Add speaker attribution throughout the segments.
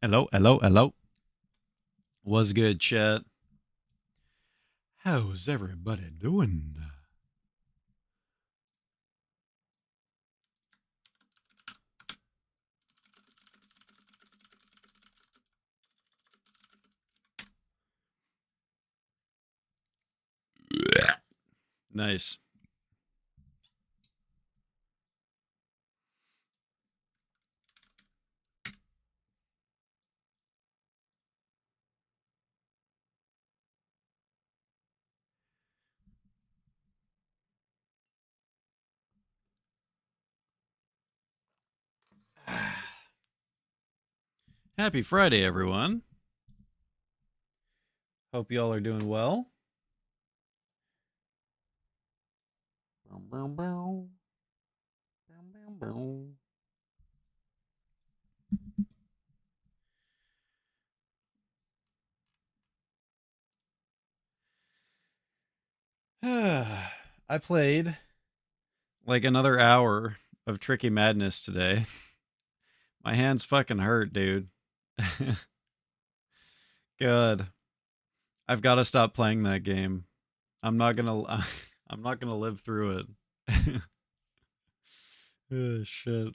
Speaker 1: Hello, hello, hello. What's good, chat? How's everybody doing? Nice. Happy Friday, everyone. Hope y'all are doing well. I played like another hour of Tricky Madness today. My hands fucking hurt, dude. God, I've got to stop playing that game. I'm not gonna. I'm not gonna live through it. Oh, shit.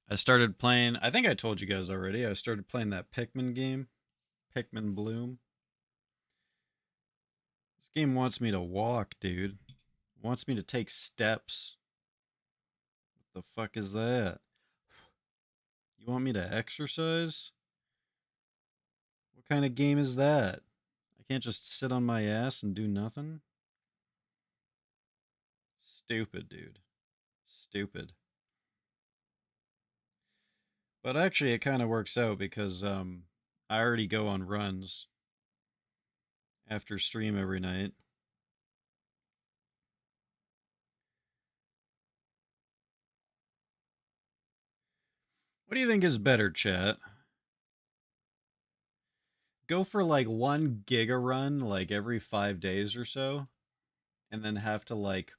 Speaker 1: I started playing. I think I told you guys already. I started playing that Pikmin game, Pikmin Bloom. This game wants me to walk, dude. Wants me to take steps. What the fuck is that? You want me to exercise? What kind of game is that? I can't just sit on my ass and do nothing? Stupid, dude. Stupid. But actually it kind of works out because I already go on runs after stream every night. What do you think is better, chat? Go for like 1 giga run like every 5 days or so, and then have to like,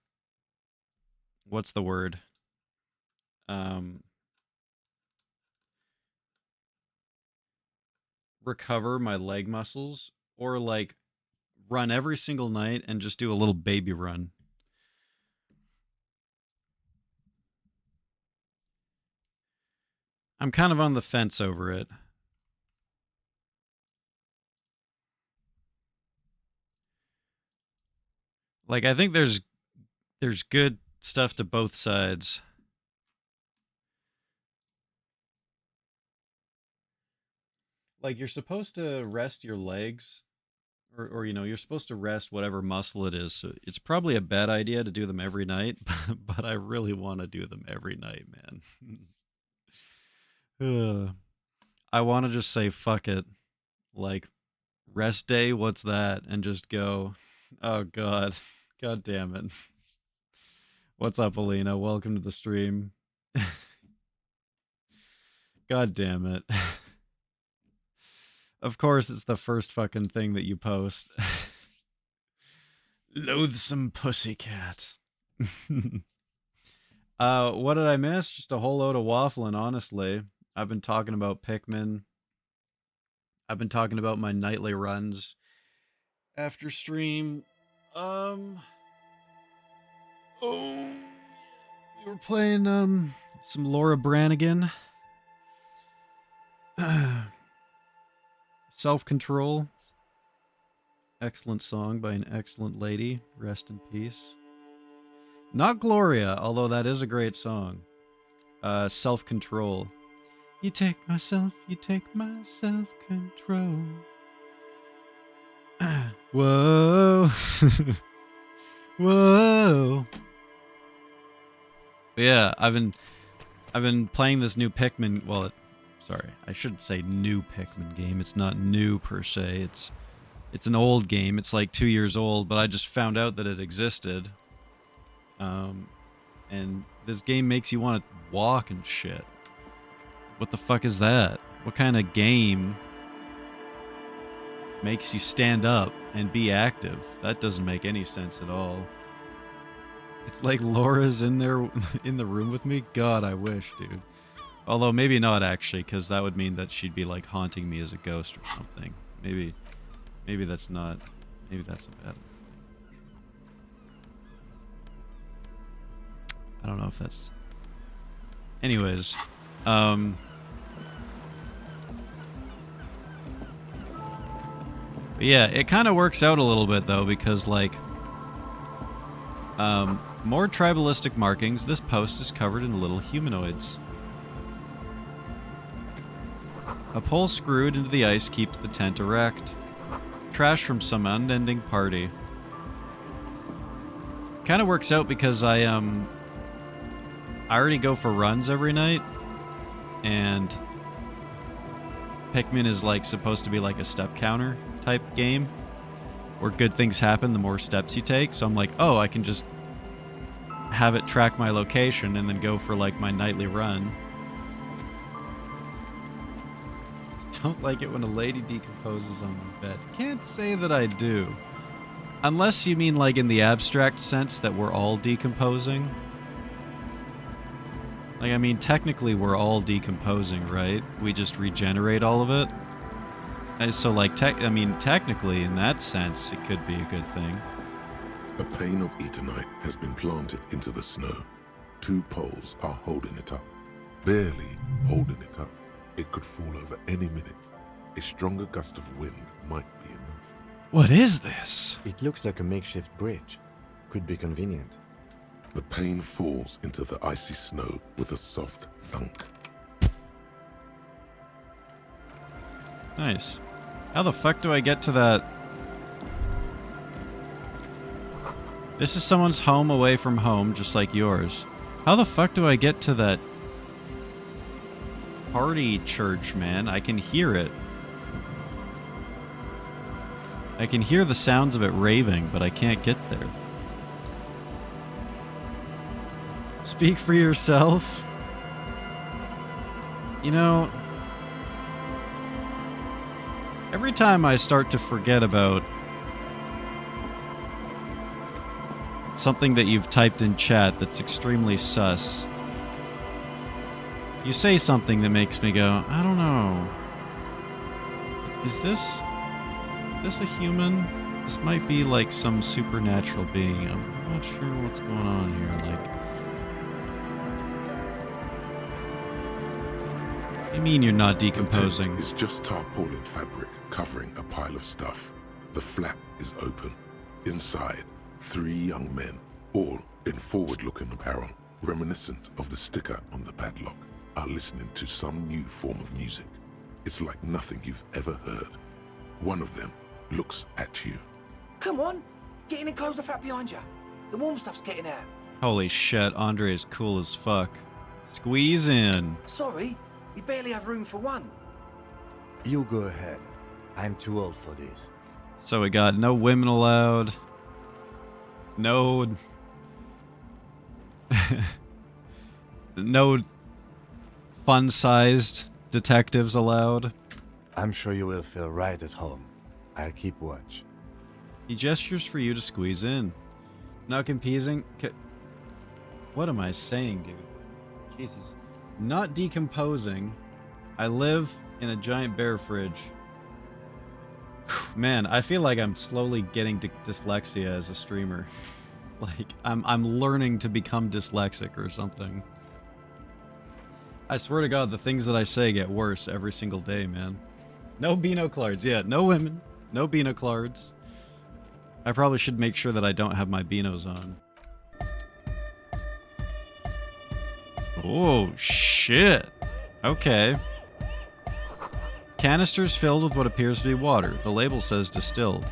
Speaker 1: what's the word? Um, recover my leg muscles, or like run every single night and just do a little baby run. I'm kind of on the fence over it. Like I think there's good stuff to both sides. Like you're supposed to rest your legs, or you're supposed to rest whatever muscle it is. So it's probably a bad idea to do them every night, but I really want to do them every night, man. I want to just say fuck it. Like rest day, what's that? And just go. Oh god. God damn it. What's up, Alina? Welcome to the stream. God damn it. Of course it's the first fucking thing that you post. Loathsome pussycat. What did I miss? Just a whole load of waffling, honestly. I've been talking about Pikmin. I've been talking about my nightly runs after stream. Um Oh, we were playing some Laura Branigan. Self Control. Excellent song by an excellent lady. Rest in peace. Not Gloria, although that is a great song. Self Control. You take my self control. Whoa. Whoa. Yeah, I've been playing this new Pikmin. Well, sorry, I shouldn't say new Pikmin game. It's not new per se. It's an old game. It's like 2 years old, but I just found out that it existed. And this game makes you want to walk and shit. What the fuck is that? What kind of game makes you stand up and be active? That doesn't make any sense at all. It's like Laura's in there in the room with me. God, I wish, dude. Although maybe not actually, because that would mean that she'd be like haunting me as a ghost or something. Maybe that's not. Maybe that's a bad. I don't know if that's. Anyways, yeah, it kind of works out a little bit though, because like, more tribalistic markings. This post is covered in little humanoids. A pole screwed into the ice keeps the tent erect. Trash from some unending party. Kind of works out because I already go for runs every night, and Pikmin is like supposed to be like a step counter type game where good things happen the more steps you take. So I'm like, oh, I can just have it track my location and then go for like my nightly run. Don't like it when a lady decomposes on my bed. Can't say that I do. Unless you mean like in the abstract sense that we're all decomposing. Like, I mean, technically we're all decomposing, right? We just regenerate all of it. And so like, I mean, technically in that sense, it could be a good thing.
Speaker 2: A pane of Eternite has been planted into the snow. 2 poles are holding it up. Barely holding it up. It could fall over any minute. A stronger gust of wind might be enough.
Speaker 1: What is this?
Speaker 3: It looks like a makeshift bridge. Could be convenient.
Speaker 2: The pane falls into the icy snow with a soft thunk.
Speaker 1: Nice. How the fuck do I get to that? This is someone's home away from home, just like yours. How the fuck do I get to that party church, man? I can hear it. I can hear the sounds of it raving, but I can't get there. Speak for yourself. You know, every time I start to forget about something that you've typed in chat that's extremely sus, you say something that makes me go, I don't know. Is this a human? This might be like some supernatural being. I'm not sure what's going on here. Like, what do you mean you're not decomposing?
Speaker 2: The tent is just tarpaulin fabric covering a pile of stuff. The flap is open. Inside, 3 young men, all in forward-looking apparel, reminiscent of the sticker on the padlock, are listening to some new form of music. It's like nothing you've ever heard. One of them looks at you.
Speaker 4: Come on, get in and close the flap behind you. The warm stuff's getting out.
Speaker 1: Holy shit, Andre is cool as fuck. Squeeze in.
Speaker 4: Sorry, we barely have room for one.
Speaker 3: You go ahead. I'm too old for this.
Speaker 1: So we got no women allowed. No... no fun-sized detectives allowed.
Speaker 3: I'm sure you will feel right at home. I'll keep watch.
Speaker 1: He gestures for you to squeeze in. Not confusing. What am I saying, dude? Jesus. Not decomposing. I live in a giant bear fridge. Man, I feel like I'm slowly getting dyslexia as a streamer. Like, I'm learning to become dyslexic or something. I swear to God, the things that I say get worse every single day, man. No Beano Clards. Yeah, no women. No Beano Clards. I probably should make sure that I don't have my Beanos on. Oh, shit. Okay. Canisters filled with what appears to be water. The label says distilled.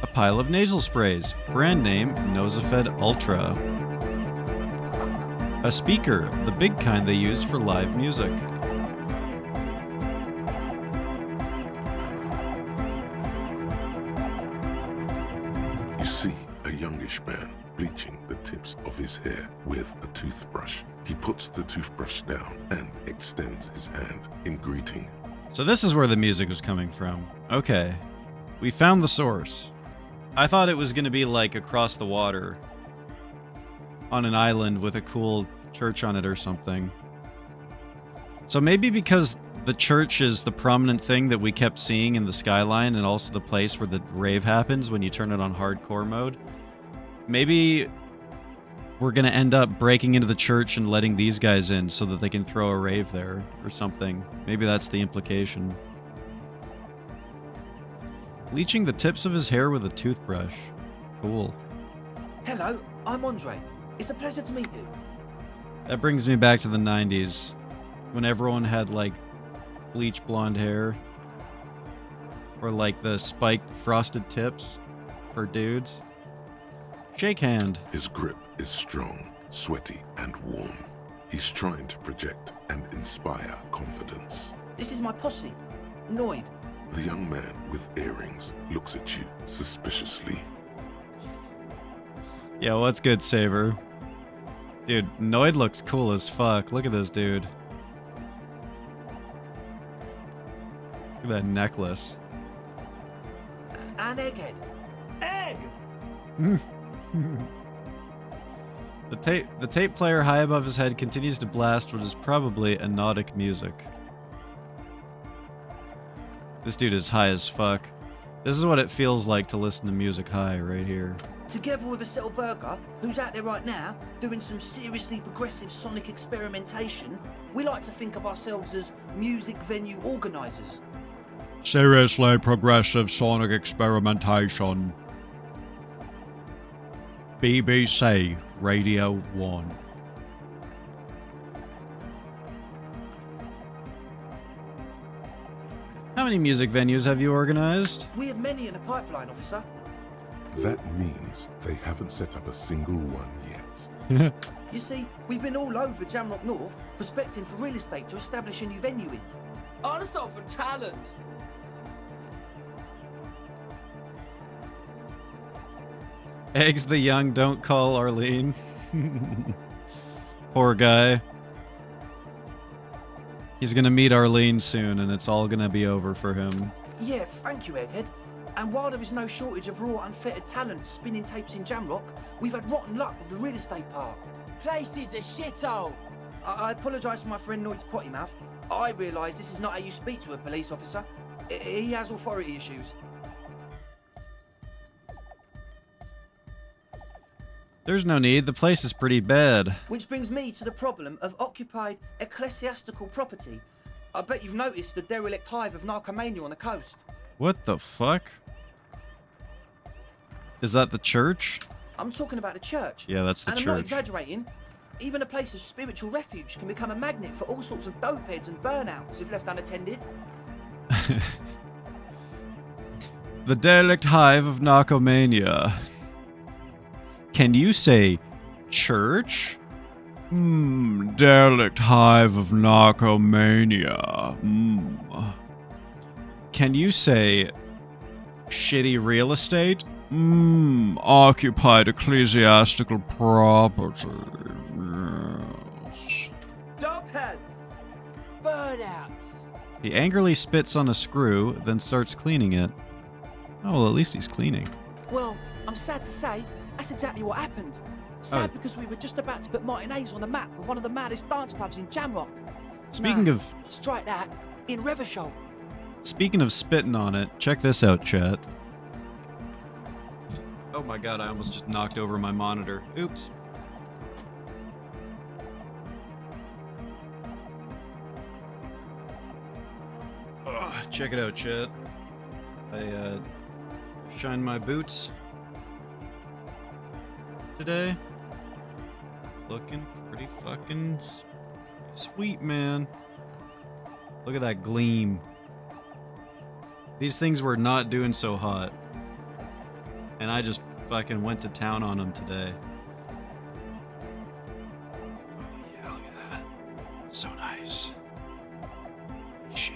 Speaker 1: A pile of nasal sprays. Brand name, Nosafed Ultra. A speaker, the big kind they use for live music.
Speaker 2: You see a youngish man bleaching the tips of his hair with a toothbrush. He puts the toothbrush down and extends his hand in greeting.
Speaker 1: So this is where the music was coming from. Okay. We found the source. I thought it was going to be like across the water on an island with a cool church on it or something. So maybe because the church is the prominent thing that we kept seeing in the skyline and also the place where the rave happens when you turn it on hardcore mode, maybe we're going to end up breaking into the church and letting these guys in so that they can throw a rave there or something. Maybe that's the implication. Bleaching the tips of his hair with a toothbrush. Cool.
Speaker 4: Hello, I'm Andre. It's a pleasure to meet you.
Speaker 1: That brings me back to the 90s, when everyone had, like, bleach blonde hair. Or, like, the spiked frosted tips for dudes. Shake hand.
Speaker 2: His grip is strong, sweaty, and warm. He's trying to project and inspire confidence.
Speaker 4: This is my posse, Noid.
Speaker 2: The young man with earrings looks at you suspiciously.
Speaker 1: Yeah, what's good, Saber? Dude, Noid looks cool as fuck. Look at this dude. Look at that necklace.
Speaker 4: And Egghead. Egg!
Speaker 1: The tape player high above his head continues to blast what is probably hypnotic music. This dude is high as fuck. This is what it feels like to listen to music high right here.
Speaker 4: Together with a Settle Burger, who's out there right now, doing some seriously progressive sonic experimentation, we like to think of ourselves as music venue organisers.
Speaker 1: Seriously progressive sonic experimentation. BBC Radio 1. How many music venues have you organized?
Speaker 4: We have many in the pipeline, officer.
Speaker 2: That means they haven't set up a single one yet.
Speaker 4: You see, we've been all over Jamrock North, prospecting for real estate to establish a new venue in.
Speaker 5: Also for talent.
Speaker 1: Eggs the young don't call Arlene. Poor guy. He's gonna meet Arlene soon and it's all gonna be over for him.
Speaker 4: Yeah, thank you, Egghead. And while there is no shortage of raw, unfettered talent spinning tapes in Jamrock, we've had rotten luck with the real estate part.
Speaker 5: Place is a shithole.
Speaker 4: I apologise for my friend Noid's potty mouth. I realise this is not how you speak to a police officer. He has authority issues.
Speaker 1: There's no need, the place is pretty bad.
Speaker 4: Which brings me to the problem of occupied ecclesiastical property. I bet you've noticed the derelict hive of narcomania on the coast.
Speaker 1: What the fuck? Is that the church?
Speaker 4: I'm talking about the church.
Speaker 1: Yeah, that's the
Speaker 4: and I'm not
Speaker 1: church.
Speaker 4: exaggerating. Even a place of spiritual refuge can become a magnet for all sorts of dopeheads and burnouts if left unattended.
Speaker 1: The derelict hive of narcomania. Can you say church? Derelict hive of narcomania. Can you say shitty real estate? Occupied ecclesiastical property. Yes.
Speaker 5: Dopeheads. Burnouts.
Speaker 1: He angrily spits on a screw, then starts cleaning it. Oh, well, at least he's cleaning.
Speaker 4: Well, I'm sad to say, that's exactly what happened. Sad because we were just about to put Martinez on the map with one of the maddest dance clubs in Jamrock.
Speaker 1: Speaking of
Speaker 4: Strike that, in Revershoal.
Speaker 1: Speaking of spitting on it, check this out, chat. Oh my god, I almost just knocked over my monitor. Oops. Check it out, chat. I shined my boots today. Looking pretty fucking sweet, man. Look at that gleam. These things were not doing so hot. And I just fucking went to town on them today. So nice. Shit.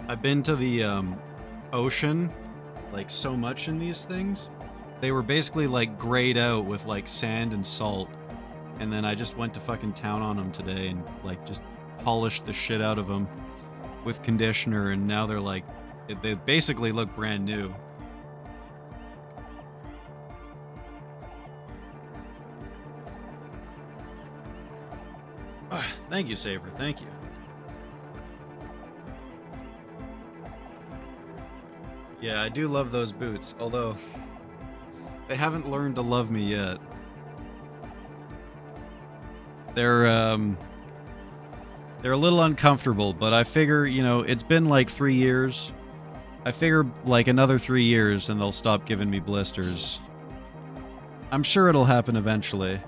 Speaker 1: I've been to the ocean like so much in these things. They were basically like grayed out with like sand and salt. And then I just went to fucking town on them today and like just polished the shit out of them with conditioner, and now they're like, they basically look brand new. Thank you, Saber. Thank you. Yeah, I do love those boots, although they haven't learned to love me yet. They're a little uncomfortable, but I figure, you know, it's been like 3 years. I figure like another 3 years and they'll stop giving me blisters. I'm sure it'll happen eventually.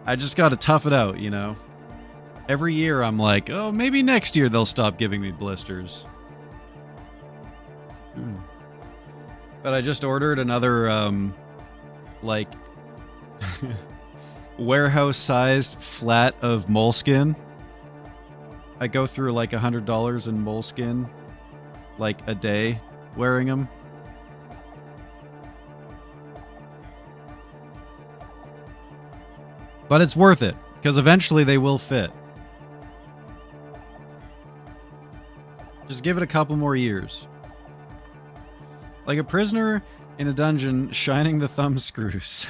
Speaker 1: I just gotta tough it out, you know? Every year I'm like, oh, maybe next year they'll stop giving me blisters. But I just ordered another, like, warehouse-sized flat of moleskin. I go through like $100 in moleskin, like a day, wearing them. But it's worth it, because eventually they will fit. Just give it a couple more years. Like a prisoner in a dungeon shining the thumb screws.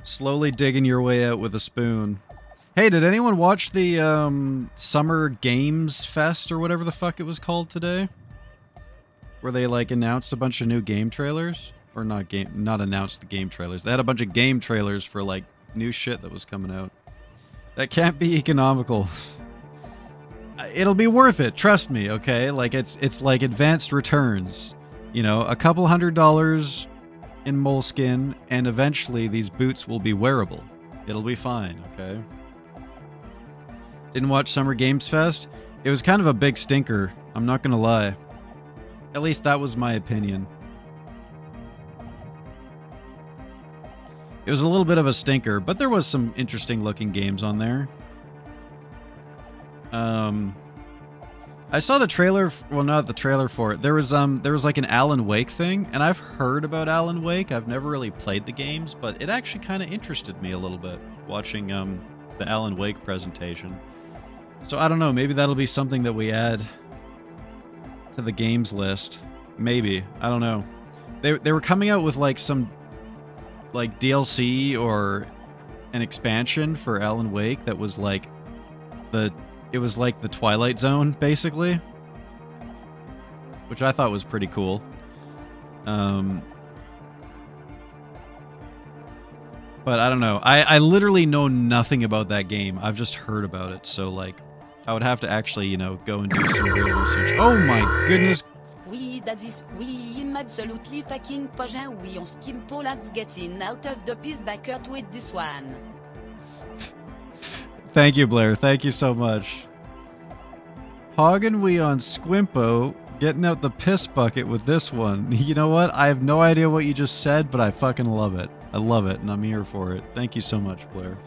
Speaker 1: Slowly digging your way out with a spoon. Hey, did anyone watch the Summer Games Fest or whatever the fuck it was called today? Where they like announced a bunch of new game trailers? Or not announced the game trailers. They had a bunch of game trailers for like new shit that was coming out. That can't be economical. It'll be worth it, trust me, okay? Like it's like advanced returns. You know, a couple $100 in moleskin, and eventually these boots will be wearable. It'll be fine, okay? Didn't watch Summer Games Fest? It was kind of a big stinker, I'm not gonna lie. At least that was my opinion. It was a little bit of a stinker, but there was some interesting looking games on there. I saw the trailer, well, not the trailer for it. There was like an Alan Wake thing, and I've heard about Alan Wake. I've never really played the games, but it actually kind of interested me a little bit watching the Alan Wake presentation. So I don't know, maybe that'll be something that we add to the games list. Maybe, I don't know. They were coming out with like some like DLC or an expansion for Alan Wake that was like it was like the Twilight Zone, basically. Which I thought was pretty cool. But I don't know. I literally know nothing about that game. I've just heard about it. So, like, I would have to actually, you know, go and do some real research. Oh my goodness.
Speaker 6: Squee, daddy squee, I'm absolutely fucking pogin, oui, on skim Paula du getting out of the piece bucket with this one.
Speaker 1: Thank you, Blair. Thank you so much. Hoggin' we on Squimpo, getting out the piss bucket with this one. You know what? I have no idea what you just said, but I fucking love it. I love it, and I'm here for it. Thank you so much, Blair.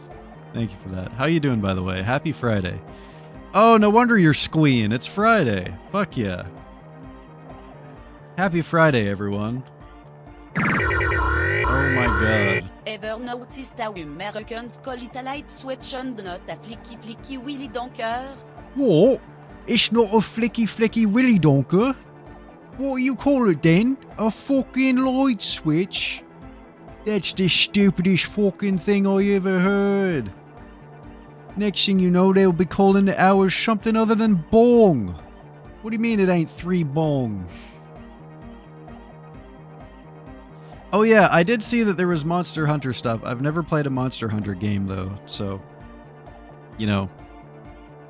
Speaker 1: Thank you for that. How you doing, by the way? Happy Friday. Oh, no wonder you're squeeing. It's Friday. Fuck yeah. Happy Friday, everyone. Oh my god.
Speaker 6: Ever noticed how Americans call it a light switch and not a flicky flicky willy donker?
Speaker 1: What? It's not a flicky willy donker. What do you call it then? A fucking light switch? That's the stupidest fucking thing I ever heard. Next thing you know, they'll be calling the hours something other than bong. What do you mean it ain't 3 bong? Oh yeah, I did see that there was Monster Hunter stuff. I've never played a Monster Hunter game though, so, you know,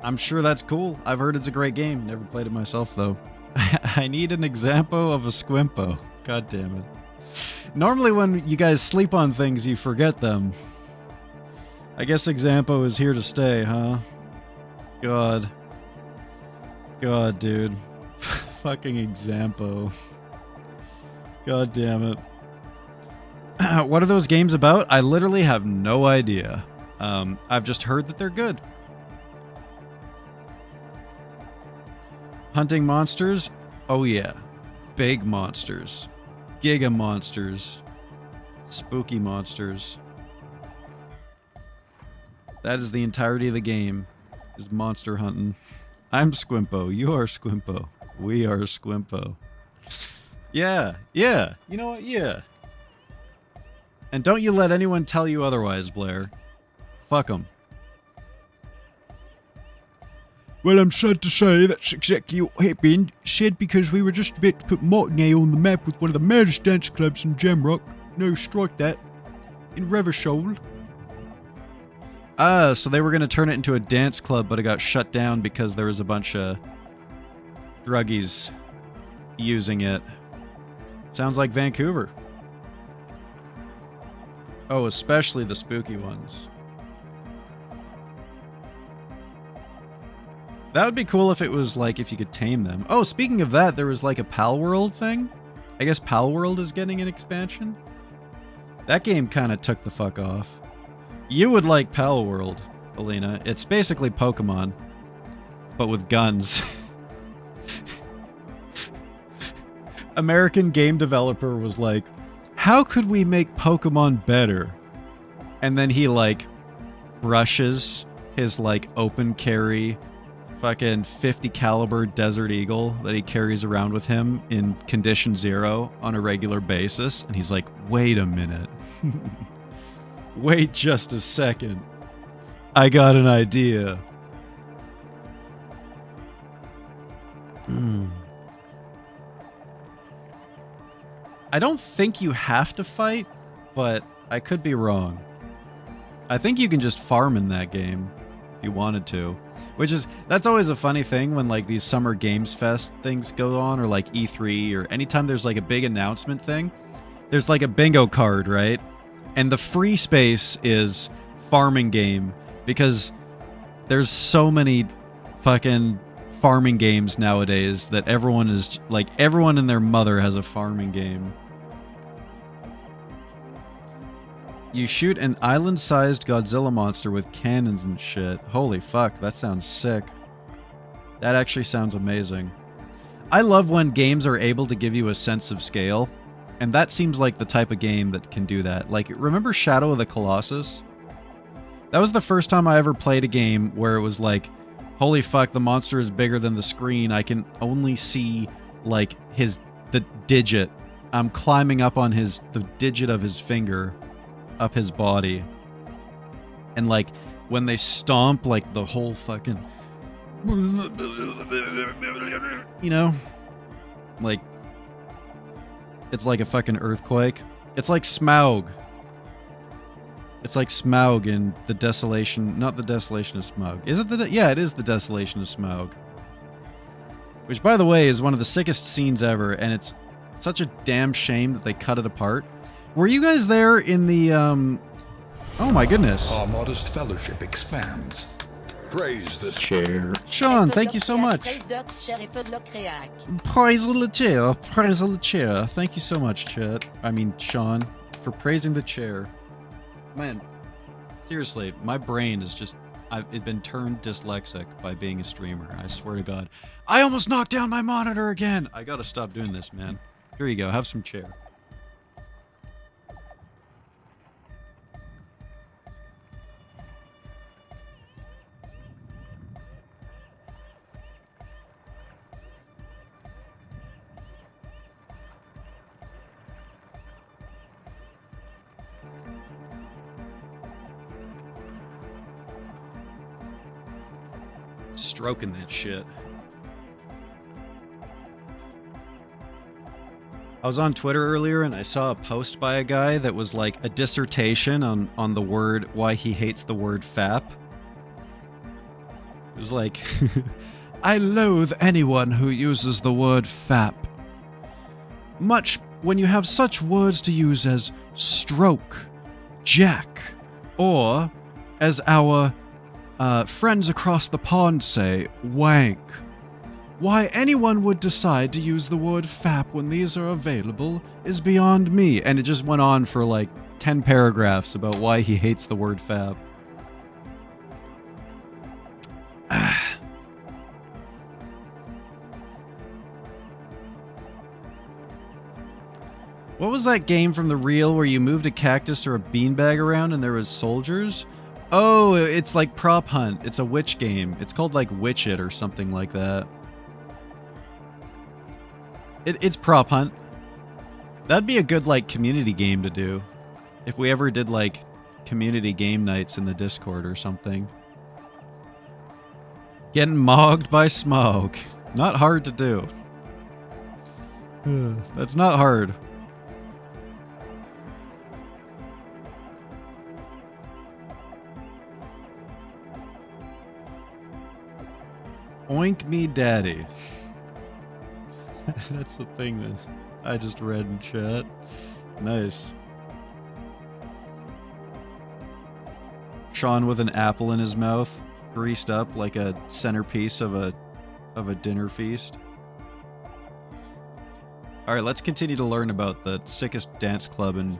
Speaker 1: I'm sure that's cool. I've heard it's a great game. Never played it myself though. I need an example of a Squimpo. God damn it. Normally when you guys sleep on things, you forget them. I guess Exampo is here to stay, huh? God. God, dude. Fucking Exampo. God damn it. What are those games about? I literally have no idea. I've just heard that they're good. Hunting monsters? Oh yeah. Big monsters. Giga monsters. Spooky monsters. That is the entirety of the game, is monster hunting. I'm Squimpo. You are Squimpo. We are Squimpo. Yeah. Yeah. You know what? Yeah. And don't you let anyone tell you otherwise, Blair. Fuck 'em.
Speaker 7: Well, I'm sad to say that's exactly what happened. Sad because we were just about to put Martinet on the map with one of the maddest dance clubs in Jamrock. No, strike that. In Revachol.
Speaker 1: So they were going to turn it into a dance club, but it got shut down because there was a bunch of druggies using it. Sounds like Vancouver. Oh, especially the spooky ones. That would be cool if it was like, if you could tame them. Oh, speaking of that, there was like a Pal World thing. I guess Pal World is getting an expansion. That game kind of took the fuck off. You would like Pal World, Alina. It's basically Pokemon, but with guns. American game developer was like, how could we make Pokemon better? And then he like brushes his like open carry fucking 50 caliber Desert Eagle that he carries around with him in Condition Zero on a regular basis. And he's like, wait a minute. Wait just a second. I got an idea. I don't think you have to fight, but I could be wrong. I think you can just farm in that game if you wanted to. Which is, that's always a funny thing when like these Summer Games Fest things go on, or like E3, or anytime there's like a big announcement thing, there's like a bingo card, right? And the free space is farming game, because there's so many fucking farming games nowadays that everyone is like, everyone and their mother has a farming game. You shoot an island-sized Godzilla monster with cannons and shit. Holy fuck, that sounds sick. That actually sounds amazing. I love when games are able to give you a sense of scale, and that seems like the type of game that can do that. Like, remember Shadow of the Colossus? That was the first time I ever played a game where it was like, holy fuck, the monster is bigger than the screen. I can only see, like, the digit. I'm climbing up on the digit of his finger, up his body. And, like, when they stomp, like, the whole fucking... You know? Like, it's like a fucking earthquake. It's like Smaug. It's like Smaug in the Desolation... Not the Desolation of Smaug. Is it the... Yeah, it is the Desolation of Smaug. Which, by the way, is one of the sickest scenes ever, and it's such a damn shame that they cut it apart. Were you guys there in the, Oh my goodness.
Speaker 8: Our modest fellowship expands. Praise the
Speaker 9: chair.
Speaker 1: Sean, thank you so much. Praise the chair. Praise the chair. Thank you so much, Chet. I mean, Sean, for praising the chair. Man, seriously, my brain is just... It's been turned dyslexic by being a streamer. I swear to God. I almost knocked down my monitor again. I gotta stop doing this, man. Here you go. Have some chair. Stroking that shit. I was on Twitter earlier and I saw a post by a guy that was like a dissertation on the word, why he hates the word fap. It was like, I loathe anyone who uses the word fap. Much when you have such words to use as stroke, jack, or, as our friends across the pond say, wank.
Speaker 7: Why anyone would decide to use the word fap when these are available is beyond me. And it just went on for like 10 paragraphs about why he hates the word fap. What was that game from the reel where you moved a cactus or a beanbag around and there was soldiers? Oh, it's like Prop Hunt. It's a witch game. It's called like Witch It or something like that. It's Prop Hunt. That'd be a good like community game to do. If we ever did like community game nights in the Discord or something. Getting mogged by smog. Not hard to do. That's not hard. Oink me daddy. That's the thing that I just read in chat. Nice. Sean with an apple in his mouth, greased up like a centerpiece of a dinner feast. Alright, let's continue to learn about the sickest dance club in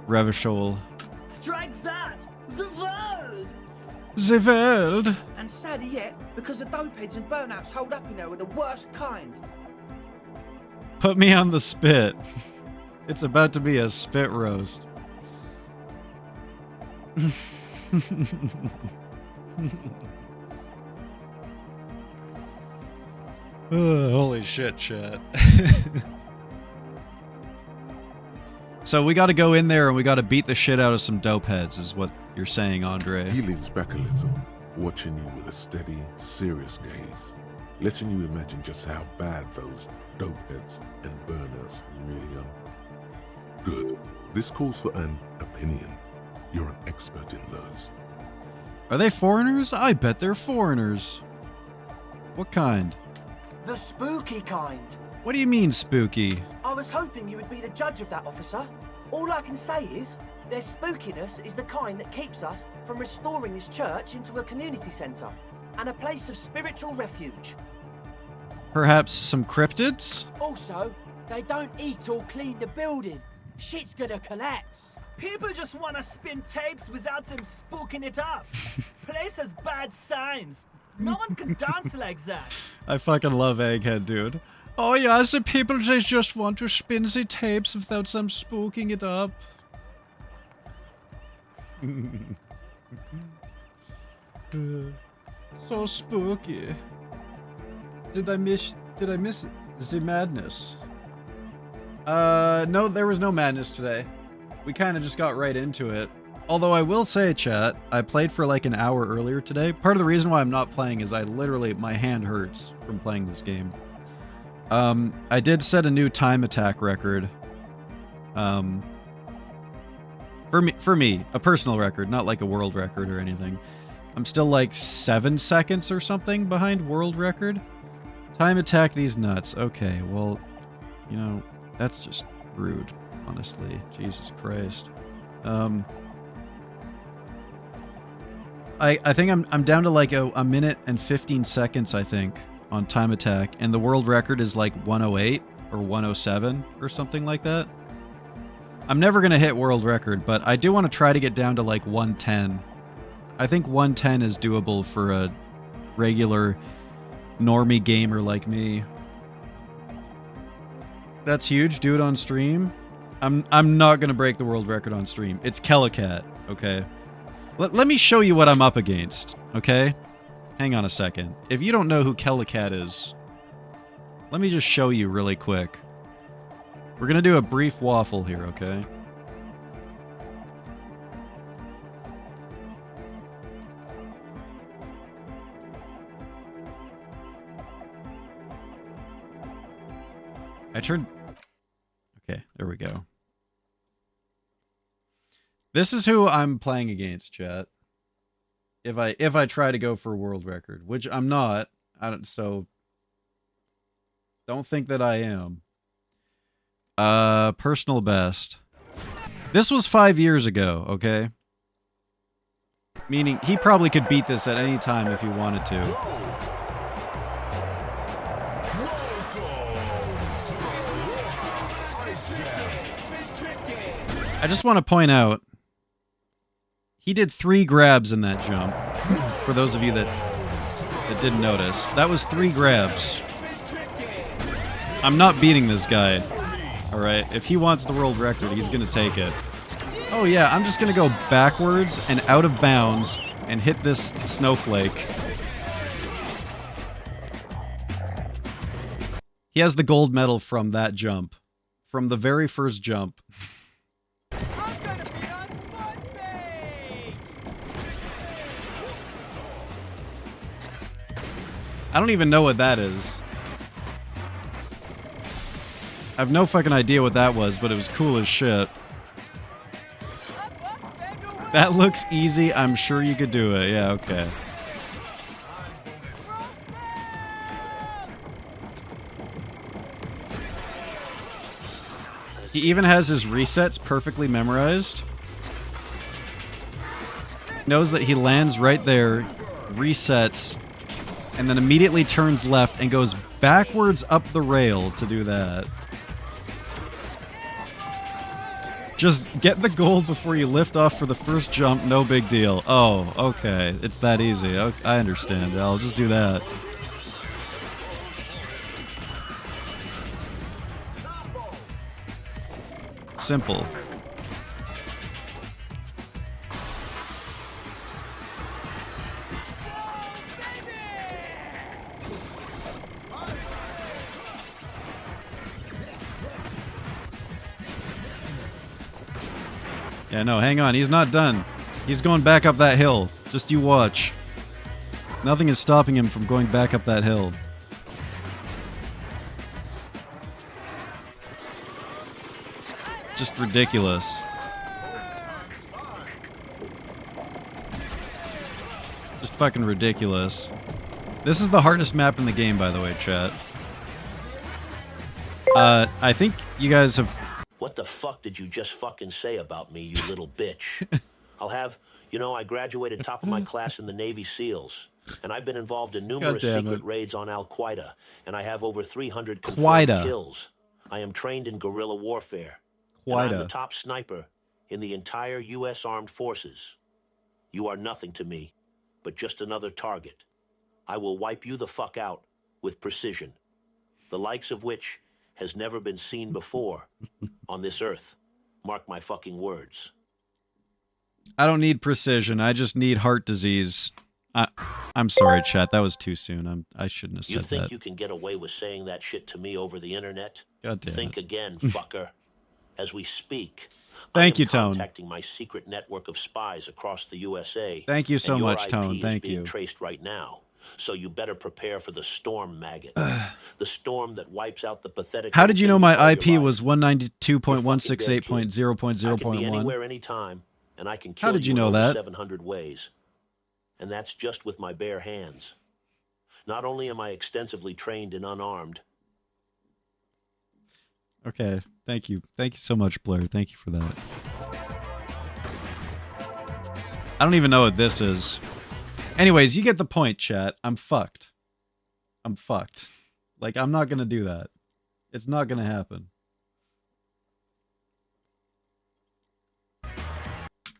Speaker 7: Revachol.
Speaker 4: Strike that! The world!
Speaker 7: The world!
Speaker 4: And sadder yet, because the dopeheads and burnouts hold up in there are the worst kind.
Speaker 7: Put me on the spit. It's about to be a spit roast. Holy shit, chat. So we gotta go in there and we gotta beat the shit out of some dope heads, is what you're saying, Andre.
Speaker 2: He leans back a little, watching you with a steady, serious gaze, letting you imagine just how bad those dope heads and burners really are. Good. This calls for an opinion. You're an expert in those.
Speaker 7: Are they foreigners? I bet they're foreigners. What kind?
Speaker 5: The spooky kind.
Speaker 7: What do you mean, spooky?
Speaker 5: I was hoping you would be the judge of that, officer. All I can say is, their spookiness is the kind that keeps us from restoring this church into a community centre and a place of spiritual refuge.
Speaker 7: Perhaps some cryptids?
Speaker 5: Also, they don't eat or clean the building. Shit's gonna collapse.
Speaker 9: People just want to spin tapes without them spooking it up. Place has bad signs. No one can dance like that.
Speaker 7: I fucking love Egghead, dude. Oh yeah, the people, they just want to spin the tapes without them spooking it up. So spooky. Did I miss the madness? No, there was no madness today. We kind of just got right into it. Although I will say, chat, I played for like an hour earlier today. Part of the reason why I'm not playing is my hand hurts from playing this game. I did set a new time attack record. For me, a personal record, not like a world record or anything. I'm still like 7 seconds or something behind world record. Time attack these nuts. Okay, well, you know, that's just rude, honestly. Jesus Christ. I think I'm down to like a minute and 15 seconds, I think, on time attack, and the world record is like 108 or 107 or something like that. I'm never gonna hit world record, but I do want to try to get down to like 110. I think 110 is doable for a regular normie gamer like me. That's huge. Do it on stream. I'm not gonna break the world record on stream. It's Kellicat, okay? Let me show you what I'm up against, okay? Hang on a second. If you don't know who Kellicat is, let me just show you really quick. We're gonna do a brief waffle here, okay? I turned... Okay, there we go. This is who I'm playing against, chat. If I try to go for a world record, which I'm not, so don't think that I am. Personal best. This was 5 years ago, okay? Meaning he probably could beat this at any time if he wanted to.
Speaker 1: I just want to point out, he did 3 grabs in that jump. For those of you that didn't notice, that was 3 grabs. I'm not beating this guy. Alright, if he wants the world record, he's gonna take it. Oh yeah, I'm just gonna go backwards and out of bounds and hit this snowflake. He has the gold medal from that jump. From the very first jump. I don't even know what that is. I have no fucking idea what that was, but it was cool as shit. That looks easy. I'm sure you could do it. Yeah, okay. He even has his resets perfectly memorized. Knows that he lands right there, resets, and then immediately turns left and goes backwards up the rail to do that. Just get the gold before you lift off for the first jump, no big deal. Oh, okay. It's that easy. Okay, I understand. I'll just do that. Simple. Yeah, no, hang on. He's not done. He's going back up that hill. Just you watch. Nothing is stopping him from going back up that hill. Just ridiculous. Just fucking ridiculous. This is the hardest map in the game, by the way, chat. I think you guys have...
Speaker 10: What the fuck did you just fucking say about me, you little bitch? You know, I graduated top of my class in the Navy SEALs, and I've been involved in numerous secret raids on Al-Qaeda, and I have over 300 confirmed kills. I am trained in guerrilla warfare. And I'm the top sniper in the entire U.S. Armed Forces. You are nothing to me, but just another target. I will wipe you the fuck out with precision, the likes of which has never been seen before on this earth. Mark my fucking words.
Speaker 1: I don't need precision. I just need heart disease. I'm sorry, chat. That was too soon. I shouldn't have said that.
Speaker 10: You think you can get away with saying that shit to me over the internet?
Speaker 1: God damn
Speaker 10: Think
Speaker 1: it.
Speaker 10: again, fucker. As we speak,
Speaker 1: Thank you, Tone.
Speaker 10: contacting my secret network of spies across the USA.
Speaker 1: Thank you so
Speaker 10: and your
Speaker 1: much,
Speaker 10: IP
Speaker 1: Tone.
Speaker 10: is
Speaker 1: Thank
Speaker 10: being
Speaker 1: you.
Speaker 10: traced right now. So you better prepare for the storm, maggot. The storm that wipes out the pathetic...
Speaker 1: How did you know my IP
Speaker 10: your
Speaker 1: was 192.168.0.0.1?
Speaker 10: Anywhere, anytime, and I can kill
Speaker 1: How did you
Speaker 10: in
Speaker 1: know
Speaker 10: over
Speaker 1: that?
Speaker 10: 700 ways. And that's just with my bare hands. Not only am I extensively trained and unarmed...
Speaker 1: Okay, thank you. Thank you so much, Blair. Thank you for that. I don't even know what this is. Anyways, you get the point, chat. I'm fucked. I'm fucked. Like, I'm not gonna do that. It's not gonna happen.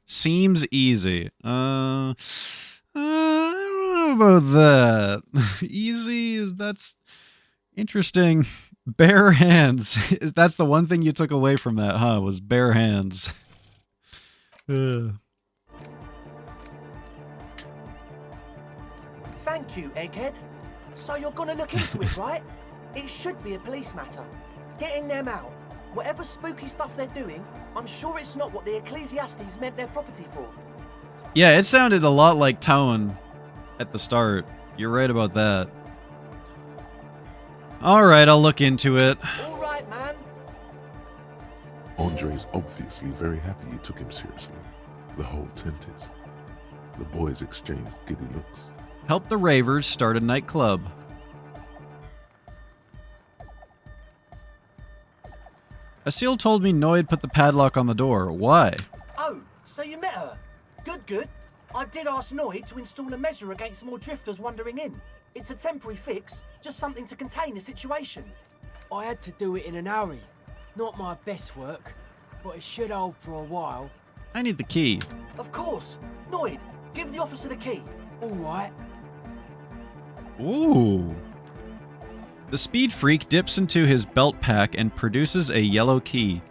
Speaker 1: Seems easy. I don't know about that. Easy, that's interesting. Bare hands. That's the one thing you took away from that, huh? Was bare hands.
Speaker 5: Thank you, Egghead. So you're gonna look into it, right? It should be a police matter. Getting them out. Whatever spooky stuff they're doing, I'm sure it's not what the Ecclesiastes meant their property for.
Speaker 1: Yeah, it sounded a lot like Tone at the start. You're right about that. Alright, I'll look into it.
Speaker 5: All right, man.
Speaker 2: Andre's obviously very happy you took him seriously. The whole tent is. The boys exchanged giddy looks.
Speaker 1: Help the ravers start a nightclub. Asil told me Noid put the padlock on the door. Why?
Speaker 5: Oh, so you met her. Good, good. I did ask Noid to install a measure against more drifters wandering in. It's a temporary fix, just something to contain the situation.
Speaker 11: I had to do it in an hurry. Not my best work.
Speaker 5: but it should hold for a while.
Speaker 7: I need the key.
Speaker 5: Of course. Noid, give the officer the key. All right.
Speaker 7: Ooh. The speed freak dips into his belt pack and produces a yellow key.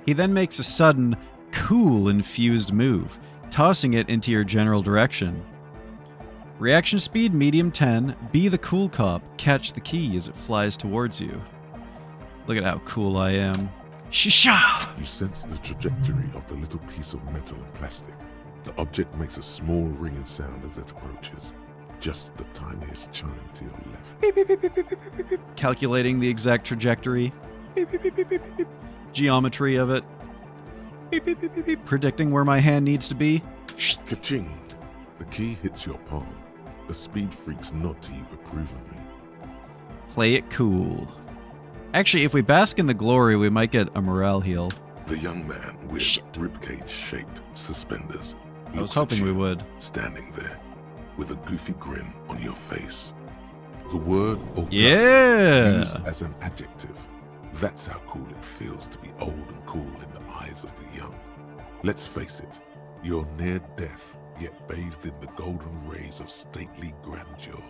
Speaker 7: He then makes a sudden, cool infused move, tossing it into your general direction. Reaction speed medium 10, be the cool cop, catch the key as it flies towards you. Look at how cool I am. Shisha!
Speaker 2: You sense the trajectory of the little piece of metal and plastic. The object makes a small ringing sound as it approaches. Just the tiniest chime to your left.
Speaker 7: Beep, beep, beep, beep, beep, beep, beep. Calculating the exact trajectory. Beep, beep, beep, beep, beep, beep. Geometry of it. Beep, beep, beep, beep, beep. Predicting where my hand needs to be.
Speaker 2: Ka-ching! The key hits your palm. The speed freaks nod to you approvingly.
Speaker 7: Play it cool. Actually, if we bask in the glory, we might get a morale heal.
Speaker 2: The young man with ribcage-shaped suspenders.
Speaker 7: I was hoping we would.
Speaker 2: Standing there, with a goofy grin on your face. The word august used as an adjective. That's how cool it feels to be old and cool in the eyes of the young. Let's face it, you're near death, yet bathed in the golden rays of stately grandeur.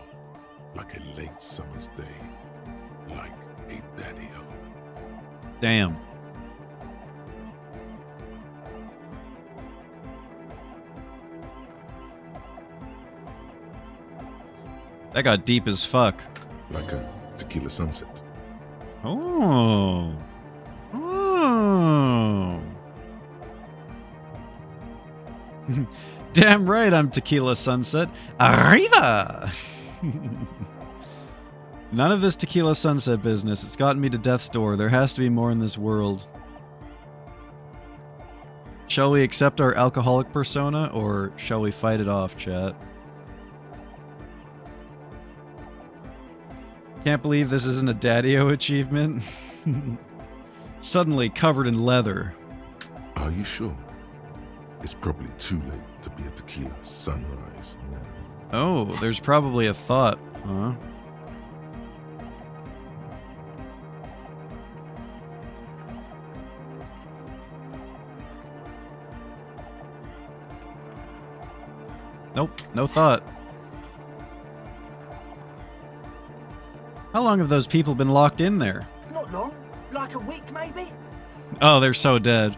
Speaker 2: Like a late summer's day. Like a daddy-o.
Speaker 7: Damn. That got deep as fuck.
Speaker 2: Like a tequila sunset.
Speaker 7: Oh. Oh. Damn right I'm tequila sunset. Arriva! None of this tequila sunset business. It's gotten me to death's door. There has to be more in this world. Shall we accept our alcoholic persona, or shall we fight it off, chat? Can't believe this isn't a Daddy-O achievement. Suddenly covered in leather.
Speaker 2: Are you sure? It's probably too late to be a tequila sunrise now.
Speaker 7: Oh, there's probably a thought, huh? Nope, no thought. How long have those people been locked in there?
Speaker 5: Not long. Like a week, maybe?
Speaker 7: Oh, they're so dead.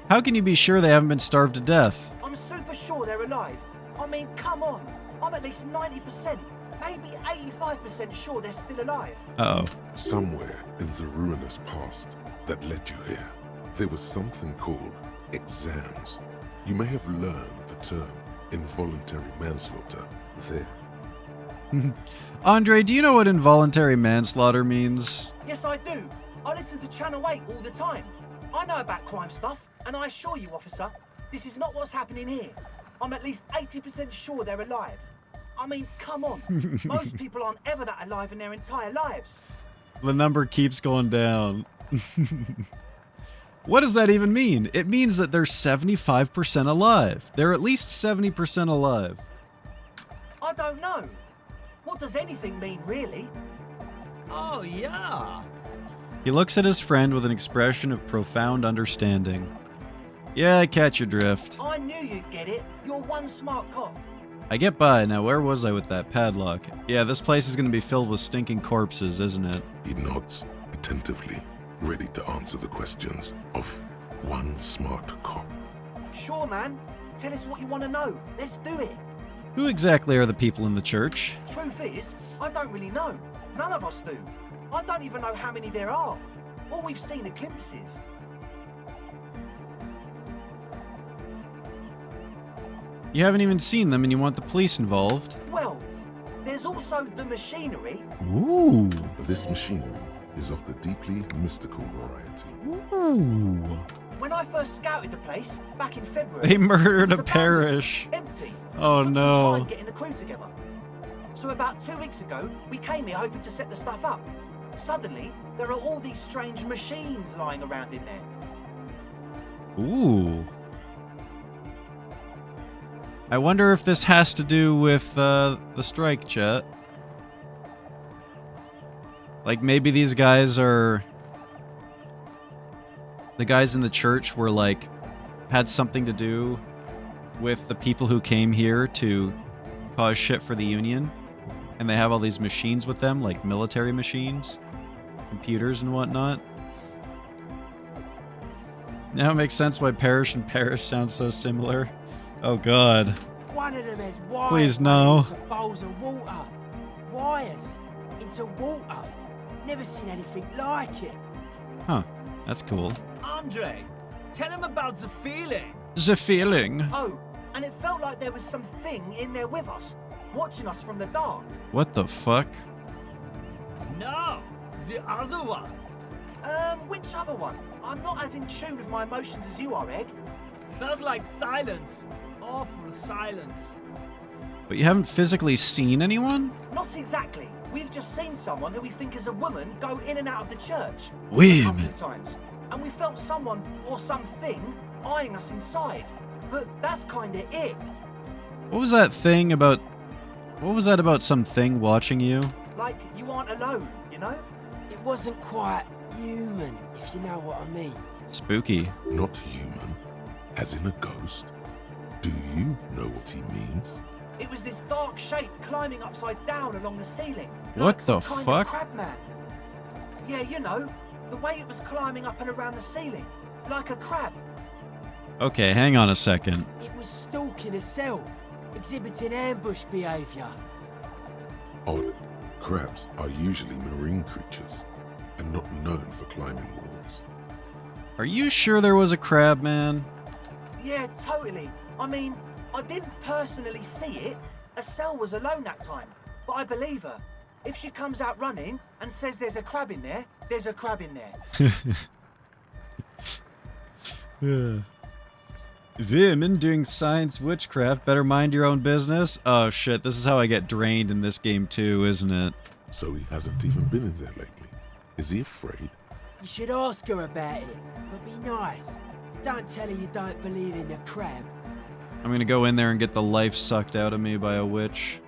Speaker 7: How can you be sure they haven't been starved to death?
Speaker 5: I'm super sure they're alive. I mean, come on. I'm at least 90%, maybe 85% sure they're still alive.
Speaker 7: Uh-oh.
Speaker 2: Somewhere in the ruinous past that led you here, there was something called exams. You may have learned the term involuntary manslaughter there.
Speaker 7: Andre, do you know what involuntary manslaughter means?
Speaker 5: Yes, I do. I listen to Channel 8 all the time. I know about crime stuff, and I assure you, officer, this is not what's happening here. I'm at least 80% sure they're alive. I mean, come on. Most people aren't ever that alive in their entire lives.
Speaker 7: The number keeps going down. What does that even mean? It means that they're 75% alive. They're at least 70% alive.
Speaker 5: I don't know. What does anything mean, really?
Speaker 9: Oh, yeah.
Speaker 7: He looks at his friend with an expression of profound understanding. Yeah, I catch your drift.
Speaker 5: I knew you'd get it. You're one smart cop.
Speaker 7: I get by. Now, where was I with that padlock? Yeah, this place is going to be filled with stinking corpses, isn't it?
Speaker 2: He nods attentively, ready to answer the questions of one smart cop.
Speaker 5: Sure, man. Tell us what you want to know. Let's do it.
Speaker 7: Who exactly are the people in the church?
Speaker 5: Truth is, I don't really know. None of us do. I don't even know how many there are. All we've seen are glimpses.
Speaker 7: You haven't even seen them and you want the police involved?
Speaker 5: Well, there's also the machinery.
Speaker 7: Ooh.
Speaker 2: This machinery is of the deeply mystical variety.
Speaker 7: Ooh.
Speaker 5: When I first scouted the place, back in February...
Speaker 7: They murdered
Speaker 5: it was
Speaker 7: a parish.
Speaker 5: Empty.
Speaker 7: Oh,
Speaker 5: Took
Speaker 7: no.
Speaker 5: some time getting the crew together. So about 2 weeks ago, we came here hoping to set the stuff up. Suddenly, there are all these strange machines lying around in there.
Speaker 7: Ooh. I wonder if this has to do with the strike, chat. Like maybe these guys are
Speaker 1: the guys in the church were like, had something to do with the people who came here to cause shit for the Union. And they have all these machines with them, like military machines, computers and whatnot. Now it makes sense why parish and parish sound so similar. Oh god.
Speaker 5: One of them has wires
Speaker 1: Please no.
Speaker 5: into bowls of water. Wires into water. Never seen anything like it.
Speaker 1: Huh. That's cool.
Speaker 9: Andre, tell him about the feeling.
Speaker 1: The feeling.
Speaker 5: Oh, and it felt like there was something in there with us, watching us from the dark.
Speaker 1: What the fuck?
Speaker 9: No, the other one.
Speaker 5: Which other one? I'm not as in tune with my emotions as you are, Egg.
Speaker 9: Felt like silence. Awful silence.
Speaker 1: But you haven't physically seen anyone?
Speaker 5: Not exactly. We've just seen someone who we think is a woman go in and out of the church.
Speaker 1: Wömen.
Speaker 5: A couple of times. And we felt someone or something eyeing us inside. But that's kinda it.
Speaker 1: What was that thing about... What was that about something watching you?
Speaker 5: Like you aren't alone, you know? It wasn't quite human, if you know what I mean.
Speaker 1: Spooky.
Speaker 2: Not human, as in a ghost. Do you know what he means?
Speaker 5: It was this dark shape climbing upside down along the ceiling.
Speaker 1: What
Speaker 5: like
Speaker 1: the
Speaker 5: some kind
Speaker 1: fuck?
Speaker 5: Of crab man. Yeah, you know, the way it was climbing up and around the ceiling, like a crab.
Speaker 1: Okay, hang on a second.
Speaker 5: It was stalking a cell, exhibiting ambush behavior.
Speaker 2: Odd. Crabs are usually marine creatures and not known for climbing walls.
Speaker 1: Are you sure there was a crab man?
Speaker 5: Yeah, totally. I mean, I didn't personally see it. Estelle was alone that time, but I believe her. If she comes out running and says there's a crab in there, there's a crab in there.
Speaker 1: Wömen doing science witchcraft. Better mind your own business. Oh shit, this is how I get drained in this game too, isn't it?
Speaker 2: So he hasn't even been in there lately. Is he afraid?
Speaker 5: You should ask her about it, but be nice. Don't tell her you don't believe in the crab.
Speaker 1: I'm gonna go in there and get the life sucked out of me by a witch.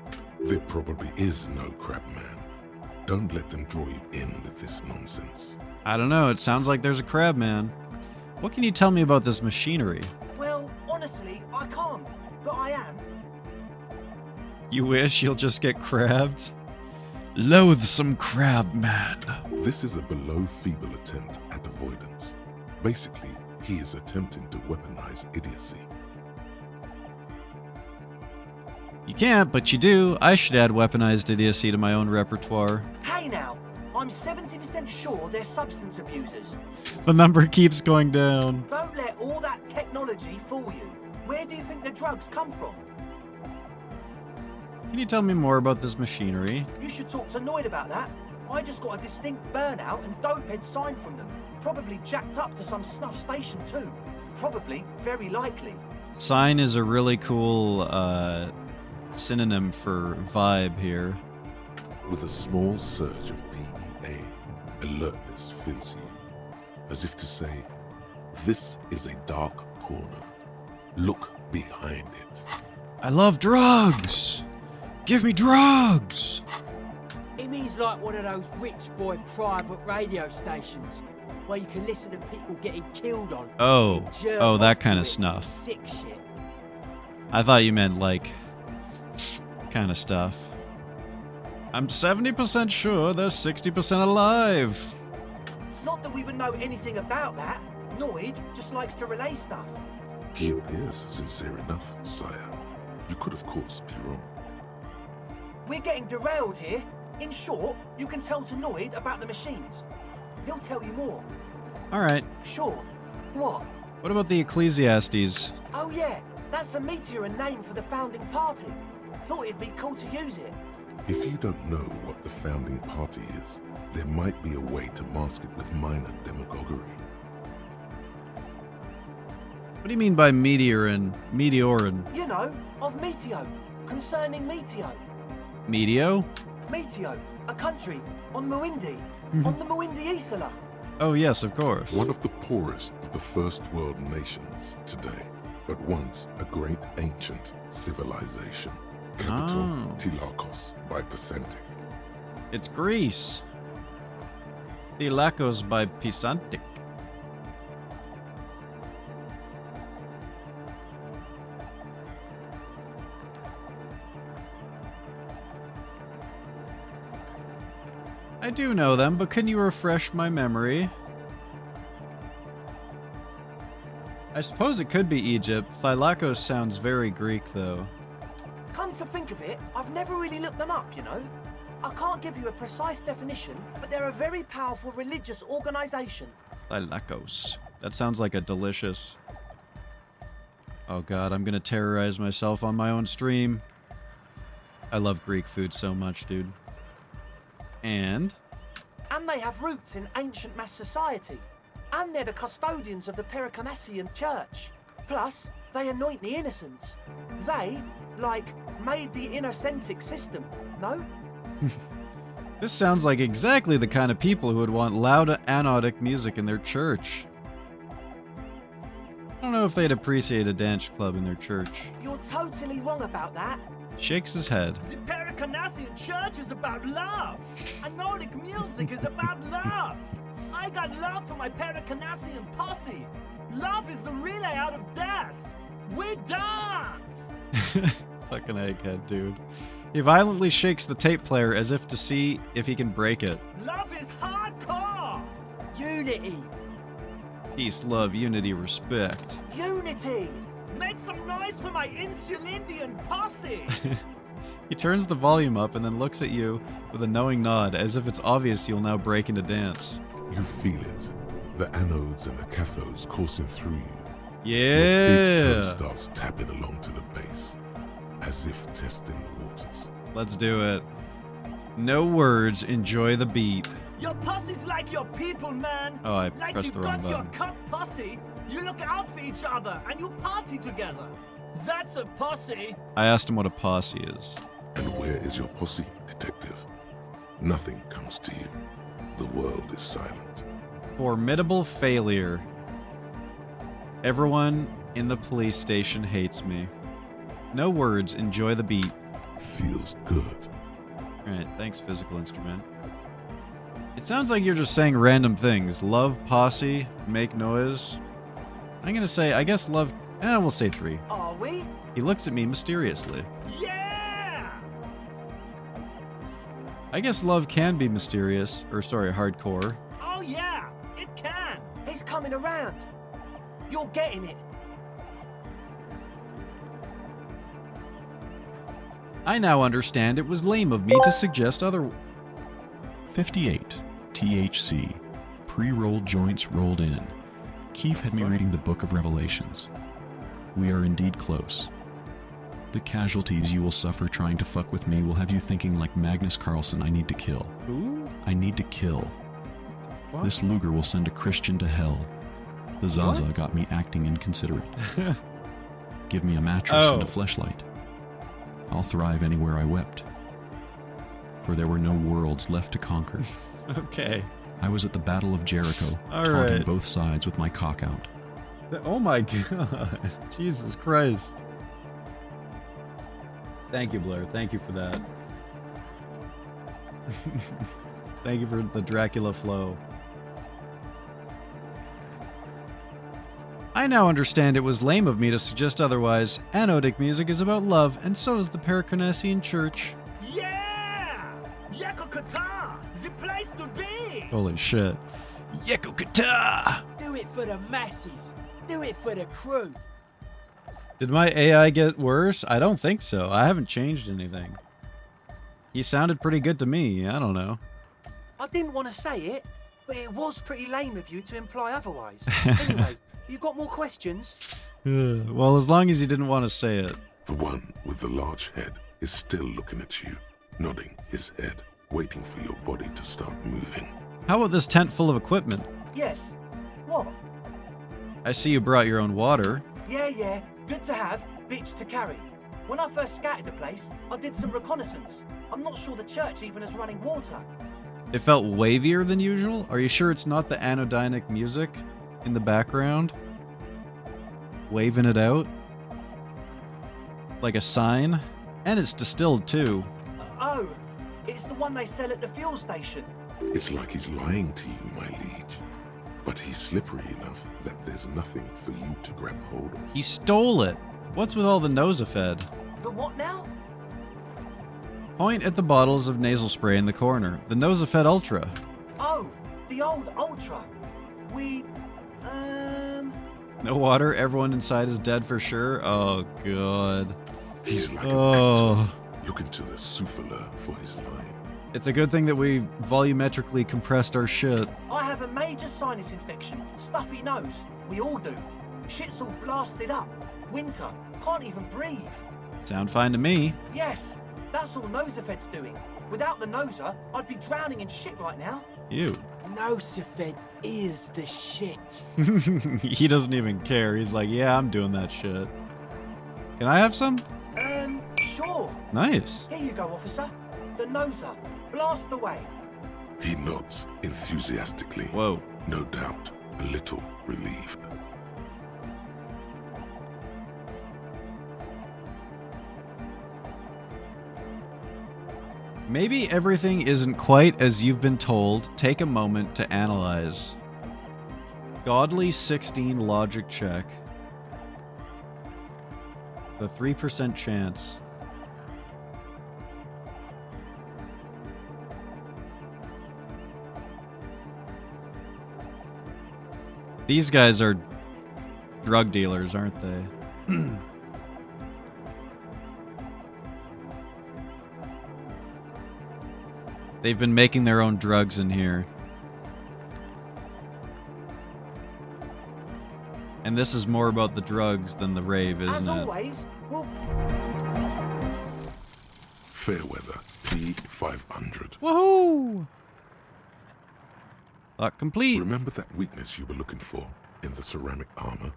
Speaker 2: There probably is no crab man. Don't let them draw you in with this nonsense.
Speaker 1: I don't know, it sounds like there's a crab man. What can you tell me about this machinery?
Speaker 5: Well, honestly, I can't, but I am.
Speaker 1: You wish you'll just get crabbed? Loathsome crab man.
Speaker 2: This is a below feeble attempt at avoidance. Basically, he is attempting to weaponize idiocy.
Speaker 1: You can't, but you do. I should add weaponized idiocy to my own repertoire.
Speaker 5: Hey now, I'm 70% sure they're substance abusers.
Speaker 1: The number keeps going down.
Speaker 5: Don't let all that technology fool you. Where do you think the drugs come from?
Speaker 1: Can you tell me more about this machinery?
Speaker 5: You should talk to Noid about that. I just got a distinct burnout and dopehead sign from them. Probably jacked up to some snuff station too. Probably, very likely.
Speaker 1: Sign is a really cool synonym for vibe here.
Speaker 2: With a small surge of PEA, alertness fills you, as if to say, this is a dark corner. Look behind it.
Speaker 1: I love drugs! Give me drugs!
Speaker 5: It means like one of those rich boy private radio stations where you can listen to people getting killed on.
Speaker 1: Oh,
Speaker 5: and jerk
Speaker 1: oh, that
Speaker 5: off
Speaker 1: kind
Speaker 5: to
Speaker 1: of
Speaker 5: it.
Speaker 1: snuff.
Speaker 5: Sick shit.
Speaker 1: I thought you meant like kind of stuff. I'm 70% sure they're 60% alive.
Speaker 5: Not that we would know anything about that. Noid just likes to relay stuff.
Speaker 2: He appears sincere enough, sire. You could, of course, be wrong.
Speaker 5: We're getting derailed here. In short, you can tell to Noid about the machines. He'll tell you more.
Speaker 1: Alright,
Speaker 5: Sure. What?
Speaker 1: what about the Ecclesiastes?
Speaker 5: Oh yeah, that's a meteor name for the founding party. Thought it'd be cool to use it.
Speaker 2: If you don't know what the founding party is, there might be a way to mask it with minor demagoguery.
Speaker 1: What do you mean by meteorin?
Speaker 5: You know, of Meteo. Concerning Meteo.
Speaker 1: Meteo?
Speaker 5: Meteo, a country on Muindi. On the Muindi Isola.
Speaker 1: Oh yes, of course.
Speaker 2: One of the poorest of the first world nations today, but once a great ancient civilization. Capital
Speaker 1: Oh.
Speaker 2: Tilakos by Percentic.
Speaker 1: It's Greece. Thilakos by Pisantic. I do know them, but can you refresh my memory? I suppose it could be Egypt. Thylakos sounds very Greek, though.
Speaker 5: Come to think of it, I've never really looked them up, you know? I can't give you a precise definition, but they're a very powerful religious organization.
Speaker 1: Thylakos. That sounds like a delicious... Oh god, I'm gonna terrorize myself on my own stream. I love Greek food so much, dude. And
Speaker 5: they have roots in ancient mass society. And they're the custodians of the Pericanassian Church. Plus, they anoint the innocents. They, like, made the Innocentic system, no?
Speaker 1: This sounds like exactly the kind of people who would want loud anodic music in their church. I don't know if they'd appreciate a dance club in their church.
Speaker 5: You're totally wrong about that.
Speaker 1: Shakes his head.
Speaker 9: The Pericanassian Church is about love. And Nordic music is about love. I got love for my Pericanassian posse. Love is the relay out of death. We dance!
Speaker 1: Fucking egghead, dude. He violently shakes the tape player as if to see if he can break it.
Speaker 9: Love is hardcore!
Speaker 5: Unity!
Speaker 1: Peace, love, unity, respect.
Speaker 5: Unity!
Speaker 9: Make some noise for my Insulindian posse!
Speaker 1: He turns the volume up and then looks at you with a knowing nod, as if it's obvious you'll now break into dance.
Speaker 2: You feel it. The anodes and the cathodes coursing through you.
Speaker 1: Yeah!
Speaker 2: Your big toe starts tapping along to the base, as if testing the waters.
Speaker 1: Let's do it. No words, enjoy the beat.
Speaker 9: Your posse's like your people, man.
Speaker 1: Oh, I
Speaker 9: like
Speaker 1: pressed
Speaker 9: you
Speaker 1: the wrong
Speaker 9: got your
Speaker 1: button.
Speaker 9: cup posse, you look out for each other and you party together. That's a posse.
Speaker 1: I asked him what a posse is.
Speaker 2: And where is your posse, detective? Nothing comes to you. The world is silent.
Speaker 1: Formidable failure. Everyone in the police station hates me. No words, enjoy the beat.
Speaker 2: Feels good.
Speaker 1: Alright, thanks, physical instrument. It sounds like you're just saying random things. Love, posse, make noise. I'm gonna say, I guess love... we'll say 3.
Speaker 5: Are we?
Speaker 1: He looks at me mysteriously.
Speaker 9: Yeah!
Speaker 1: I guess love can be mysterious. Or, sorry, hardcore.
Speaker 9: Oh yeah, it can.
Speaker 5: He's coming around. You're getting it.
Speaker 1: I now understand it was lame of me to suggest other...
Speaker 11: 58. THC. Pre-rolled joints rolled in. Keith had me reading the Book of Revelations. We are indeed close. The casualties you will suffer trying to fuck with me will have you thinking like Magnus Carlsen, I need to kill.
Speaker 1: Who?
Speaker 11: I need to kill.
Speaker 1: What?
Speaker 11: This Luger will send a Christian to hell. The Zaza got me acting inconsiderate. Give me a mattress and a fleshlight. I'll thrive anywhere I wept. For there were no worlds left to conquer.
Speaker 1: Okay.
Speaker 11: I was at the Battle of Jericho, taunting both sides with my cock out.
Speaker 1: Oh my god. Jesus Christ. Thank you, Blair. Thank you for that. Thank you for the Dracula flow. I now understand it was lame of me to suggest otherwise. Anodic music is about love, and so is the Pericanassian Church.
Speaker 9: Yeah! Yakokata! The place to be!
Speaker 1: Holy shit. Yakokata!
Speaker 4: Do it for the masses. Do it for the crew.
Speaker 1: Did my AI get worse? I don't think so. I haven't changed anything. He sounded pretty good to me. I don't know.
Speaker 5: I didn't want to say it, but it was pretty lame of you to imply otherwise. Anyway, you got more questions?
Speaker 1: Well, as long as he didn't want to say it.
Speaker 2: The one with the large head is still looking at you, nodding his head, waiting for your body to start moving.
Speaker 1: How about this tent full of equipment?
Speaker 5: Yes. What?
Speaker 1: I see you brought your own water.
Speaker 5: Yeah. Good to have, bitch to carry. When I first scouted the place, I did some reconnaissance. I'm not sure the church even has running water.
Speaker 1: It felt wavier than usual? Are you sure it's not the anodinic music in the background? Waving it out? Like a sign? And it's distilled too.
Speaker 5: Oh, it's the one they sell at the fuel station.
Speaker 2: It's like he's lying to you, my liege. But he's slippery enough that there's nothing for you to grab hold of.
Speaker 1: He stole it! What's with all the Nosafed?
Speaker 5: The what now?
Speaker 1: Point at the bottles of nasal spray in the corner. The Nosafed Ultra.
Speaker 5: Oh, the old Ultra.
Speaker 1: No water, everyone inside is dead for sure. Oh, God.
Speaker 2: He's like an actor looking to the souffleur for his line.
Speaker 1: It's a good thing that we volumetrically compressed our shit.
Speaker 5: I have a major sinus infection. Stuffy nose. We all do. Shit's all blasted up. Winter. Can't even breathe.
Speaker 1: Sound fine to me.
Speaker 5: Yes, that's all Nosafed's doing. Without the Noser, I'd be drowning in shit right now.
Speaker 1: Ew.
Speaker 12: Nosafed is the shit.
Speaker 1: He doesn't even care. He's like, yeah, I'm doing that shit. Can I have some?
Speaker 5: Sure.
Speaker 1: Nice.
Speaker 5: Here you go, officer. The Noser. Blast away.
Speaker 2: He nods enthusiastically.
Speaker 1: Whoa.
Speaker 2: No doubt, a little relieved.
Speaker 1: Maybe everything isn't quite as you've been told. Take a moment to analyze. Godly 16 logic check. The 3% chance. These guys are drug dealers, aren't they? They've been making their own drugs in here. And this is more about the drugs than the rave, isn't
Speaker 5: As
Speaker 1: it?
Speaker 5: always, we'll...
Speaker 2: Fairweather, T500.
Speaker 1: Woohoo! Thought complete.
Speaker 2: Remember that weakness you were looking for in the ceramic armor?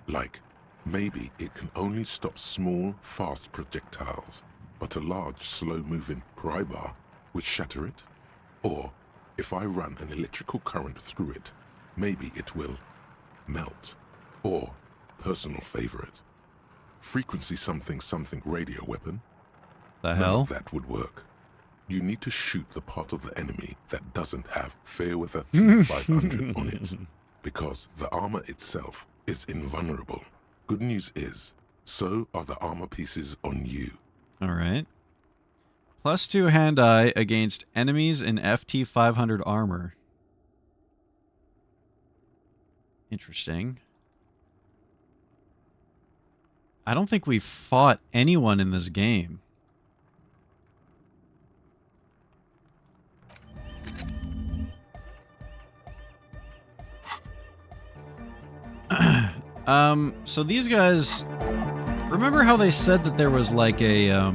Speaker 2: Like, maybe it can only stop small, fast projectiles, but a large, slow-moving pry bar would shatter it? Or, if I run an electrical current through it, maybe it will melt. Or, personal favorite, frequency something something radio weapon?
Speaker 1: The
Speaker 2: None
Speaker 1: hell?
Speaker 2: of that would work. You need to shoot the part of the enemy that doesn't have Fairweather T500 on it, because the armor itself is invulnerable. Good news is, so are the armor pieces on you.
Speaker 1: Alright. +2 hand-eye against enemies in FT500 armor. Interesting. I don't think we've fought anyone in this game. So these guys... Remember how they said that there was like a,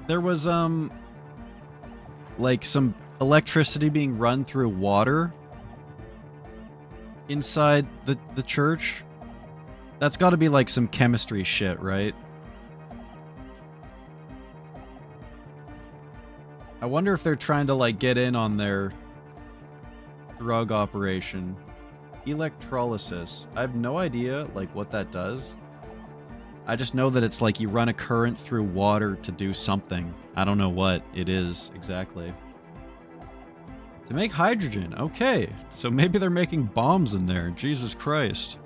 Speaker 1: there was, like some electricity being run through water inside the church? That's got to be like some chemistry shit, right? I wonder if they're trying to like get in on their drug operation. Electrolysis. I have no idea like what that does. I just know that it's like you run a current through water to do something. I don't know what it is exactly. To make hydrogen. Okay. So maybe they're making bombs in there. Jesus Christ.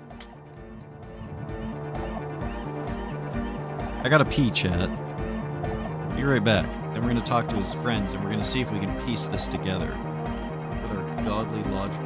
Speaker 1: I gotta pee, chat. Be right back. Then we're gonna talk to his friends and we're gonna see if we can piece this together with our godly logic.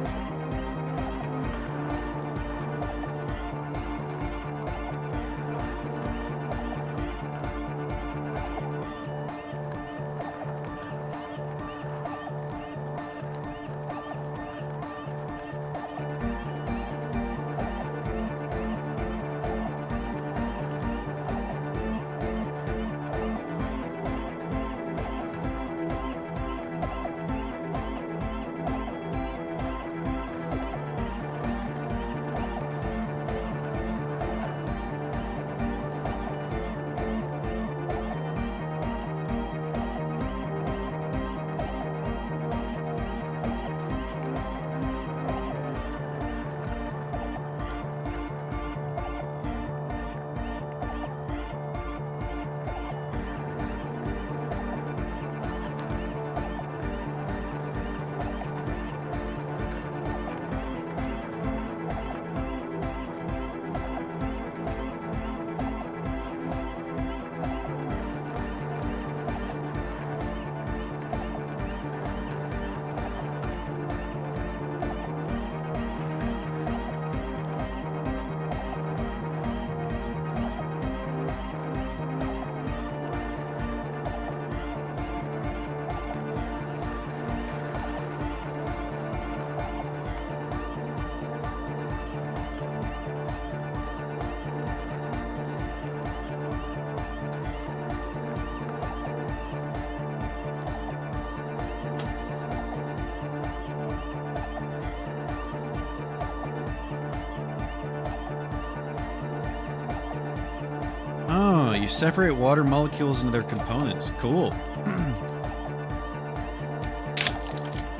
Speaker 1: Oh, you separate water molecules into their components. Cool.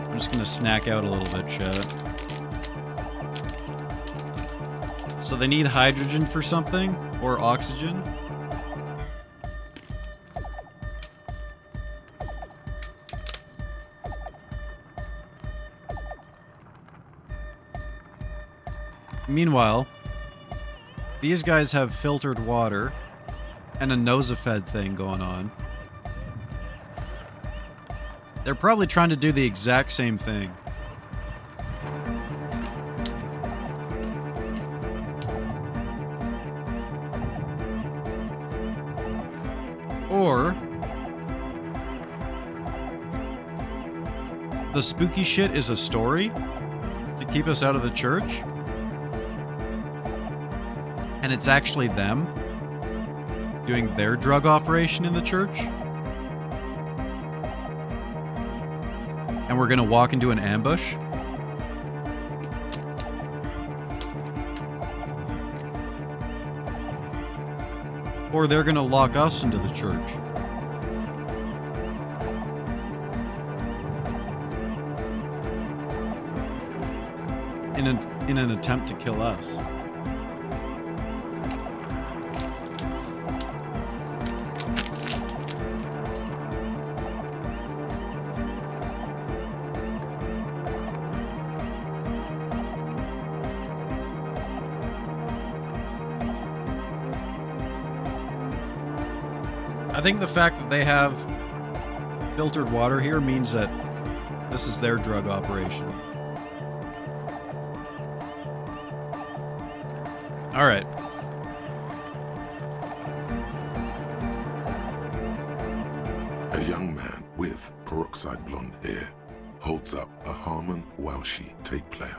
Speaker 1: I'm just gonna snack out a little bit, chat. So they need hydrogen for something? Or oxygen? Meanwhile, these guys have filtered water and a nosafed thing going on. They're probably trying to do the exact same thing. Or the spooky shit is a story to keep us out of the church? And it's actually them doing their drug operation in the church? And we're gonna walk into an ambush? Or they're gonna lock us into the church? In an attempt to kill us. I think the fact that they have filtered water here means that this is their drug operation. All right.
Speaker 2: A young man with peroxide blonde hair holds up a Harman Welshi tape player,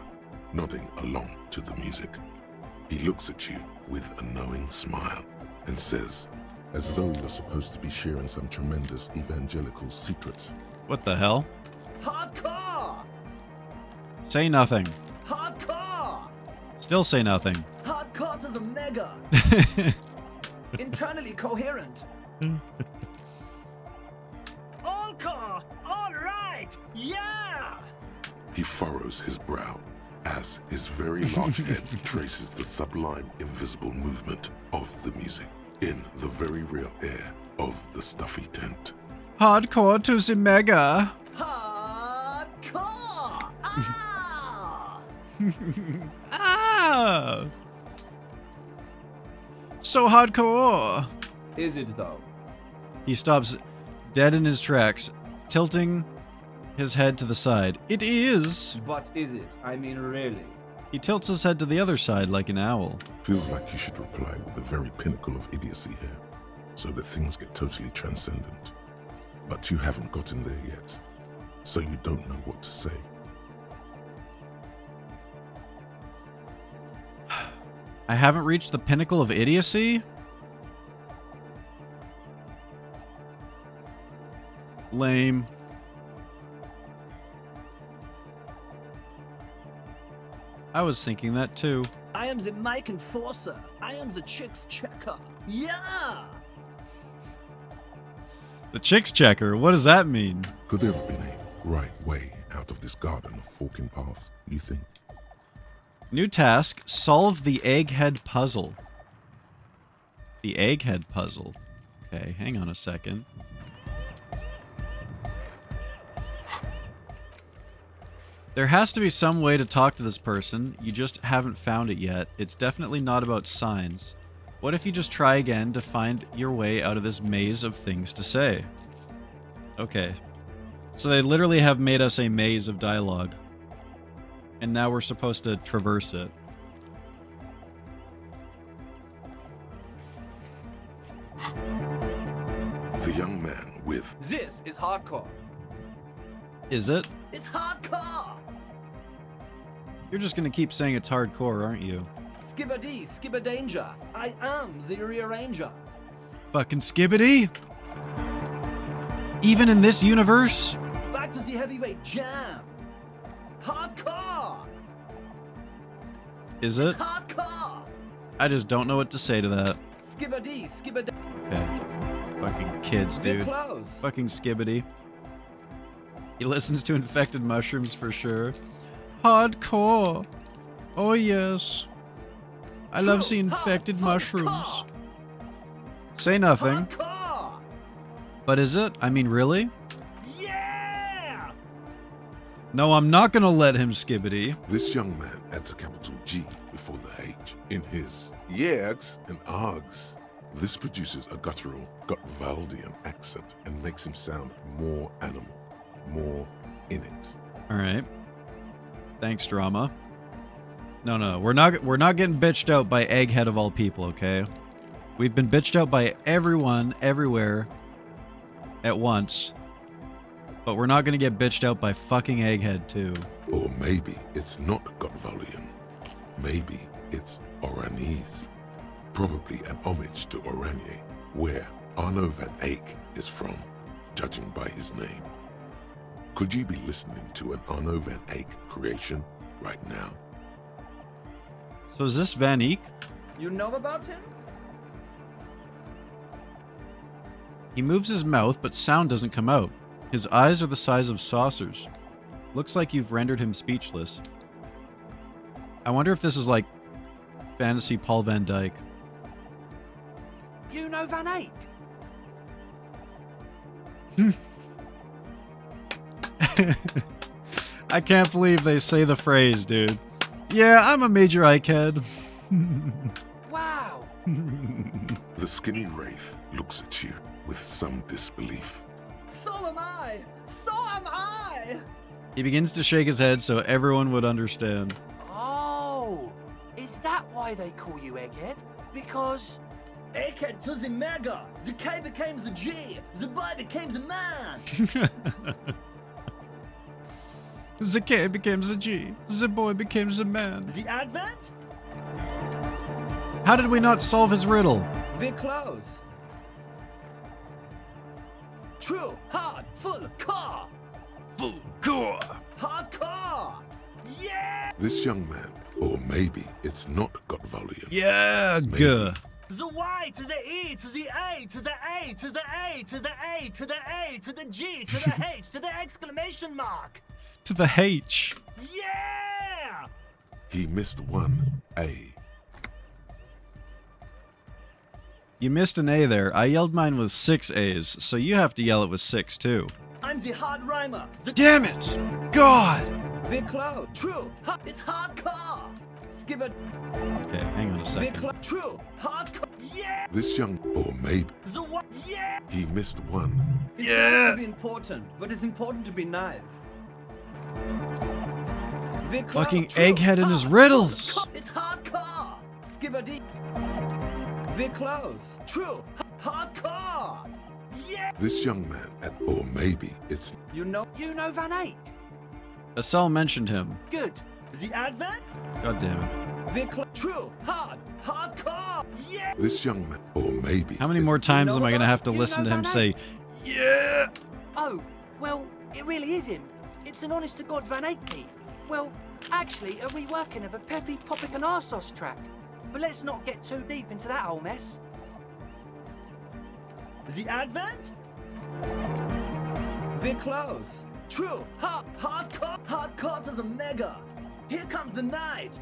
Speaker 2: nodding along to the music. He looks at you with a knowing smile and says, as though you're supposed to be sharing some tremendous evangelical secret.
Speaker 1: What the hell?
Speaker 9: Hardcore!
Speaker 1: Say nothing.
Speaker 9: Hardcore!
Speaker 1: Still say nothing.
Speaker 9: Hardcore to the mega! Internally coherent. All core! All right! Yeah!
Speaker 2: He furrows his brow as his very large head traces the sublime invisible movement of the music in the very real air of the stuffy tent.
Speaker 1: Hardcore to the mega.
Speaker 9: Hardcore! Ah!
Speaker 1: Ah! So hardcore.
Speaker 9: Is it though?
Speaker 1: He stops dead in his tracks, tilting his head to the side. It is.
Speaker 9: But is it? I mean, really?
Speaker 1: He tilts his head to the other side like an owl.
Speaker 2: Feels like you should reply with the very pinnacle of idiocy here, so that things get totally transcendent. But you haven't gotten there yet, so you don't know what to say.
Speaker 1: I haven't reached the pinnacle of idiocy? Lame. I was thinking that too.
Speaker 9: I am the mic enforcer. I am the chicks checker. Yeah!
Speaker 1: The chicks checker? What does that mean?
Speaker 2: Could there have been a right way out of this garden of forking paths, you think?
Speaker 1: New task, solve the egghead puzzle. The egghead puzzle. Okay, hang on a second. There has to be some way to talk to this person. You just haven't found it yet. It's definitely not about signs. What if you just try again to find your way out of this maze of things to say? Okay. So they literally have made us a maze of dialogue. And now we're supposed to traverse it.
Speaker 2: The young man with...
Speaker 9: This is hardcore.
Speaker 1: Is it?
Speaker 9: It's hardcore!
Speaker 1: You're just gonna keep saying it's hardcore, aren't you?
Speaker 9: Skibbity, skibberdanger. I am the rearranger.
Speaker 1: Fucking skibbity! Even in this universe?
Speaker 9: Back to the heavyweight jam. Hardcore!
Speaker 1: Is it?
Speaker 9: Hardcore!
Speaker 1: I just don't know what to say to that.
Speaker 9: Skibbity, skibberdanger.
Speaker 1: Okay. Fucking kids, dude. Fucking skibbity. He listens to infected mushrooms for sure. Hardcore. Oh yes. I love seeing infected mushrooms. Say nothing. But is it? I mean, really?
Speaker 9: Yeah!
Speaker 2: No, I'm not gonna let him skibbity. This young man adds a capital G before the H in his yegs and args. This produces a guttural Gotwaldian accent and makes him sound more animal, more in it.
Speaker 1: All right. Thanks, drama. No, we're not getting bitched out by Egghead of all people, okay? We've been bitched out by everyone, everywhere, at once. But we're not gonna get bitched out by fucking Egghead too.
Speaker 2: Or maybe it's not Gotwaldian. Maybe it's Oranese. Probably an homage to Oranje, where Arno van Eyck is from, judging by his name. Could you be listening to an Arno van Eyck creation right now?
Speaker 1: So is this Van Eyck?
Speaker 4: You know about him?
Speaker 1: He moves his mouth, but sound doesn't come out. His eyes are the size of saucers. Looks like you've rendered him speechless. I wonder if this is like fantasy Paul Van Dyke.
Speaker 5: You know Van Eyck?
Speaker 1: I can't believe they say the phrase, dude. Yeah, I'm a major Egghead.
Speaker 5: Wow.
Speaker 2: The skinny wraith looks at you with some disbelief.
Speaker 4: So am I! So am I!
Speaker 1: He begins to shake his head so everyone would understand.
Speaker 5: Oh, is that why they call you Egghead? Because...
Speaker 4: Egghead to the mega! The K became the G! The boy became the man!
Speaker 1: The K became the G. The boy became the man.
Speaker 4: The Advent?
Speaker 1: How did we not solve his riddle?
Speaker 4: We're close. True, hard, full car!
Speaker 2: Full core!
Speaker 4: Hardcore! Yeah!
Speaker 2: This young man, or maybe it's not Gotwaldian.
Speaker 1: Yeah,
Speaker 2: maybe.
Speaker 9: The Y to the E to the A to the A to the A to the A to the A to the G to the H to the exclamation mark.
Speaker 1: To the H.
Speaker 9: Yeah!
Speaker 2: He missed one A.
Speaker 1: You missed an A there. I yelled mine with 6 A's, so you have to yell it with 6 too.
Speaker 4: I'm the hard rhymer.
Speaker 1: Damn it! God!
Speaker 4: We're close. True. It's hardcore. Skip it.
Speaker 1: Okay, hang on a second.
Speaker 4: True. Hardcore. Yeah!
Speaker 2: This young, or maybe.
Speaker 9: The what? Yeah!
Speaker 2: He missed one.
Speaker 4: It's nice to be important, but it's important to be nice.
Speaker 1: Fucking Egghead and his riddles!
Speaker 4: It's hardcore! Skibbity. We're close. True. Hardcore! Yeah!
Speaker 2: This young man, or maybe it's...
Speaker 4: You know
Speaker 5: Van Eyck?
Speaker 1: Asel mentioned him.
Speaker 5: Good.
Speaker 4: The Advent?
Speaker 1: God damn it.
Speaker 4: We're true. Hardcore! Yeah!
Speaker 2: This young man, or maybe...
Speaker 1: How many more times am I gonna have to listen to him say, yeah?
Speaker 5: Oh, well, it really is him. It's an honest-to-God Van Eyck beat. Well, actually, a reworking of a Peppy Popic and Arsos track. But let's not get too deep into that whole mess.
Speaker 4: The Advent? We're close. True. Hardcore. Hardcore to the mega. Here comes the night.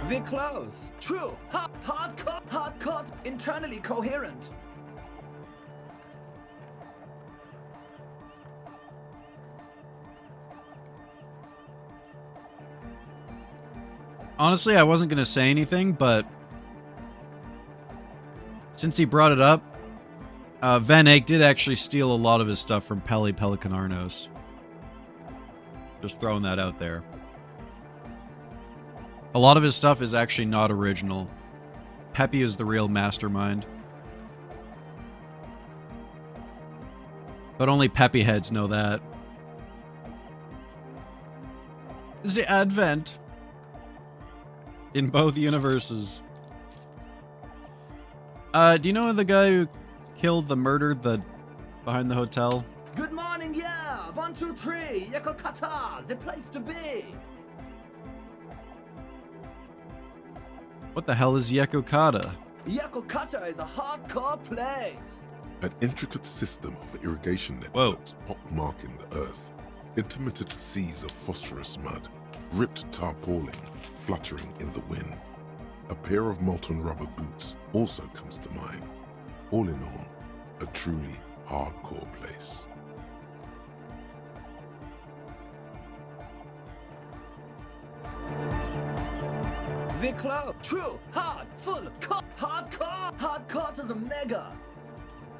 Speaker 4: We're close. True. Hardcore. Hardcore. Internally coherent.
Speaker 1: Honestly, I wasn't gonna say anything, but since he brought it up, Van Eyck did actually steal a lot of his stuff from Peli Pelicanarnos. Just throwing that out there. A lot of his stuff is actually not original. Peppy is the real mastermind. But only Peppy heads know that. The Advent. In both universes. Do you know the guy who murdered behind the hotel?
Speaker 4: Good morning, yeah! 1, 2, 3, Yakokata, the place to be!
Speaker 1: What the hell is Yakokata?
Speaker 4: Yakutkata is a hardcore place.
Speaker 2: An intricate system of irrigation networks pockmarking the earth. Intermittent seas of phosphorus mud, ripped tarpaulin fluttering in the wind. A pair of molten rubber boots also comes to mind. All in all, a truly hardcore place.
Speaker 4: The club, true, hard, full, hardcore. Hardcore to the mega.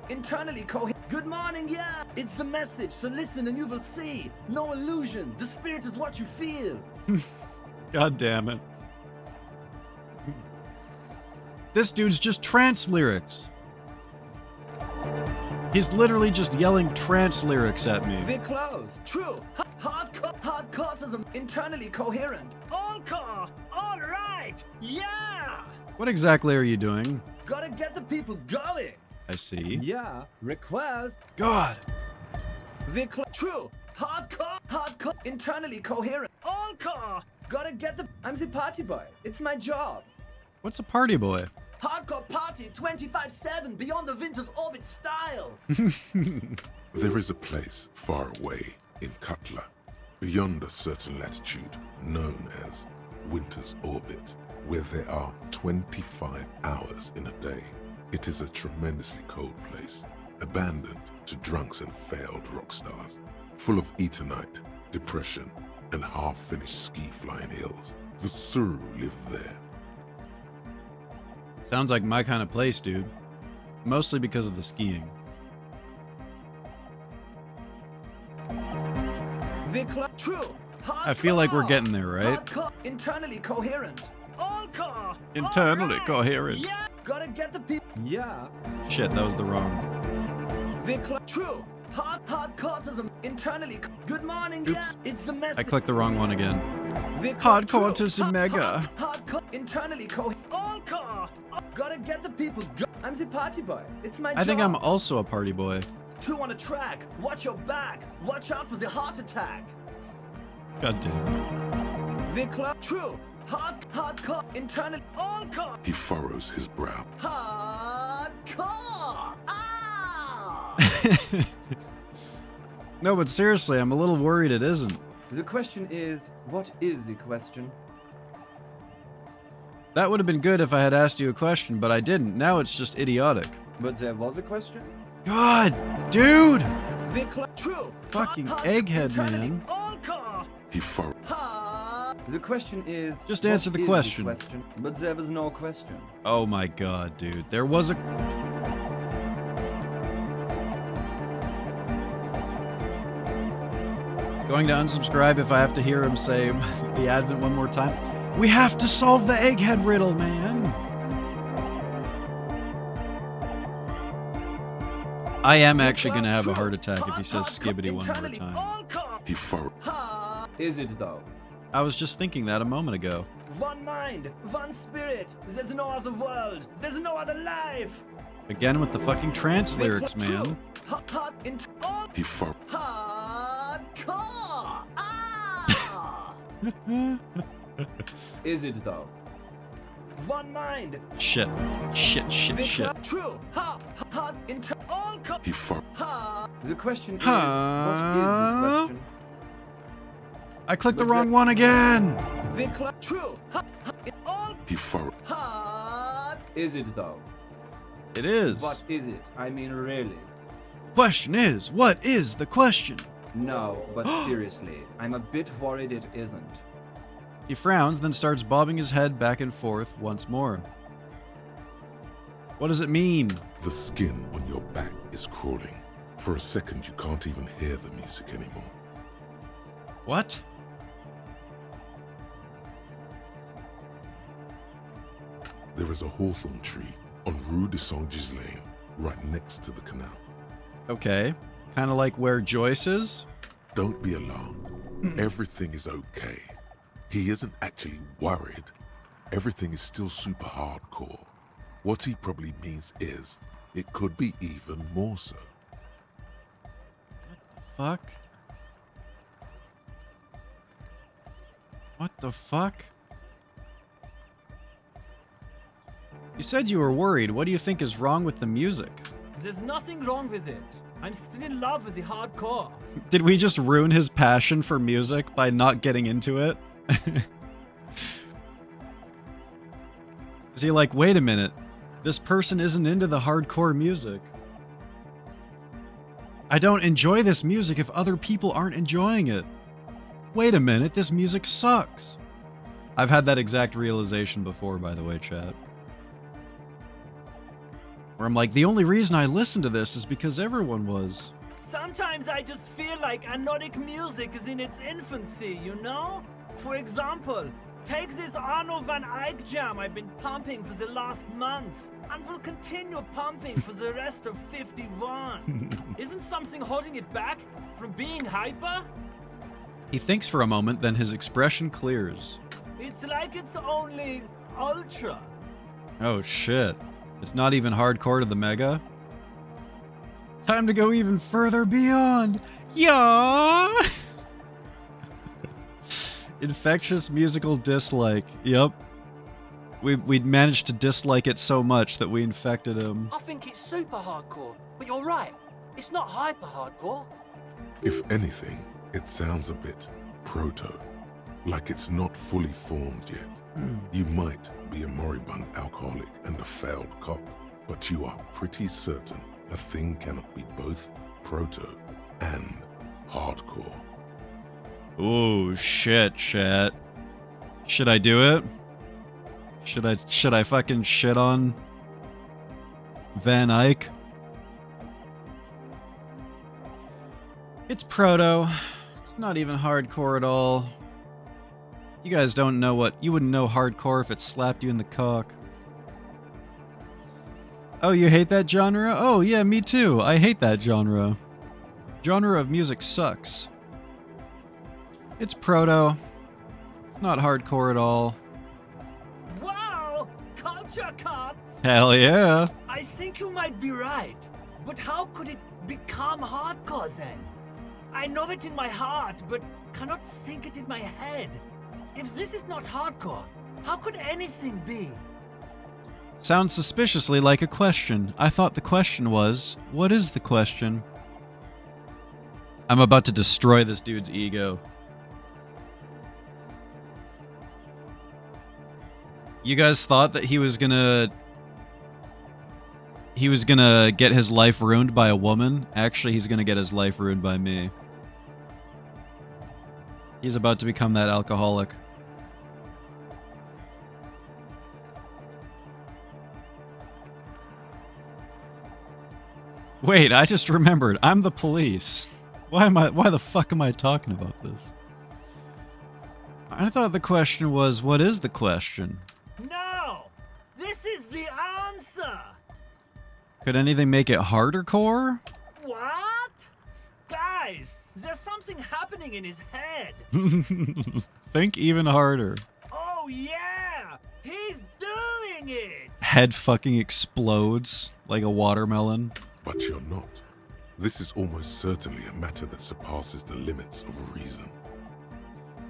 Speaker 4: Internally coherent. Good morning, yeah. It's the message, so listen and you will see. No illusion. The spirit is what you feel.
Speaker 1: God damn it. This dude's just trance lyrics. He's literally just yelling trance lyrics at me.
Speaker 4: We're close. True. Hardcore to the internally coherent.
Speaker 9: All car. All right. Yeah.
Speaker 1: What exactly are you doing?
Speaker 4: Gotta get the people going.
Speaker 1: I see.
Speaker 4: Yeah. Request.
Speaker 1: God.
Speaker 4: True. Hardcore. Internally coherent.
Speaker 9: All car.
Speaker 4: Gotta get the. I'm the party boy. It's my job.
Speaker 1: What's a party boy?
Speaker 4: Hardcore party 25/7 beyond the winter's orbit style.
Speaker 2: There is a place far away in Cutler, beyond a certain latitude known as winter's orbit, where there are 25 hours in a day. It is a tremendously cold place, abandoned to drunks and failed rock stars, full of etonite, depression, and half-finished ski-flying hills. The Suru live there.
Speaker 1: Sounds like my kind of place, dude. Mostly because of the skiing.
Speaker 4: True.
Speaker 1: I feel like we're getting there, right?
Speaker 4: Internally coherent.
Speaker 9: All car.
Speaker 1: Internally coherent.
Speaker 4: Yeah. Gotta get the people. Yeah.
Speaker 1: Shit, that was the wrong.
Speaker 4: True. Hardcore to the internally. Good morning,
Speaker 1: Oops.
Speaker 4: yeah. It's the message.
Speaker 1: I clicked the wrong one again. Hardcore to the mega.
Speaker 4: Hardcore internally coherent.
Speaker 9: All car.
Speaker 4: Gotta get the people. I'm the party boy. It's my job.
Speaker 1: I think I'm also a party boy.
Speaker 4: 2 on a track. Watch your back. Watch out for the heart attack.
Speaker 1: God damn.
Speaker 4: True. Hardcore. Internal.
Speaker 9: All car.
Speaker 2: He furrows his brow.
Speaker 4: Hardcore. Ah!
Speaker 1: No, but seriously, I'm a little worried it isn't.
Speaker 13: The question is, what is the question?
Speaker 1: That would have been good if I had asked you a question, but I didn't. Now it's just idiotic.
Speaker 13: But there was a question?
Speaker 1: God, dude!
Speaker 4: True.
Speaker 1: Fucking egghead, man.
Speaker 9: All car.
Speaker 2: He furrows.
Speaker 13: The question is...
Speaker 1: Just answer the question.
Speaker 13: But there was no question.
Speaker 1: Oh my god, dude. There was a... Going to unsubscribe if I have to hear him say the advent one more time. We have to solve the egghead riddle, man. I am actually going to have a heart attack if he says skibbity one more time.
Speaker 2: He furrows.
Speaker 13: Is it though?
Speaker 1: I was just thinking that a moment ago.
Speaker 4: One mind, one spirit. There's no other world. There's no other life.
Speaker 1: Again with the fucking trance lyrics, man.
Speaker 2: He furrows.
Speaker 4: Hardcore. Ah!
Speaker 13: Is it though?
Speaker 4: One mind.
Speaker 1: Shit. Shit.
Speaker 4: True. All
Speaker 2: He furrows.
Speaker 13: The question is, what is the question?
Speaker 1: I clicked the wrong one again.
Speaker 4: True.
Speaker 2: He furrows.
Speaker 13: Is it though?
Speaker 1: It is.
Speaker 13: What is it? I mean, really?
Speaker 1: Question is, what is the question?
Speaker 13: No, but seriously, I'm a bit worried it isn't.
Speaker 1: He frowns, then starts bobbing his head back and forth once more. What does it mean?
Speaker 2: The skin on your back is crawling. For a second, you can't even hear the music anymore.
Speaker 1: What?
Speaker 2: There is a hawthorn tree on Rue de Saint-Ghislain, right next to the canal.
Speaker 1: Okay. Kind of like where Joyce is?
Speaker 2: Don't be alarmed. Everything is okay. He isn't actually worried. Everything is still super hardcore. What he probably means is, it could be even more so.
Speaker 1: Fuck? What the fuck? You said you were worried. What do you think is wrong with the music?
Speaker 9: There's nothing wrong with it. I'm still in love with the hardcore.
Speaker 1: Did we just ruin his passion for music by not getting into it? Is he like, wait a minute, this person isn't into the hardcore music. I don't enjoy this music if other people aren't enjoying it. Wait a minute, this music sucks. I've had that exact realization before, by the way, chat. Where I'm like, the only reason I listen to this is because everyone was.
Speaker 9: Sometimes I just feel like anodic music is in its infancy, you know? For example, take this Arno van Eyck jam I've been pumping for the last month, and will continue pumping for the rest of 51. Isn't something holding it back from being hyper?
Speaker 1: He thinks for a moment, then his expression clears.
Speaker 9: It's like it's only ultra.
Speaker 1: Oh shit. It's not even hardcore to the mega? Time to go even further beyond. Yeah. Infectious musical dislike. Yep. We'd managed to dislike it so much that we infected him.
Speaker 5: I think it's super hardcore, but you're right. It's not hyper hardcore.
Speaker 2: If anything, it sounds a bit proto. Like it's not fully formed yet. You might be a moribund alcoholic and a failed cop, but you are pretty certain a thing cannot be both proto and hardcore.
Speaker 1: Oh shit, chat. Should I do it? Should I fucking shit on Van Eyck? It's proto. It's not even hardcore at all. You guys don't know what... You wouldn't know hardcore if it slapped you in the cock. Oh, you hate that genre? Oh, yeah, me too. I hate that genre. Genre of music sucks. It's proto. It's not hardcore at all.
Speaker 9: Wow! Culture cop!
Speaker 1: Hell yeah!
Speaker 9: I think you might be right. But how could it become hardcore then? I know it in my heart, but cannot think it in my head. If this is not hardcore, how could anything be?
Speaker 1: Sounds suspiciously like a question. I thought the question was, what is the question? I'm about to destroy this dude's ego. You guys thought that he was gonna get his life ruined by a woman? Actually, he's gonna get his life ruined by me. He's about to become that alcoholic. Wait, I just remembered. I'm the police. Why the fuck am I talking about this? I thought the question was, what is the question?
Speaker 9: No! This is the answer!
Speaker 1: Could anything make it harder core?
Speaker 9: What? Guys, there's something happening in his head.
Speaker 1: Think even harder.
Speaker 9: Oh yeah! He's doing it!
Speaker 1: Head fucking explodes like a watermelon.
Speaker 2: But you're not. This is almost certainly a matter that surpasses the limits of reason.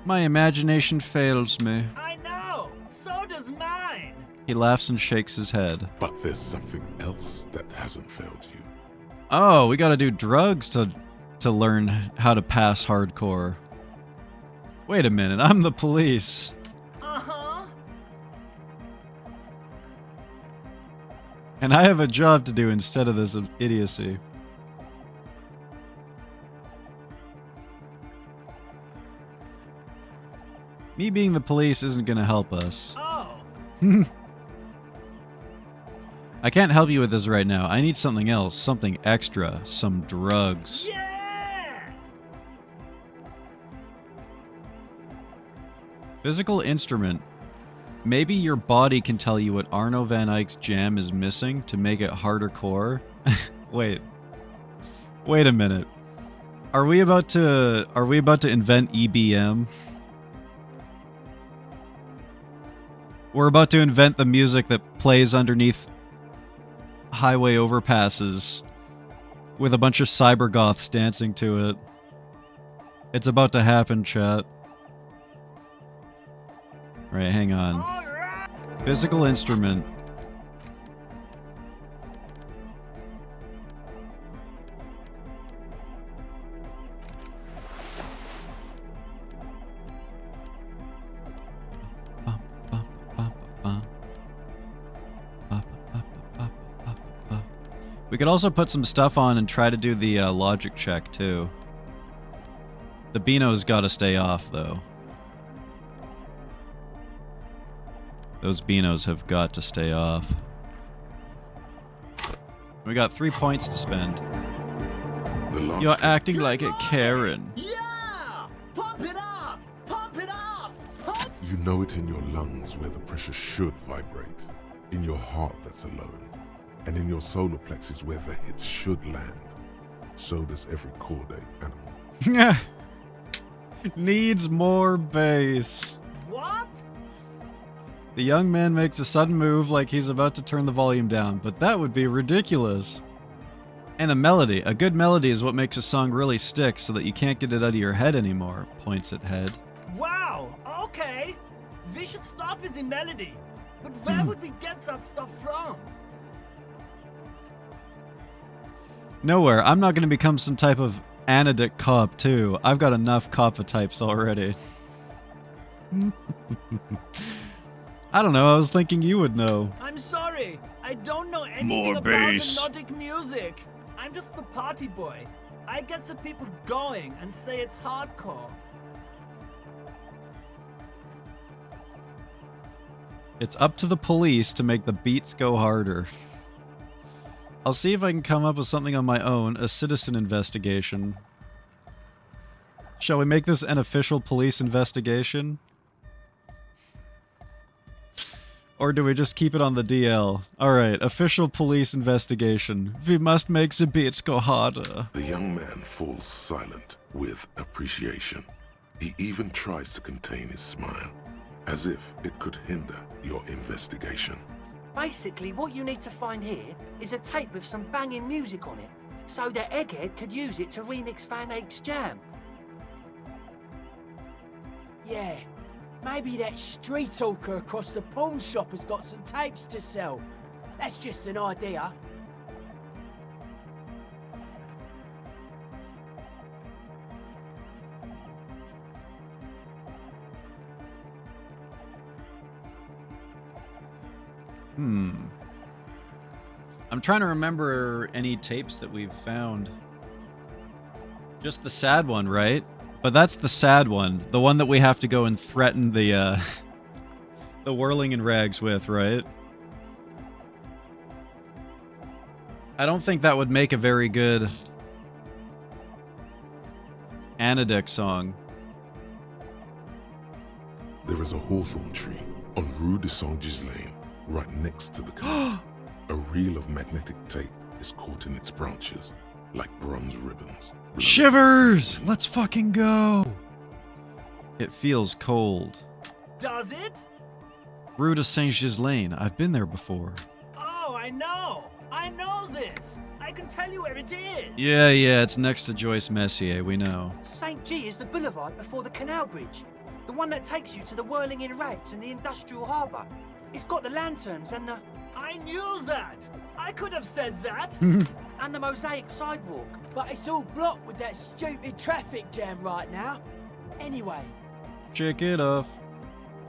Speaker 1: My imagination fails me.
Speaker 9: I know! So does mine!
Speaker 1: He laughs and shakes his head.
Speaker 2: But there's something else that hasn't failed you.
Speaker 1: Oh, we gotta do drugs to learn how to pass hardcore. Wait a minute, I'm the police.
Speaker 9: Uh-huh.
Speaker 1: And I have a job to do instead of this idiocy. Me being the police isn't gonna help us.
Speaker 9: Oh.
Speaker 1: I can't help you with this right now. I need something else, something extra, some drugs.
Speaker 9: Yeah!
Speaker 1: Physical instrument. Maybe your body can tell you what Arno van Eyck's jam is missing to make it harder core. Wait a minute. Are we about to invent EBM? We're about to invent the music that plays underneath highway overpasses with a bunch of cyber goths dancing to it. It's about to happen, chat. Right, hang on. Physical instrument. We could also put some stuff on and try to do the logic check, too. The Beano's gotta stay off, though. Those Beanos have got to stay off. We got 3 points to spend. You're acting like a Karen.
Speaker 4: Yeah! Pump it up! Pump it up! Pump!
Speaker 2: You know it in your lungs where the pressure should vibrate, in your heart that's alone, and in your solar plexus where the hits should land. So does every chordate animal.
Speaker 1: Needs more bass.
Speaker 9: What?
Speaker 1: The young man makes a sudden move like he's about to turn the volume down, but that would be ridiculous. And a melody. A good melody is what makes a song really stick so that you can't get it out of your head anymore, points at head.
Speaker 9: Wow, okay. We should start with the melody. But where would we get that stuff from?
Speaker 1: Nowhere. I'm not going to become some type of anodic cop, too. I've got enough coppa types already. I don't know. I was thinking you would know.
Speaker 9: I'm sorry. I don't know anything
Speaker 1: More
Speaker 9: about
Speaker 1: bass.
Speaker 9: the Nordic music. I'm just the party boy. I get the people going and say it's hardcore.
Speaker 1: It's up to the police to make the beats go harder. I'll see if I can come up with something on my own, a citizen investigation. Shall we make this an official police investigation? Or do we just keep it on the DL? Alright, official police investigation. We must make the beats go harder.
Speaker 2: The young man falls silent with appreciation. He even tries to contain his smile, as if it could hinder your investigation.
Speaker 5: Basically, what you need to find here is a tape with some banging music on it, so that Egghead could use it to remix Van Eyck's jam.
Speaker 12: Yeah, maybe that street hawker across the pawn shop has got some tapes to sell. That's just an idea.
Speaker 1: I'm trying to remember any tapes that we've found. Just the sad one, right? But that's the sad one. The one that we have to go and threaten the the whirling in rags with, right? I don't think that would make a very good anodic song.
Speaker 2: There is a hawthorn tree on Rue de Saint-Gislain, right next to the canal. A reel of magnetic tape is caught in its branches, like bronze ribbons.
Speaker 1: Shivers! Let's fucking go! It feels cold.
Speaker 9: Does it?
Speaker 1: Rue de Saint-Gislain. I've been there before.
Speaker 9: Oh, I know. I know this. I can tell you where it is.
Speaker 1: Yeah, it's next to Joyce Messier, we know.
Speaker 5: St. G is the boulevard before the canal bridge. The one that takes you to the whirling in rags and the industrial harbour. It's got the lanterns and the...
Speaker 9: I knew that. I could have said that.
Speaker 5: and the mosaic sidewalk.
Speaker 12: But it's all blocked with that stupid traffic jam right now. Anyway.
Speaker 1: Check it off.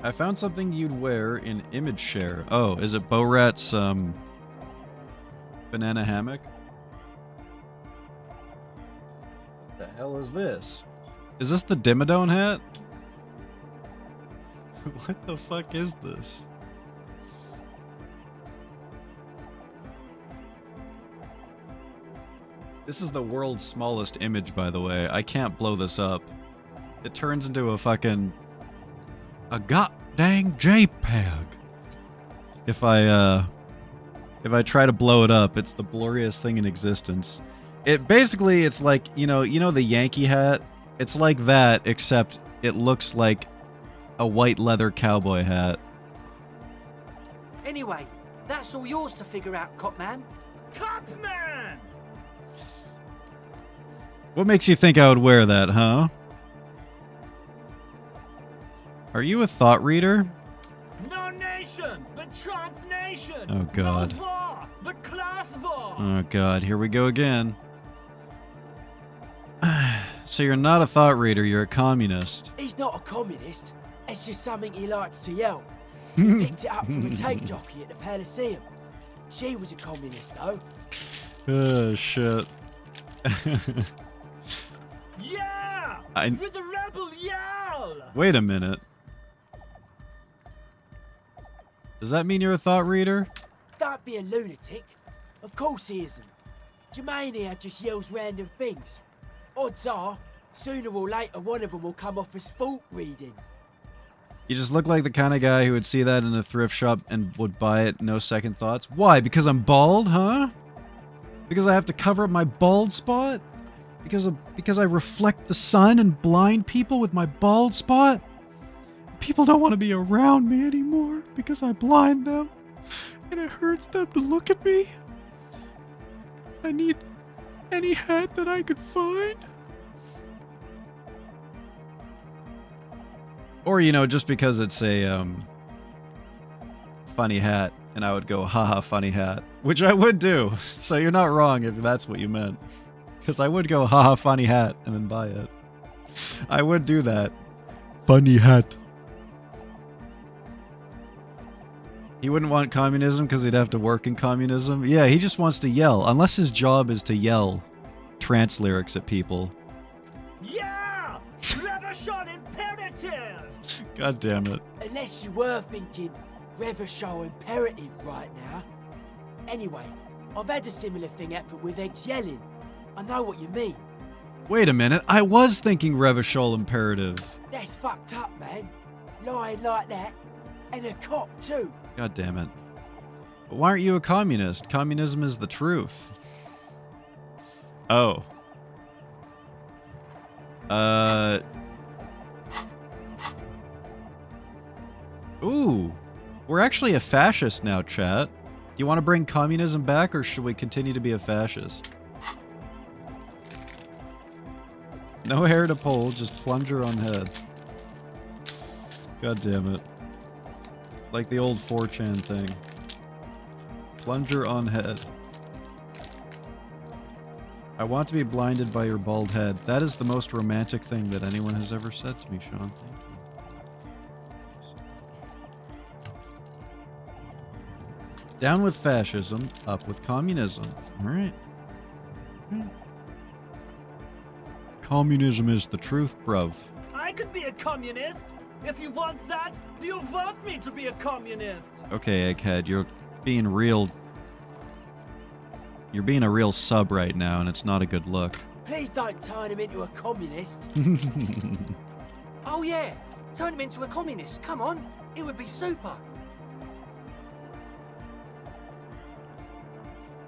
Speaker 1: I found something you'd wear in image share. Oh, is it Borat's, banana hammock? What the hell is this? Is this the Dimmadome hat? What the fuck is this? This is the world's smallest image, by the way. I can't blow this up. It turns into a fucking... a goddamn JPEG. If I try to blow it up, it's the blurriest thing in existence. It basically, it's like, you know the Yankee hat? It's like that, except it looks like a white leather cowboy hat.
Speaker 5: Anyway, that's all yours to figure out, Copman.
Speaker 9: Copman!
Speaker 1: What makes you think I would wear that, huh? Are you a thought reader?
Speaker 9: No nation, but transnation.
Speaker 1: Oh god.
Speaker 9: No war, but class war.
Speaker 1: Oh god, here we go again. So you're not a thought reader, you're a communist.
Speaker 12: He's not a communist. It's just something he likes to yell. He picked it up from a tape jockey at the Palaceum. She was a communist, though.
Speaker 1: Oh, shit.
Speaker 9: Yeah! With the rebel yell!
Speaker 1: Wait a minute. Does that mean you're a thought reader?
Speaker 12: Don't be a lunatic. Of course he isn't. Jermaine here just yells random things. Odds are, sooner or later one of them will come off as fault reading.
Speaker 1: You just look like the kind of guy who would see that in a thrift shop and would buy it, no second thoughts. Why? Because I'm bald, huh? Because I have to cover up my bald spot? Because I reflect the sun and blind people with my bald spot? People don't want to be around me anymore because I blind them. And it hurts them to look at me. I need any hat that I could find. Or, you know, just because it's a funny hat, and I would go, haha, funny hat. Which I would do. So you're not wrong if that's what you meant. Because I would go, haha, funny hat, and then buy it. I would do that. Funny hat. He wouldn't want communism because he'd have to work in communism. Yeah, he just wants to yell. Unless his job is to yell trance lyrics at people.
Speaker 9: Yeah! Revachol imperative!
Speaker 1: God damn it.
Speaker 12: Unless you were thinking Revachol imperative right now. Anyway, I've had a similar thing happen with eggs yelling. I know what you mean.
Speaker 1: Wait a minute, I was thinking Revachol imperative.
Speaker 12: That's fucked up, man. Lying like that. And a cop, too.
Speaker 1: God damn it. But why aren't you a communist? Communism is the truth. Oh. Ooh. We're actually a fascist now, chat. Do you want to bring communism back, or should we continue to be a fascist? No hair to pull, just plunger on head. God damn it. Like the old 4chan thing. Plunger on head. I want to be blinded by your bald head. That is the most romantic thing that anyone has ever said to me, Sean. Thank you. Down with fascism, up with communism. Alright. Communism is the truth, bruv.
Speaker 9: I could be a communist. If you want that, do you want me to be a communist?
Speaker 1: Okay, Egghead, you're being real... You're being a real sub right now, and it's not a good look.
Speaker 12: Please don't turn him into a communist. Oh yeah, turn him into a communist. Come on, it would be super.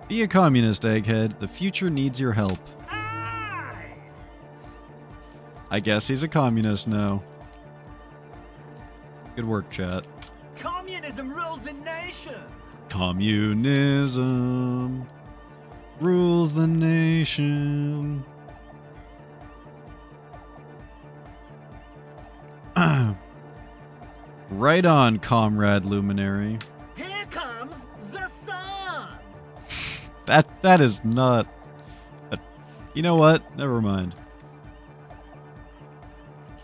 Speaker 1: Be a communist, Egghead. The future needs your help.
Speaker 9: Aye.
Speaker 1: I guess he's a communist now. Good work, chat.
Speaker 9: Communism rules the nation.
Speaker 1: Communism rules the nation. Right on, Comrade Luminary.
Speaker 9: Here comes the sun.
Speaker 1: That is not... You know what? Never mind.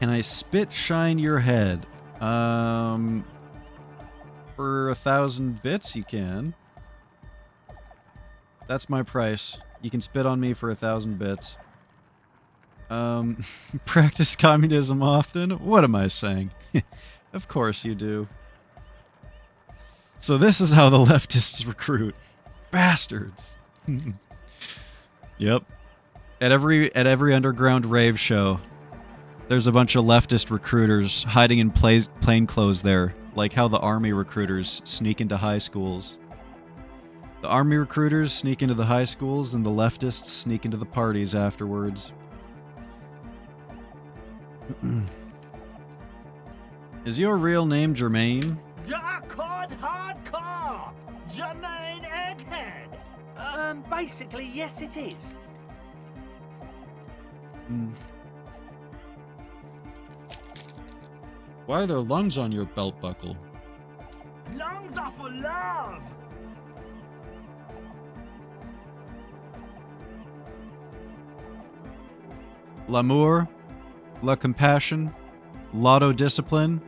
Speaker 1: Can I spit shine your head? For 1,000 bits, you can. That's my price. You can spit on me for 1,000 bits. Practice communism often? What am I saying? Of course you do. So this is how the leftists recruit. Bastards. Yep. At every underground rave show, there's a bunch of leftist recruiters hiding in plain clothes there, like how the army recruiters sneak into high schools. The army recruiters sneak into the high schools, and the leftists sneak into the parties afterwards. Is your real name Jermaine?
Speaker 9: Darkcord hardcore! Jermaine Egghead!
Speaker 5: Basically, yes it is.
Speaker 1: Why are there lungs on your belt buckle?
Speaker 9: Lungs are for love!
Speaker 1: L'amour, la compassion, l'auto-discipline,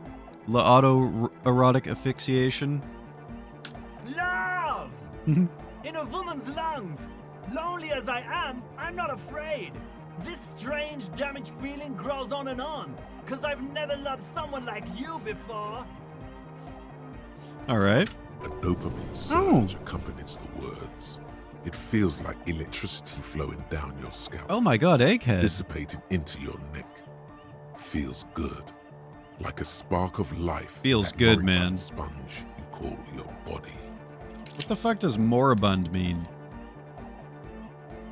Speaker 1: la auto-erotic asphyxiation.
Speaker 9: Love! In a woman's lungs! Lonely as I am, I'm not afraid. This strange, damaged feeling grows on and on, because I've never loved someone like you before.
Speaker 1: All right.
Speaker 2: A dopamine surge accompanies the words. It feels like electricity flowing down your scalp.
Speaker 1: Oh my god, Egghead.
Speaker 2: Dissipated into your neck. Feels good. Like a spark of life.
Speaker 1: Feels good, man.
Speaker 2: Sponge you call your body.
Speaker 1: What the fuck does moribund mean?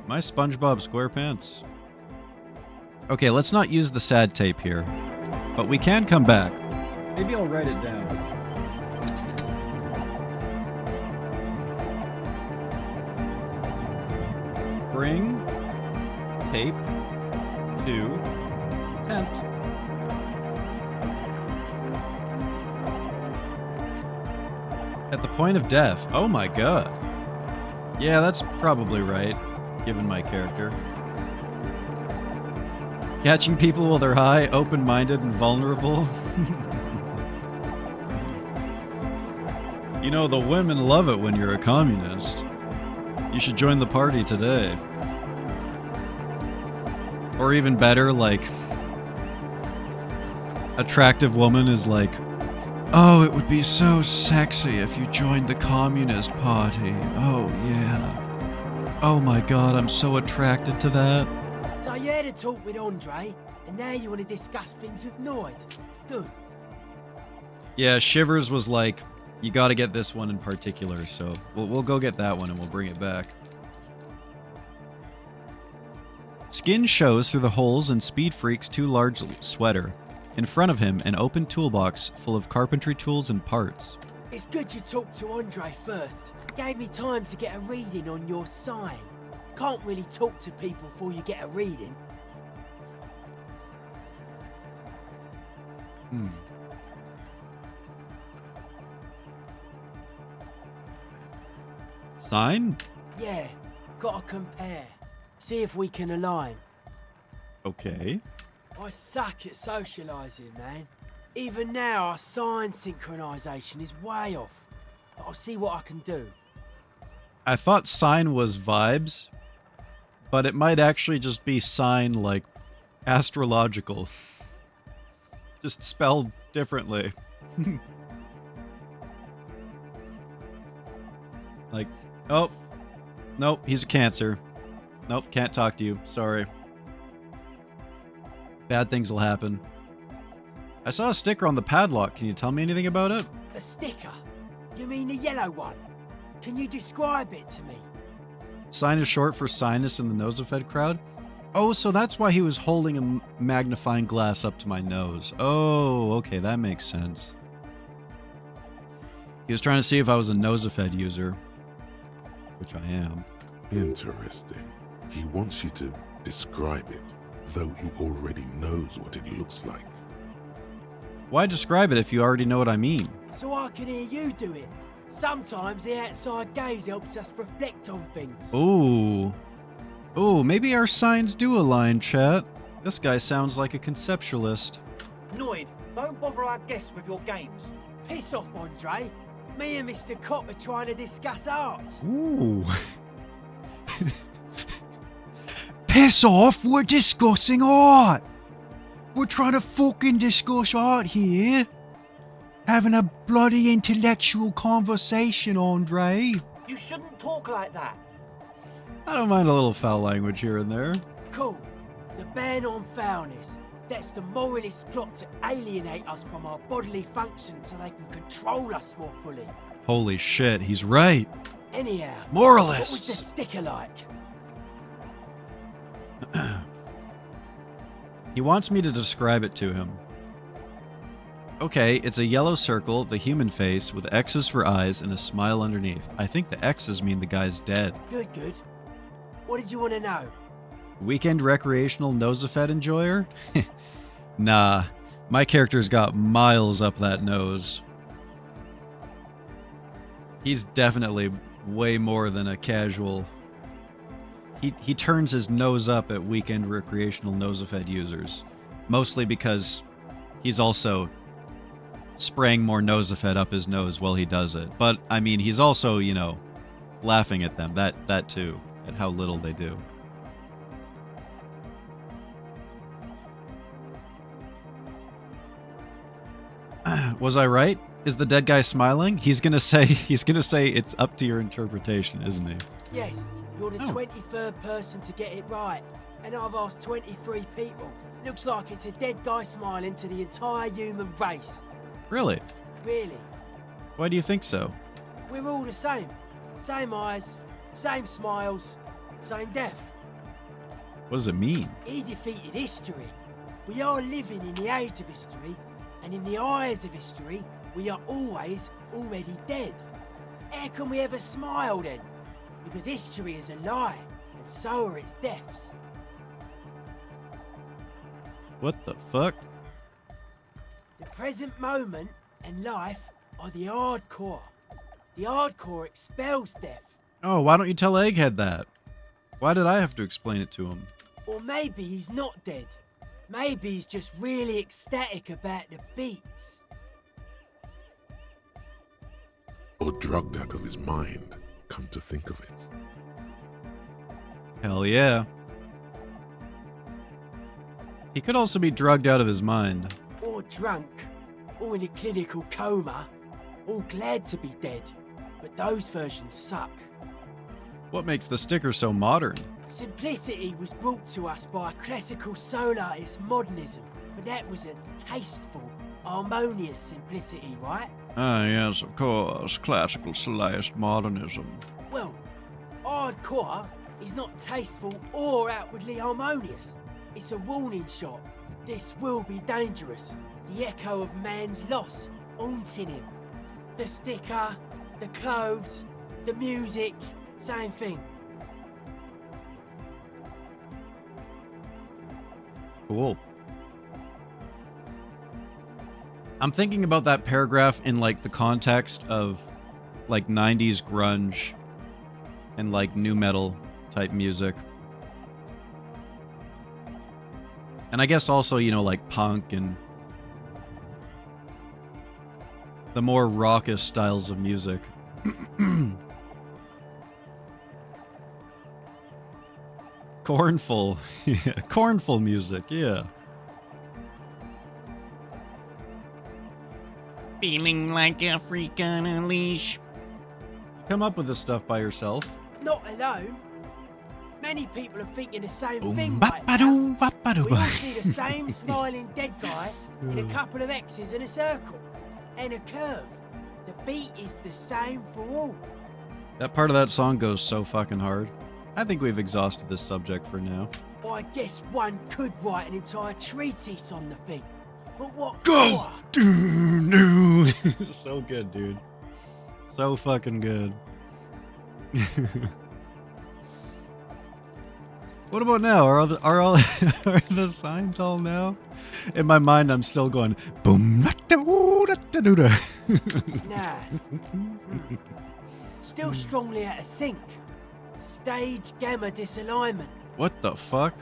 Speaker 1: My SpongeBob SquarePants. Okay, let's not use the sad tape here. But we can come back. Maybe I'll write it down. Bring tape to tent. At the point of death. Oh my god. Yeah, that's probably right, given my character. Catching people while they're high, open-minded, and vulnerable. You know, the women love it when you're a communist. You should join the party today. Or even better, like, attractive woman is like, oh, it would be so sexy if you joined the Communist Party. Oh, yeah. Oh my god, I'm so attracted to that.
Speaker 12: So you had a talk with Andre, and now you want to discuss things with Noid. Good.
Speaker 1: Yeah, Shivers was like, you gotta get this one in particular, so we'll go get that one and we'll bring it back. Skin shows through the holes in Speed Freak's too large sweater. In front of him, an open toolbox full of carpentry tools and parts.
Speaker 12: It's good you talked to Andre first. Gave me time to get a reading on your sign. Can't really talk to people before you get a reading.
Speaker 1: Sign?
Speaker 12: Yeah, gotta compare. See if we can align.
Speaker 1: Okay.
Speaker 12: I suck at socialising, man. Even now, our sign synchronisation is way off. But I'll see what I can do.
Speaker 1: I thought sign was vibes, but it might actually just be sign like astrological. Just spelled differently. Like, oh, nope, he's a Cancer. Nope, can't talk to you. Sorry. Bad things will happen. I saw a sticker on the padlock. Can you tell me anything about it?
Speaker 12: A sticker? You mean the yellow one? Can you describe it to me?
Speaker 1: Sign is short for sinus in the nosefed crowd. Oh, so that's why he was holding a magnifying glass up to my nose. Oh, okay, that makes sense. He was trying to see if I was a nosefed user, which I am.
Speaker 2: Interesting. He wants you to describe it, though he already knows what it looks like.
Speaker 1: Why describe it if you already know what I mean?
Speaker 12: So I can hear you do it. Sometimes the outside gaze helps us reflect on things.
Speaker 1: Ooh. Ooh, maybe our signs do align, chat. This guy sounds like a conceptualist.
Speaker 5: Noid, don't bother our guests with your games.
Speaker 12: Piss off, Andre. Me and Mr. Cop are trying to discuss art.
Speaker 1: Ooh.
Speaker 7: Piss off, we're discussing art. We're trying to fucking discuss art here. Having a bloody intellectual conversation, Andre.
Speaker 5: You shouldn't talk like that.
Speaker 1: I don't mind a little foul language here and there.
Speaker 12: Cool. The ban on foulness. That's the moralist plot to alienate us from our bodily functions so they can control us more fully.
Speaker 1: Holy shit, he's right.
Speaker 12: Anyhow,
Speaker 1: Moralists.
Speaker 12: What was the sticker like?
Speaker 1: He wants me to describe it to him. Okay, it's a yellow circle, the human face, with X's for eyes and a smile underneath. I think the X's mean the guy's dead.
Speaker 12: Good, good. What did you want to know?
Speaker 1: Weekend recreational nosefed enjoyer? Nah, my character's got miles up that nose. He's definitely way more than a casual. He turns his nose up at weekend recreational nosefed users. Mostly because he's also spraying more nosefed up his nose while he does it. But, I mean, he's also, you know, laughing at them. That too. at how little they do. Was I right? Is the dead guy smiling? He's gonna say it's up to your interpretation, isn't he?
Speaker 12: Yes, you're the 23rd person to get it right. And I've asked 23 people. Looks like it's a dead guy smiling to the entire human race.
Speaker 1: Really?
Speaker 12: Really.
Speaker 1: Why do you think so?
Speaker 12: We're all the same. Same eyes, same smiles, same death.
Speaker 1: What does it mean?
Speaker 12: He defeated history. We are living in the age of history, and in the eyes of history, we are always already dead. How can we ever smile then? Because history is a lie, and so are its deaths.
Speaker 1: What the fuck?
Speaker 12: The present moment and life are the hardcore. The hardcore expels death.
Speaker 1: Oh, why don't you tell Egghead that? Why did I have to explain it to him?
Speaker 12: Or maybe he's not dead. Maybe he's just really ecstatic about the beats.
Speaker 2: Or drugged out of his mind, come to think of it.
Speaker 1: Hell yeah. He could also be drugged out of his mind.
Speaker 12: Or drunk. Or in a clinical coma. Or glad to be dead. But those versions suck.
Speaker 1: What makes the sticker so modern?
Speaker 12: Simplicity was brought to us by a classical soul artist modernism. But that was a tasteful, harmonious simplicity, right?
Speaker 1: Ah, yes, of course. Classical sliced modernism.
Speaker 12: Well, hardcore is not tasteful or outwardly harmonious. It's a warning shot. This will be dangerous. The echo of man's loss haunting him. The sticker, the clothes, the music, same thing.
Speaker 1: Cool. I'm thinking about that paragraph in like the context of like 90s grunge and like nu metal type music. And I guess also, you know, like punk and the more raucous styles of music. Cornful. Yeah, cornful music, yeah. Feeling like a freak on a leash. Come up with this stuff by yourself.
Speaker 12: Not alone. Many people are thinking the same
Speaker 1: Boom,
Speaker 12: thing
Speaker 1: bap,
Speaker 12: right
Speaker 1: ba-doo,
Speaker 12: now.
Speaker 1: bap, ba-doo,
Speaker 12: We all
Speaker 1: ba.
Speaker 12: see the same smiling dead guy with a couple of X's and a circle. And a curve. The beat is the same for all.
Speaker 1: That part of that song goes so fucking hard. I think we've exhausted this subject for now.
Speaker 12: I guess one could write an entire treatise on the thing. But what
Speaker 1: Go!
Speaker 12: for?
Speaker 1: No. So good, dude. So fucking good. What about now? Are the signs all now? In my mind, I'm still going boom.
Speaker 12: Nah. Still strongly out of sync. Stage gamma disalignment.
Speaker 1: What the fuck?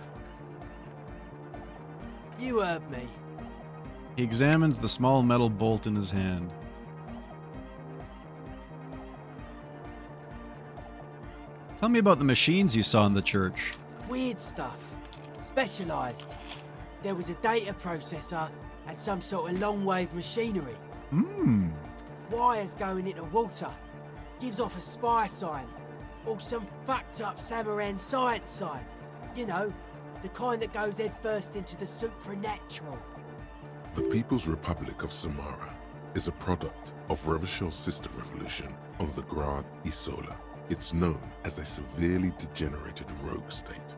Speaker 12: You heard me.
Speaker 1: He examines the small metal bolt in his hand. Tell me about the machines you saw in the church.
Speaker 12: Weird stuff. Specialised. There was a data processor and some sort of long-wave machinery.
Speaker 1: Hmm.
Speaker 12: Wires going into water. Gives off a spy sign. Or some fucked up Samaran science sign. You know, the kind that goes headfirst into the supernatural.
Speaker 2: The People's Republic of Samara is a product of Revachel's sister revolution on the Grand Isola. It's known as a severely degenerated rogue state.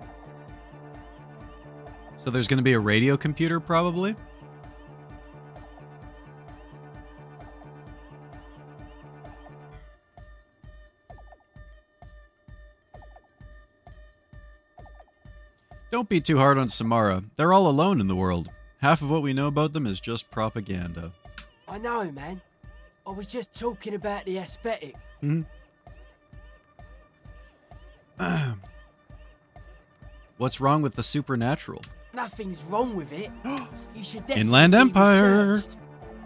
Speaker 1: So there's going to be a radio computer, probably? Don't be too hard on Samara. They're all alone in the world. Half of what we know about them is just propaganda.
Speaker 12: I know, man. I was just talking about the aesthetic.
Speaker 1: Hmm. What's wrong with the supernatural?
Speaker 12: Nothing's wrong with it. You should definitely
Speaker 1: Inland
Speaker 12: be
Speaker 1: Empire.
Speaker 12: researched.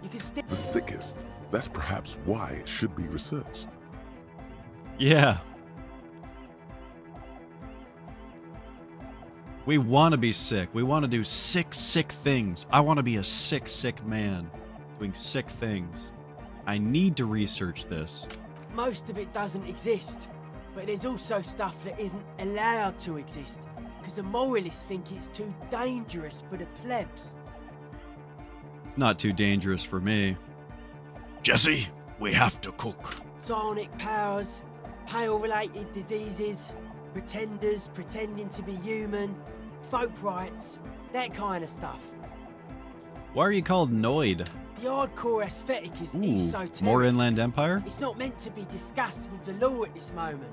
Speaker 12: You can still...
Speaker 2: The sickest. That's perhaps why it should be researched.
Speaker 1: Yeah. We want to be sick. We want to do sick things. I want to be a sick man doing sick things. I need to research this.
Speaker 12: Most of it doesn't exist, but there's also stuff that isn't allowed to exist, because the moralists think it's too dangerous for the plebs.
Speaker 1: It's not too dangerous for me.
Speaker 7: Jesse, we have to cook.
Speaker 12: Psionic powers, pale-related diseases, pretenders pretending to be human, folk rights, that kind of stuff.
Speaker 1: Why are you called Noid?
Speaker 12: The hardcore aesthetic is esoteric.
Speaker 1: More Inland Empire?
Speaker 12: It's not meant to be discussed with the law at this moment.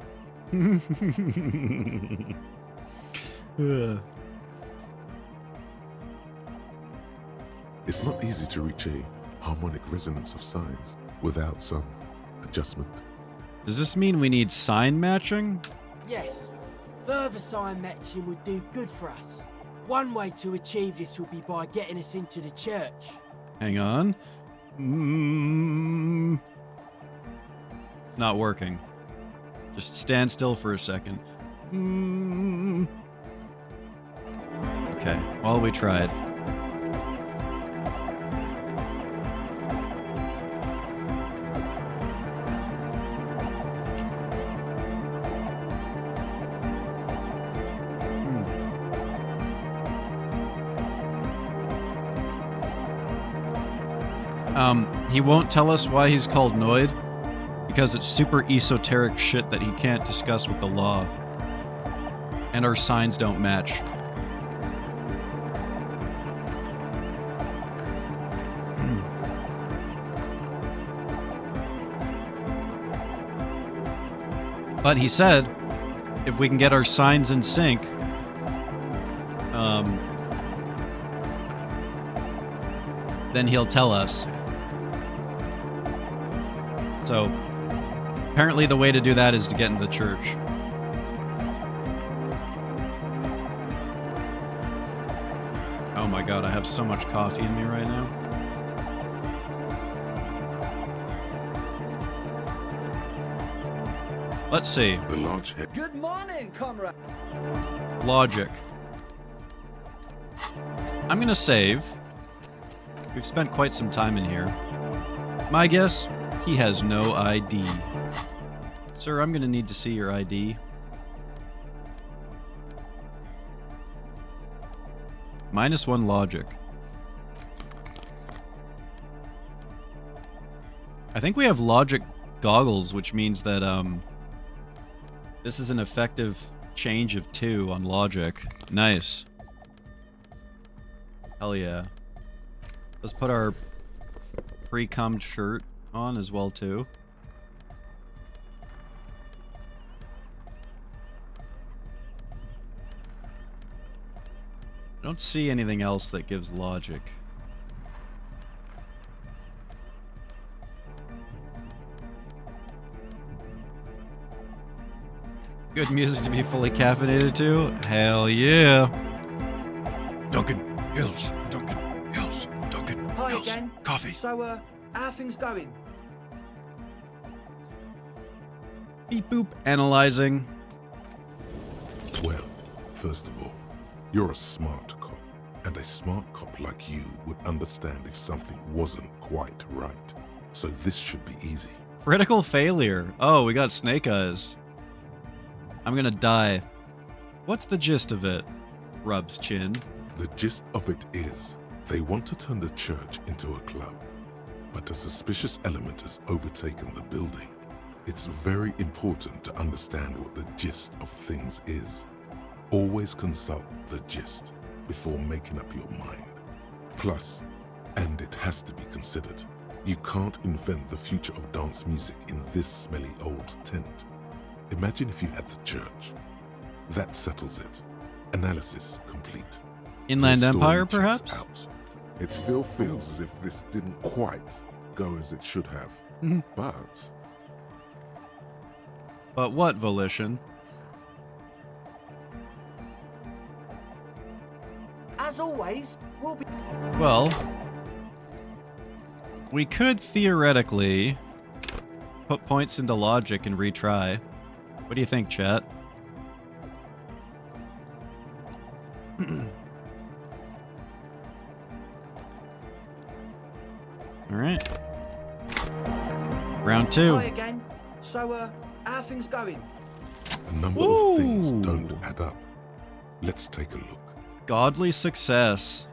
Speaker 2: It's not easy to reach a harmonic resonance of signs without some adjustment.
Speaker 1: Does this mean we need sign matching?
Speaker 12: Yes, further sign matching would do good for us. One way to achieve this will be by getting us into the church.
Speaker 1: Hang on. It's not working. Just stand still for a second. Okay, well, we tried. He won't tell us why he's called Noid, because it's super esoteric shit that he can't discuss with the law. And our signs don't match. But he said, if we can get our signs in sync, then he'll tell us. So, apparently the way to do that is to get into the church. Oh my god, I have so much coffee in me right now. Let's see.
Speaker 2: The large head.
Speaker 4: Good morning, comrade.
Speaker 1: Logic. I'm gonna save. We've spent quite some time in here. My guess, he has no ID. Sir, I'm gonna need to see your ID. -1 logic. I think we have logic goggles, which means that, this is an effective change of 2 on logic. Nice. Hell yeah. Let's put our pre-cummed shirt on as well, too. I don't see anything else that gives logic. Good music to be fully caffeinated to? Hell yeah.
Speaker 7: Duncan, Hills, Duncan, Hills, Duncan,
Speaker 5: Hi
Speaker 7: Hills,
Speaker 5: again.
Speaker 7: coffee.
Speaker 5: So, how are things going?
Speaker 1: Beep boop. Analyzing.
Speaker 2: Well, first of all, you're a smart cop, and a smart cop like you would understand if something wasn't quite right. So this should be easy.
Speaker 1: Critical failure. Oh, we got snake eyes. I'm gonna die. What's the gist of it? Rubs chin.
Speaker 2: The gist of it is, they want to turn the church into a club, but a suspicious element has overtaken the building. It's very important to understand what the gist of things is. Always consult the gist before making up your mind. Plus, and it has to be considered, you can't invent the future of dance music in this smelly old tent. Imagine if you had the church. That settles it. Analysis complete.
Speaker 1: Inland
Speaker 2: The story
Speaker 1: Empire,
Speaker 2: checks
Speaker 1: perhaps?
Speaker 2: out. It still feels as if this didn't quite go as it should have. But
Speaker 1: what, Volition?
Speaker 5: As always, we'll be...
Speaker 1: Well, we could theoretically put points into logic and retry. What do you think, chat? Alright. Round 2.
Speaker 4: Hi again. So, how are things going?
Speaker 2: A number of things don't add up. Let's take a look.
Speaker 1: Godly success.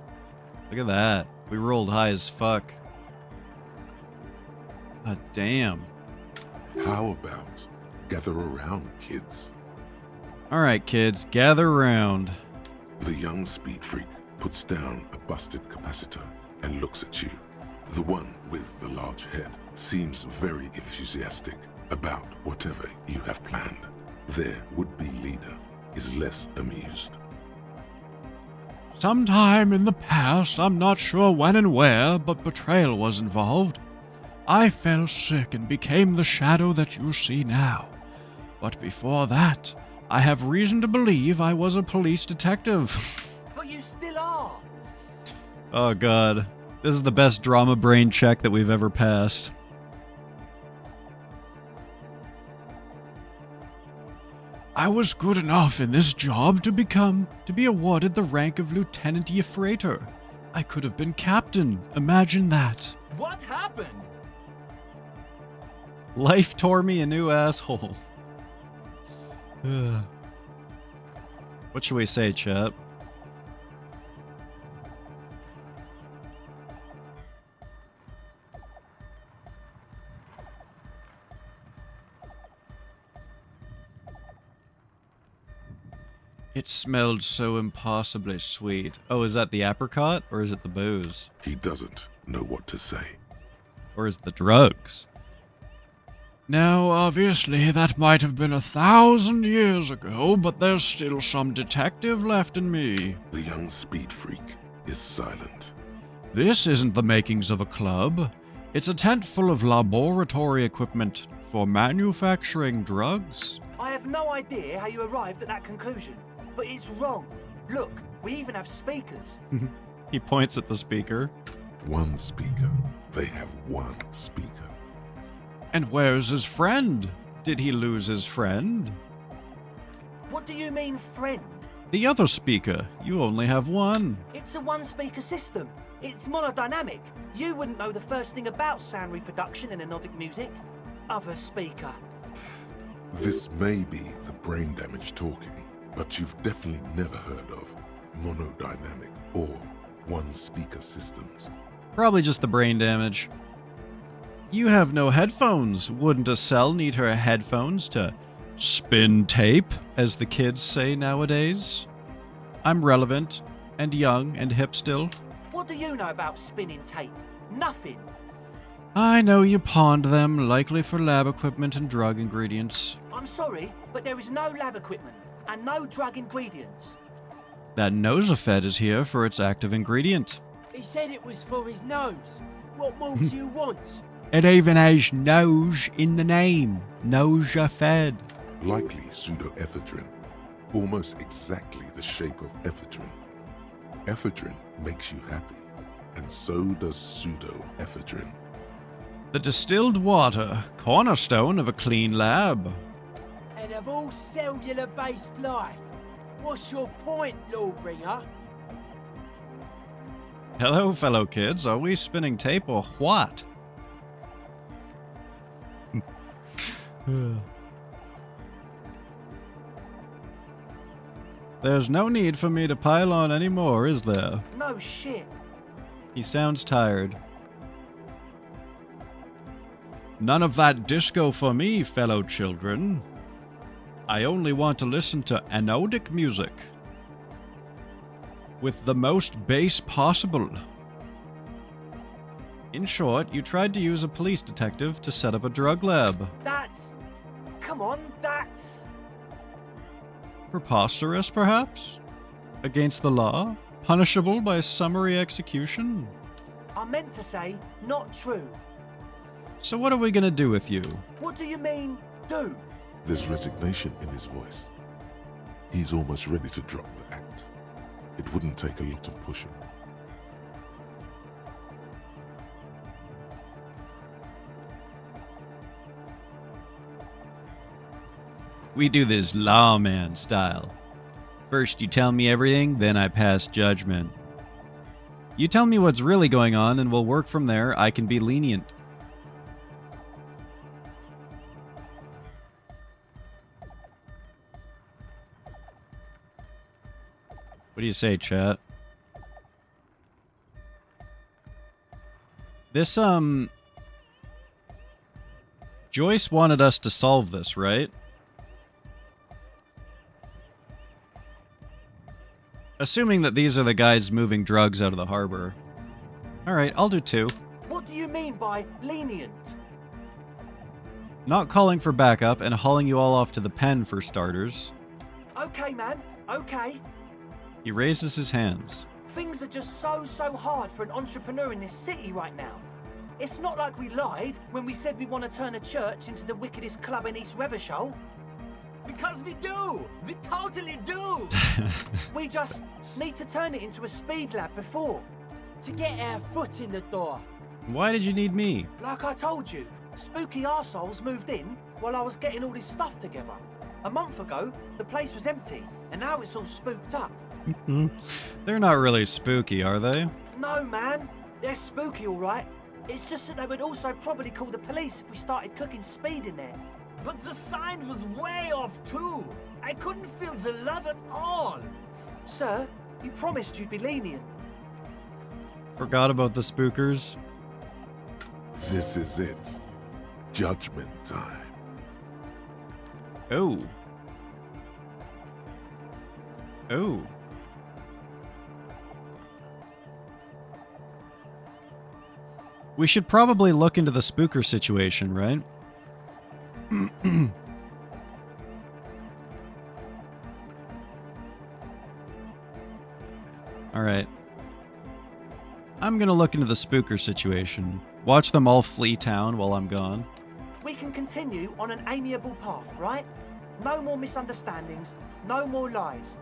Speaker 1: Look at that. We rolled high as fuck. God damn.
Speaker 2: How about gather around, kids?
Speaker 1: Alright, kids, gather around.
Speaker 2: The young speed freak puts down a busted capacitor and looks at you. The one with the large head seems very enthusiastic about whatever you have planned. Their would-be leader is less amused.
Speaker 7: Sometime in the past, I'm not sure when and where, but betrayal was involved. I fell sick and became the shadow that you see now. But before that, I have reason to believe I was a police detective.
Speaker 5: But you still are.
Speaker 1: Oh god. This is the best drama brain check that we've ever passed.
Speaker 7: I was good enough in this job to be awarded the rank of Lieutenant Yefrater. I could have been captain. Imagine that.
Speaker 9: What happened?
Speaker 1: Life tore me a new asshole. Ugh. What should we say, chat? It smelled so impossibly sweet. Oh, is that the apricot, or is it the booze?
Speaker 2: He doesn't know what to say.
Speaker 1: Or is it the drugs?
Speaker 7: Now, obviously, that might have been 1,000 years ago, but there's still some detective left in me.
Speaker 2: The young speed freak is silent.
Speaker 7: This isn't the makings of a club. It's a tent full of laboratory equipment for manufacturing drugs.
Speaker 5: I have no idea how you arrived at that conclusion, but it's wrong. Look, we even have speakers.
Speaker 1: He points at the speaker.
Speaker 2: One speaker. They have one speaker.
Speaker 7: And where's his friend? Did he lose his friend?
Speaker 5: What do you mean, friend?
Speaker 1: The other speaker. You only have one.
Speaker 5: It's a one-speaker system. It's monodynamic. You wouldn't know the first thing about sound reproduction in anodic music. Other speaker.
Speaker 2: This may be the brain damage talking, but you've definitely never heard of monodynamic or one-speaker systems.
Speaker 1: Probably just the brain damage. You have no headphones. Wouldn't a cell need her headphones to spin tape, as the kids say nowadays? I'm relevant, and young, and hip still.
Speaker 5: What do you know about spinning tape? Nothing.
Speaker 1: I know you pawned them, likely for lab equipment and drug ingredients.
Speaker 5: I'm sorry, but there is no lab equipment, and no drug ingredients.
Speaker 1: That Nosafed is here for its active ingredient.
Speaker 12: He said it was for his nose. What more do you want?
Speaker 7: It even has nose in the name. Nosafed.
Speaker 2: Likely pseudoephedrine. Almost exactly the shape of ephedrine. Ephedrine makes you happy, and so does pseudoephedrine.
Speaker 1: The distilled water, cornerstone of a clean lab.
Speaker 12: And of all cellular-based life, what's your point, Lawbringer?
Speaker 1: Hello, fellow kids. Are we spinning tape or what? There's no need for me to pile on anymore, is there?
Speaker 5: No shit.
Speaker 1: He sounds tired. None of that disco for me, fellow children. I only want to listen to anodic music. With the most bass possible. In short, you tried to use a police detective to set up a drug lab.
Speaker 5: That's... Come on, that's...
Speaker 1: Preposterous, perhaps? Against the law? Punishable by summary execution?
Speaker 5: I meant to say, not true.
Speaker 1: So what are we gonna do with you?
Speaker 5: What do you mean, do?
Speaker 2: There's resignation in his voice. He's almost ready to drop the act. It wouldn't take a lot of pushing.
Speaker 1: We do this lawman style. First you tell me everything, then I pass judgment. You tell me what's really going on and we'll work from there. I can be lenient. What do you say, chat? This, Joyce wanted us to solve this, right? Assuming that these are the guys moving drugs out of the harbor. Alright, I'll do 2.
Speaker 5: What do you mean by lenient?
Speaker 1: Not calling for backup and hauling you all off to the pen for starters.
Speaker 5: Okay, man. Okay.
Speaker 1: He raises his hands.
Speaker 5: Things are just so hard for an entrepreneur in this city right now. It's not like we lied when we said we want to turn a church into the wickedest club in East Revachol.
Speaker 9: Because we do! We totally do!
Speaker 5: We just need to turn it into a speed lab before.
Speaker 12: To get our foot in the door.
Speaker 1: Why did you need me?
Speaker 5: Like I told you, spooky arseholes moved in while I was getting all this stuff together. A month ago, the place was empty, and now it's all spooked up.
Speaker 1: They're not really spooky, are they?
Speaker 5: No, man. They're spooky, all right. It's just that they would also probably call the police if we started cooking speed in there.
Speaker 9: But the sign was way off too. I couldn't feel the love at all.
Speaker 5: Sir, you promised you'd be lenient.
Speaker 1: Forgot about the spookers.
Speaker 2: This is it. Judgment time.
Speaker 1: Oh. Oh. We should probably look into the spooker situation, right? Alright. I'm gonna look into the spooker situation. Watch them all flee town while I'm gone.
Speaker 5: We can continue on an amiable path, right? No more misunderstandings, no more lies.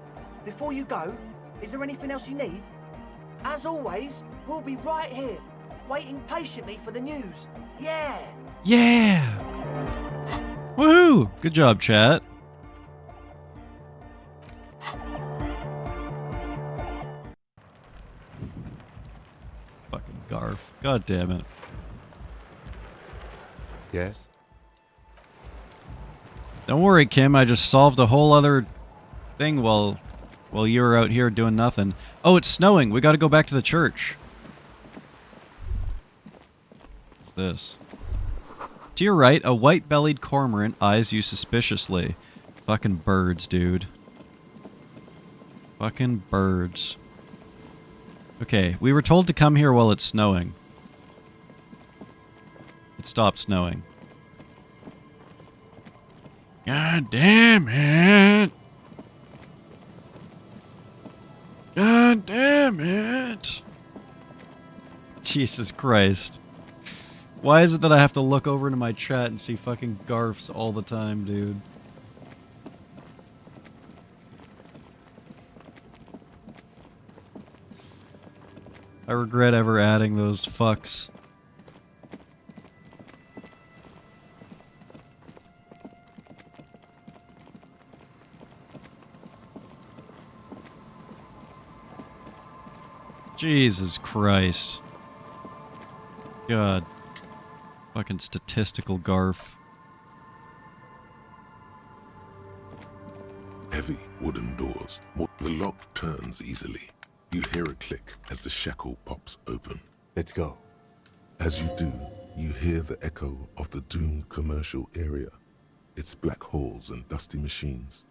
Speaker 5: Before you go, is there anything else you need? As always, we'll be right here, waiting patiently for the news. Yeah!
Speaker 1: Yeah! Woohoo! Good job, chat. Fucking Garf. God damn it.
Speaker 3: Yes?
Speaker 1: Don't worry, Kim. I just solved a whole other thing while you were out here doing nothing. Oh, it's snowing. We gotta go back to the church. What's this? To your right, a white-bellied cormorant eyes you suspiciously. Fucking birds, dude. Fucking birds. Okay, we were told to come here while it's snowing. It stopped snowing. God damn it! God damn it! Jesus Christ. Why is it that I have to look over into my chat and see fucking Garfs all the time, dude? I regret ever adding those fucks. Jesus Christ. God. Fucking statistical Garf.
Speaker 2: Heavy wooden doors. The lock turns easily. You hear a click as the shackle pops open.
Speaker 3: Let's go.
Speaker 2: As you do, you hear the echo of the doomed commercial area. Its black halls and dusty machines.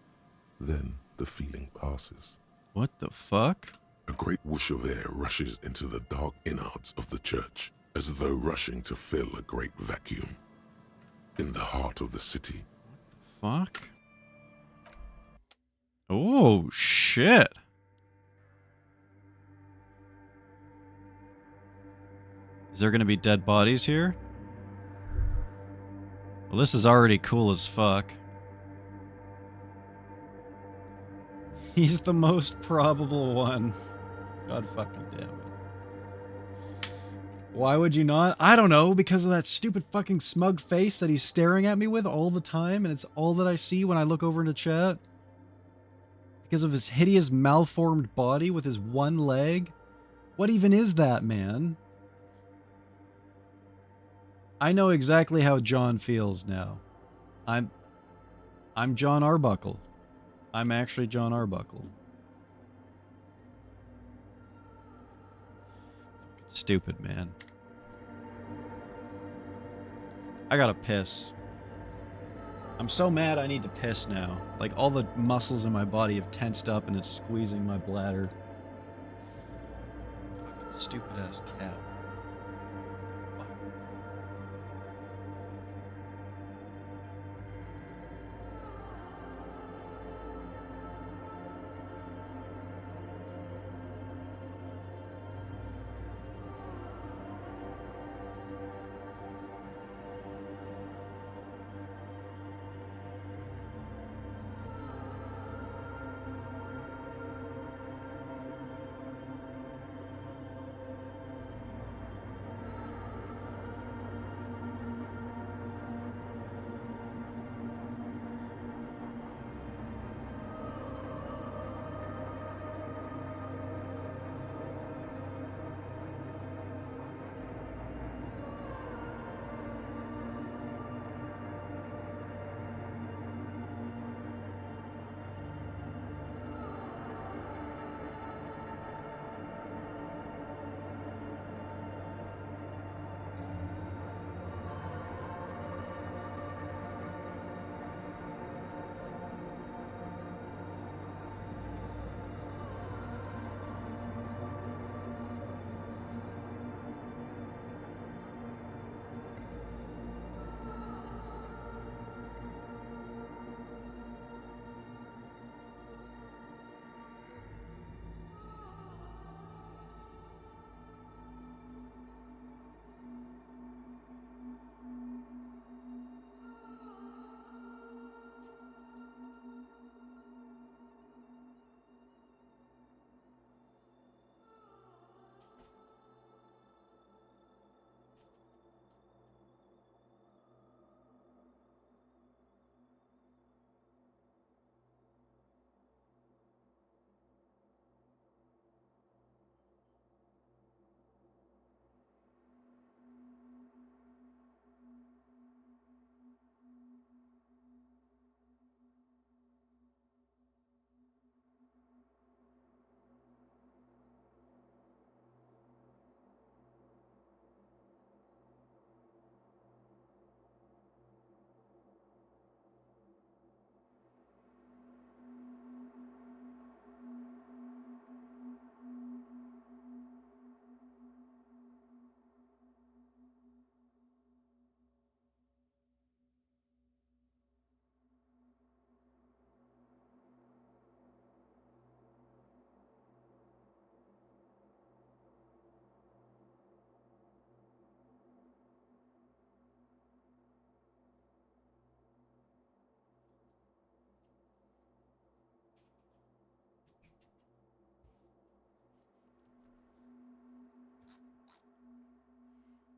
Speaker 2: Then the feeling passes.
Speaker 1: What the fuck?
Speaker 2: A great whoosh of air rushes into the dark innards of the church, as though rushing to fill a great vacuum. In the heart of the city.
Speaker 1: Fuck? Oh, shit. Is there gonna be dead bodies here? Well, this is already cool as fuck. He's the most probable one. God fucking damn it. Why would you not? I don't know, because of that stupid fucking smug face that he's staring at me with all the time, and it's all that I see when I look over into chat. Because of his hideous malformed body with his one leg. What even is that, man? I know exactly how John feels now. I'm John Arbuckle. I'm actually John Arbuckle. Stupid, man. I gotta piss. I'm so mad I need to piss now. Like, all the muscles in my body have tensed up and it's squeezing my bladder. Fucking stupid-ass cat.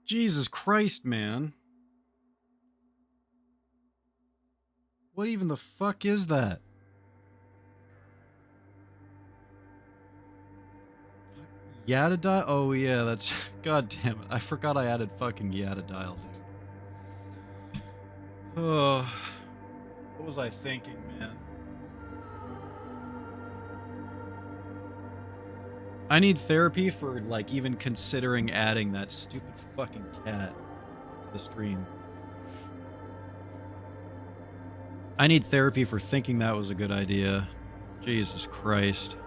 Speaker 1: Jesus Christ, man. What even the fuck is that? Yatadial? Oh yeah, that's... God damn it. I forgot I added fucking Yatadial, dude. Oh, what was I thinking, man? I need therapy for, like, even considering adding that stupid fucking cat to the stream. I need therapy for thinking that was a good idea. Jesus Christ.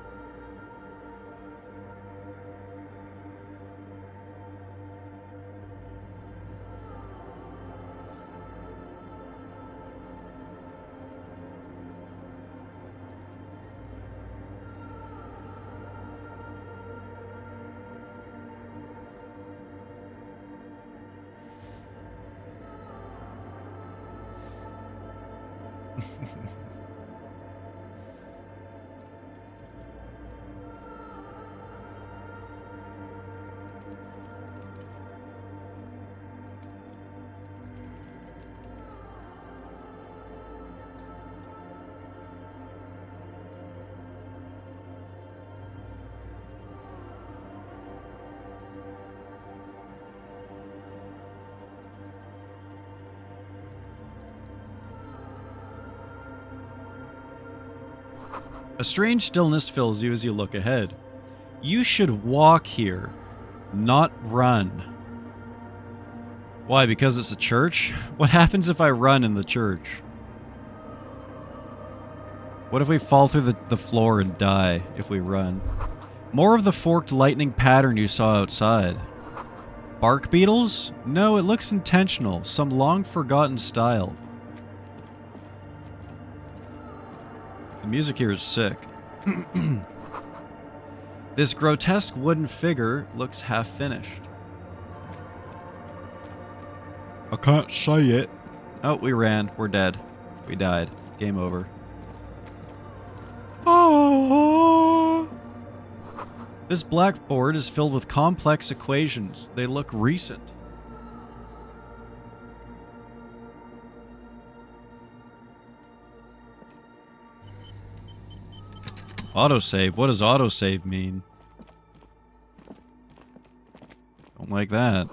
Speaker 1: A strange stillness fills you as you look ahead. You should walk here, not run. Why? Because it's a church? What happens if I run in the church? What if we fall through the floor and die if we run? More of the forked lightning pattern you saw outside. Bark beetles? No, it looks intentional. Some long-forgotten style. The music here is sick. This grotesque wooden figure looks half-finished.
Speaker 7: I can't say it.
Speaker 1: Oh, we ran. We're dead. We died. Game over.
Speaker 7: Oh.
Speaker 1: This blackboard is filled with complex equations. They look recent. Autosave? What does autosave mean? Don't like that.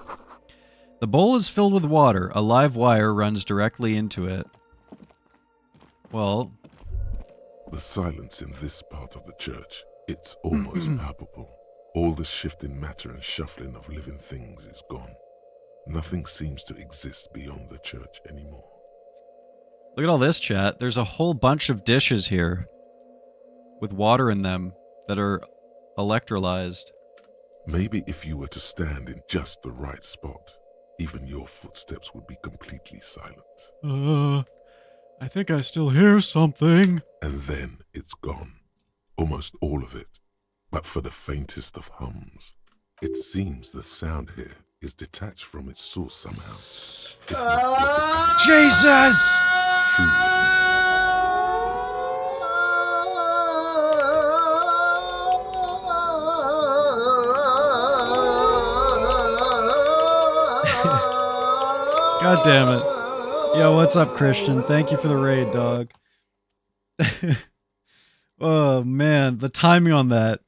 Speaker 1: The bowl is filled with water. A live wire runs directly into it. Well...
Speaker 2: The silence in this part of the church, it's almost palpable. All the shifting matter and shuffling of living things is gone. Nothing seems to exist beyond the church anymore.
Speaker 1: Look at all this, chat. There's a whole bunch of dishes here with water in them that are electrolyzed.
Speaker 2: Maybe if you were to stand in just the right spot, even your footsteps would be completely silent.
Speaker 7: I think I still hear something.
Speaker 2: And then it's gone. Almost all of it. But for the faintest of hums. It seems the sound here is detached from its source somehow. If not
Speaker 7: Jesus!
Speaker 2: truly.
Speaker 1: God damn it. Yo, what's up, Christian? Thank you for the raid, dog. Oh, man. The timing on that.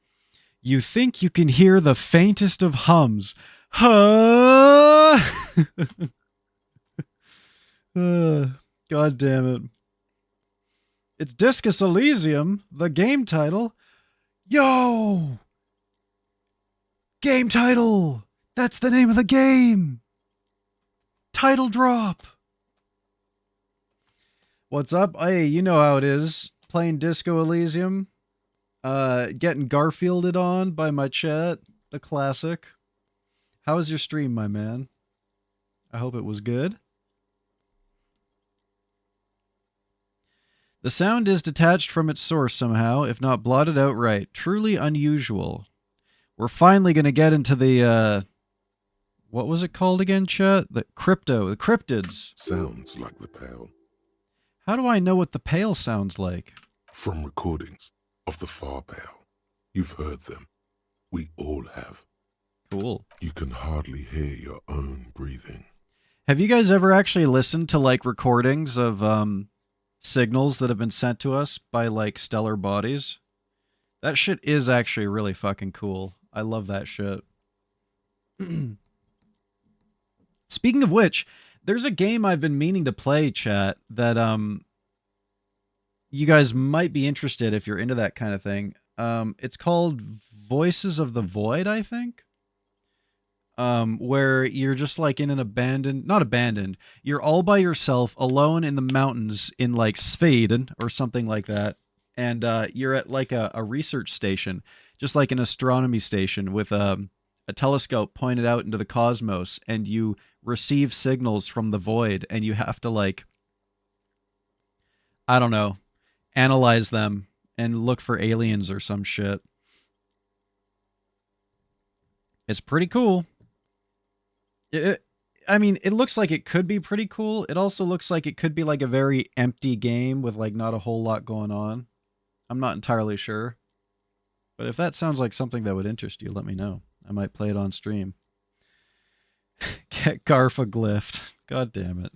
Speaker 1: You think you can hear the faintest of hums. Huh? God damn it. It's Discus Elysium, the game title. Yo! Game title! That's the name of the game! Title drop! What's up? Hey, you know how it is. Playing Disco Elysium. Getting Garfielded on by my chat. The classic. How was your stream, my man? I hope it was good. The sound is detached from its source somehow, if not blotted outright. Truly unusual. We're finally going to get into the, what was it called again, chat? The cryptids.
Speaker 2: Sounds like the Pale.
Speaker 1: How do I know what the Pale sounds like?
Speaker 2: From recordings of the Far Pale. You've heard them. We all have.
Speaker 1: Cool.
Speaker 2: You can hardly hear your own breathing.
Speaker 1: Have you guys ever actually listened to, like, recordings of, signals that have been sent to us by, like, stellar bodies? That shit is actually really fucking cool. I love that shit. Speaking of which, there's a game I've been meaning to play, chat, that, you guys might be interested if you're into that kind of thing. It's called Voices of the Void, I think. Where you're just like in an not abandoned, you're all by yourself, alone in the mountains in like Sweden or something like that. And you're at like a research station, just like an astronomy station with a telescope pointed out into the cosmos, and you receive signals from the void, and you have to, like, I don't know, analyze them and look for aliens or some shit. It's pretty cool. I mean, it looks like it could be pretty cool. It also looks like it could be like a very empty game with like not a whole lot going on. I'm not entirely sure. But if that sounds like something that would interest you, let me know. I might play it on stream. Get Garfa glyphed. God damn it.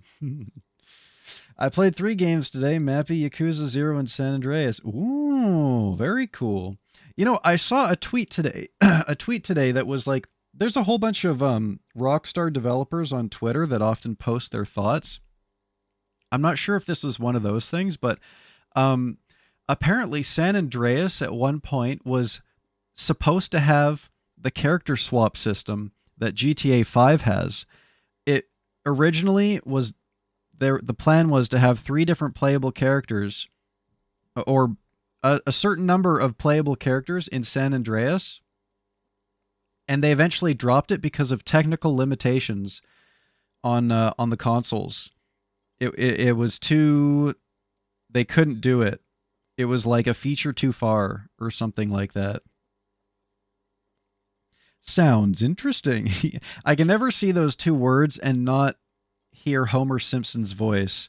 Speaker 1: I played 3 games today. Mappy, Yakuza 0, and San Andreas. Ooh, very cool. You know, I saw a tweet today. That was like, there's a whole bunch of Rockstar developers on Twitter that often post their thoughts. I'm not sure if this was one of those things, but
Speaker 7: apparently San Andreas at one point was supposed to have the character swap system that GTA 5 has. It originally was there. The plan was to have 3 different playable characters, or a certain number of playable characters in San Andreas, and they eventually dropped it because of technical limitations on the consoles. It was too. They couldn't do it. It was like a feature too far or something like that. Sounds interesting. I can never see those 2 words and not hear Homer Simpson's voice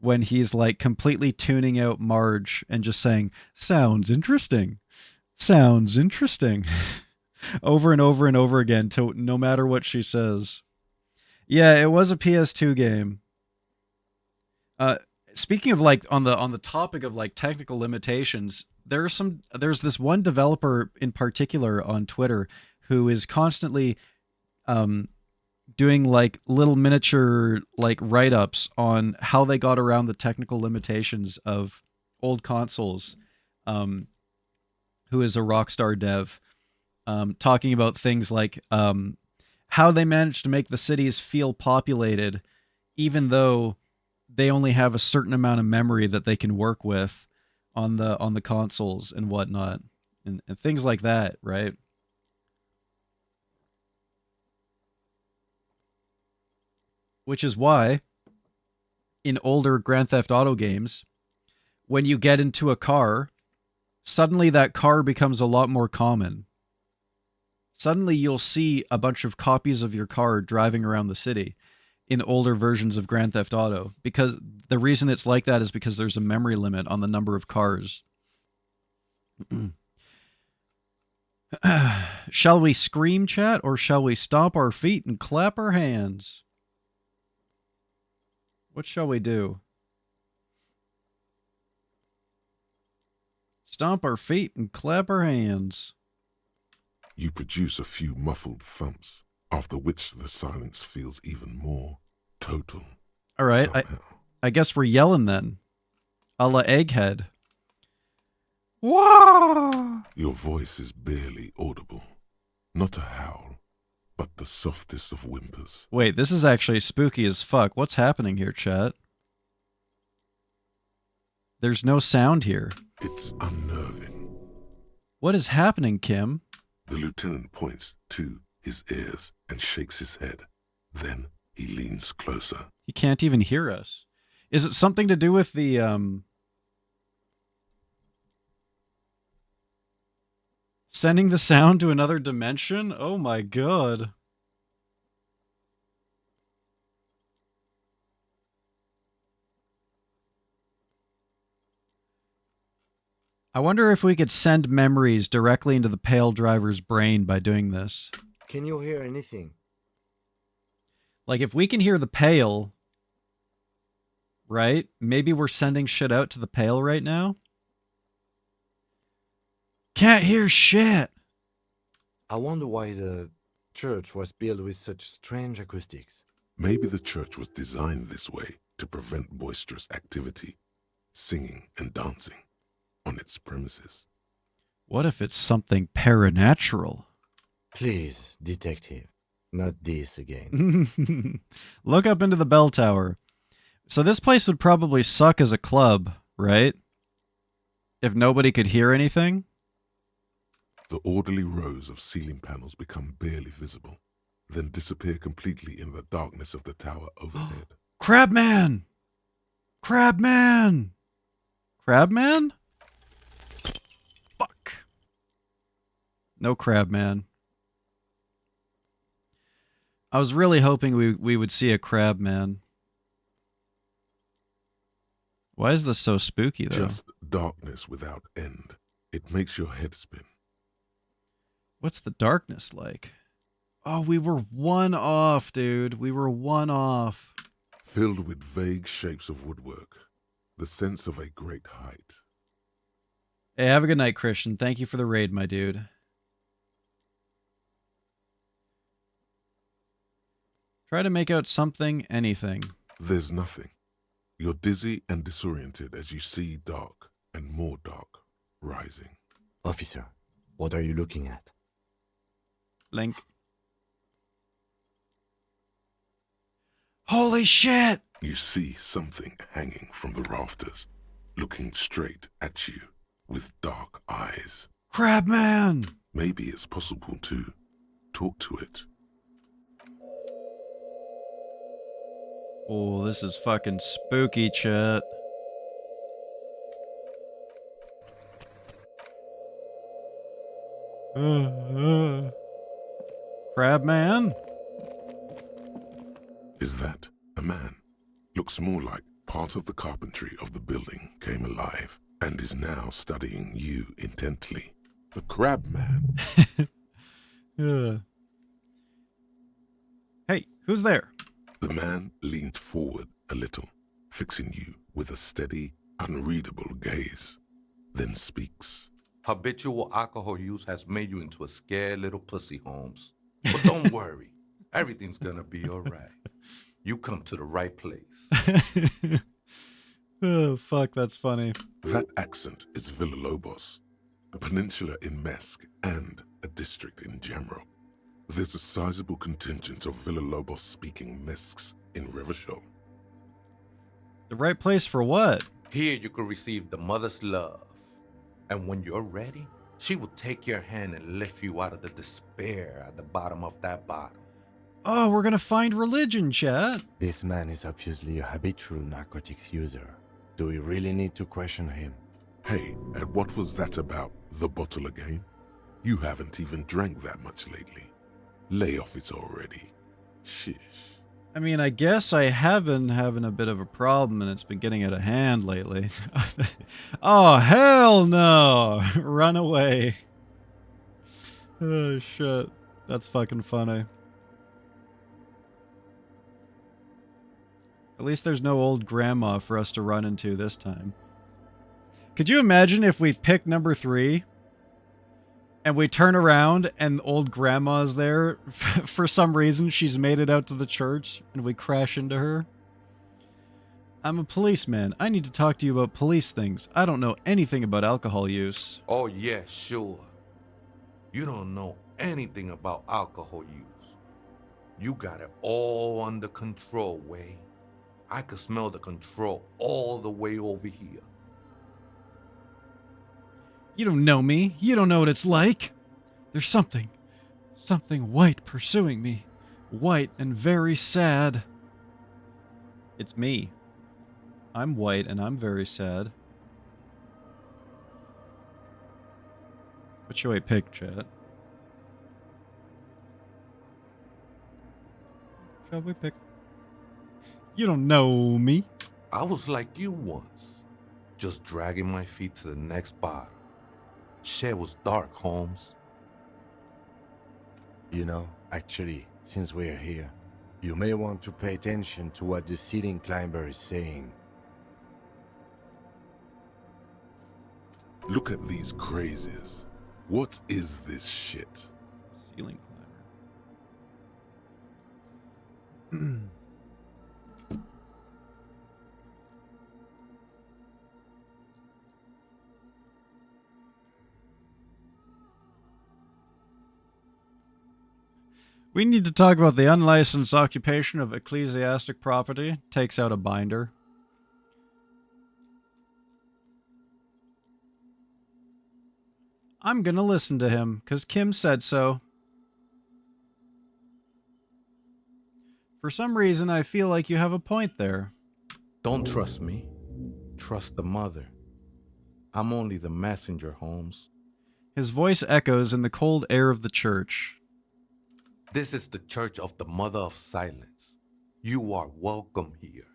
Speaker 7: when he's like completely tuning out Marge and just saying, sounds interesting. Sounds interesting. Over and over and over again, to no matter what she says. Yeah, it was a PS2 game. Speaking of like on the topic of like technical limitations, there's this one developer in particular on Twitter who is constantly doing like little miniature like write-ups on how they got around the technical limitations of old consoles, who is a Rockstar dev, talking about things like how they managed to make the cities feel populated even though they only have a certain amount of memory that they can work with on the consoles and whatnot, and things like that, right? Which is why in older Grand Theft Auto games, when you get into a car, suddenly that car becomes a lot more common. Suddenly you'll see a bunch of copies of your car driving around the city in older versions of Grand Theft Auto, because the reason it's like that is because there's a memory limit on the number of cars. Shall we scream, chat, or shall we stomp our feet and clap our hands? What shall we do? Stomp our feet and clap our hands.
Speaker 2: You produce a few muffled thumps, after which the silence feels even more total.
Speaker 7: All right, I guess we're yelling then. A la Egghead. Wah!
Speaker 2: Your voice is barely audible. Not a howl, but the softest of whimpers.
Speaker 7: Wait, this is actually spooky as fuck. What's happening here, chat? There's no sound here.
Speaker 2: It's unnerving.
Speaker 7: What is happening, Kim?
Speaker 2: The lieutenant points to his ears and shakes his head. Then he leans closer.
Speaker 7: He can't even hear us. Is it something to do with the, sending the sound to another dimension? Oh my god. I wonder if we could send memories directly into the Pale Driver's brain by doing this.
Speaker 14: Can you hear anything?
Speaker 7: Like, if we can hear the Pale, right? Maybe we're sending shit out to the Pale right now? Can't hear shit!
Speaker 14: I wonder why the church was built with such strange acoustics.
Speaker 2: Maybe the church was designed this way to prevent boisterous activity, singing and dancing on its premises.
Speaker 7: What if it's something paranatural?
Speaker 14: Please, detective, not this again.
Speaker 7: Look up into the bell tower. So this place would probably suck as a club, right? If nobody could hear anything?
Speaker 2: The orderly rows of ceiling panels become barely visible, then disappear completely in the darkness of the tower overhead.
Speaker 7: Crabman! Crabman! Crabman? Fuck. No Crabman. I was really hoping we would see a Crabman. Why is this so spooky, though?
Speaker 2: Just darkness without end. It makes your head spin.
Speaker 7: What's the darkness like? Oh, we were one off, dude. We were one off.
Speaker 2: Filled with vague shapes of woodwork. The sense of a great height.
Speaker 7: Hey, have a good night, Christian. Thank you for the raid, my dude. Try to make out something, anything.
Speaker 2: There's nothing. You're dizzy and disoriented as you see dark, and more dark rising.
Speaker 14: Officer, what are you looking at?
Speaker 1: Link. Holy shit!
Speaker 2: You see something hanging from the rafters, looking straight at you with dark eyes.
Speaker 1: Crabman!
Speaker 2: Maybe it's possible to talk to it.
Speaker 1: Oh, this is fucking spooky, chat. Crabman?
Speaker 2: Is that a man? Looks more like part of the carpentry of the building came alive and is now studying you intently. The crab man.
Speaker 1: Hey, who's there?
Speaker 2: The man leaned forward a little, fixing you with a steady, unreadable gaze, then speaks.
Speaker 15: Habitual alcohol use has made you into a scared little pussy, Holmes. But don't worry, everything's gonna be all right. You come to the right place.
Speaker 1: Oh, fuck, that's funny.
Speaker 2: That accent is Villalobos, a peninsula in Mesk and a district in Jamrock. There's a sizable contingent of Villalobos-speaking Mesks in Revachol.
Speaker 1: The right place for what?
Speaker 15: Here you can receive the mother's love. And when you're ready, she will take your hand and lift you out of the despair at the bottom of that bottle.
Speaker 1: Oh, we're gonna find religion, chat.
Speaker 14: This man is obviously a habitual narcotics user. Do we really need to question him?
Speaker 2: Hey, and what was that about the bottle again? You haven't even drank that much lately. Lay off it already. Shish.
Speaker 1: I mean, I guess I have been having a bit of a problem and it's been getting out of hand lately. Oh, hell no! Run away. Oh, shit. That's fucking funny. At least there's no old grandma for us to run into this time. Could you imagine if we pick number 3 and we turn around and old grandma's there? For some reason, she's made it out to the church and we crash into her. I'm a policeman. I need to talk to you about police things. I don't know anything about alcohol use.
Speaker 15: Oh, yeah, sure. You don't know anything about alcohol use. You got it all under control, Way. I could smell the control all the way over here.
Speaker 1: You don't know me. You don't know what it's like. There's something white pursuing me. White and very sad. It's me. I'm white and I'm very sad. What should I pick, chat? Shall we pick? You don't know me.
Speaker 15: I was like you once, just dragging my feet to the next bottle. Shit was dark, Holmes.
Speaker 14: You know, actually, since we're here, you may want to pay attention to what the ceiling climber is saying.
Speaker 2: Look at these crazies. What is this shit?
Speaker 1: Ceiling climber. We need to talk about the unlicensed occupation of ecclesiastic property. Takes out a binder. I'm gonna listen to him, because Kim said so. For some reason, I feel like you have a point there.
Speaker 15: Don't trust me. Trust the mother. I'm only the messenger, Holmes.
Speaker 1: His voice echoes in the cold air of the church.
Speaker 15: This is the Church of the Mother of Silence. You are welcome here.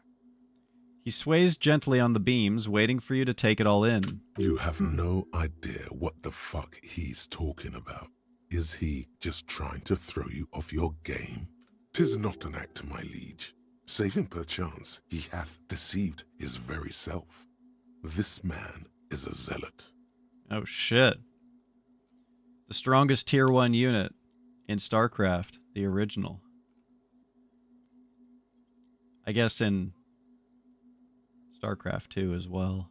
Speaker 1: He sways gently on the beams, waiting for you to take it all in.
Speaker 2: You have no idea what the fuck he's talking about. Is he just trying to throw you off your game? 'Tis not an act, my liege. Save him perchance he hath deceived his very self. This man is a zealot.
Speaker 1: Oh shit. The strongest tier 1 unit in StarCraft, the original. I guess in StarCraft 2 as well.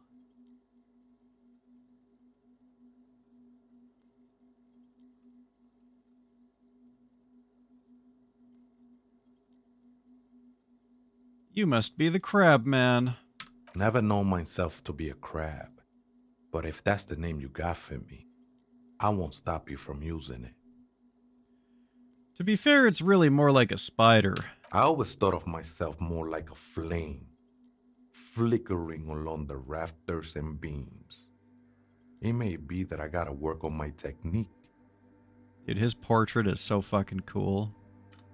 Speaker 1: You must be the crab man.
Speaker 15: Never known myself to be a crab. But if that's the name you got for me, I won't stop you from using it.
Speaker 1: To be fair, it's really more like a spider.
Speaker 15: I always thought of myself more like a flame, flickering along the rafters and beams. It may be that I gotta work on my technique.
Speaker 1: Dude, his portrait is so fucking cool.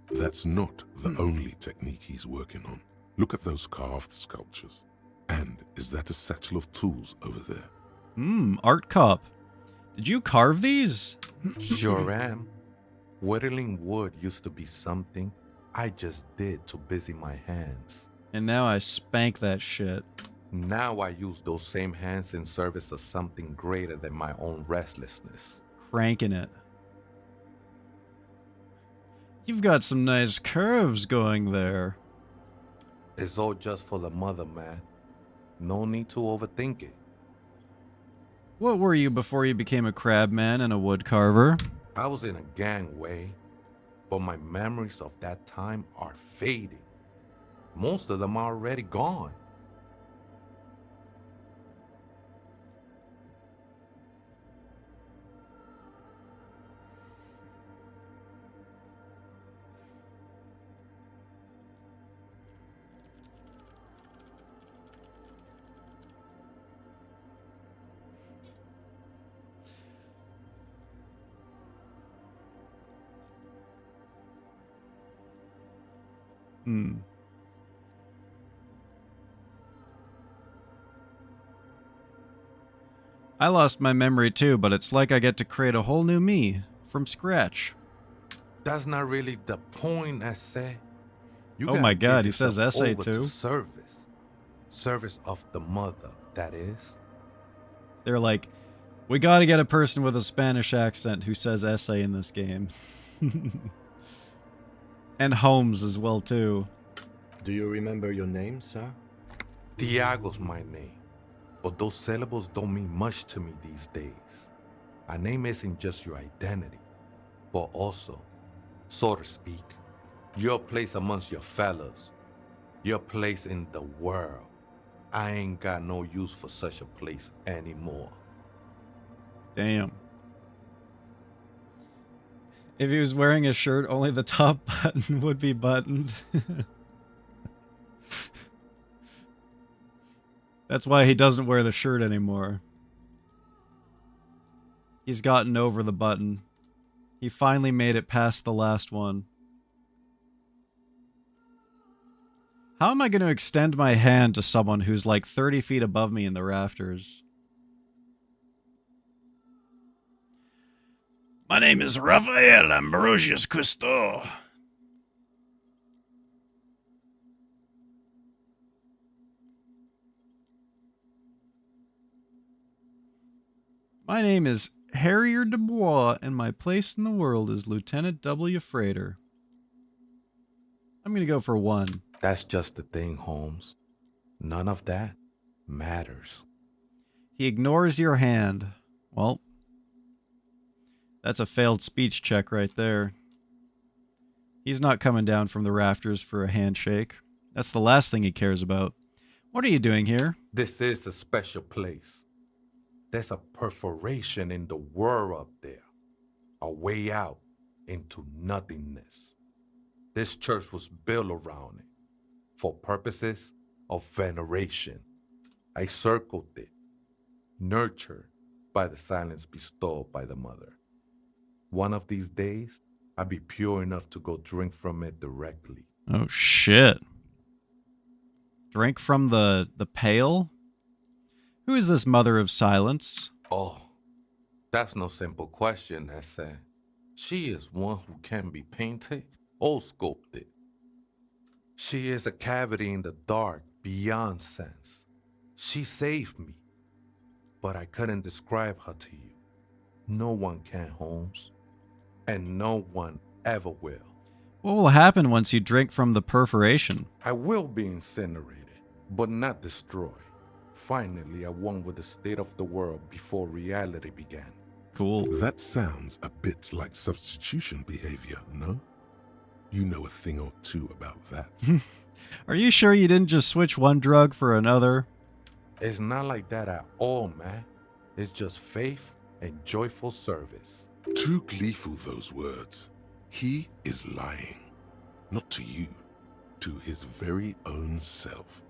Speaker 2: That's not the only technique he's working on. Look at those carved sculptures. And is that a satchel of tools over there?
Speaker 1: Art cop. Did you carve these?
Speaker 15: Sure am. Whittling wood used to be something I just did to busy my hands.
Speaker 1: And now I spank that shit.
Speaker 15: Now I use those same hands in service of something greater than my own restlessness.
Speaker 1: Cranking it. You've got some nice curves going there.
Speaker 15: It's all just for the mother, man. No need to overthink it.
Speaker 1: What were you before you became a crab man and a wood carver?
Speaker 15: I was in a gangway, but my memories of that time are fading. Most of them are already gone.
Speaker 1: I lost my memory too, but it's like I get to create a whole new me from scratch.
Speaker 15: That's not really the point, essay.
Speaker 1: Oh my god, he says essay too.
Speaker 15: Service of the mother, that is.
Speaker 1: They're like, we gotta get a person with a Spanish accent who says essay in this game. And Holmes as well too.
Speaker 14: Do you remember your name, sir?
Speaker 15: Tiago's my name. But those syllables don't mean much to me these days. A name isn't just your identity, but also, so to speak, your place amongst your fellows, your place in the world. I ain't got no use for such a place anymore.
Speaker 1: Damn. If he was wearing a shirt, only the top button would be buttoned. That's why he doesn't wear the shirt anymore. He's gotten over the button. He finally made it past the last one. How am I going to extend my hand to someone who's like 30 feet above me in the rafters? My name is Rafael Ambrosius Cousteau. My name is Harrier Dubois, and my place in the world is Lieutenant W. Freighter. I'm going to go for 1.
Speaker 15: That's just the thing, Holmes. None of that matters.
Speaker 1: He ignores your hand. Well, that's a failed speech check right there. He's not coming down from the rafters for a handshake. That's the last thing he cares about. What are you doing here?
Speaker 15: This is a special place. There's a perforation in the world up there. A way out into nothingness. This church was built around it for purposes of veneration. I circled it, nurtured by the silence bestowed by the mother. One of these days, I'll be pure enough to go drink from it directly.
Speaker 1: Oh, shit. Drink from the pail? Who is this mother of silence?
Speaker 15: Oh, that's no simple question, essay. She is one who can be painted or sculpted. She is a cavity in the dark beyond sense. She saved me, but I couldn't describe her to you. No one can, Holmes, and no one ever will.
Speaker 1: What will happen once you drink from the perforation?
Speaker 15: I will be incinerated, but not destroyed. Finally, I won with the state of the world before reality began.
Speaker 1: Cool.
Speaker 2: That sounds a bit like substitution behavior, no? You know a thing or two about that.
Speaker 1: Are you sure you didn't just switch one drug for another?
Speaker 15: It's not like that at all, man. It's just faith and joyful service.
Speaker 2: Too gleeful, those words. He is lying. Not to you, to his very own self.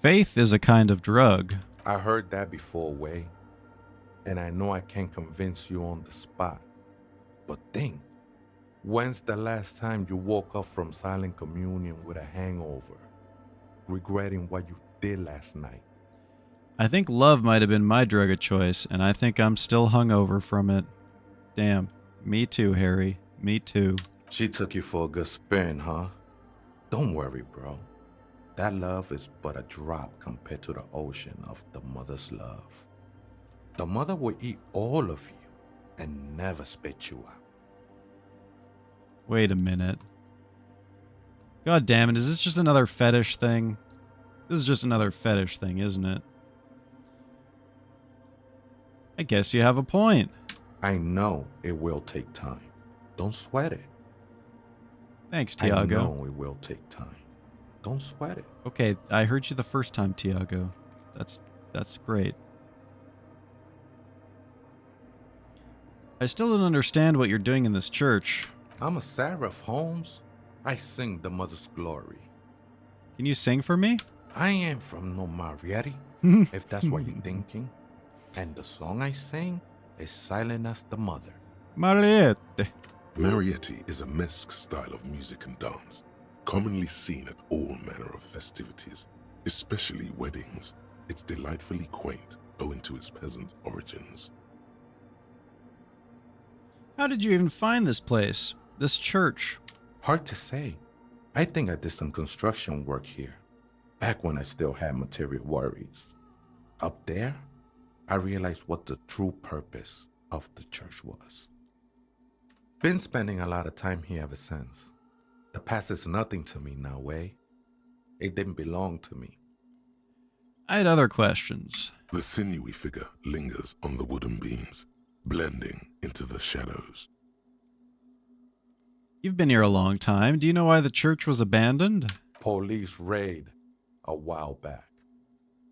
Speaker 1: Faith is a kind of drug.
Speaker 15: I heard that before, Way. And I know I can't convince you on the spot. But think, when's the last time you woke up from silent communion with a hangover, regretting what you did last night?
Speaker 1: I think love might have been my drug of choice, and I think I'm still hungover from it. Damn. Me too, Harry. Me too.
Speaker 15: She took you for a good spin, huh? Don't worry, bro. That love is but a drop compared to the ocean of the mother's love. The mother will eat all of you and never spit you out.
Speaker 1: Wait a minute. God damn it, is this just another fetish thing? This is just another fetish thing, isn't it? I guess you have a point.
Speaker 15: I know it will take time. Don't sweat it.
Speaker 1: Thanks, Tiago.
Speaker 15: I know it will take time. Don't sweat it.
Speaker 1: Okay, I heard you the first time, Tiago. That's great. I still don't understand what you're doing in this church.
Speaker 15: I'm a seraph, Holmes. I sing the mother's glory.
Speaker 1: Can you sing for me?
Speaker 15: I ain't from no Marietti, if that's what you're thinking. And the song I sing is silent as the mother.
Speaker 1: Mariette.
Speaker 2: Marietti is a mesque style of music and dance, commonly seen at all manner of festivities, especially weddings. It's delightfully quaint, owing to its peasant origins.
Speaker 1: How did you even find this place? This church?
Speaker 15: Hard to say. I think I did some construction work here, back when I still had material worries. Up there, I realized what the true purpose of the church was. Been spending a lot of time here ever since. The past is nothing to me now, Way. It didn't belong to me.
Speaker 1: I had other questions.
Speaker 2: The sinewy figure lingers on the wooden beams, blending into the shadows.
Speaker 1: You've been here a long time. Do you know why the church was abandoned?
Speaker 15: Police raid a while back.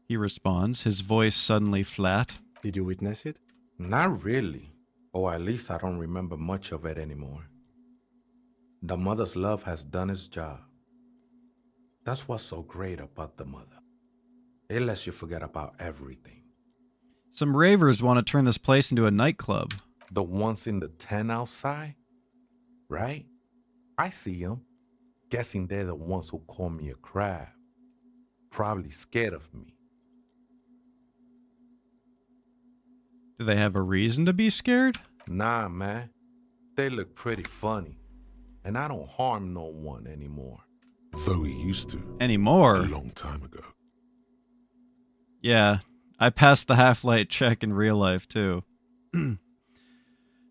Speaker 1: He responds, his voice suddenly flat.
Speaker 14: Did you witness it?
Speaker 15: Not really. Or at least I don't remember much of it anymore. The mother's love has done its job. That's what's so great about the mother. It lets you forget about everything.
Speaker 1: Some ravers want to turn this place into a nightclub.
Speaker 15: The ones in the tent outside? Right? I see them. Guessing they're the ones who call me a crab. Probably scared of me.
Speaker 1: Do they have a reason to be scared?
Speaker 15: Nah, man. They look pretty funny. And I don't harm no one anymore.
Speaker 2: Though we used to.
Speaker 1: Anymore?
Speaker 2: A long time ago.
Speaker 1: Yeah, I passed the half-light check in real life, too.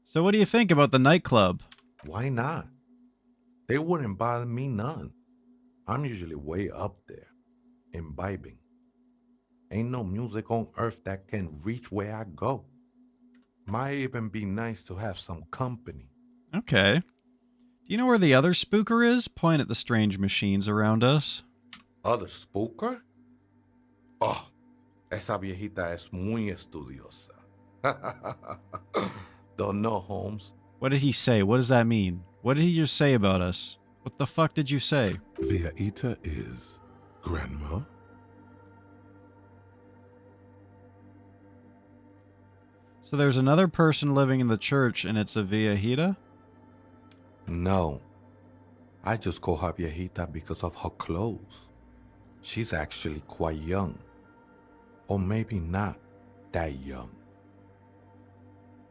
Speaker 1: So what do you think about the nightclub?
Speaker 15: Why not? They wouldn't bother me none. I'm usually way up there, imbibing. Ain't no music on earth that can reach where I go. Might even be nice to have some company.
Speaker 1: Okay. Do you know where the other spooker is? Point at the strange machines around us.
Speaker 15: ¿Other spooker? Oh, esa viejita es muy estudiosa. Don't know, Holmes.
Speaker 1: What did he say? What does that mean? What did he just say about us? What the fuck did you say?
Speaker 2: Viejita is grandma?
Speaker 1: So there's another person living in the church and it's a viejita?
Speaker 15: No. I just call her viejita because of her clothes. She's actually quite young. Or maybe not that young.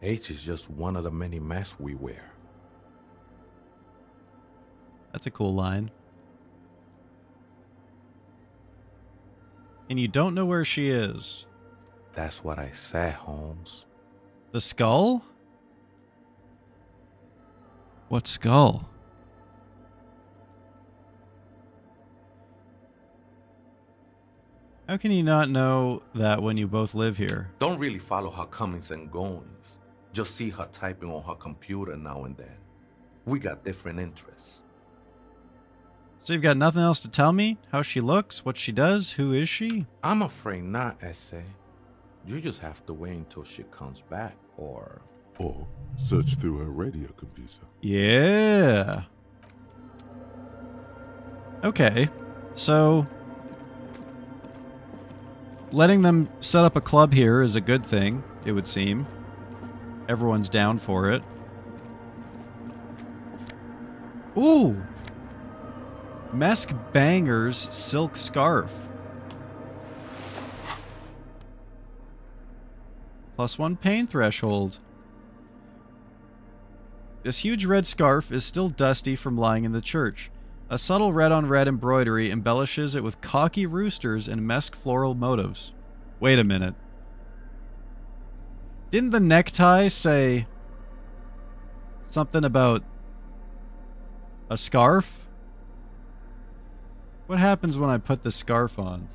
Speaker 15: Age is just one of the many masks we wear.
Speaker 1: That's a cool line. And you don't know where she is.
Speaker 15: That's what I said, Holmes.
Speaker 1: The skull? What skull? How can you not know that when you both live here?
Speaker 15: Don't really follow her comings and goings. Just see her typing on her computer now and then. We got different interests.
Speaker 1: So you've got nothing else to tell me? How she looks? What she does? Who is she?
Speaker 15: I'm afraid not, Essay. You just have to wait until she comes back, or
Speaker 2: search through her radio computer.
Speaker 1: Yeah. Okay. So letting them set up a club here is a good thing, it would seem. Everyone's down for it. Ooh! Mesk Banger's silk scarf. +1 pain threshold. This huge red scarf is still dusty from lying in the church. A subtle red-on-red embroidery embellishes it with cocky roosters and Mesk floral motifs. Wait a minute. Didn't the necktie say something about a scarf? What happens when I put the scarf on?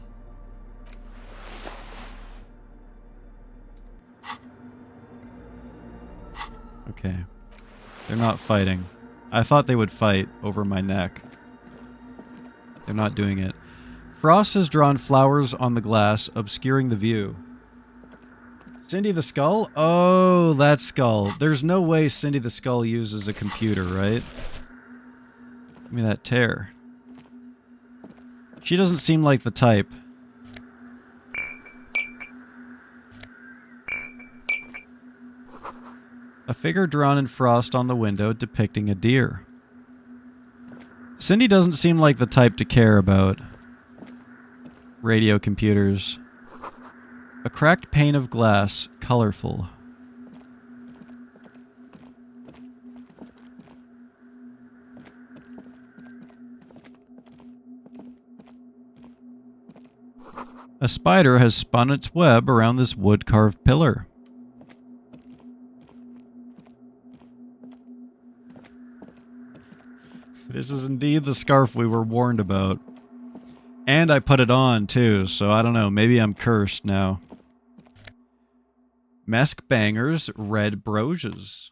Speaker 1: Okay. They're not fighting. I thought they would fight over my neck. They're not doing it. Frost has drawn flowers on the glass, obscuring the view. Cindy the Skull? Oh, that skull. There's no way Cindy the Skull uses a computer, right? Give me that tear. She doesn't seem like the type. A figure drawn in frost on the window depicting a deer. Cindy doesn't seem like the type to care about radio computers. A cracked pane of glass, colorful. A spider has spun its web around this wood-carved pillar. This is indeed the scarf we were warned about. And I put it on, too, so I don't know, maybe I'm cursed now. Mesk Banger's red brooches.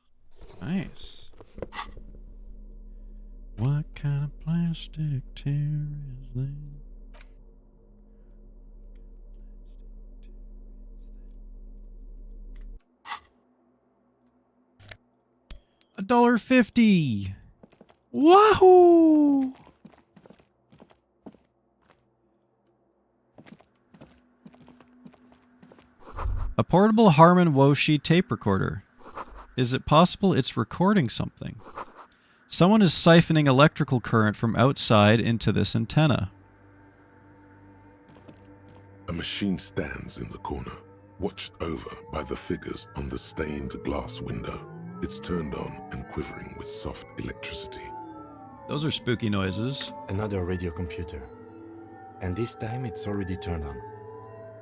Speaker 1: Nice. What kind of plastic tear is that? $1.50. Wahoo! A portable Harman Woshi tape recorder. Is it possible it's recording something? Someone is siphoning electrical current from outside into this antenna.
Speaker 2: A machine stands in the corner, watched over by the figures on the stained glass window. It's turned on and quivering with soft electricity.
Speaker 1: Those are spooky noises.
Speaker 14: Another radio computer. And this time it's already turned on.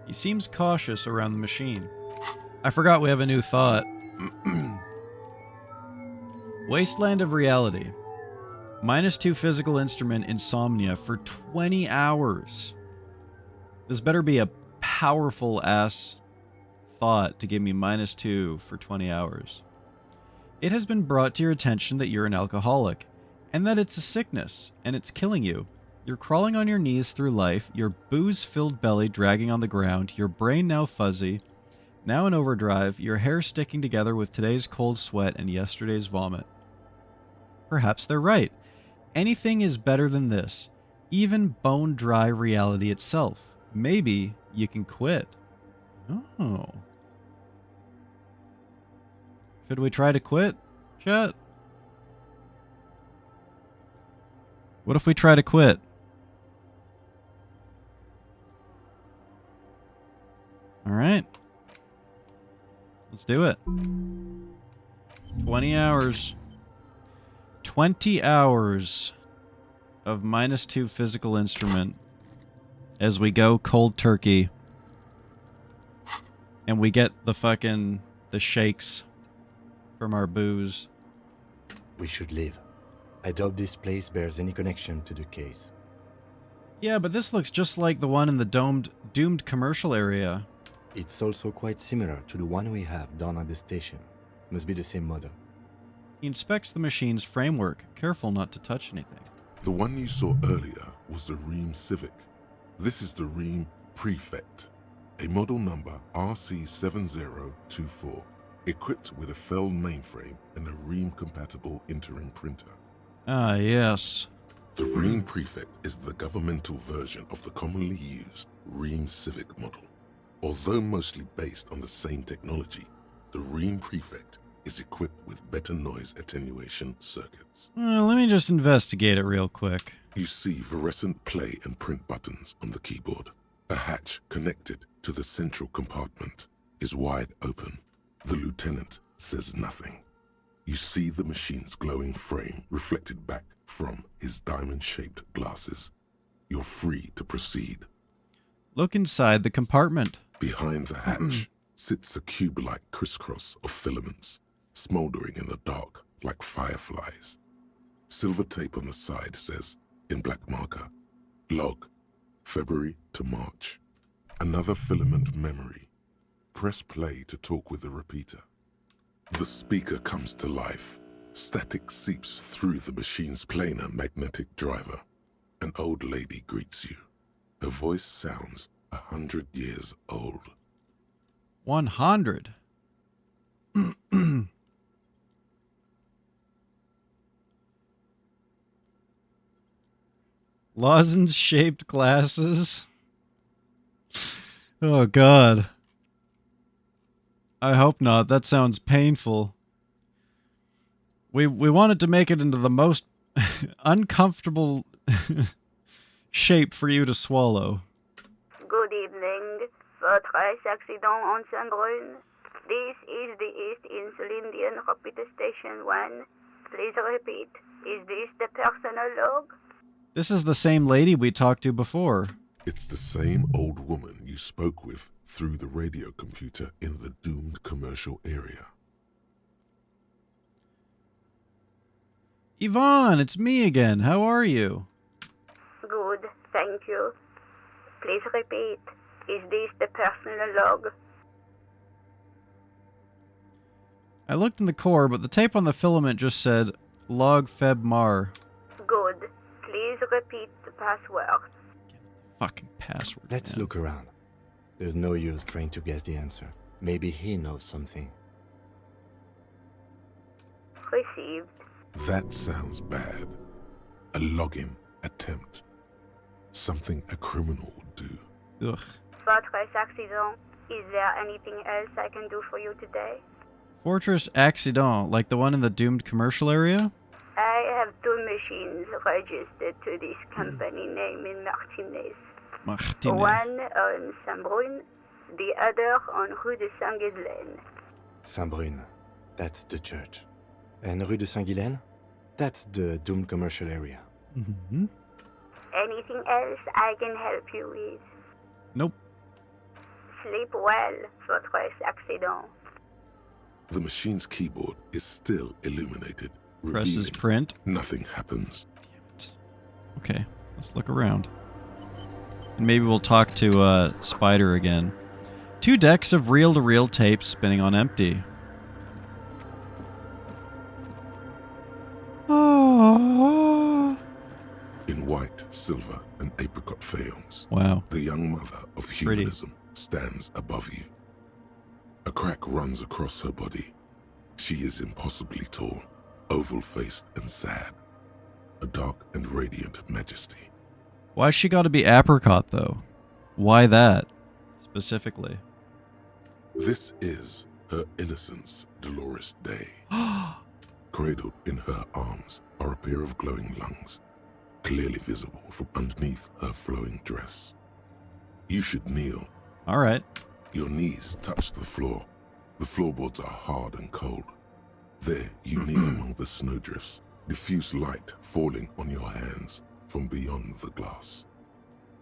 Speaker 1: He seems cautious around the machine. I forgot we have a new thought. Wasteland of Reality. -2 physical instrument insomnia for 20 hours. This better be a powerful ass thought to give me -2 for 20 hours. It has been brought to your attention that you're an alcoholic, and that it's a sickness, and it's killing you. You're crawling on your knees through life, your booze-filled belly dragging on the ground, your brain now fuzzy, now in overdrive, your hair sticking together with today's cold sweat and yesterday's vomit. Perhaps they're right. Anything is better than this, even bone-dry reality itself. Maybe you can quit. Oh. Should we try to quit, chat? What if we try to quit? Alright. Let's do it. 20 hours. 20 hours of -2 physical instrument as we go cold turkey. And we get the shakes from our booze.
Speaker 14: We should leave. I doubt this place bears any connection to the case.
Speaker 1: Yeah, but this looks just like the one in the doomed commercial area.
Speaker 14: It's also quite similar to the one we have down at the station. Must be the same model.
Speaker 1: He inspects the machine's framework, careful not to touch anything.
Speaker 2: The one you saw earlier was the Ream Civic. This is the Ream Prefect, a model number RC7024, equipped with a FEL mainframe and a Ream-compatible interim printer.
Speaker 1: Ah, yes.
Speaker 2: The Ream Prefect is the governmental version of the commonly used Ream Civic model. Although mostly based on the same technology, the Ream Prefect is equipped with better noise attenuation circuits.
Speaker 1: Let me just investigate it real quick.
Speaker 2: You see fluorescent play and print buttons on the keyboard. A hatch connected to the central compartment is wide open. The lieutenant says nothing. You see the machine's glowing frame reflected back from his diamond-shaped glasses. You're free to proceed.
Speaker 1: Look inside the compartment.
Speaker 2: Behind the hatch sits a cube-like crisscross of filaments, smoldering in the dark like fireflies. Silver tape on the side says, in black marker, log, February to March. Another filament memory. Press play to talk with the repeater. The speaker comes to life. Static seeps through the machine's planar magnetic driver. An old lady greets you. Her voice sounds 100 years old.
Speaker 1: 100. Lozenge-shaped glasses. Oh, God. I hope not. That sounds painful. We wanted to make it into the most uncomfortable shape for you to swallow.
Speaker 16: Good evening. Votre accident on Saint-Brun. This is the East Insulindian Repeater Station 1. Please repeat. Is this the personal log?
Speaker 1: This is the same lady we talked to before.
Speaker 2: It's the same old woman you spoke with through the radio computer in the doomed commercial area.
Speaker 1: Yvonne, it's me again. How are you?
Speaker 16: Good, thank you. Please repeat. Is this the personal log?
Speaker 1: I looked in the core, but the tape on the filament just said log feb mar.
Speaker 16: Good. Please repeat the password.
Speaker 1: Fucking password.
Speaker 14: Let's look around. There's no use trying to guess the answer. Maybe he knows something.
Speaker 16: Received.
Speaker 2: That sounds bad. A login attempt. Something a criminal would do.
Speaker 1: Ugh.
Speaker 16: Fortress accident. Is there anything else I can do for you today?
Speaker 1: Fortress Accident, like the one in the doomed commercial area?
Speaker 16: I have 2 machines registered to this company name in Martinez.
Speaker 1: Martinez.
Speaker 16: One on Saint-Brun, the other on Rue de Saint-Ghislaine.
Speaker 14: Saint-Brun, that's the church. And Rue de Saint-Ghislaine, that's the doomed commercial area.
Speaker 1: Mm-hmm.
Speaker 16: Anything else I can help you with?
Speaker 1: Nope.
Speaker 16: Sleep well, Fortress accident.
Speaker 2: The machine's keyboard is still illuminated.
Speaker 1: Presses print.
Speaker 2: Nothing happens.
Speaker 1: Damn it. Okay, let's look around. And maybe we'll talk to Spider again. 2 decks of reel-to-reel tape spinning on empty.
Speaker 2: In white, silver, and apricot faience.
Speaker 1: Wow.
Speaker 2: The young mother of humanism stands above you. A crack runs across her body. She is impossibly tall, oval-faced and sad. A dark and radiant majesty.
Speaker 1: Why's she gotta be apricot, though? Why that, specifically?
Speaker 2: This is her innocence, Dolores Day. Cradled in her arms are a pair of glowing lungs, clearly visible from underneath her flowing dress. You should kneel.
Speaker 1: All right.
Speaker 2: Your knees touch the floor. The floorboards are hard and cold. There, you kneel among the snowdrifts, diffuse light falling on your hands from beyond the glass.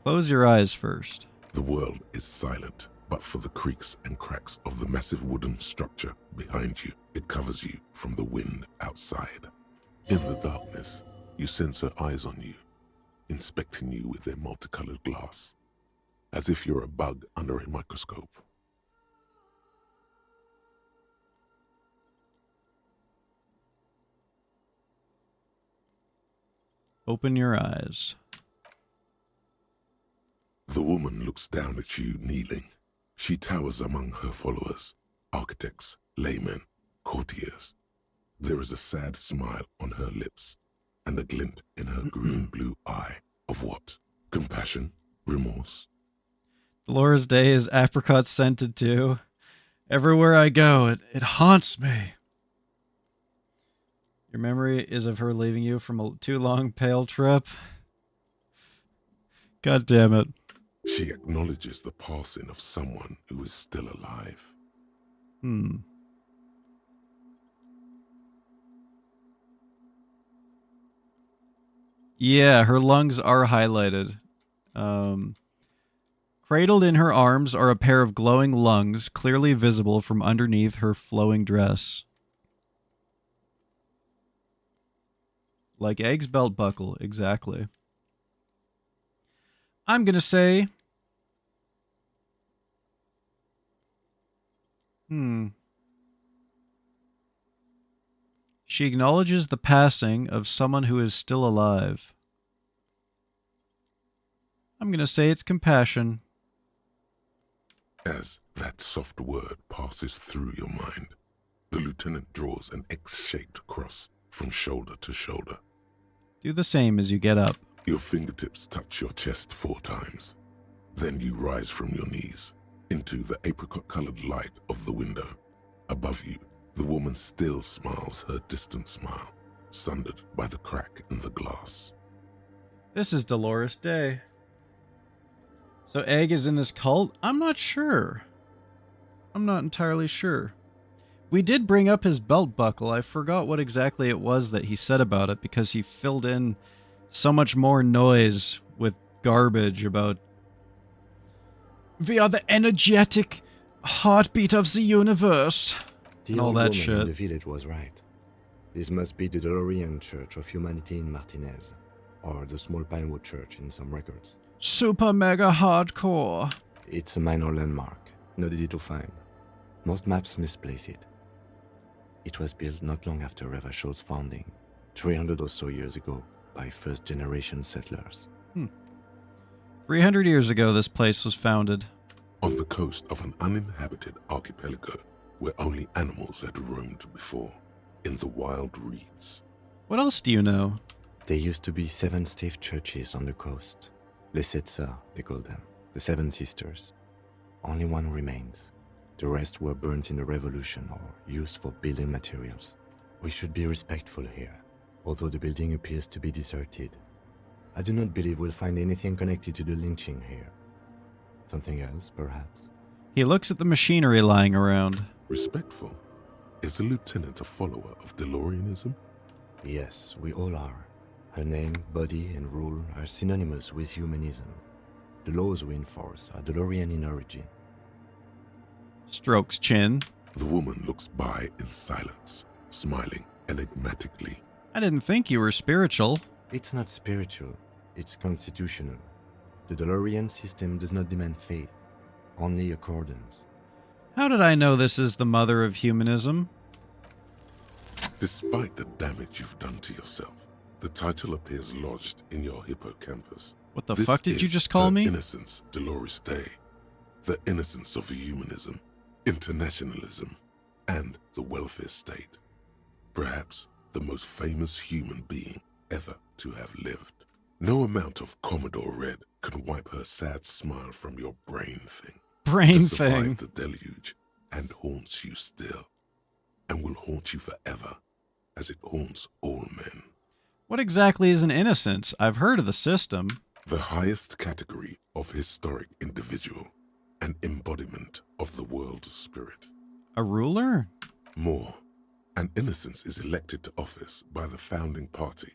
Speaker 1: Close your eyes first.
Speaker 2: The world is silent, but for the creaks and cracks of the massive wooden structure behind you. It covers you from the wind outside. In the darkness, you sense her eyes on you, inspecting you with their multicolored glass, as if you're a bug under a microscope.
Speaker 1: Open your eyes.
Speaker 2: The woman looks down at you kneeling. She towers among her followers, architects, laymen, courtiers. There is a sad smile on her lips and a glint in her green-blue eye of what? Compassion? Remorse?
Speaker 1: Dolores Day is apricot scented too. Everywhere I go, it haunts me. Your memory is of her leaving you from a too long pale trip. God damn it.
Speaker 2: She acknowledges the passing of someone who is still alive.
Speaker 1: Yeah, her lungs are highlighted. Cradled in her arms are a pair of glowing lungs, clearly visible from underneath her flowing dress. Like Egg's belt buckle, exactly. I'm gonna say... She acknowledges the passing of someone who is still alive. I'm gonna say it's compassion.
Speaker 2: As that soft word passes through your mind, the lieutenant draws an X-shaped cross from shoulder to shoulder.
Speaker 1: Do the same as you get up.
Speaker 2: Your fingertips touch your chest 4 times. Then you rise from your knees into the apricot-colored light of the window. Above you, the woman still smiles her distant smile, sundered by the crack in the glass.
Speaker 1: This is Dolores Day. So Egg is in this cult? I'm not sure. I'm not entirely sure. We did bring up his belt buckle. I forgot what exactly it was that he said about it because he filled in so much more noise with garbage about... We are the energetic heartbeat of the universe.
Speaker 14: The
Speaker 1: and all
Speaker 14: old
Speaker 1: that
Speaker 14: woman
Speaker 1: shit.
Speaker 14: in the village was right. This must be the DeLorean Church of Humanity in Martinez, or the Small Pinewood Church in some records.
Speaker 1: Super mega hardcore.
Speaker 14: It's a minor landmark, not easy to find. Most maps misplace it. It was built not long after Revachol's founding, 300 or so years ago, by first-generation settlers.
Speaker 1: 300 years ago, this place was founded.
Speaker 2: On the coast of an uninhabited archipelago where only animals had roamed before, in the wild reeds.
Speaker 1: What else do you know?
Speaker 14: There used to be 7 stave churches on the coast. Lesetsa, they call them, the 7 sisters. Only one remains. The rest were burnt in the revolution or used for building materials. We should be respectful here, although the building appears to be deserted. I do not believe we'll find anything connected to the lynching here. Something else, perhaps?
Speaker 1: He looks at the machinery lying around.
Speaker 2: Respectful? Is the lieutenant a follower of DeLoreanism?
Speaker 14: Yes, we all are. Her name, body, and rule are synonymous with humanism. The laws we enforce are DeLorean in origin.
Speaker 1: Strokes chin.
Speaker 2: The woman looks by in silence, smiling enigmatically.
Speaker 1: I didn't think you were spiritual.
Speaker 14: It's not spiritual, it's constitutional. The DeLorean system does not demand faith, only accordance.
Speaker 1: How did I know this is the mother of humanism?
Speaker 2: Despite the damage you've done to yourself, the title appears lodged in your hippocampus.
Speaker 1: What the fuck did you just call me?
Speaker 2: Innocence, Dolores Day. The innocence of humanism, internationalism, and the welfare state. Perhaps the most famous human being ever to have lived. No amount of Commodore Red can wipe her sad smile from your brain thing.
Speaker 1: Brain
Speaker 2: to survive
Speaker 1: thing.
Speaker 2: the deluge, and haunts you still, and will haunt you forever, as it haunts all men.
Speaker 1: What exactly is an innocence? I've heard of the system.
Speaker 2: The highest category of historic individual, an embodiment of the world spirit.
Speaker 1: A ruler?
Speaker 2: More, an innocence is elected to office by the founding party,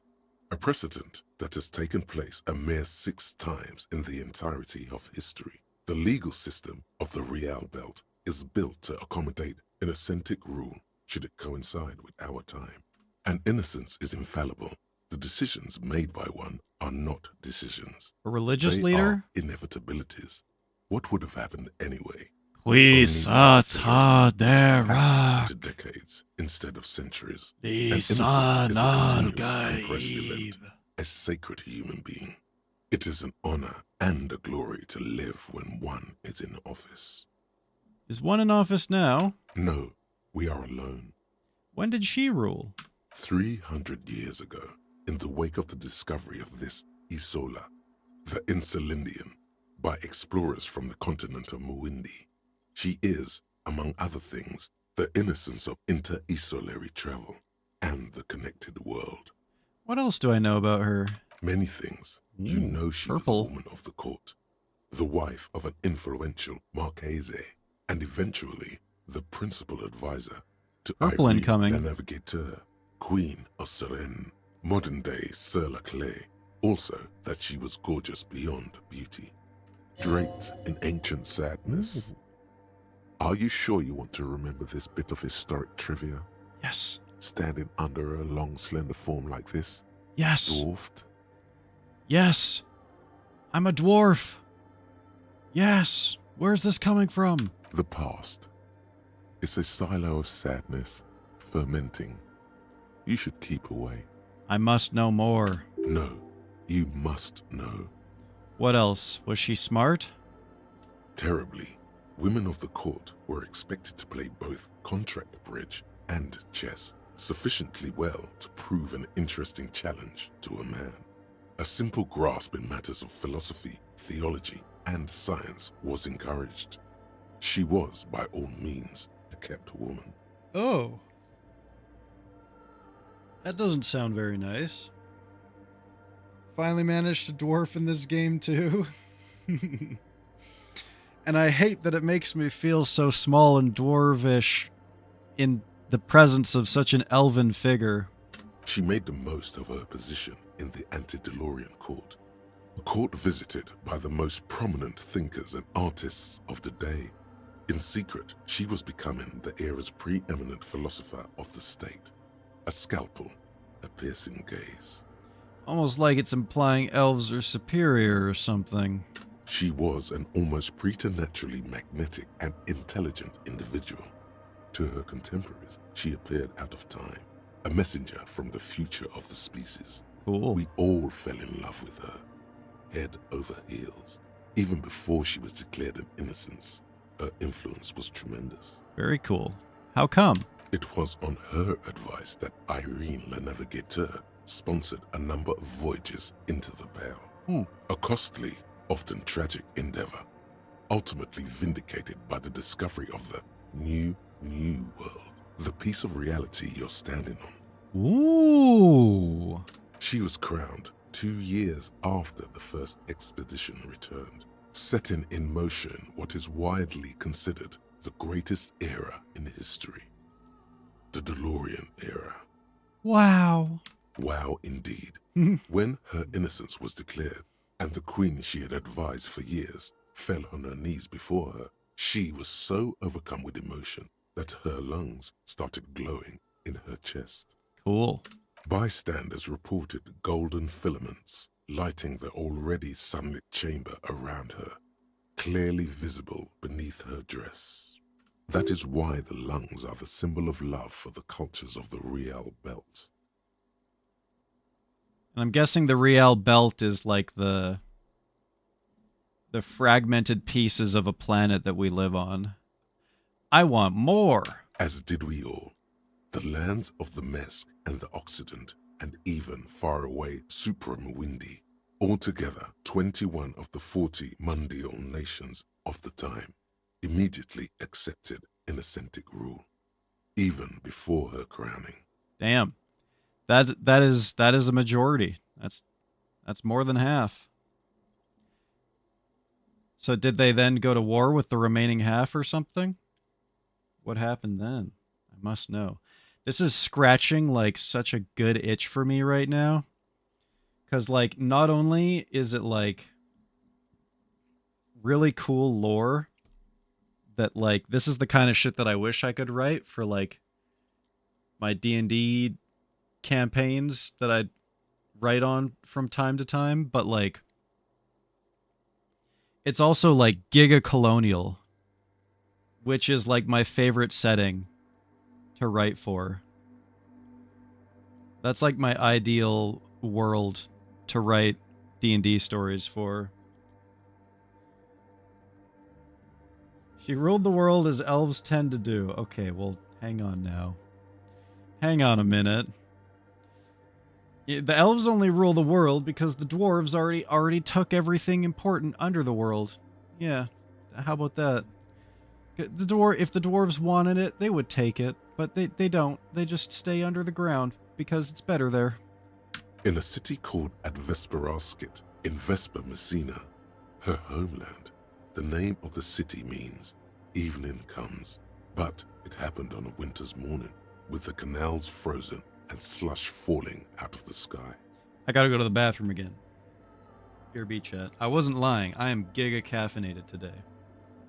Speaker 2: a precedent that has taken place a mere 6 times in the entirety of history. The legal system of the Real Belt is built to accommodate an authentic rule should it coincide with our time. An innocence is infallible. The decisions made by one are not decisions.
Speaker 1: A religious
Speaker 2: They
Speaker 1: leader?
Speaker 2: are inevitabilities. What would have happened anyway?
Speaker 7: We saw
Speaker 2: To
Speaker 7: there
Speaker 2: decades instead of centuries.
Speaker 7: The
Speaker 2: An innocence is a
Speaker 7: son
Speaker 2: continuous
Speaker 7: of
Speaker 2: compressed event, a sacred human being. It is an honor and a glory to live when one is in office.
Speaker 1: Is one in office now?
Speaker 2: No, we are alone.
Speaker 1: When did she rule?
Speaker 2: 300 years ago, in the wake of the discovery of this Isola, the Insulindian, by explorers from the continent of Muindi. She is, among other things, the innocence of inter-isolary travel and the connected world.
Speaker 1: What else do I know about her?
Speaker 2: Many things. You know she was a woman of the court, the wife of an influential Marchese, and eventually the principal advisor to Irene la Navigateur, Queen of Suresnes, modern-day Sir Laclais. Also, that she was gorgeous beyond beauty, draped in ancient sadness. Are you sure you want to remember this bit of historic trivia?
Speaker 1: Yes.
Speaker 2: Standing under a long, slender form like this?
Speaker 1: Yes.
Speaker 2: Dwarfed?
Speaker 1: Yes. I'm a dwarf. Yes. Where's this coming from?
Speaker 2: The past. It's a silo of sadness, fermenting. You should keep away.
Speaker 1: I must know more.
Speaker 2: No, you must know.
Speaker 1: What else? Was she smart?
Speaker 2: Terribly. Women of the court were expected to play both contract bridge and chess sufficiently well to prove an interesting challenge to a man. A simple grasp in matters of philosophy, theology, and science was encouraged. She was, by all means, a kept woman.
Speaker 1: Oh. That doesn't sound very nice. Finally managed to dwarf in this game too. And I hate that it makes me feel so small and dwarvish in the presence of such an elven figure.
Speaker 2: She made the most of her position in the antediluvian court, a court visited by the most prominent thinkers and artists of the day. In secret, she was becoming the era's preeminent philosopher of the state. A scalpel, a piercing gaze.
Speaker 1: Almost like it's implying elves are superior or something.
Speaker 2: She was an almost preternaturally magnetic and intelligent individual. To her contemporaries, she appeared out of time, a messenger from the future of the species.
Speaker 1: Cool.
Speaker 2: We all fell in love with her, head over heels. Even before she was declared an innocence, her influence was tremendous.
Speaker 1: Very cool. How come?
Speaker 2: It was on her advice that Irene la Navigateur sponsored a number of voyages into the Pale. A costly, often tragic endeavor, ultimately vindicated by the discovery of the new world, the piece of reality you're standing on.
Speaker 1: Ooh.
Speaker 2: She was crowned 2 years after the first expedition returned, setting in motion what is widely considered the greatest era in history. The DeLorean era.
Speaker 1: Wow.
Speaker 2: Wow, indeed. When her innocence was declared, and the queen she had advised for years fell on her knees before her, she was so overcome with emotion that her lungs started glowing in her chest.
Speaker 1: Cool.
Speaker 2: Bystanders reported golden filaments lighting the already sunlit chamber around her, clearly visible beneath her dress. That is why the lungs are the symbol of love for the cultures of the Real Belt.
Speaker 1: And I'm guessing the Real Belt is like the fragmented pieces of a planet that we live on. I want more.
Speaker 2: As did we all. The lands of the Mesk and the Occident, and even far away Supramuindi, altogether 21 of the 40 Mundial nations of the time, immediately accepted Innocentic rule, even before her crowning.
Speaker 1: Damn. That is a majority. That's more than half. So did they then go to war with the remaining half or something? What happened then? I must know. This is scratching like such a good itch for me right now. Because like not only is it like really cool lore that like this is the kind of shit that I wish I could write for like my D&D campaigns that I'd write on from time to time, but like it's also like giga colonial, which is like my favorite setting to write for. That's like my ideal world to write D&D stories for. She ruled the world as elves tend to do. Okay, well, hang on now. Hang on a minute. The elves only rule the world because the dwarves already took everything important under the world. Yeah, how about that? If the dwarves wanted it, they would take it, but they don't. They just stay under the ground because it's better there.
Speaker 2: In a city called Advesperaskit in Vesper Messina, her homeland, the name of the city means evening comes, but it happened on a winter's morning with the canals frozen and slush falling out of the sky.
Speaker 1: I gotta go to the bathroom again. Here, B chat. I wasn't lying. I am giga caffeinated today.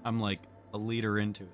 Speaker 1: I'm like a liter into it.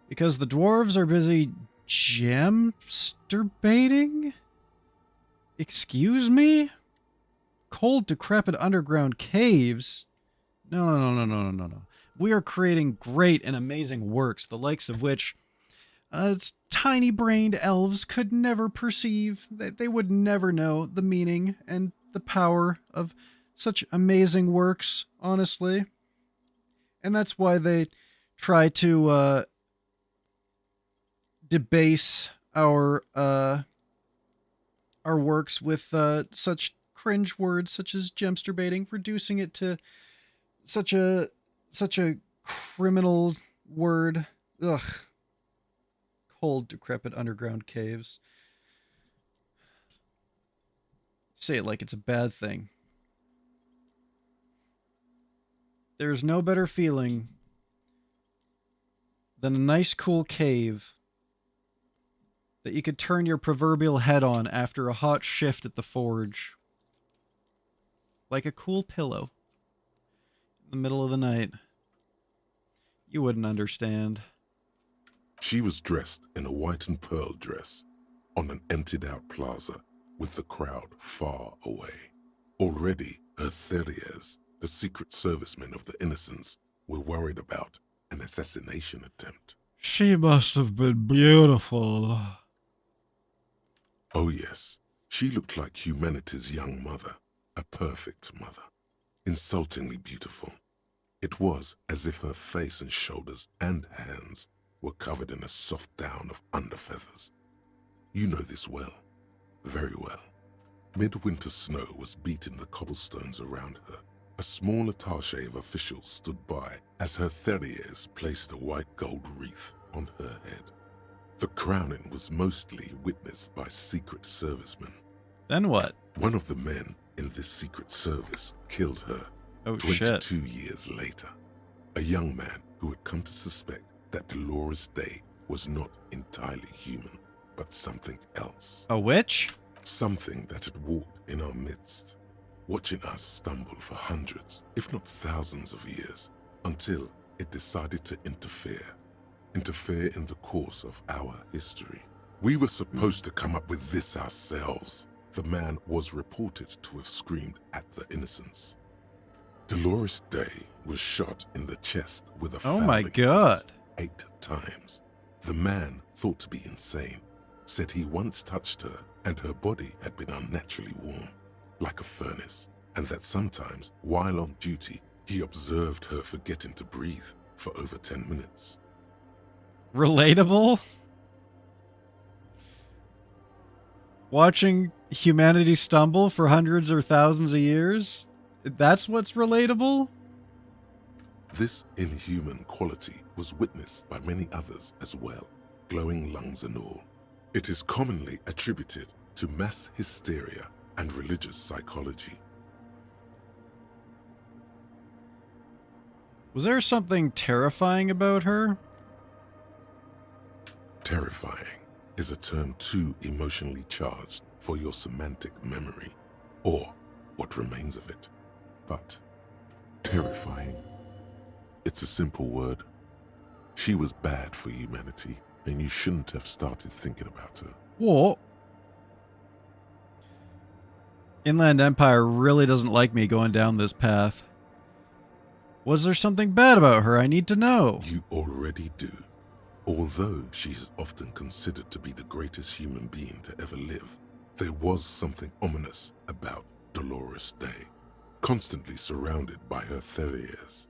Speaker 1: Because the dwarves are busy gemsterbating? Excuse me? Cold, decrepit underground caves? No. We are creating great and amazing works, the likes of which tiny-brained elves could never perceive. They would never know the meaning and the power of such amazing works, honestly. And that's why they try to debase our works with such cringe words such as gemsterbating, reducing it to such a criminal word. Ugh. Cold, decrepit underground caves. Say it like it's a bad thing. There's no better feeling than a nice, cool cave that you could turn your proverbial head on after a hot shift at the forge. Like a cool pillow. In the middle of the night. You wouldn't understand.
Speaker 2: She was dressed in a white and pearl dress on an emptied-out plaza with the crowd far away. Already, her Theriers, the secret servicemen of the Innocents, were worried about an assassination attempt.
Speaker 7: She must have been beautiful.
Speaker 2: Oh yes, she looked like humanity's young mother, a perfect mother, insultingly beautiful. It was as if her face and shoulders and hands were covered in a soft down of underfeathers. You know this well, very well. Midwinter snow was beating the cobblestones around her. A small attaché of officials stood by as her Theriers placed a white gold wreath on her head. The crowning was mostly witnessed by secret servicemen.
Speaker 1: Then what?
Speaker 2: One of the men in this secret service killed her
Speaker 1: 22
Speaker 2: years later. A young man who had come to suspect that Dolores Day was not entirely human, but something else.
Speaker 1: A witch?
Speaker 2: Something that had walked in our midst, watching us stumble for hundreds, if not thousands of years, until it decided to interfere in the course of our history. We were supposed to come up with this ourselves. The man was reported to have screamed at the Innocents. Dolores Day was shot in the chest with a
Speaker 1: Oh my
Speaker 2: fowling
Speaker 1: God.
Speaker 2: piece 8 times. The man, thought to be insane, said he once touched her and her body had been unnaturally warm, like a furnace, and that sometimes, while on duty, he observed her forgetting to breathe for over 10 minutes.
Speaker 1: Relatable? Watching humanity stumble for hundreds or thousands of years? That's what's relatable?
Speaker 2: This inhuman quality was witnessed by many others as well, glowing lungs and all. It is commonly attributed to mass hysteria and religious psychology.
Speaker 1: Was there something terrifying about her?
Speaker 2: Terrifying is a term too emotionally charged for your semantic memory, or what remains of it. But terrifying, it's a simple word. She was bad for humanity, and you shouldn't have started thinking about her.
Speaker 1: What? Inland Empire really doesn't like me going down this path. Was there something bad about her I need to know?
Speaker 2: You already do. Although she is often considered to be the greatest human being to ever live, there was something ominous about Dolores Day, constantly surrounded by her terriers.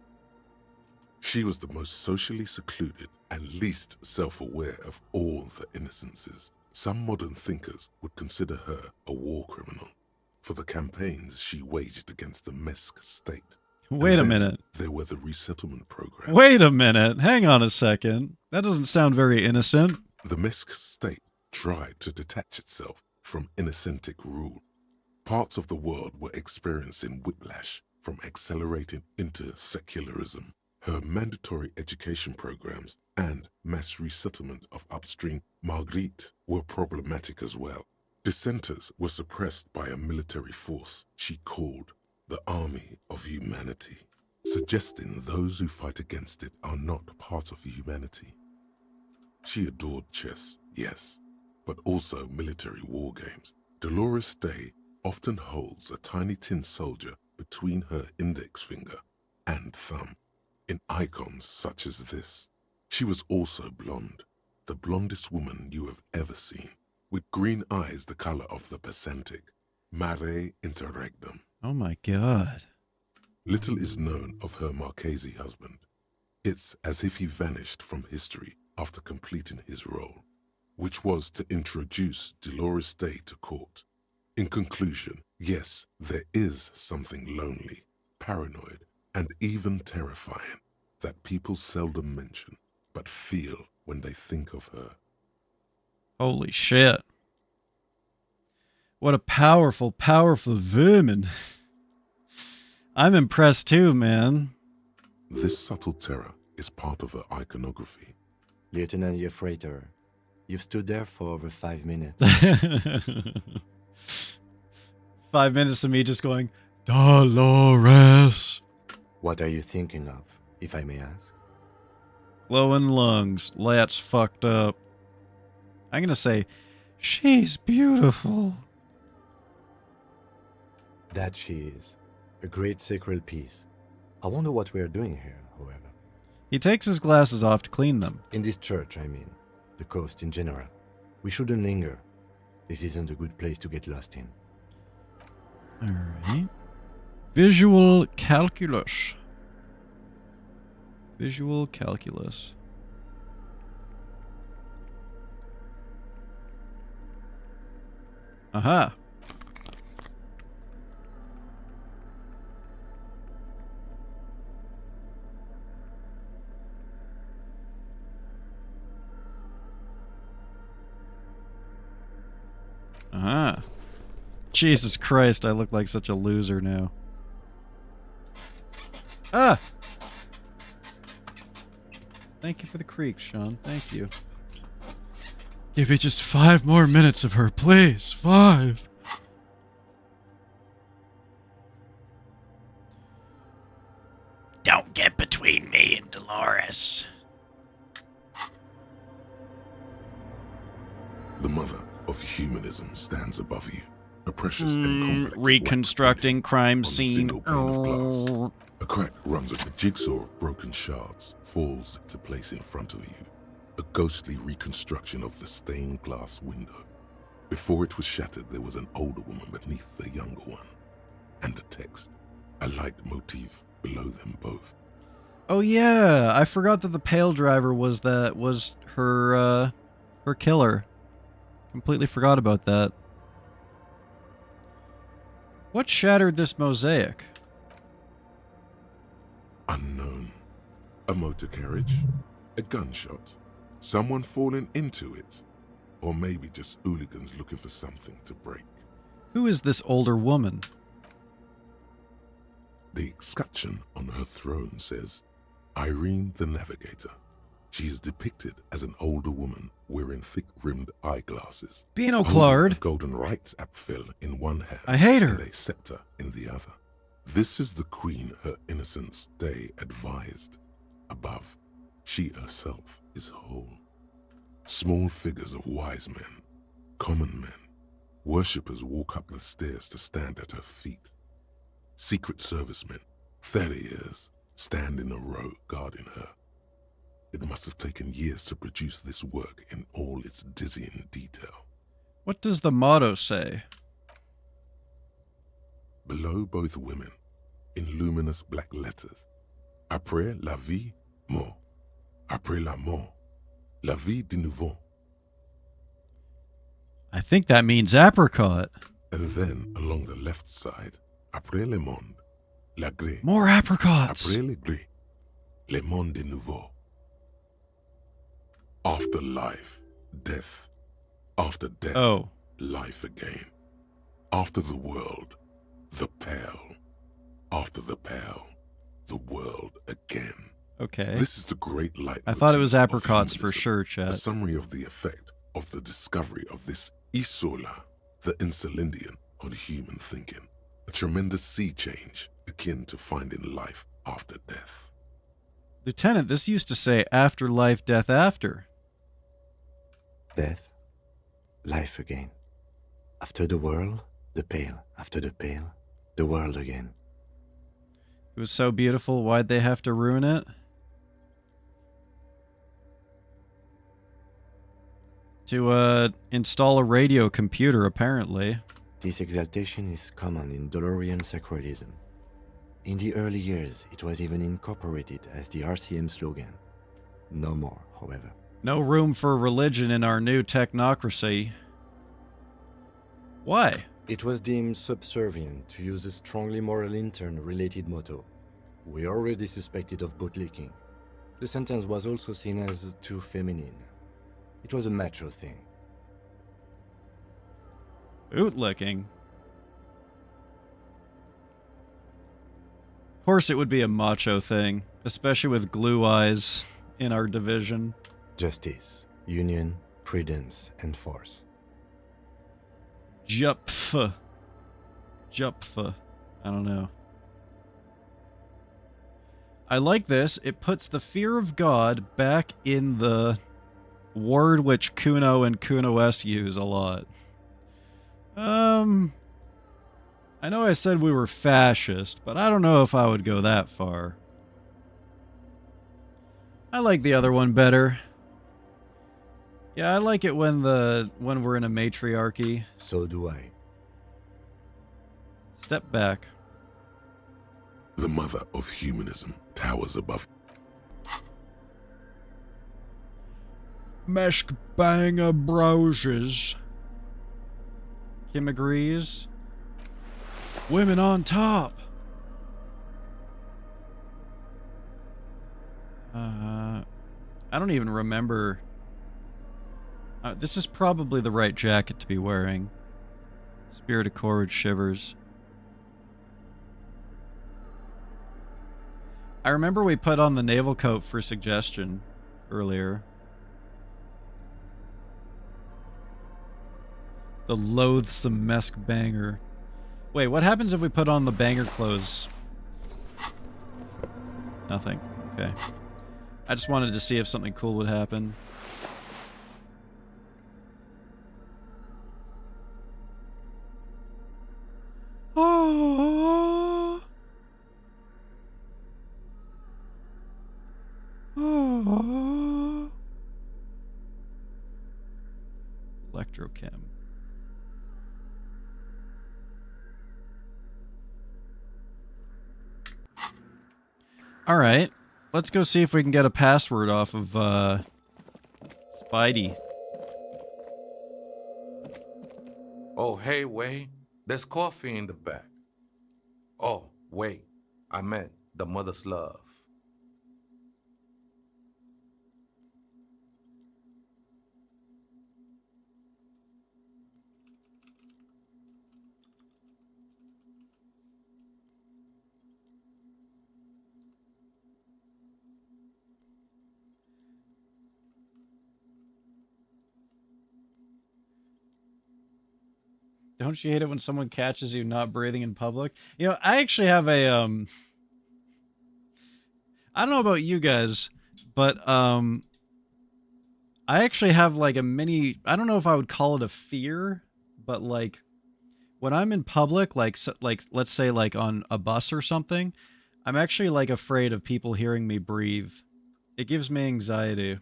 Speaker 2: She was the most socially secluded and least self-aware of all the innocences. Some modern thinkers would consider her a war criminal for the campaigns she waged against the Mesk state.
Speaker 1: Wait a minute.
Speaker 2: There were the resettlement programs.
Speaker 1: Wait a minute. Hang on a second. That doesn't sound very innocent.
Speaker 2: The Mesk state tried to detach itself from innocentic rule. Parts of the world were experiencing whiplash from accelerating into secularism. Her mandatory education programs and mass resettlement of upstream Marguerite were problematic as well. Dissenters were suppressed by a military force she called the Army of Humanity, suggesting those who fight against it are not part of humanity. She adored chess, yes, but also military war games. Dolores Day often holds a tiny tin soldier between her index finger and thumb in icons such as this. She was also blonde, the blondest woman you have ever seen, with green eyes the color of the Pacentic, mare interregnum.
Speaker 1: Oh my God.
Speaker 2: Little is known of her Marchese husband. It's as if he vanished from history after completing his role, which was to introduce Dolores Day to court. In conclusion, yes, there is something lonely, paranoid, and even terrifying that people seldom mention, but feel when they think of her.
Speaker 1: Holy shit. What a powerful, powerful wömen. I'm impressed too, man.
Speaker 2: This subtle terror is part of her iconography.
Speaker 14: Lieutenant Yefrater, you've stood there for over 5 minutes.
Speaker 1: 5 minutes of me just going, Dolores.
Speaker 14: What are you thinking of, if I may ask?
Speaker 1: Glowing lungs. That's fucked up. I'm gonna say, she's beautiful.
Speaker 14: That she is. A great sacred piece. I wonder what we are doing here, however.
Speaker 1: He takes his glasses off to clean them.
Speaker 14: In this church, I mean. The coast in general. We shouldn't linger. This isn't a good place to get lost in.
Speaker 1: Alright. Visual calculus. Visual calculus. Aha. Aha. Jesus Christ, I look like such a loser now. Ah! Thank you for the creek, Sean. Thank you.
Speaker 7: Give me just 5 more minutes of her, please. 5.
Speaker 17: Don't get between me and Dolores.
Speaker 2: The mother of humanism stands above you, a precious and complex
Speaker 1: reconstructing crime scene.
Speaker 2: pane of glass. A crack runs at the jigsaw of broken shards, falls into place in front of you. A ghostly reconstruction of the stained glass window. Before it was shattered, there was an older woman beneath the younger one. And a text. A light motif below them both.
Speaker 1: Oh yeah, I forgot that the pale driver was her killer. Completely forgot about that. What shattered this mosaic?
Speaker 2: Unknown. A motor carriage? A gunshot? Someone falling into it? Or maybe just hooligans looking for something to break?
Speaker 1: Who is this older woman?
Speaker 2: The escutcheon on her throne says, Irene the Navigator. She is depicted as an older woman wearing thick-rimmed eyeglasses.
Speaker 1: Binoclard.
Speaker 2: A golden Reichsapfel in one hand.
Speaker 1: I hate her.
Speaker 2: And a scepter in the other. This is the queen her innocence day advised. Above, she herself is whole. Small figures of wise men, common men, worshippers walk up the stairs to stand at her feet. Secret servicemen, 30 years, stand in a row guarding her. It must have taken years to produce this work in all its dizzying detail.
Speaker 1: What does the motto say?
Speaker 2: Below both women, in luminous black letters, Après la vie, mort. Après la mort, la vie de nouveau.
Speaker 1: I think that means apricot.
Speaker 2: And then, along the left side, Après le monde, la gré.
Speaker 1: More apricots.
Speaker 2: Après le gré, le monde de nouveau. After life, death. After death, life again. After the world, the pale. After the pale, the world again.
Speaker 1: Okay.
Speaker 2: This is the great light.
Speaker 1: I thought it was apricots for sure, chat.
Speaker 2: A summary of the effect of the discovery of this isola, the Insulindian, on human thinking. A tremendous sea change akin to finding life after death.
Speaker 1: Lieutenant, this used to say after life, death after.
Speaker 14: Death, life again. After the world, the pale. After the pale, the world again.
Speaker 1: It was so beautiful, why'd they have to ruin it? To, install a radio computer, apparently.
Speaker 14: This exaltation is common in Dolorian sacralism. In the early years, it was even incorporated as the RCM slogan. No more, however.
Speaker 1: No room for religion in our new technocracy. Why?
Speaker 14: It was deemed subservient to use a strongly moral intern-related motto. We already suspected of bootlicking. The sentence was also seen as too feminine. It was a macho thing.
Speaker 1: Bootlicking? Of course it would be a macho thing, especially with glue eyes in our division.
Speaker 14: Justice, union, prudence, and force.
Speaker 1: Jupf. Jupf. I don't know. I like this. It puts the fear of God back in the word which Kuno and Kuno S use a lot. I know I said we were fascist, but I don't know if I would go that far. I like the other one better. Yeah, I like it when we're in a matriarchy.
Speaker 14: So do I.
Speaker 1: Step back.
Speaker 2: The mother of humanism towers above.
Speaker 7: Mesk banger browsers.
Speaker 1: Kim agrees. Women on top. I don't even remember. This is probably the right jacket to be wearing. Spirit of Courage shivers. I remember we put on the naval coat for suggestion earlier. The loathsome Mesk banger. Wait, what happens if we put on the banger clothes? Nothing. Okay. I just wanted to see if something cool would happen. Oh. Electrochem. Alright. Let's go see if we can get a password off of, Spidey.
Speaker 15: Oh, hey, wait. There's coffee in the back. Oh, wait. I meant the mother's love.
Speaker 1: Don't you hate it when someone catches you not breathing in public? You know, I actually have a, I don't know about you guys, but, I actually have, like, a mini, I don't know if I would call it a fear, but, like, when I'm in public, like, let's say, like, on a bus or something, I'm actually, like, afraid of people hearing me breathe. It gives me anxiety.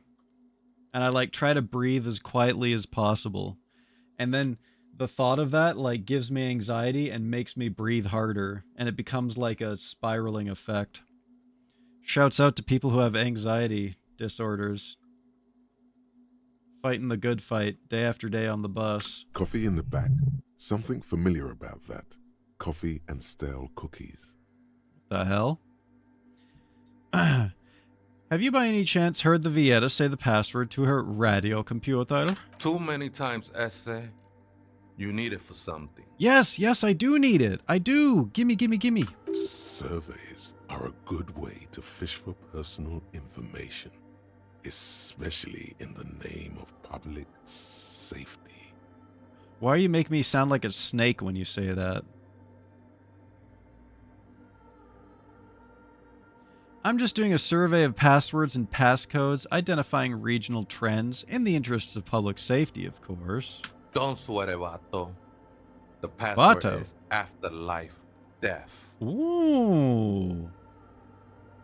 Speaker 1: And I, like, try to breathe as quietly as possible. And then the thought of that, like, gives me anxiety and makes me breathe harder. And it becomes like a spiraling effect. Shouts out to people who have anxiety disorders. Fighting the good fight, day after day on the bus.
Speaker 2: Coffee in the back. Something familiar about that. Coffee and stale cookies.
Speaker 1: The hell? Have you by any chance heard the Vieta say the password to her radio computer?
Speaker 15: Too many times, essay. You need it for something.
Speaker 1: Yes, I do need it. I do. Gimme.
Speaker 2: Surveys are a good way to fish for personal information, especially in the name of public safety.
Speaker 1: Why you make me sound like a snake when you say that? I'm just doing a survey of passwords and passcodes, identifying regional trends in the interests of public safety, of course.
Speaker 15: Don't sweat it, Vato. The password
Speaker 1: Vato?
Speaker 15: is afterlife death.
Speaker 1: Ooh.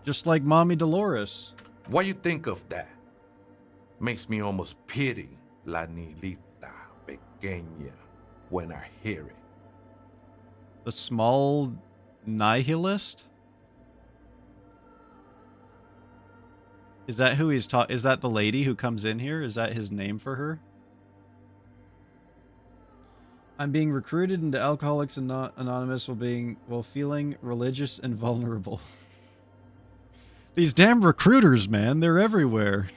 Speaker 1: Just like Mommy Dolores.
Speaker 15: What you think of that? Makes me almost pity La Nilita Pequeña when I hear it.
Speaker 1: The small nihilist? Is that who he's talking? Is that the lady who comes in here? Is that his name for her? I'm being recruited into Alcoholics Anonymous while feeling religious and vulnerable. These damn recruiters, man, they're everywhere.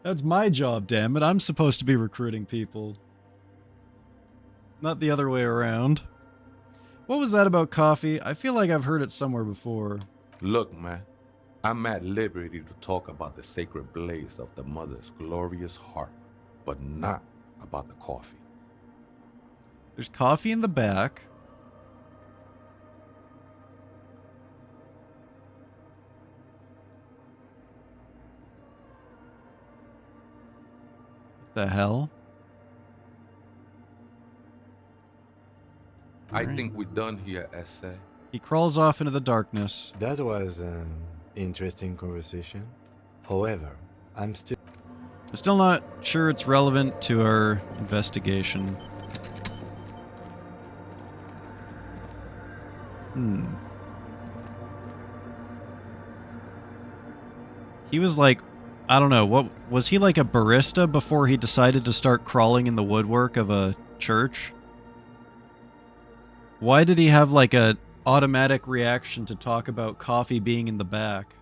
Speaker 1: That's my job, damn it. I'm supposed to be recruiting people. Not the other way around. What was that about coffee? I feel like I've heard it somewhere before.
Speaker 15: Look, man. I'm at liberty to talk about the sacred blaze of the mother's glorious heart, but not about the coffee.
Speaker 1: There's coffee in the back. What the hell?
Speaker 15: I think we're done here, essay.
Speaker 1: He crawls off into the darkness.
Speaker 14: That was an interesting conversation. However, I'm
Speaker 1: still not sure it's relevant to our investigation. He was like, I don't know, what was he, like a barista before he decided to start crawling in the woodwork of a church? Why did he have like a automatic reaction to talk about coffee being in the back?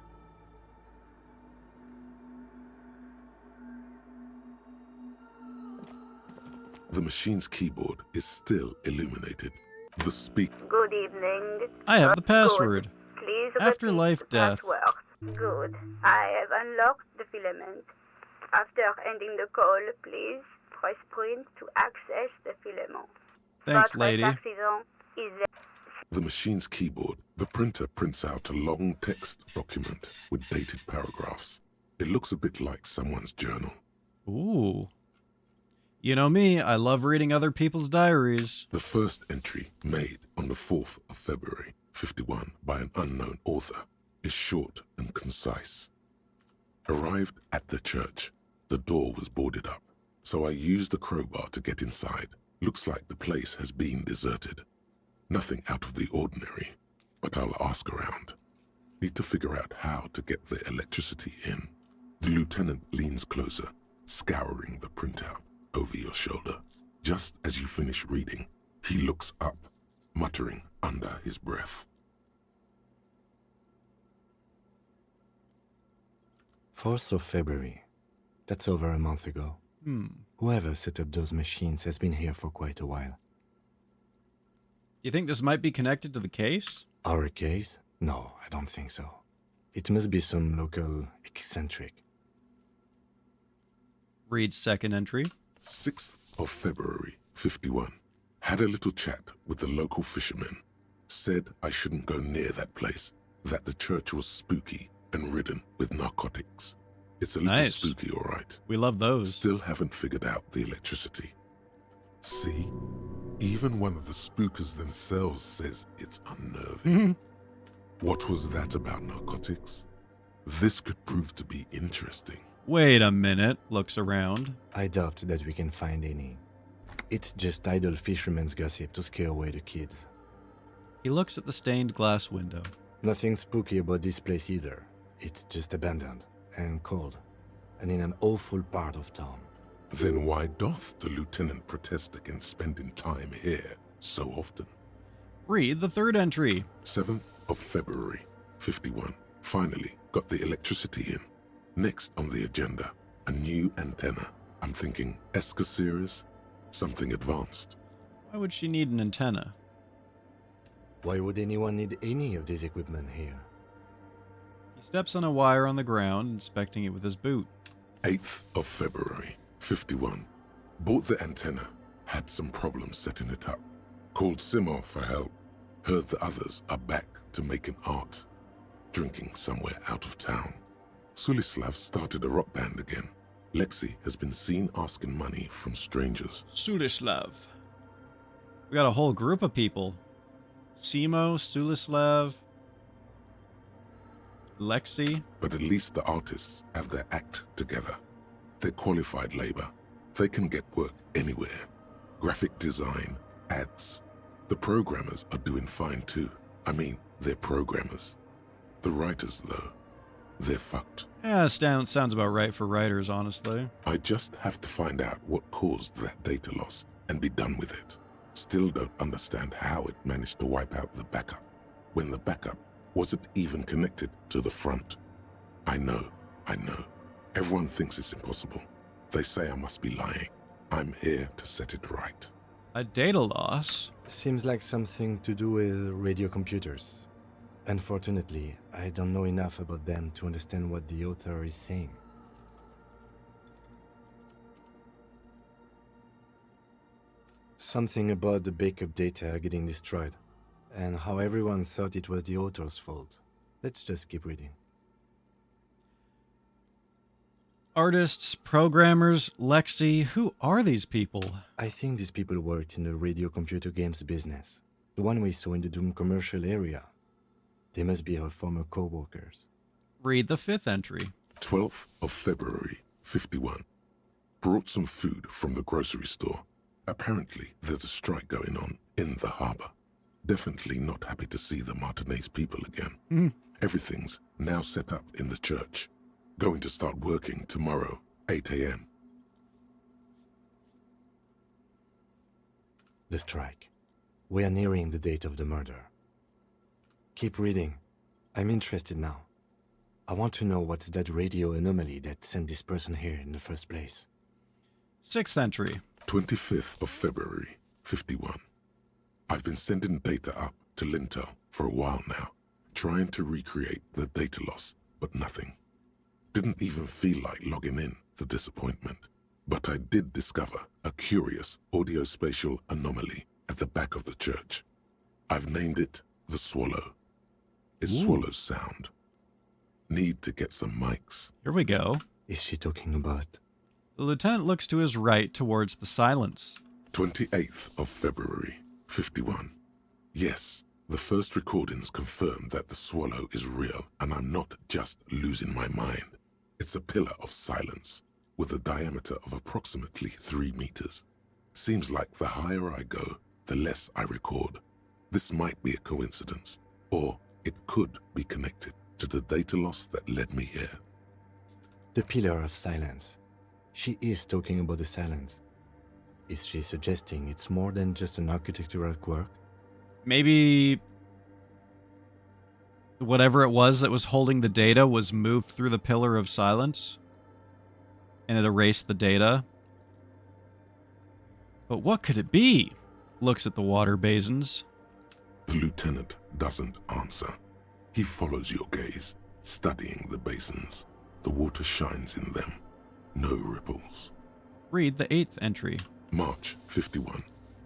Speaker 2: The machine's keyboard is still illuminated. The speaker.
Speaker 16: Good evening.
Speaker 1: I have the password.
Speaker 16: Good. Please
Speaker 1: Afterlife
Speaker 16: repeat the
Speaker 1: death.
Speaker 16: password. Good. I have unlocked the filament. After ending the call, please press print to access the filament.
Speaker 1: Thanks,
Speaker 16: Votre
Speaker 1: lady.
Speaker 16: accident is
Speaker 2: The machine's keyboard. The printer prints out a long text document with dated paragraphs. It looks a bit like someone's journal.
Speaker 1: Ooh. You know me, I love reading other people's diaries.
Speaker 2: The first entry, made on the 4th of February, 51, by an unknown author, is short and concise. Arrived at the church. The door was boarded up. So I use the crowbar to get inside. Looks like the place has been deserted. Nothing out of the ordinary, but I'll ask around. Need to figure out how to get the electricity in. The lieutenant leans closer, scouring the printout over your shoulder. Just as you finish reading, he looks up, muttering under his breath.
Speaker 14: 4th of February. That's over a month ago. Whoever set up those machines has been here for quite a while.
Speaker 1: You think this might be connected to the case?
Speaker 14: Our case? No, I don't think so. It must be some local eccentric.
Speaker 1: Read second entry.
Speaker 2: 6th of February, 51. Had a little chat with the local fishermen. Said I shouldn't go near that place, that the church was spooky and ridden with narcotics. It's a little spooky, all right.
Speaker 1: We love those.
Speaker 2: Still haven't figured out the electricity. See? Even one of the spookers themselves says it's unnerving. What was that about narcotics? This could prove to be interesting.
Speaker 1: Wait a minute. Looks around.
Speaker 14: I doubt that we can find any. It's just idle fishermen's gossip to scare away the kids.
Speaker 1: He looks at the stained glass window.
Speaker 14: Nothing spooky about this place either. It's just abandoned and cold, and in an awful part of town.
Speaker 2: Then why doth the lieutenant protest against spending time here so often?
Speaker 1: Read the third entry.
Speaker 2: 7th of February, 51. Finally got the electricity in. Next on the agenda, a new antenna. I'm thinking ESCA series, something advanced.
Speaker 1: Why would she need an antenna?
Speaker 14: Why would anyone need any of this equipment here?
Speaker 1: He steps on a wire on the ground, inspecting it with his boot.
Speaker 2: 8th of February, 51. Bought the antenna, had some problems setting it up. Called Simor for help. Heard the others are back to making art. Drinking somewhere out of town. Sulislav started a rock band again. Lexi has been seen asking money from strangers.
Speaker 1: Sulislav. We got a whole group of people. Simo, Sulislav, Lexi.
Speaker 2: But at least the artists have their act together. They're qualified labor. They can get work anywhere. Graphic design, ads. The programmers are doing fine too. I mean, they're programmers. The writers, though, they're fucked.
Speaker 1: Yeah, sounds about right for writers, honestly.
Speaker 2: I just have to find out what caused that data loss and be done with it. Still don't understand how it managed to wipe out the backup, when the backup wasn't even connected to the front. I know. Everyone thinks it's impossible. They say I must be lying. I'm here to set it right.
Speaker 1: A data loss?
Speaker 14: Seems like something to do with radio computers. Unfortunately, I don't know enough about them to understand what the author is saying. Something about the backup data getting destroyed, and how everyone thought it was the author's fault. Let's just keep reading.
Speaker 1: Artists, programmers, Lexi, who are these people?
Speaker 14: I think these people worked in the radio computer games business. The one we saw in the Doom commercial area. They must be our former co-workers.
Speaker 1: Read the fifth entry.
Speaker 2: 12th of February, 51. Brought some food from the grocery store. Apparently, there's a strike going on in the harbor. Definitely not happy to see the Martinez people again. Everything's now set up in the church. Going to start working tomorrow, 8 a.m.
Speaker 14: The strike. We are nearing the date of the murder. Keep reading. I'm interested now. I want to know what's that radio anomaly that sent this person here in the first place.
Speaker 1: 6th entry.
Speaker 2: 25th of February, 51. I've been sending data up to Lintel for a while now, trying to recreate the data loss, but nothing. Didn't even feel like logging in, the disappointment. But I did discover a curious audio-spatial anomaly at the back of the church. I've named it the Swallow. It swallows sound. Need to get some mics.
Speaker 1: Here we go.
Speaker 14: Is she talking about?
Speaker 1: The lieutenant looks to his right towards the silence.
Speaker 2: 28th of February, 51. Yes, the first recordings confirm that the Swallow is real and I'm not just losing my mind. It's a pillar of silence. with a diameter of approximately 3 meters. Seems like the higher I go, the less I record. This might be a coincidence, or it could be connected to the data loss that led me here.
Speaker 14: The Pillar of Silence. She is talking about the silence. Is she suggesting it's more than just an architectural quirk?
Speaker 1: Maybe whatever it was that was holding the data was moved through the Pillar of Silence, and it erased the data. But what could it be? Looks at the water basins.
Speaker 2: The lieutenant doesn't answer. He follows your gaze, studying the basins. The water shines in them. No ripples.
Speaker 1: Read the 8th entry.
Speaker 2: March 51.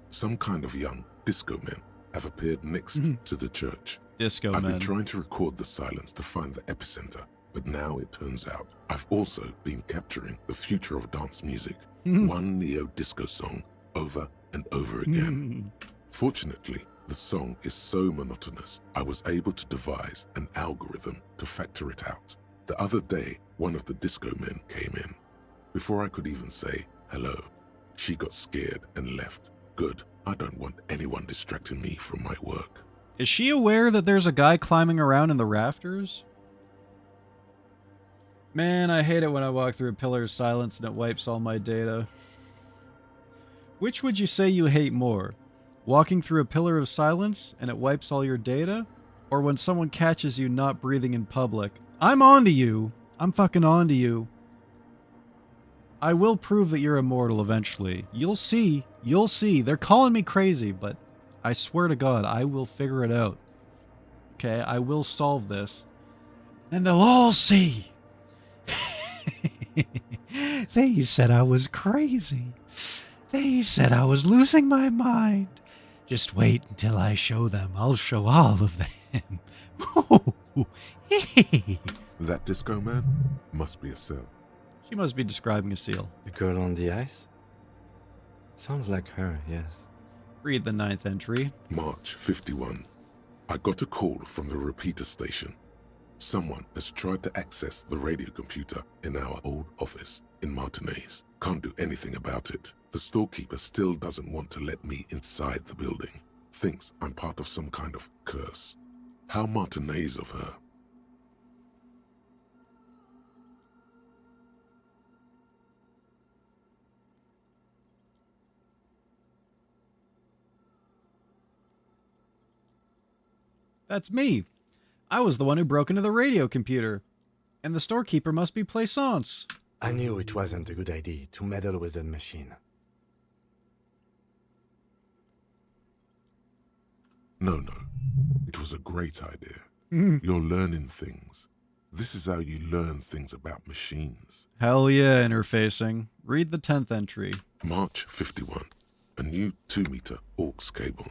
Speaker 2: Some kind of young disco men have appeared next to the church.
Speaker 1: Disco
Speaker 2: I've
Speaker 1: men.
Speaker 2: been trying to record the silence to find the epicenter, but now it turns out I've also been capturing the future of dance music, one neo-disco song over and over again. Fortunately, the song is so monotonous, I was able to devise an algorithm to factor it out. The other day, one of the disco men came in. Before I could even say hello, she got scared and left. Good, I don't want anyone distracting me from my work.
Speaker 1: Is she aware that there's a guy climbing around in the rafters? Man, I hate it when I walk through a pillar of silence and it wipes all my data. Which would you say you hate more? Walking through a pillar of silence and it wipes all your data? Or when someone catches you not breathing in public? I'm onto you. I'm fucking onto you. I will prove that you're immortal eventually. You'll see. You'll see. They're calling me crazy, but I swear to God, I will figure it out. Okay, I will solve this. And they'll all see. They said I was crazy. They said I was losing my mind. Just wait until I show them. I'll show all of them.
Speaker 2: That disco man must be a cell.
Speaker 1: She must be describing a seal.
Speaker 14: The girl on the ice? Sounds like her, yes.
Speaker 1: Read the 9th entry.
Speaker 2: March 51. I got a call from the repeater station. Someone has tried to access the radio computer in our old office in Martinez. Can't do anything about it. The storekeeper still doesn't want to let me inside the building. Thinks I'm part of some kind of curse. How Martinez of her.
Speaker 1: That's me. I was the one who broke into the radio computer. And the storekeeper must be Plaisance.
Speaker 14: I knew it wasn't a good idea to meddle with that machine.
Speaker 2: No. It was a great idea. You're learning things. This is how you learn things about machines.
Speaker 1: Hell yeah, interfacing. Read the 10th entry.
Speaker 2: March 51. A new 2-meter aux cable.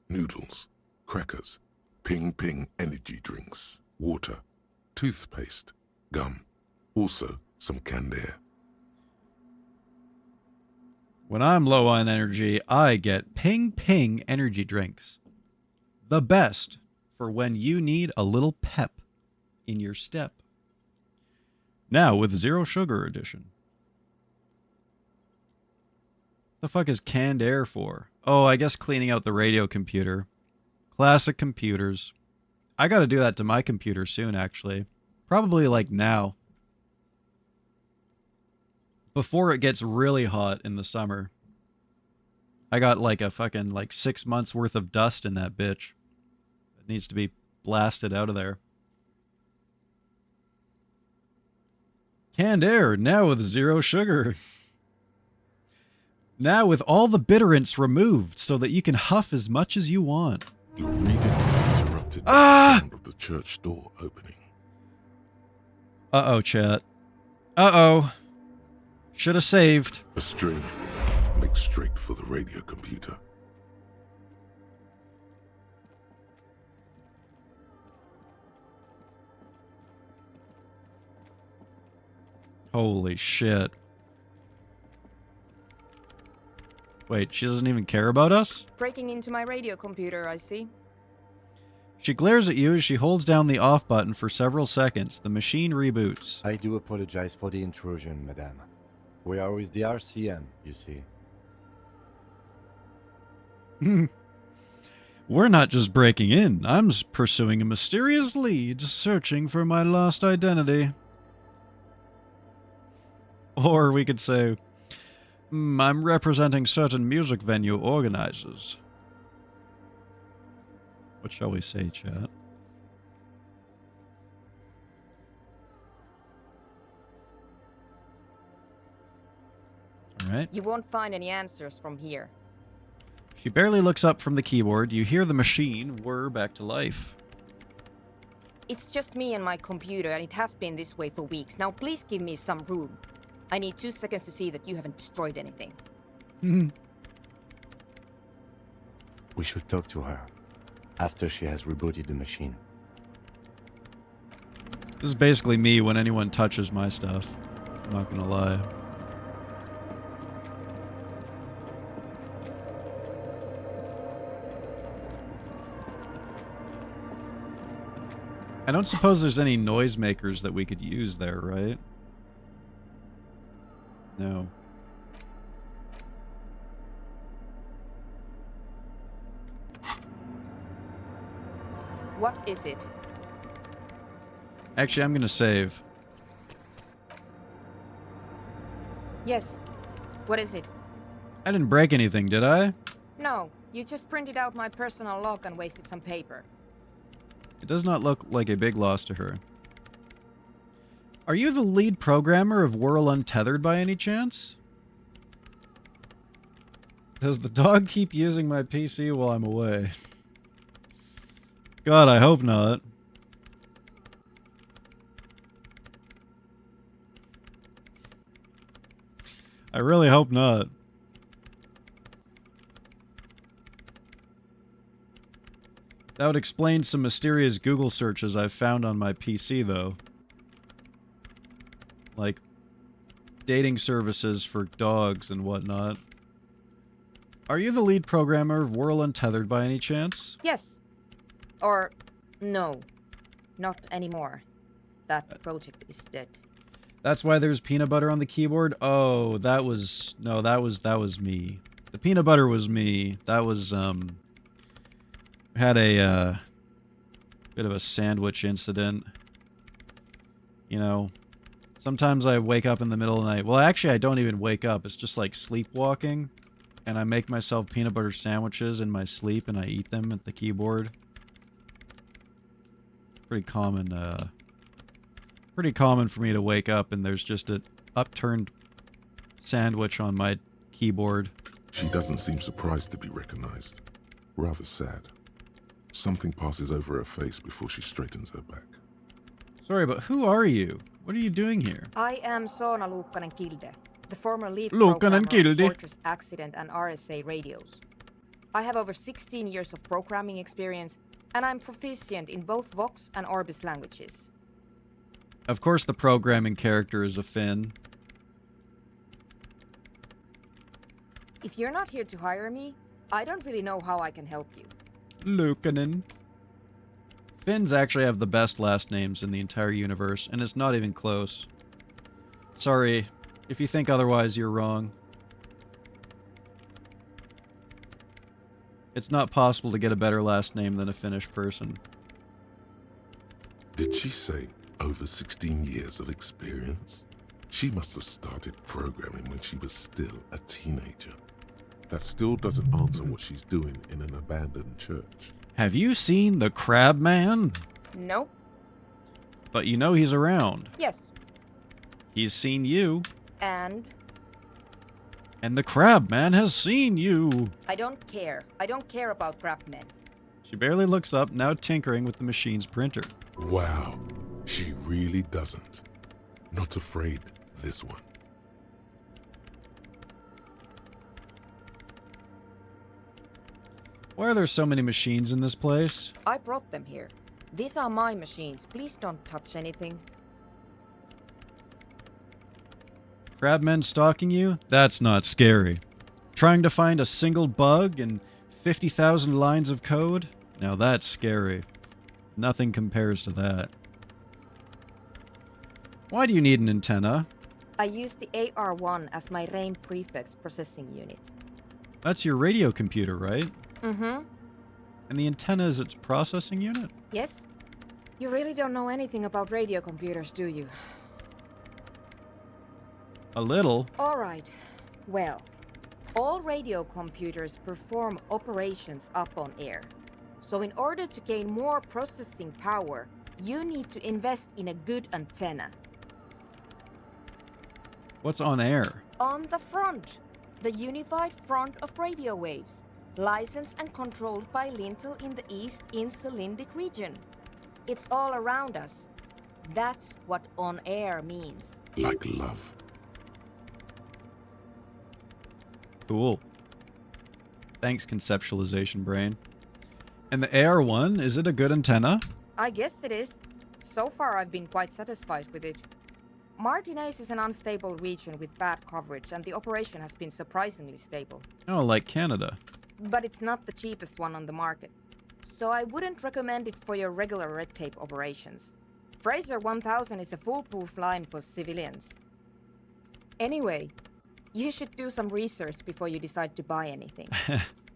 Speaker 2: Noodles. Crackers. Ping energy drinks. Water. Toothpaste. Gum. Also some canned air.
Speaker 1: When I'm low on energy, I get ping energy drinks. The best for when you need a little pep in your step. Now with 0 sugar edition. The fuck is canned air for? Oh, I guess cleaning out the radio computer. Classic computers. I gotta do that to my computer soon, actually. Probably like now. Before it gets really hot in the summer. I got like a fucking 6 months worth of dust in that bitch. It needs to be blasted out of there. Canned air, now with 0 sugar. Now with all the bitterants removed so that you can huff as much as you want.
Speaker 2: Your reading is interrupted by the sound of the church door opening.
Speaker 1: Uh-oh, chat. Uh-oh. Should have saved.
Speaker 2: A strange woman makes straight for the radio computer.
Speaker 1: Holy shit. Wait, she doesn't even care about us?
Speaker 18: Breaking into my radio computer, I see.
Speaker 1: She glares at you as she holds down the off button for several seconds. The machine reboots.
Speaker 14: I do apologize for the intrusion, madame.
Speaker 3: We are with the RCM, you see.
Speaker 7: We're not just breaking in. I'm pursuing a mysterious lead, searching for my lost identity. Or we could say, I'm representing certain music venue organizers. What shall we say, chat? Alright.
Speaker 18: You won't find any answers from here.
Speaker 7: She barely looks up from the keyboard. You hear the machine whir back to life.
Speaker 18: It's just me and my computer, and it has been this way for weeks. Now please give me some room. I need 2 seconds to see that you haven't destroyed anything.
Speaker 3: We should talk to her after she has rebooted the machine.
Speaker 7: This is basically me when anyone touches my stuff. I'm not gonna lie. I don't suppose there's any noisemakers that we could use there, right? No.
Speaker 18: What is it?
Speaker 7: Actually, I'm gonna save.
Speaker 18: Yes. What is it?
Speaker 7: I didn't break anything, did I?
Speaker 18: No, you just printed out my personal log and wasted some paper.
Speaker 7: It does not look like a big loss to her. Are you the lead programmer of Whirl Untethered by any chance? Does the dog keep using my PC while I'm away? God, I hope not. I really hope not. That would explain some mysterious Google searches I've found on my PC, though. Like, dating services for dogs and whatnot. Are you the lead programmer of Whirl Untethered by any chance?
Speaker 18: Yes. Or, no. Not anymore. That project is dead.
Speaker 7: That's why there's peanut butter on the keyboard? Oh, that was... No, that was me. The peanut butter was me. That was, had a, bit of a sandwich incident. You know, sometimes I wake up in the middle of the night. Well, actually, I don't even wake up. It's just like sleepwalking. And I make myself peanut butter sandwiches in my sleep, and I eat them at the keyboard. Pretty common for me to wake up and there's just an upturned sandwich on my keyboard.
Speaker 2: She doesn't seem surprised to be recognized. Rather sad. Something passes over her face before she straightens her back.
Speaker 7: Sorry, but who are you? What are you doing here?
Speaker 18: I am Soona Luukkanen-Kilde, the former lead
Speaker 7: Luukkanen
Speaker 18: programmer of
Speaker 7: Kilde.
Speaker 18: Fortress Accident and RSA radios. I have over 16 years of programming experience, and I'm proficient in both Vox and Orbis languages.
Speaker 7: Of course the programming character is a Finn.
Speaker 18: If you're not here to hire me, I don't really know how I can help you.
Speaker 7: Luukkanen. Finns actually have the best last names in the entire universe, and it's not even close. Sorry, if you think otherwise, you're wrong. It's not possible to get a better last name than a Finnish person.
Speaker 2: Did she say over 16 years of experience? She must have started programming when she was still a teenager. That still doesn't answer what she's doing in an abandoned church.
Speaker 7: Have you seen the Crab Man?
Speaker 18: Nope.
Speaker 7: But you know he's around.
Speaker 18: Yes.
Speaker 7: He's seen you.
Speaker 18: And?
Speaker 7: And the Crab Man has seen you.
Speaker 18: I don't care. I don't care about crabmen.
Speaker 7: She barely looks up, now tinkering with the machine's printer.
Speaker 2: Wow, she really doesn't. Not afraid, this one.
Speaker 7: Why are there so many machines in this place?
Speaker 18: I brought them here. These are my machines. Please don't touch anything.
Speaker 7: Crabmen stalking you? That's not scary. Trying to find a single bug in 50,000 lines of code? Now that's scary. Nothing compares to that. Why do you need an antenna?
Speaker 18: I I use the AR-1 as my RAIM prefect's processing unit.
Speaker 1: That's your radio computer, right?
Speaker 18: Mm-hmm.
Speaker 1: And the antenna is its processing unit?
Speaker 18: Yes? You really don't know anything about radio computers, do you?
Speaker 1: A little.
Speaker 18: All right. Well, all radio computers perform operations up on air. So in order to gain more processing power, you need to invest in a good antenna.
Speaker 1: What's on air?
Speaker 18: On the front, the unified front of radio waves, licensed and controlled by Lintel in the East Insulindic region. It's all around us. That's what on air means.
Speaker 2: Like love.
Speaker 1: Cool. Thanks, conceptualization brain. And the AR-1, is it a good antenna?
Speaker 18: I guess it is. So far I've been quite satisfied with it. Martinez is an unstable region with bad coverage, and the operation has been surprisingly stable.
Speaker 1: Oh, like Canada.
Speaker 18: But it's not the cheapest one on the market. So I wouldn't recommend it for your regular red tape operations. Fraser 1000 is a foolproof line for civilians. Anyway, you should do some research before you decide to buy anything.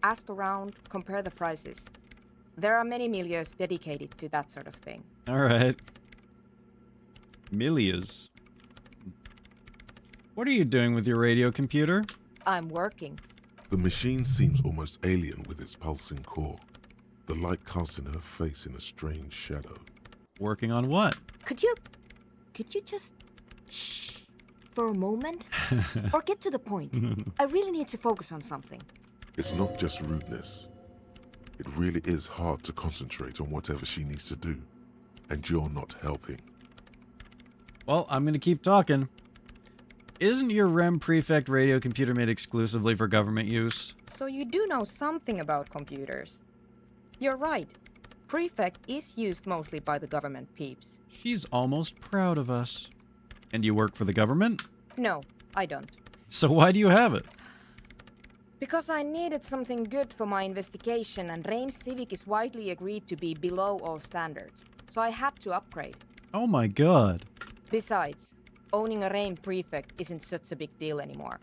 Speaker 18: Ask around, compare the prices. There are many milieus dedicated to that sort of thing.
Speaker 1: All right. Milias. What are you doing with your radio computer?
Speaker 18: I'm working.
Speaker 2: The machine seems almost alien with its pulsing core. The light casting her face in a strange shadow.
Speaker 1: Working on what?
Speaker 18: Could you just shh for a moment? Or get to the point. I really need to focus on something.
Speaker 2: It's not just rudeness. It really is hard to concentrate on whatever she needs to do. And you're not helping.
Speaker 1: Well, I'm going to keep talking. Isn't your REM Prefect radio computer made exclusively for government use?
Speaker 18: So you do know something about computers. You're right. Prefect is used mostly by the government peeps.
Speaker 1: She's almost proud of us. And you work for the government?
Speaker 18: No, I don't.
Speaker 1: So why do you have it?
Speaker 18: Because I needed something good for my investigation, and RAIM Civic is widely agreed to be below all standards. So I had to upgrade.
Speaker 1: Oh my god.
Speaker 18: Besides, owning a RAIM Prefect isn't such a big deal anymore.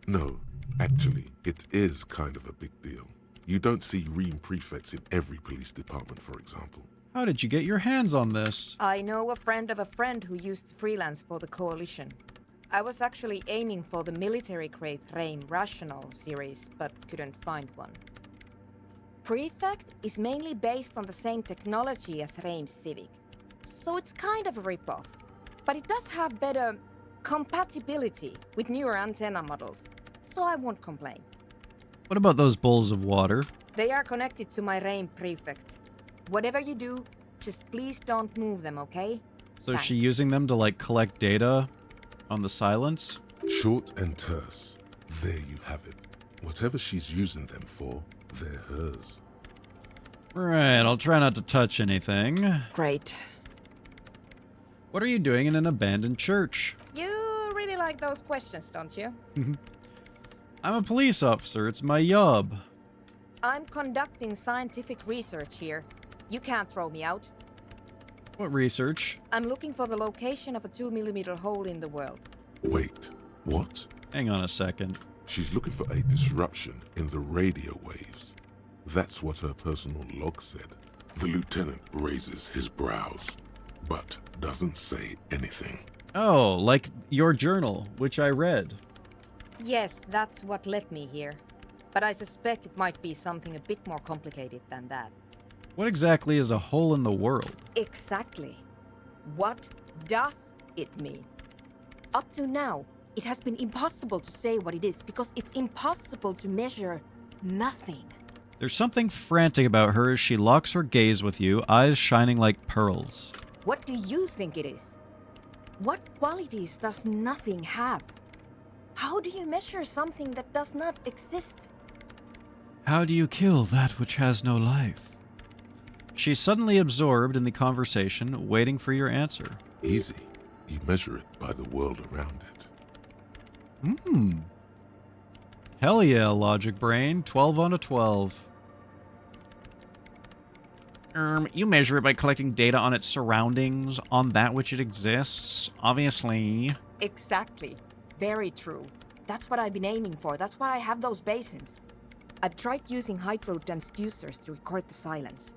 Speaker 2: No, actually, it is kind of a big deal. You don't see REAM prefects in every police department, for example.
Speaker 1: How did you get your hands on this?
Speaker 18: I know a friend of a friend who used to freelance for the Coalition. I was actually aiming for the military-grade RAIM Rational series, but couldn't find one. Prefect is mainly based on the same technology as RAIM Civic, so it's kind of a rip-off. But it does have better compatibility with newer antenna models, so I won't complain.
Speaker 1: What about those bowls of water?
Speaker 18: They are connected to my RAIM Prefect. Whatever you do, just please don't move them, okay?
Speaker 1: So is she using them to, like, collect data on the silence?
Speaker 2: Short and terse. There you have it. Whatever she's using them for, they're hers.
Speaker 1: Right, I'll try not to touch anything.
Speaker 18: Great.
Speaker 1: What are you doing in an abandoned church?
Speaker 18: You really like those questions, don't you?
Speaker 1: I'm a police officer. It's my job.
Speaker 18: I'm conducting scientific research here. You can't throw me out.
Speaker 1: What research?
Speaker 18: I'm looking for the location of a 2mm hole in the world.
Speaker 2: Wait, what?
Speaker 1: Hang on a second.
Speaker 2: She's looking for a disruption in the radio waves. That's what her personal log said. The lieutenant raises his brows, but doesn't say anything.
Speaker 1: Oh, like your journal, which I read.
Speaker 18: Yes, that's what led me here. But I suspect it might be something a bit more complicated than that.
Speaker 1: What exactly is a hole in the world?
Speaker 18: Exactly. What does it mean? Up to now, it has been impossible to say what it is because it's impossible to measure nothing.
Speaker 1: There's something frantic about her as she locks her gaze with you, eyes shining like pearls.
Speaker 18: What do you think it is? What qualities does nothing have? How do you measure something that does not exist?
Speaker 1: How do you kill that which has no life? She's suddenly absorbed in the conversation, waiting for your answer.
Speaker 2: Easy. You measure it by the world around it.
Speaker 1: Hell yeah, logic brain. 12 on a 12. You measure it by collecting data on its surroundings, on that which it exists, obviously.
Speaker 18: Exactly. Very true. That's what I've been aiming for. That's why I have those basins. I've tried using hydro-transducers to record the silence.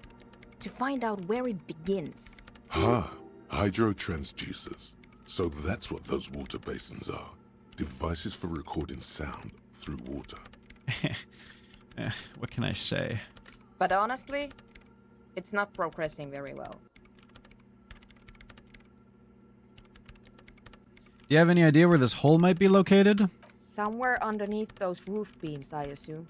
Speaker 18: To find out where it begins.
Speaker 2: Ah, hydro-transducers. So that's what those water basins are. Devices for recording sound through water.
Speaker 1: What can I say?
Speaker 18: But honestly, it's not progressing very well.
Speaker 1: Do you have any idea where this hole might be located?
Speaker 18: Somewhere underneath those roof beams, I assume.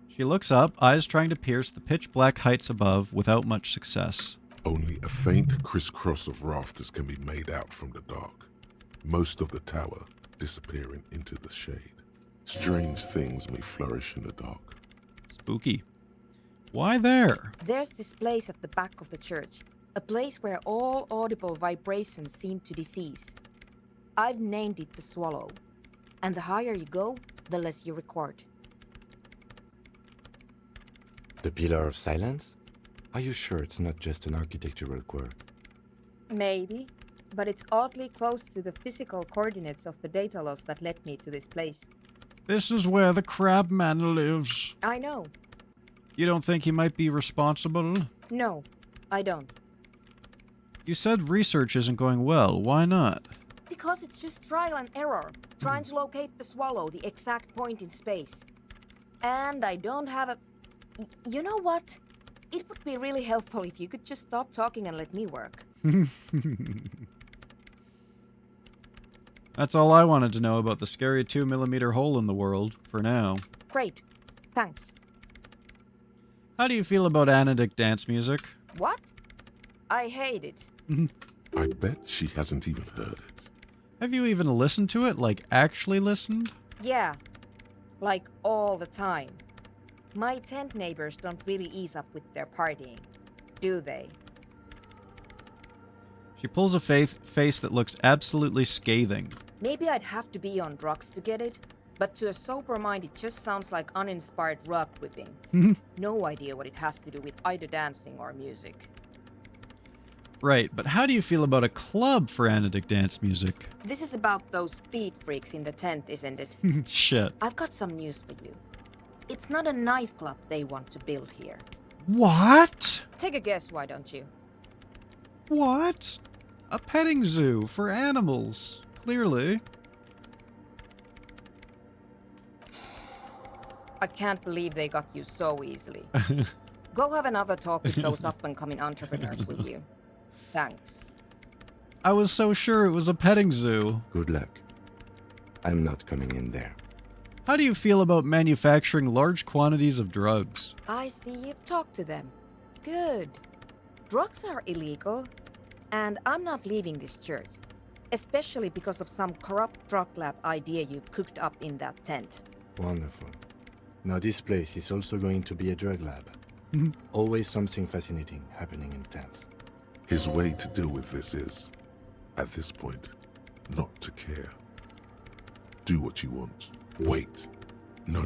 Speaker 1: She looks up, eyes trying to pierce the pitch-black heights above without much success.
Speaker 2: Only a faint crisscross of rafters can be made out from the dark. Most of the tower disappearing into the shade. Strange things may flourish in the dark.
Speaker 1: Spooky. Why there?
Speaker 18: There's this place at the back of the church. A place where all audible vibrations seem to decease. I've named it the Swallow. And the higher you go, the less you record.
Speaker 14: The Pillar of Silence? Are you sure it's not just an architectural quirk?
Speaker 18: Maybe, but it's oddly close to the physical coordinates of the data loss that led me to this place.
Speaker 7: This is where the crab man lives.
Speaker 18: I know.
Speaker 7: You don't think he might be responsible?
Speaker 18: No, I don't.
Speaker 7: You said research isn't going well. Why not?
Speaker 18: Because it's just trial and error, trying to locate the Swallow, the exact point in space. And I don't have a... You know what? It would be really helpful if you could just stop talking and let me work.
Speaker 1: That's all I wanted to know about the scary 2mm hole in the world, for now.
Speaker 18: Great. Thanks.
Speaker 1: How do you feel about Anadic dance music?
Speaker 18: What? I hate it.
Speaker 2: I bet she hasn't even heard it.
Speaker 1: Have you even listened to it? Like, actually listened?
Speaker 18: Yeah. Like, all the time. My tent neighbors don't really ease up with their partying, do they?
Speaker 1: She pulls a face that looks absolutely scathing.
Speaker 18: Maybe I'd have to be on drugs to get it, but to a sober mind it just sounds like uninspired rug whipping. No idea what it has to do with either dancing or music.
Speaker 1: Right, but how do you feel about a club for Anadic dance music?
Speaker 18: This is about those speed freaks in the tent, isn't it?
Speaker 1: Shit.
Speaker 18: I've got some news for you. It's not a nightclub they want to build here.
Speaker 1: What?
Speaker 18: Take a guess, why don't you?
Speaker 1: What? A petting zoo for animals, clearly.
Speaker 18: I can't believe they got you so easily. Go have another talk with those up-and-coming entrepreneurs, will you? Thanks.
Speaker 1: I was so sure it was a petting zoo.
Speaker 14: Good luck. I'm not coming in there.
Speaker 1: How do you feel about manufacturing large quantities of drugs?
Speaker 18: I see you've talked to them. Good. Drugs are illegal, and I'm not leaving this church. Especially because of some corrupt drug lab idea you've cooked up in that tent.
Speaker 14: Wonderful. Now this place is also going to be a drug lab. Always something fascinating happening in tents.
Speaker 2: His way to deal with this is, at this point, not to care. Do what you want. Wait. No.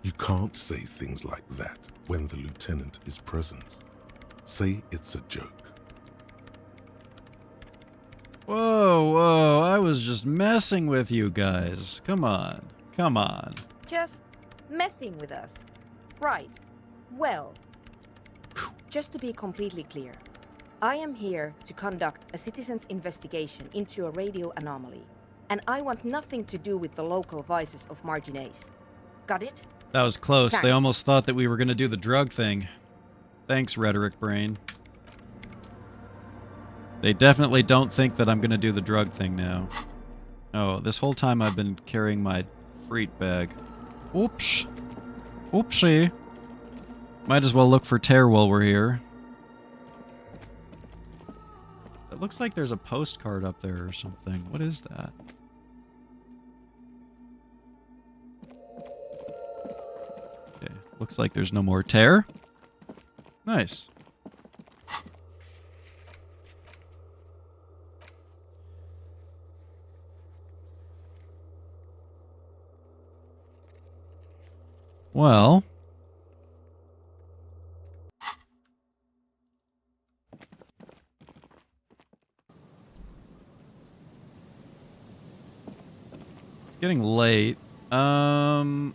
Speaker 2: You can't say things like that when the lieutenant is present. Say it's a joke.
Speaker 1: Whoa, I was just messing with you guys. Come on.
Speaker 18: Just messing with us. Right. Well, just to be completely clear, I am here to conduct a citizen's investigation into a radio anomaly. And I want nothing to do with the local vices of marginates. Got it?
Speaker 1: That was close.
Speaker 18: Thanks.
Speaker 1: They almost thought that we were going to do the drug thing. Thanks, Rhetoric Brain. They definitely don't think that I'm going to do the drug thing now. Oh, this whole time I've been carrying my freet bag. Oops. Oopsie. Might as well look for tear while we're here. It looks like there's a postcard up there or something. What is that? Okay, looks like there's no more tear. Nice. Well... It's getting late. I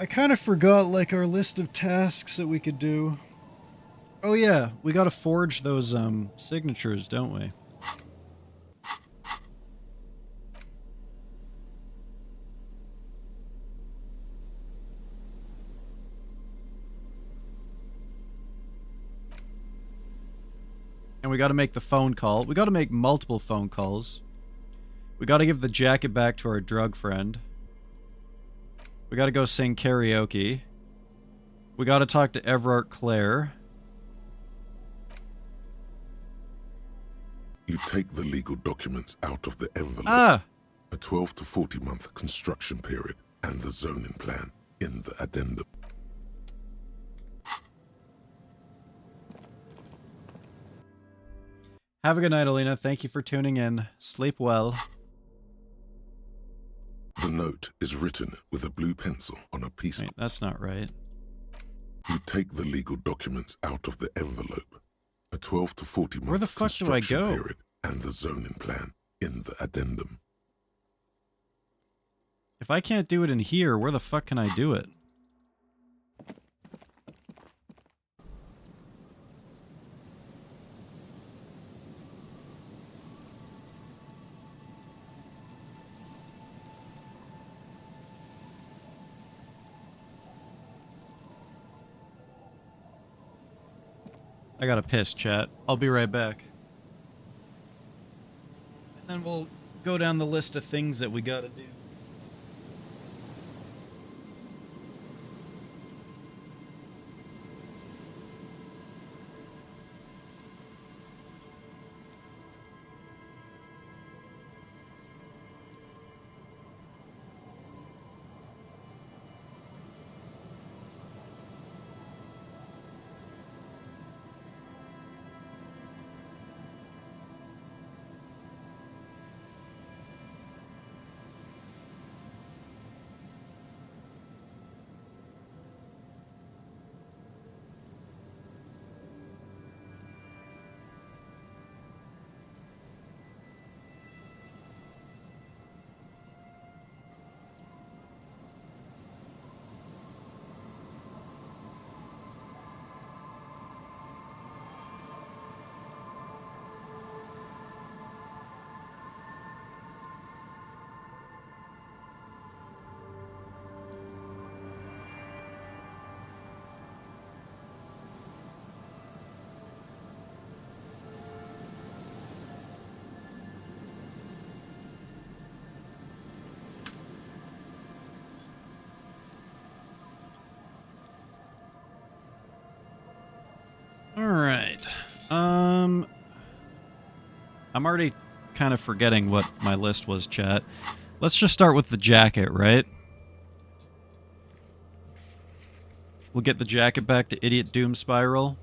Speaker 1: kind of forgot, like, our list of tasks that we could do. Oh yeah, we gotta forge those, signatures, don't we? And we gotta make the phone call. We gotta make multiple phone calls. We gotta give the jacket back to our drug friend. We gotta go sing karaoke. We gotta talk to Everard Claire.
Speaker 2: You take the legal documents out of the envelope.
Speaker 1: Ah!
Speaker 2: A 12 to 40 month construction period and the zoning plan in the addendum.
Speaker 1: Have a good night, Alina. Thank you for tuning in. Sleep well.
Speaker 2: The note is written with a blue pencil on a piece.
Speaker 1: Wait, that's not right.
Speaker 2: You take the legal documents out of the envelope. A 12 to 40 month
Speaker 1: Where the fuck do I go?
Speaker 2: period and the zoning plan in the addendum.
Speaker 1: If I can't do it in here, where the fuck can I do it? I gotta piss, chat. I'll be right back. And then we'll go down the list of things that we gotta do. Alright. I'm already kind of forgetting what my list was, chat. Let's just start with the jacket, right? We'll get the jacket back to Idiot Doom Spiral.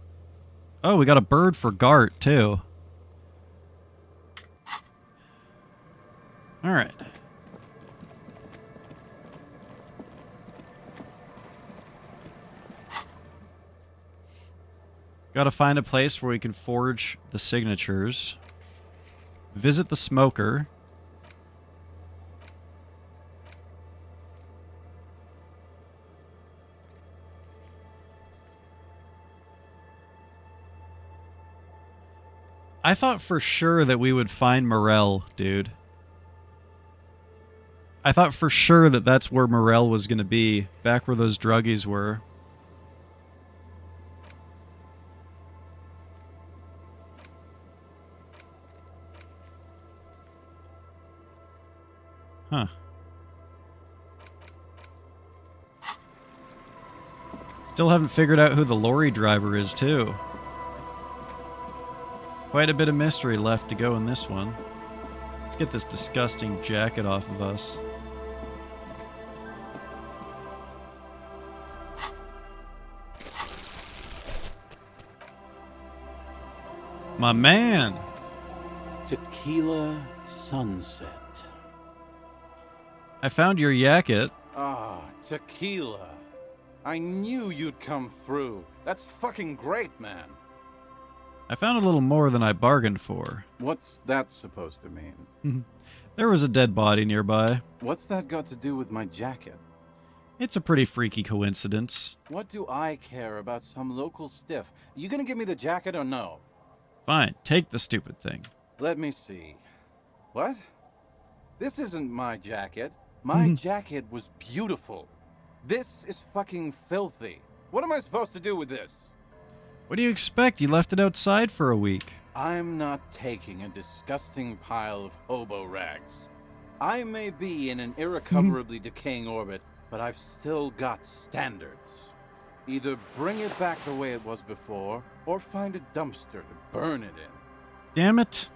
Speaker 1: Oh, we got a bird for Gart, too. Alright. Gotta find a place where we can forge the signatures. Visit the smoker. I thought for sure that we would find Morel, dude. I thought for sure that that's where Morel was gonna be, back where those druggies were. Huh. Still haven't figured out who the lorry driver is, too. Quite a bit of mystery left to go in this one. Let's get this disgusting jacket off of us. My man!
Speaker 19: Tequila Sunset.
Speaker 1: I found your jacket.
Speaker 20: Ah, tequila. I knew you'd come through. That's fucking great, man.
Speaker 1: I found a little more than I bargained for.
Speaker 20: What's that supposed to mean?
Speaker 1: There was a dead body nearby.
Speaker 20: What's that got to do with my jacket?
Speaker 1: It's a pretty freaky coincidence.
Speaker 20: What do I care about some local stiff? You gonna give me the jacket or no?
Speaker 1: Fine, take the stupid thing.
Speaker 20: Let me see. What? This isn't my jacket. My jacket was beautiful. This is fucking filthy. What am I supposed to do with this?
Speaker 1: What do you expect? You left it outside for a week.
Speaker 20: I'm not taking a disgusting pile of hobo rags. I may be in an irrecoverably decaying orbit, but I've still got standards. Either bring it back the way it was before, or find a dumpster to burn it in.
Speaker 1: Damn it.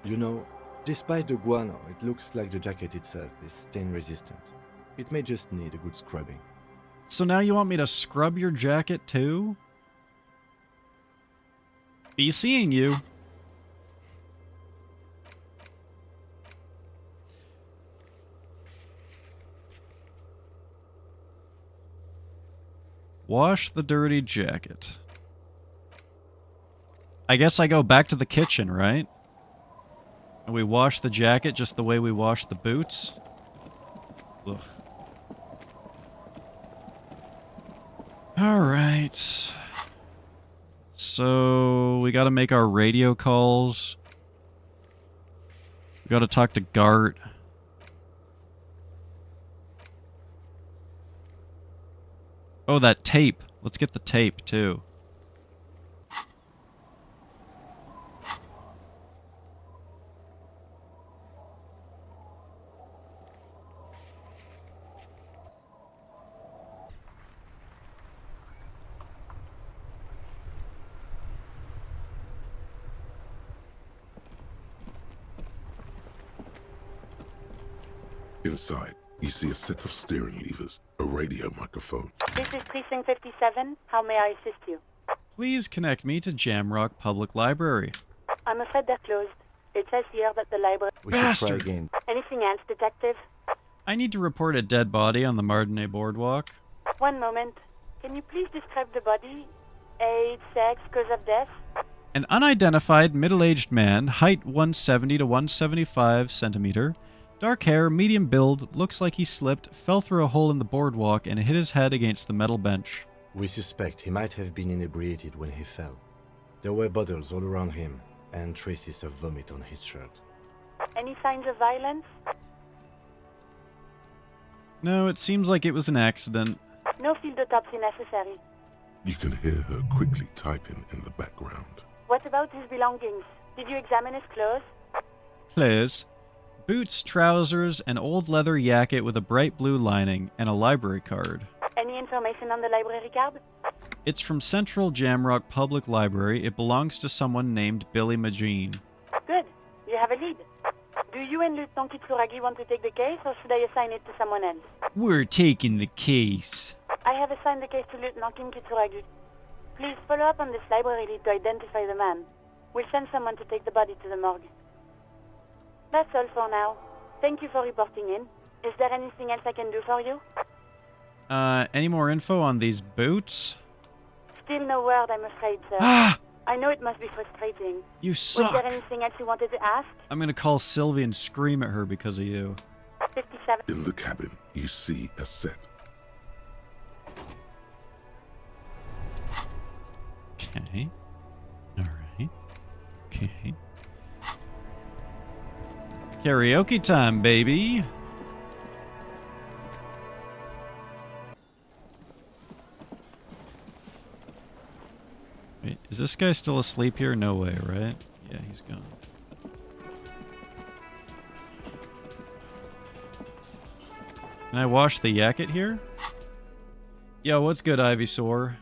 Speaker 14: You know, despite the guano, it looks like the jacket itself is stain resistant. It may just need a good scrubbing.
Speaker 1: So now you want me to scrub your jacket too? Be seeing you. Wash the dirty jacket. I guess I go back to the kitchen, right? And we wash the jacket just the way we wash the boots? Ugh. Alright. So, we gotta make our radio calls. We gotta talk to Gart. Oh, that tape. Let's get the tape, too.
Speaker 2: Inside, you see a set of steering levers, a radio microphone.
Speaker 16: This is Precinct 57. How may I assist you?
Speaker 1: Please connect me to Jamrock Public Library.
Speaker 16: I'm afraid they're closed. It says here that the library...
Speaker 14: We should try again.
Speaker 16: Anything else, Detective?
Speaker 1: I need to report a dead body on the Mardenay Boardwalk.
Speaker 16: One moment. Can you please describe the body? Age, sex, cause of death?
Speaker 1: An unidentified middle-aged man, height 170 to 175 centimeter, dark hair, medium build, looks like he slipped, fell through a hole in the boardwalk, and hit his head against the metal bench.
Speaker 14: We suspect he might have been inebriated when he fell. There were bottles all around him, and traces of vomit on his shirt.
Speaker 16: Any signs of violence?
Speaker 1: No, it seems like it was an accident.
Speaker 16: No field autopsy necessary.
Speaker 2: You can hear her quickly typing in the background.
Speaker 16: What about his belongings? Did you examine his clothes?
Speaker 1: Clothes. Boots, trousers, an old leather jacket with a bright blue lining, and a library card.
Speaker 16: Any information on the library card?
Speaker 1: It's from Central Jamrock Public Library. It belongs to someone named Billy Magine.
Speaker 16: Good. You have a lead. Do you and Lieutenant Kitsuragi want to take the case, or should I assign it to someone else?
Speaker 1: We're taking the case.
Speaker 16: I have assigned the case to Lieutenant Kim Kitsuragi. Please follow up on this library lead to identify the man. We'll send someone to take the body to the morgue. That's all for now. Thank you for reporting in. Is there anything else I can do for you?
Speaker 1: Any more info on these boots?
Speaker 16: Still no word, I'm afraid, sir. I know it must be frustrating.
Speaker 1: You suck.
Speaker 16: Was there anything else you wanted to ask?
Speaker 1: I'm gonna call Sylvie and scream at her because of you.
Speaker 16: 57.
Speaker 2: In the cabin, you see a set.
Speaker 1: Okay. Alright. Okay. Karaoke time, baby! Wait, is this guy still asleep here? No way, right? Yeah, he's gone. Can I wash the jacket here? Yo, what's good, Ivysaur?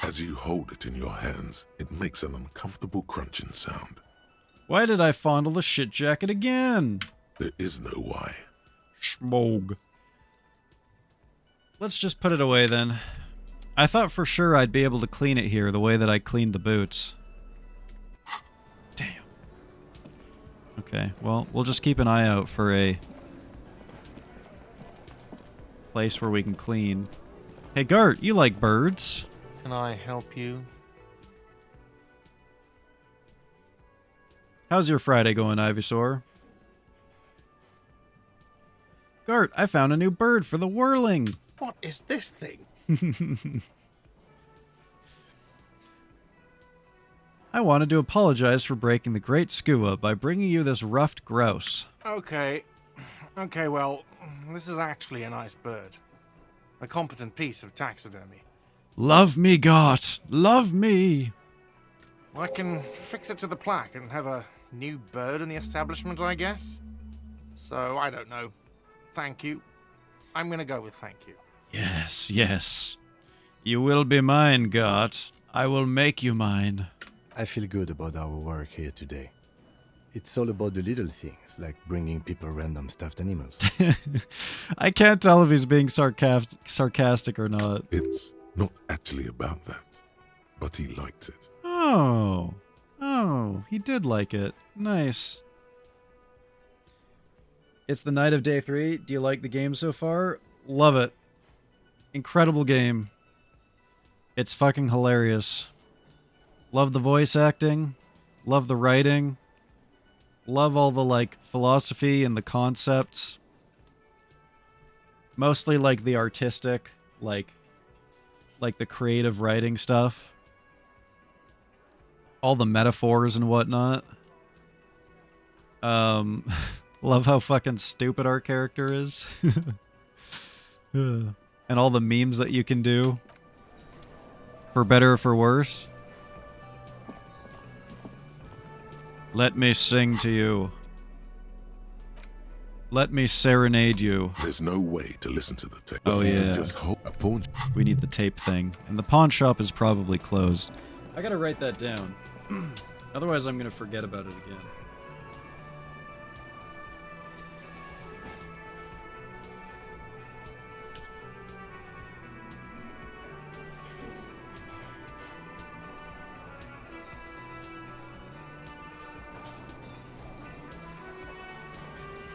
Speaker 2: As you hold it in your hands, it makes an uncomfortable crunching sound.
Speaker 1: Why did I fondle the shit jacket again?
Speaker 2: There is no why.
Speaker 1: Schmog. Let's just put it away then. I thought for sure I'd be able to clean it here the way that I cleaned the boots. Damn. Okay, well, we'll just keep an eye out for a place where we can clean. Hey, Gart, you like birds.
Speaker 21: Can I help you?
Speaker 1: How's your Friday going, Ivysaur? Gart, I found a new bird for the whirling.
Speaker 21: What is this thing?
Speaker 1: I wanted to apologize for breaking the great skua by bringing you this ruffed grouse.
Speaker 21: Okay. Okay, well, this is actually a nice bird. A competent piece of taxidermy.
Speaker 1: Love me, Gart. Love me.
Speaker 21: I can fix it to the plaque and have a new bird in the establishment, I guess. So, I don't know. Thank you. I'm gonna go with thank you.
Speaker 1: Yes, yes. You will be mine, Gart. I will make you mine.
Speaker 3: I feel good about our work here today. It's all about the little things, like bringing people random stuffed animals.
Speaker 1: I can't tell if he's being sarcastic or not.
Speaker 2: It's not actually about that, but he liked it.
Speaker 1: Oh. Oh, he did like it. Nice. It's the night of day 3. Do you like the game so far? Love it. Incredible game. It's fucking hilarious. Love the voice acting. Love the writing. Love all the, like, philosophy and the concepts. Mostly, like, the artistic, like the creative writing stuff. All the metaphors and whatnot. Love how fucking stupid our character is. And all the memes that you can do. For better or for worse. Let me sing to you. Let me serenade you.
Speaker 2: There's no way to listen to the tape.
Speaker 1: Oh yeah.
Speaker 2: Just hope a pawn.
Speaker 1: We need the tape thing. And the pawn shop is probably closed. I gotta write that down. Otherwise I'm gonna forget about it again.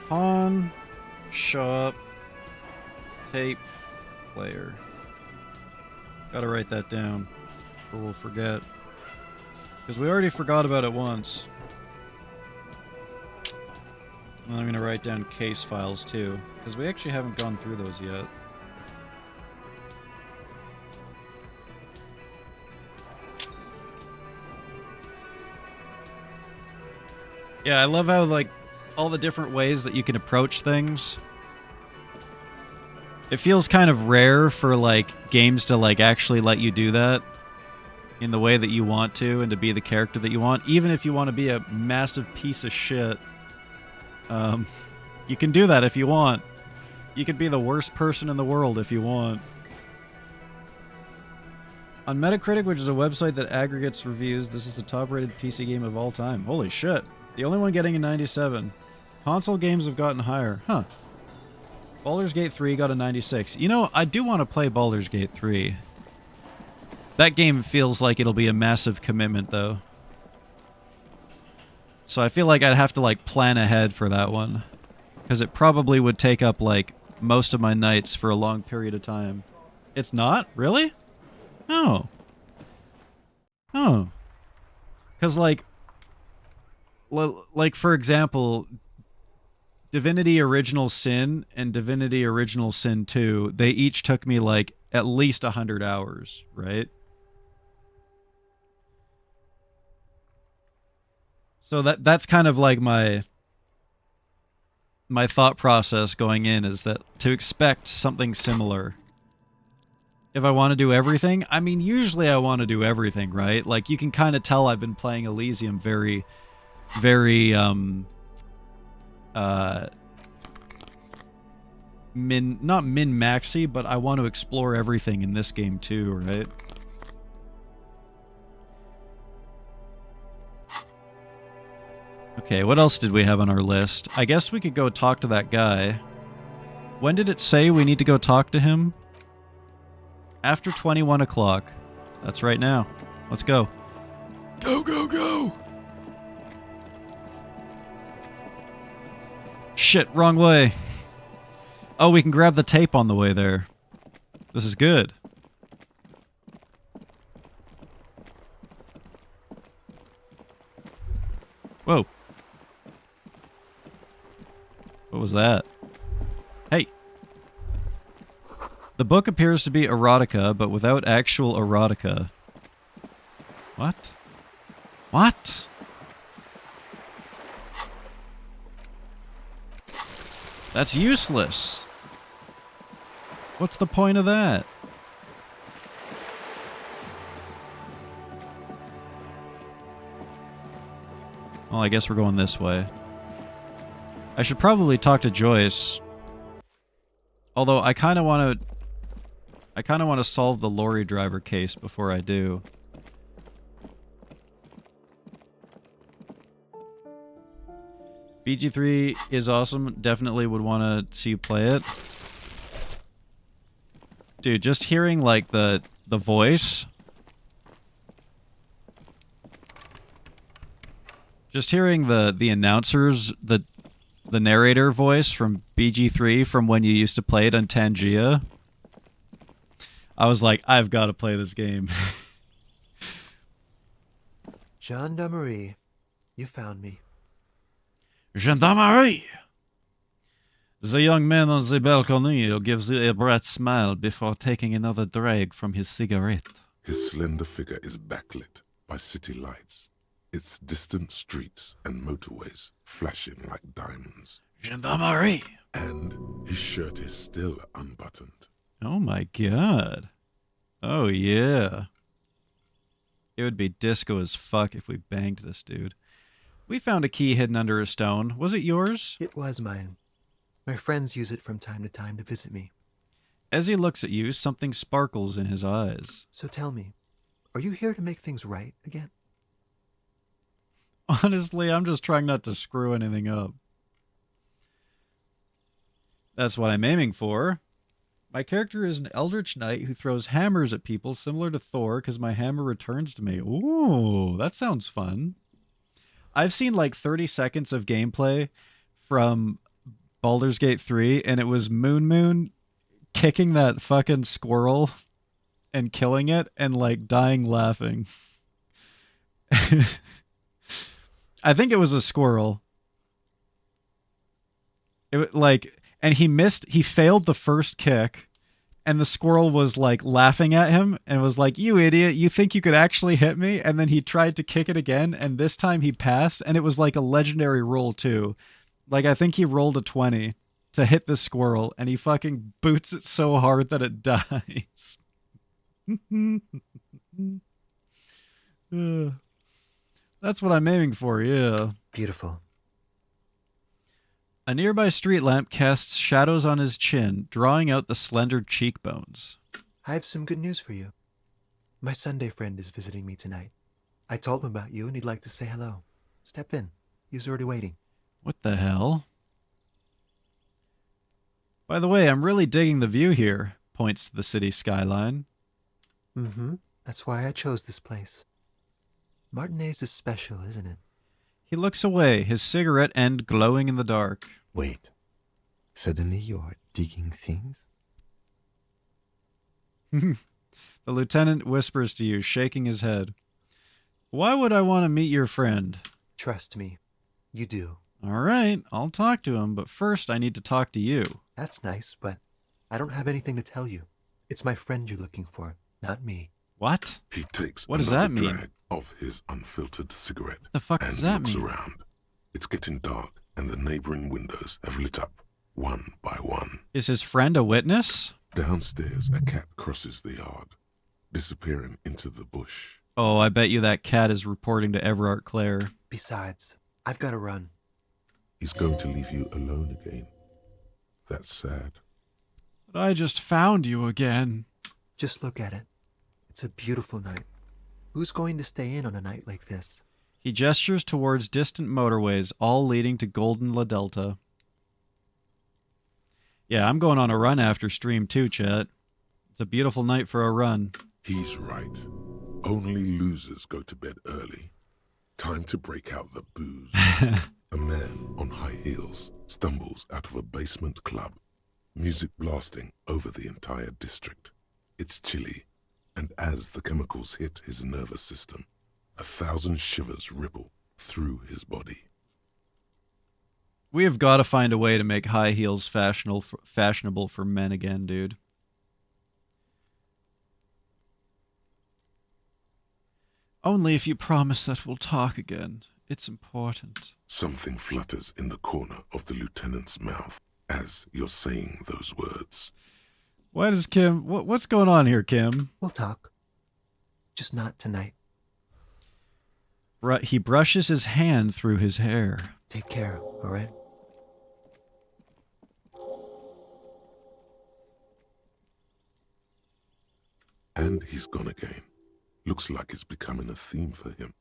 Speaker 1: Pawn shop tape player. Gotta write that down, or we'll forget. Because we already forgot about it once. And I'm gonna write down case files too, because we actually haven't gone through those yet. Yeah, I love how, like, all the different ways that you can approach things. It feels kind of rare for, like, games to, like, actually let you do that in the way that you want to and to be the character that you want. Even if you want to be a massive piece of shit, you can do that if you want. You can be the worst person in the world if you want. On Metacritic, which is a website that aggregates reviews, this is the top-rated PC game of all time. Holy shit. The only one getting a 97. Console games have gotten higher. Huh. Baldur's Gate 3 got a 96. You know, I do want to play Baldur's Gate 3. That game feels like it'll be a massive commitment, though. So I feel like I'd have to, like, plan ahead for that one. Because it probably would take up, like, most of my nights for a long period of time. It's not? Really? No. Oh. Because, like, for example, Divinity Original Sin and Divinity Original Sin 2, they each took me, like, at least 100 hours, right? So that's kind of like my thought process going in, is that to expect something similar. If I want to do everything, I mean, usually I want to do everything, right? Like, you can kind of tell I've been playing Elysium very, very, not min-maxy, but I want to explore everything in this game too, right? Okay, what else did we have on our list? I guess we could go talk to that guy. When did it say we need to go talk to him? After 21 o'clock. That's right now. Let's go. Go, go, go! Shit, wrong way. Oh, we can grab the tape on the way there. This is good. Whoa. What was that? Hey. The book appears to be erotica, but without actual erotica. What? What? That's useless. What's the point of that? Well, I guess we're going this way. I should probably talk to Joyce. Although I kind of want to solve the lorry driver case before I do. BG3 is awesome. Definitely would want to see you play it. Dude, just hearing like the voice. Just hearing the announcers, the narrator voice from BG3 from when you used to play it on Tangia. I was like, I've got to play this game.
Speaker 6: Gendarmerie, you found me.
Speaker 1: Gendarmerie! The young man on the balcony gives you a bright smile before taking another drag from his cigarette.
Speaker 2: His slender figure is backlit by city lights, its distant streets and motorways flashing like diamonds.
Speaker 1: Gendarmerie!
Speaker 2: And his shirt is still unbuttoned.
Speaker 1: Oh my god. Oh yeah. It would be disco as fuck if we banged this dude. We found a key hidden under a stone. Was it yours?
Speaker 6: It was mine. My friends use it from time to time to visit me.
Speaker 1: As he looks at you, something sparkles in his eyes.
Speaker 6: So tell me, are you here to make things right again?
Speaker 1: Honestly, I'm just trying not to screw anything up. That's what I'm aiming for. My character is an eldritch knight who throws hammers at people similar to Thor because my hammer returns to me. Ooh, that sounds fun. I've seen like 30 seconds of gameplay from Baldur's Gate 3, and it was Moon kicking that fucking squirrel and killing it and like dying laughing. I think it was a squirrel. It like, and he failed the first kick, and the squirrel was like laughing at him and was like, "You idiot, you think you could actually hit me?" And then he tried to kick it again, and this time he passed, and it was like a legendary roll too. Like, I think he rolled a 20 to hit the squirrel, and he fucking boots it so hard that it dies. That's what I'm aiming for, yeah.
Speaker 6: Beautiful.
Speaker 1: A nearby street lamp casts shadows on his chin, drawing out the slender cheekbones.
Speaker 6: I have some good news for you. My Sunday friend is visiting me tonight. I told him about you and he'd like to say hello. Step in. He's already waiting.
Speaker 1: What the hell? By the way, I'm really digging the view here, points to the city skyline.
Speaker 6: Mm-hmm. That's why I chose this place. Martinez is special, isn't it?
Speaker 1: He looks away, his cigarette end glowing in the dark.
Speaker 3: Wait. Suddenly you are digging things?
Speaker 1: The lieutenant whispers to you, shaking his head. Why would I want to meet your friend?
Speaker 6: Trust me. You do.
Speaker 1: All right, I'll talk to him, but first I need to talk to you.
Speaker 6: That's nice, but I don't have anything to tell you. It's my friend you're looking for, not me.
Speaker 1: What?
Speaker 2: He takes
Speaker 1: what does
Speaker 2: another
Speaker 1: that mean?
Speaker 2: drag of his unfiltered cigarette.
Speaker 1: What the fuck
Speaker 2: and
Speaker 1: does that
Speaker 2: looks
Speaker 1: mean?
Speaker 2: around. It's getting dark, and the neighboring windows have lit up, one by one.
Speaker 1: Is his friend a witness?
Speaker 2: Downstairs, a cat crosses the yard, disappearing into the bush.
Speaker 1: Oh, I bet you that cat is reporting to Everard Clare.
Speaker 6: Besides, I've got to run.
Speaker 2: He's going to leave you alone again. That's sad.
Speaker 1: But I just found you again.
Speaker 6: Just look at it. It's a beautiful night. Who's going to stay in on a night like this?
Speaker 1: He gestures towards distant motorways, all leading to Golden La Delta. Yeah, I'm going on a run after stream too, Chet. It's a beautiful night for a run.
Speaker 2: He's right. Only losers go to bed early. Time to break out the booze. A man on high heels stumbles out of a basement club, music blasting over the entire district. It's chilly, and as the chemicals hit his nervous system, 1,000 shivers ripple through his body.
Speaker 1: We have got to find a way to make high heels fashionable for men again, dude. Only if you promise that we'll talk again. It's important.
Speaker 2: Something flutters in the corner of the lieutenant's mouth as you're saying those words.
Speaker 1: Why does Kim... What's going on here, Kim?
Speaker 6: We'll talk. Just not tonight.
Speaker 1: He brushes his hand through his hair.
Speaker 6: Take care, all right?
Speaker 2: And he's gone again. Looks like it's becoming a theme for him.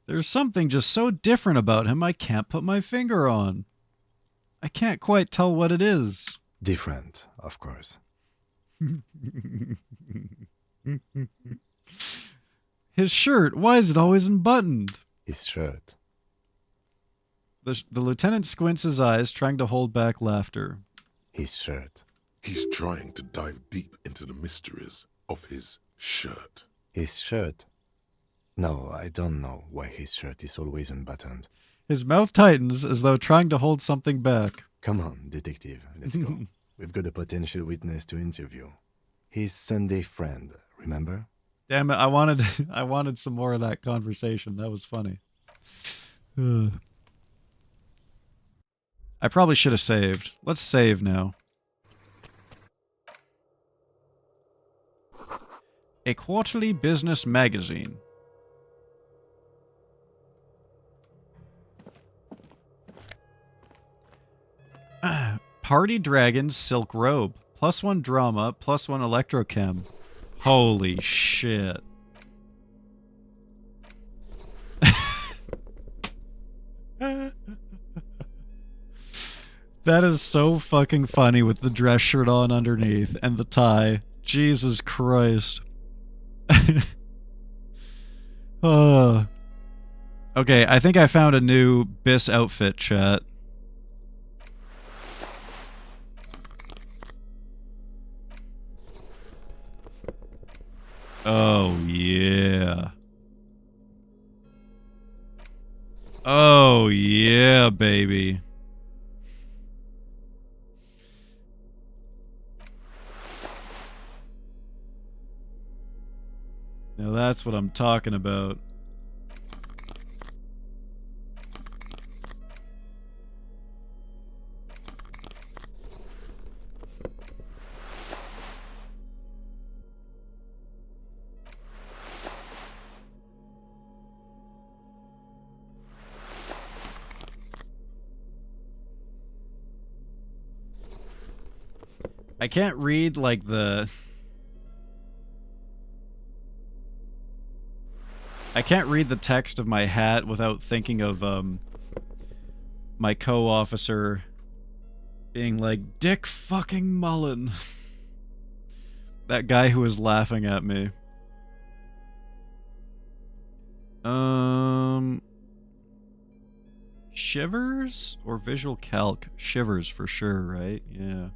Speaker 1: There's something just so different about him I can't put my finger on. I can't quite tell what it is.
Speaker 3: Different, of course.
Speaker 1: His shirt, why is it always unbuttoned?
Speaker 3: His shirt.
Speaker 1: The lieutenant squints his eyes, trying to hold back laughter.
Speaker 3: His shirt.
Speaker 2: He's trying to dive deep into the mysteries of his shirt.
Speaker 3: His shirt? No, I don't know why his shirt is always unbuttoned.
Speaker 1: His mouth tightens as though trying to hold something back.
Speaker 3: Come on, detective, let's go. We've got a potential witness to interview. His Sunday friend, remember?
Speaker 1: Damn it, I wanted some more of that conversation. That was funny. I probably should have saved. Let's save now. A quarterly business magazine. Party Dragon's silk robe. +1 drama, +1 electrochem. Holy shit. That is so fucking funny with the dress shirt on underneath and the tie. Jesus Christ. Okay, I think I found a new Biss outfit, chat. Oh, yeah. Oh, yeah, baby. Now that's what I'm talking about. I can't read, like, I can't read the text of my hat without thinking of, my co-officer being like, Dick fucking Mullen. That guy who was laughing at me. Shivers or visual calc? Shivers for sure, right? Yeah.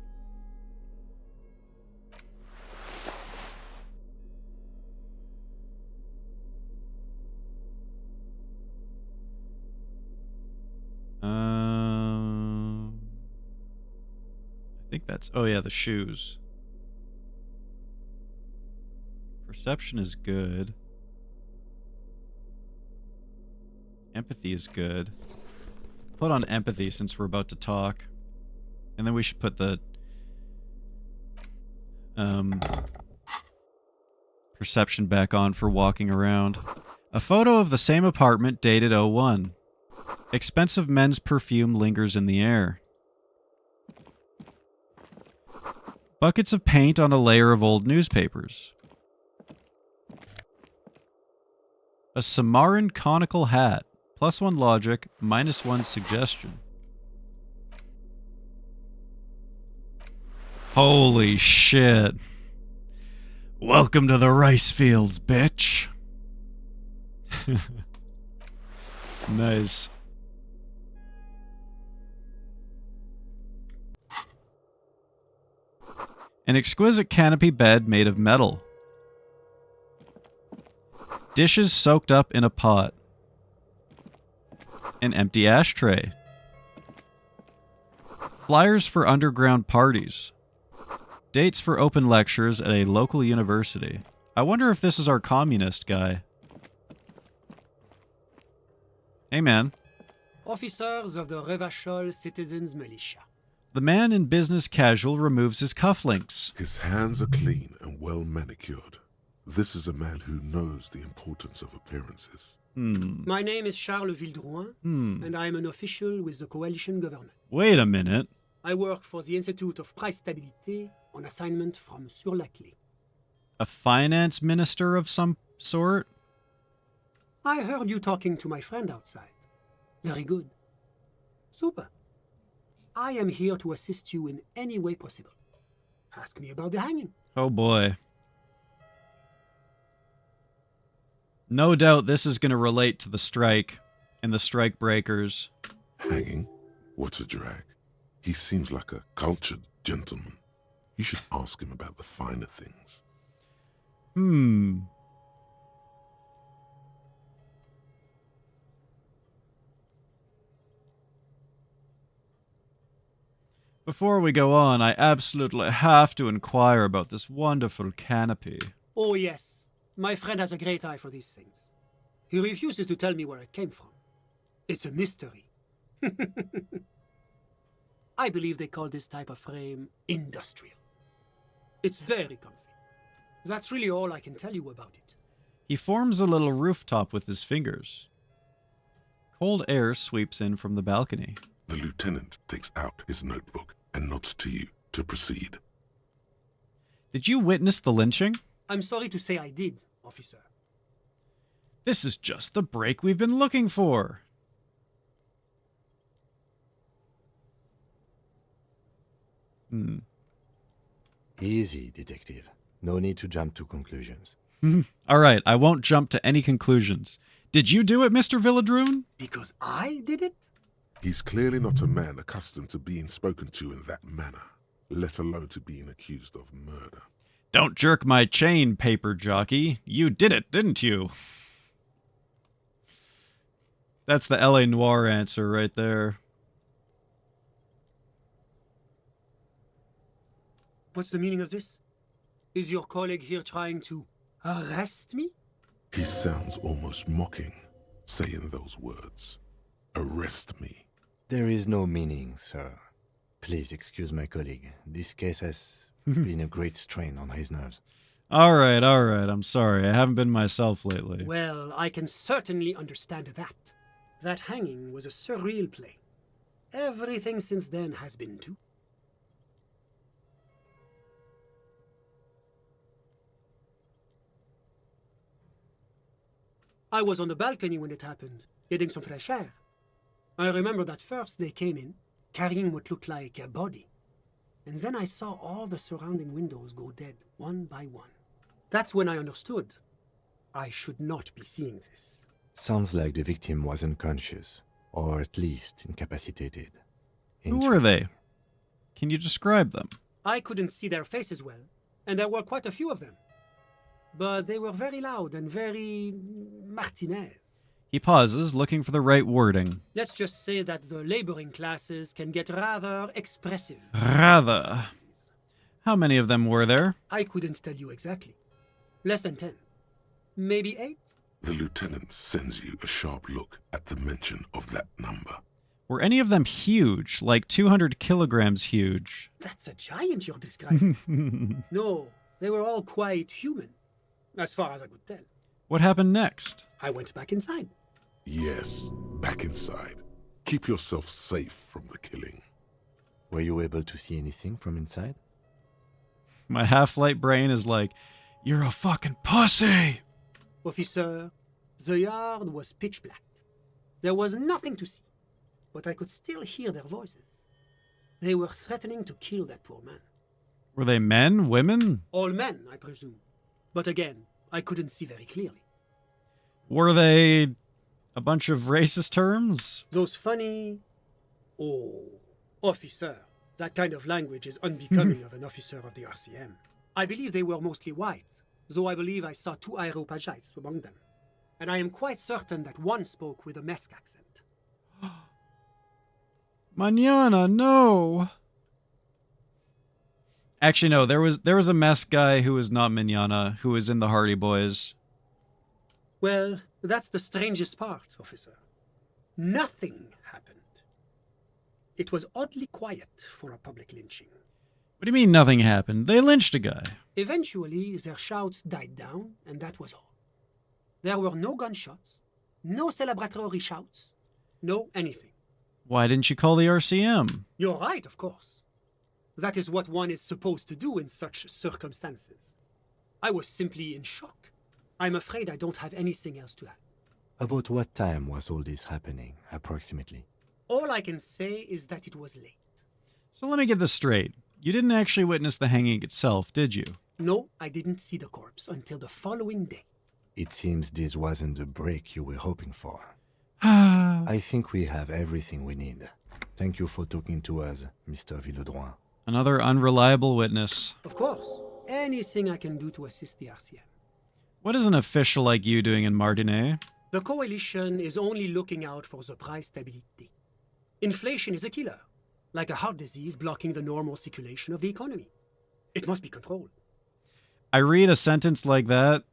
Speaker 1: I think that's... Oh yeah, the shoes. Perception is good. Empathy is good. Put on empathy since we're about to talk. And then we should put the... perception back on for walking around. A photo of the same apartment dated 01. Expensive men's perfume lingers in the air. Buckets of paint on a layer of old newspapers. A Samaran conical hat. +1 logic, -1 suggestion. Holy shit. Welcome to the rice fields, bitch. Nice. An exquisite canopy bed made of metal. Dishes soaked up in a pot. An empty ashtray. Flyers for underground parties. Dates for open lectures at a local university. I wonder if this is our communist guy. Hey, man.
Speaker 8: Officers of the Revachol Citizens Militia.
Speaker 1: The man in business casual removes his cufflinks.
Speaker 2: His hands are clean and well manicured. This is a man who knows the importance of appearances.
Speaker 8: My name is Charles Vildrouin, and I am an official with the coalition government.
Speaker 1: Wait a minute.
Speaker 8: I work for the Institute of Price Stabilité on assignment from Sur-la-Clé.
Speaker 1: A finance minister of some sort?
Speaker 8: I heard you talking to my friend outside. Very good. Super. I am here to assist you in any way possible. Ask me about the hanging.
Speaker 1: Oh boy. No doubt this is going to relate to the strike and the strike breakers.
Speaker 2: Hanging? What a drag. He seems like a cultured gentleman. You should ask him about the finer things.
Speaker 1: Before we go on, I absolutely have to inquire about this wonderful canopy.
Speaker 8: Oh yes, my friend has a great eye for these things. He refuses to tell me where it came from. It's a mystery. I believe they call this type of frame industrial. It's very comfy. That's really all I can tell you about it.
Speaker 1: He forms a little rooftop with his fingers. Cold air sweeps in from the balcony.
Speaker 2: The lieutenant takes out his notebook and nods to you to proceed.
Speaker 1: Did you witness the lynching?
Speaker 8: I'm sorry to say I did, officer.
Speaker 1: This is just the break we've been looking for.
Speaker 3: Easy, detective. No need to jump to conclusions.
Speaker 1: All right, I won't jump to any conclusions. Did you do it, Mr. Villadroon?
Speaker 8: Because I did it?
Speaker 2: He's clearly not a man accustomed to being spoken to in that manner, let alone to being accused of murder.
Speaker 1: Don't jerk my chain, paper jockey. You did it, didn't you? That's the LA Noire answer right there.
Speaker 8: What's the meaning of this? Is your colleague here trying to arrest me?
Speaker 2: He sounds almost mocking, saying those words. Arrest me.
Speaker 3: There is no meaning, sir. Please excuse my colleague. This case has been a great strain on his nerves.
Speaker 1: All right. I'm sorry. I haven't been myself lately.
Speaker 8: Well, I can certainly understand that. That hanging was a surreal play. Everything since then has been too. I was on the balcony when it happened, getting some fresh air. I remember that first they came in, carrying what looked like a body. And then I saw all the surrounding windows go dead, one by one. That's when I understood I should not be seeing this.
Speaker 3: Sounds like the victim was unconscious, or at least incapacitated.
Speaker 1: Who were they? Can you describe them?
Speaker 8: I couldn't see their faces well, and there were quite a few of them. But they were very loud and very Martinez.
Speaker 1: He pauses, looking for the right wording.
Speaker 8: Let's just say that the laboring classes can get rather expressive.
Speaker 1: Rather. How many of them were there?
Speaker 8: I couldn't tell you exactly. Less than 10. Maybe 8?
Speaker 2: The lieutenant sends you a sharp look at the mention of that number.
Speaker 1: Were any of them huge, like 200 kilograms huge?
Speaker 8: That's a giant you're describing. No, they were all quite human, as far as I could tell.
Speaker 1: What happened next?
Speaker 8: I went back inside.
Speaker 2: Yes, back inside. Keep yourself safe from the killing.
Speaker 3: Were you able to see anything from inside?
Speaker 1: My half-light brain is like, you're a fucking pussy!
Speaker 8: Officer, the yard was pitch black. There was nothing to see, but I could still hear their voices. They were threatening to kill that poor man.
Speaker 1: Were they men, women?
Speaker 8: All men, I presume. But again, I couldn't see very clearly.
Speaker 1: Were they a bunch of racist terms?
Speaker 8: Those funny... Oh, officer. That kind of language is unbecoming of an officer of the RCM. I believe they were mostly white, though I believe I saw 2 Areopagites among them. and I am quite certain that one spoke with a Mesk accent.
Speaker 1: Mañana, no. Actually, no. There was a mess guy who was not Mañana, who was in the Hardy Boys.
Speaker 8: Well, that's the strangest part, officer. Nothing happened. It was oddly quiet for a public lynching.
Speaker 1: What do you mean nothing happened? They lynched a guy.
Speaker 8: Eventually, their shouts died down, and that was all. There were no gunshots, no celebratory shouts, no anything.
Speaker 1: Why didn't you call the RCM?
Speaker 8: You're right, of course. That is what one is supposed to do in such circumstances. I was simply in shock. I'm afraid I don't have anything else to add.
Speaker 3: About what time was all this happening, approximately?
Speaker 8: All I can say is that it was late.
Speaker 1: So let me get this straight. You didn't actually witness the hanging itself, did you?
Speaker 8: No, I didn't see the corpse until the following day.
Speaker 3: It seems this wasn't the break you were hoping for. I think we have everything we need. Thank you for talking to us, Mr. Villedroit.
Speaker 1: Another unreliable witness.
Speaker 8: Of course. Anything I can do to assist the RCM.
Speaker 1: What is an official like you doing in Martinet?
Speaker 8: The coalition is only looking out for the price stability. Inflation is a killer, like a heart disease blocking the normal circulation of the economy. It must be controlled.
Speaker 1: I read a sentence like that,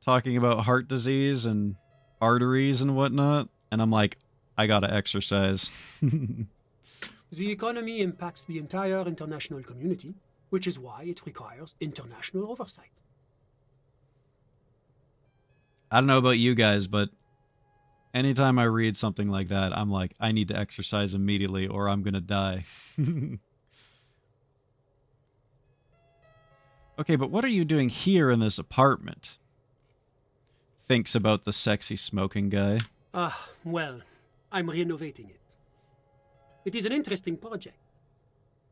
Speaker 1: talking about heart disease and arteries and whatnot, and I'm like, I gotta exercise.
Speaker 8: The economy impacts the entire international community, which is why it requires international oversight.
Speaker 1: I don't know about you guys, but anytime I read something like that, I'm like, I need to exercise immediately or I'm gonna die. Okay, but what are you doing here in this apartment? Thinks about the sexy smoking guy.
Speaker 8: Well, I'm renovating it. It is an interesting project.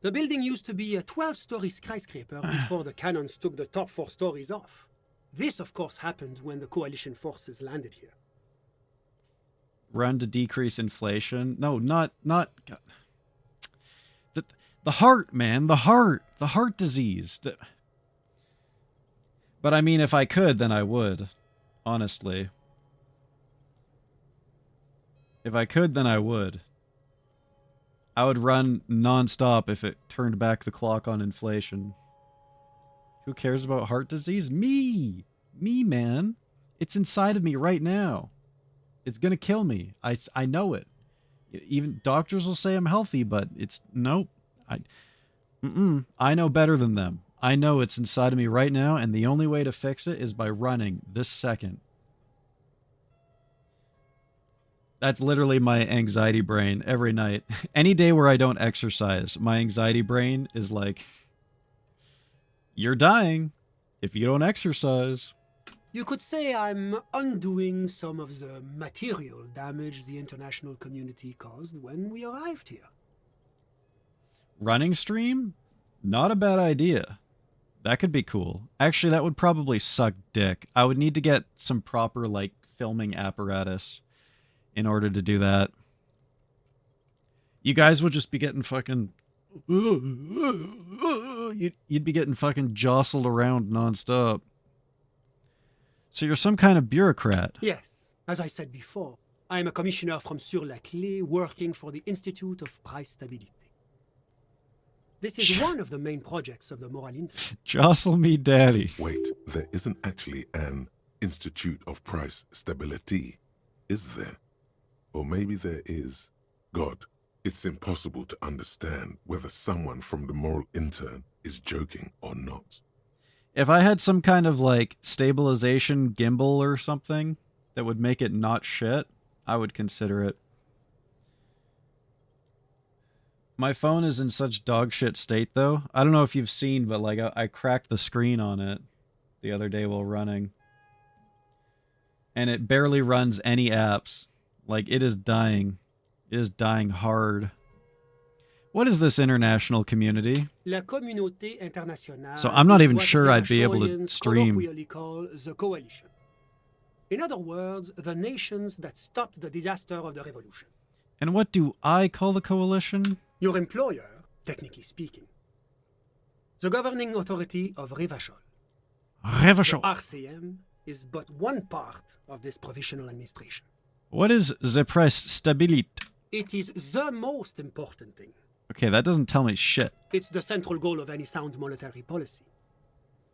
Speaker 8: The building used to be a 12-story skyscraper before the cannons took the top 4 stories off. This, of course, happened when the coalition forces landed here.
Speaker 1: Run to decrease inflation? No, not the heart, man, the heart disease. But I mean, if I could, then I would. Honestly. If I could, then I would. I would run non-stop if it turned back the clock on inflation. Who cares about heart disease? Me! Me, man. It's inside of me right now. It's gonna kill me. I know it. Even doctors will say I'm healthy, but it's... Nope. I know better than them. I know it's inside of me right now, and the only way to fix it is by running this second. That's literally my anxiety brain every night. Any day where I don't exercise, my anxiety brain is like, you're dying if you don't exercise.
Speaker 8: You could say I'm undoing some of the material damage the international community caused when we arrived here.
Speaker 1: Running stream? Not a bad idea. That could be cool. Actually, that would probably suck dick. I would need to get some proper, like, filming apparatus in order to do that. You guys would just be getting fucking... You'd be getting fucking jostled around nonstop. So you're some kind of bureaucrat.
Speaker 8: Yes, as I said before, I am a commissioner from Sur-la-Clé working for the Institute of Price Stability. This is one of the main projects of the Moral Industry.
Speaker 1: Jostle me, daddy.
Speaker 2: Wait, there isn't actually an Institute of Price Stability, is there? Or maybe there is. God, it's impossible to understand whether someone from the moral intern is joking or not.
Speaker 1: If I had some kind of, like, stabilization gimbal or something that would make it not shit, I would consider it. My phone is in such dog shit state, though. I don't know if you've seen, but, like, I cracked the screen on it the other day while running. And it barely runs any apps. Like, it is dying. It is dying hard. What is this international community?
Speaker 8: La communauté internationale.
Speaker 1: So I'm not even
Speaker 8: is what
Speaker 1: sure
Speaker 8: the
Speaker 1: I'd be able to
Speaker 8: Asholians
Speaker 1: stream.
Speaker 8: colloquially call the coalition. In other words, the nations that stopped the disaster of the revolution.
Speaker 1: And what do I call the coalition?
Speaker 8: Your employer, technically speaking. The governing authority of Revachol.
Speaker 1: Revachol.
Speaker 8: The RCM is but one part of this provisional administration.
Speaker 1: What is the price stability?
Speaker 8: It is the most important thing.
Speaker 1: Okay, that doesn't tell me shit.
Speaker 8: It's the central goal of any sound monetary policy.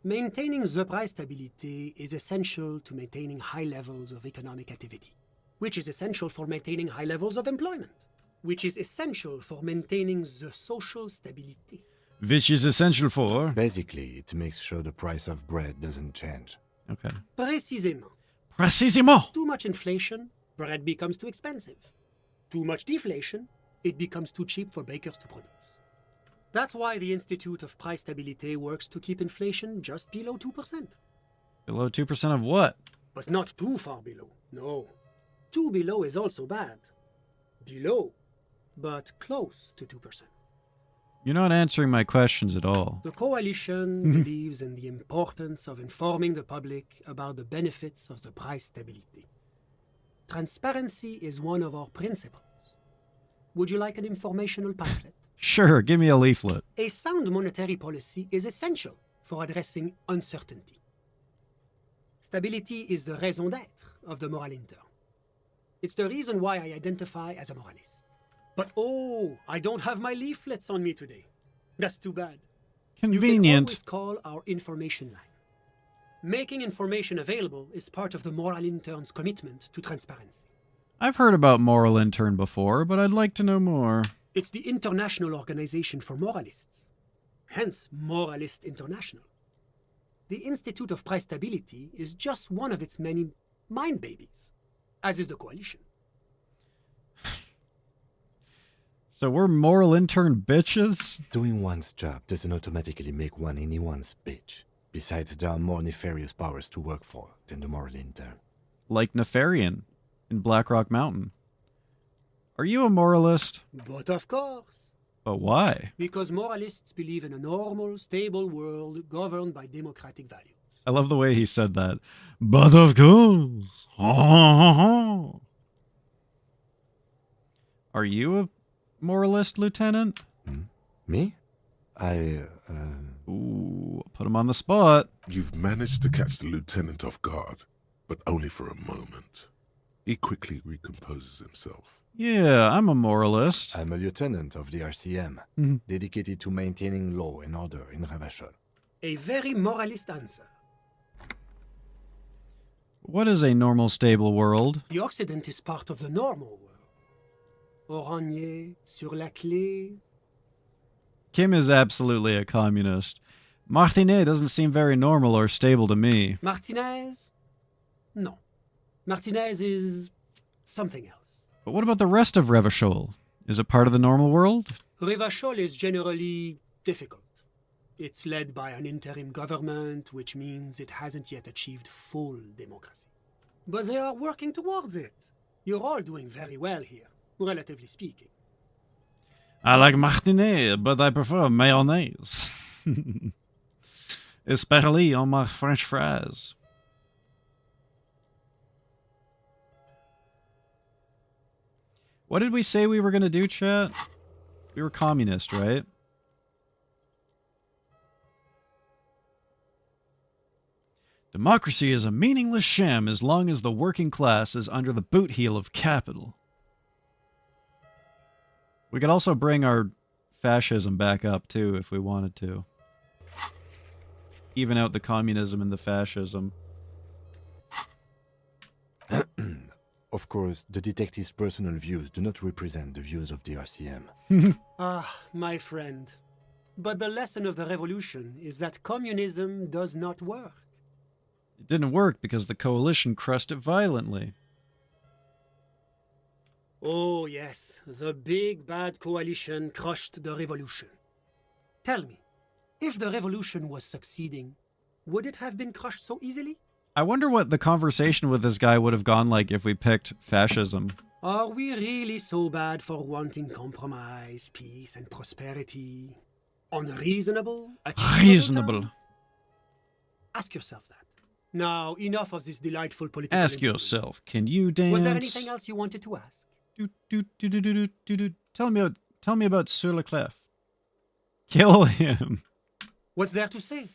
Speaker 8: Maintaining the price stability is essential to maintaining high levels of economic activity, which is essential for maintaining high levels of employment, which is essential for maintaining the social stability.
Speaker 1: Which is essential for?
Speaker 3: Basically, it makes sure the price of bread doesn't change.
Speaker 1: Okay.
Speaker 8: Précisément.
Speaker 1: Précisément.
Speaker 8: Too much inflation, bread becomes too expensive. Too much deflation, it becomes too cheap for bakers to produce. That's why the Institute of Price Stability works to keep inflation just below 2%.
Speaker 1: Below 2% of what?
Speaker 8: But not too far below, no. Too below is also bad. Below, but close to 2%.
Speaker 1: You're not answering my questions at all.
Speaker 8: The coalition believes in the importance of informing the public about the benefits of the price stability. Transparency is one of our principles. Would you like an informational pamphlet?
Speaker 1: Sure, give me a leaflet.
Speaker 8: A sound monetary policy is essential for addressing uncertainty. Stability is the raison d'être of the moral intern. It's the reason why I identify as a moralist. But oh, I don't have my leaflets on me today. That's too bad.
Speaker 1: Convenient.
Speaker 8: You can always call our information line. Making information available is part of the moral intern's commitment to transparency.
Speaker 1: I've heard about Moral Intern before, but I'd like to know more.
Speaker 8: It's the International Organization for Moralists, hence Moralist International. The Institute of Price Stability is just one of its many mind babies, as is the coalition.
Speaker 1: So we're Moral Intern bitches?
Speaker 3: Doing one's job doesn't automatically make one anyone's bitch. Besides, there are more nefarious powers to work for than the moral intern.
Speaker 1: Like Nefarian in Black Rock Mountain. Are you a moralist?
Speaker 8: But of course.
Speaker 1: But why?
Speaker 8: Because moralists believe in a normal, stable world governed by democratic values.
Speaker 1: I love the way he said that. But of course. Are you a moralist, Lieutenant?
Speaker 3: Me?
Speaker 1: Ooh, put him on the spot.
Speaker 2: You've managed to catch the lieutenant off guard, but only for a moment. He quickly recomposes himself.
Speaker 1: Yeah, I'm a moralist.
Speaker 3: I'm a lieutenant of the RCM, dedicated to maintaining law and order in Ravachol.
Speaker 8: A very moralist answer.
Speaker 1: What is a normal, stable world?
Speaker 8: The Occident is part of the normal world. Oranje, sur la clé.
Speaker 1: Kim is absolutely a communist. Martinet doesn't seem very normal or stable to me.
Speaker 8: Martinez? No. Martinez is something else.
Speaker 1: But what about the rest of Revachol? Is it part of the normal world?
Speaker 8: Revachol is generally difficult. It's led by an interim government, which means it hasn't yet achieved full democracy. But they are working towards it. You're all doing very well here, relatively speaking.
Speaker 1: I like Martinet, but I prefer mayonnaise. Especially on my French fries. What did we say we were going to do, chat? We were communist, right? Democracy is a meaningless sham as long as the working class is under the boot heel of capital. We could also bring our fascism back up, too, if we wanted to. Even out the communism and the fascism.
Speaker 3: Of course, the detective's personal views do not represent the views of the RCM.
Speaker 8: My friend. But the lesson of the revolution is that communism does not work.
Speaker 1: It didn't work because the coalition crushed it violently.
Speaker 8: Oh, yes. The big bad coalition crushed the revolution. Tell me, if the revolution was succeeding, would it have been crushed so easily?
Speaker 1: I wonder what the conversation with this guy would have gone like if we picked fascism.
Speaker 8: Are we really so bad for wanting compromise, peace, and prosperity? Unreasonable?
Speaker 1: Reasonable.
Speaker 8: Ask yourself that. Now, enough of this delightful political...
Speaker 1: Ask yourself, can you dance?
Speaker 8: Was there anything else you wanted to ask?
Speaker 1: Tell me about Sur le Clef. Kill him.
Speaker 8: What's there to say?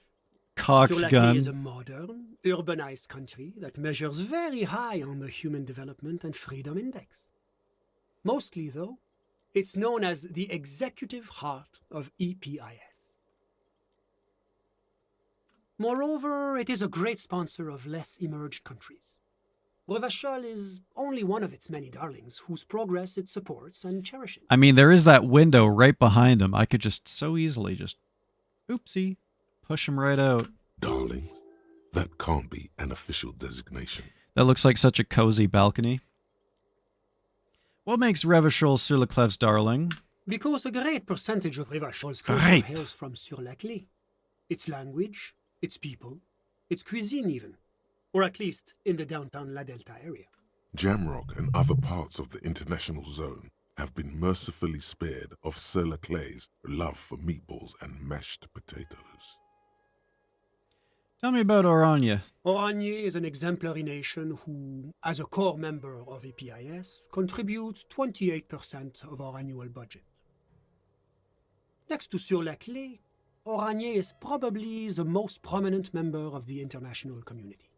Speaker 1: Cox
Speaker 8: Sur-la-Clé is a
Speaker 1: gun.
Speaker 8: modern, urbanized country that measures very high on the Human Development and Freedom Index. Mostly, though, it's known as the executive heart of EPIS. Moreover, it is a great sponsor of less emerged countries. Revachol is only one of its many darlings whose progress it supports and cherishes.
Speaker 1: I mean, there is that window right behind him. I could just so easily just, oopsie, push him right out.
Speaker 2: Darling, that can't be an official designation.
Speaker 1: That looks like such a cozy balcony. What makes Revachol Sur-le-Clef's darling?
Speaker 8: Because a great percentage of Revachol's culture
Speaker 1: Great.
Speaker 8: hails from Sur-la-Clé. Its language, its people, its cuisine even. Or at least in the downtown La Delta area.
Speaker 2: Jamrock and other parts of the international zone have been mercifully spared of Sur-le-Clé's love for meatballs and mashed potatoes.
Speaker 1: Tell me about Oranje.
Speaker 8: Oranje is an exemplary nation who, as a core member of EPIS, contributes 28% of our annual budget. Next to Sur-la-Clé, Oranje is probably the most prominent member of the international community.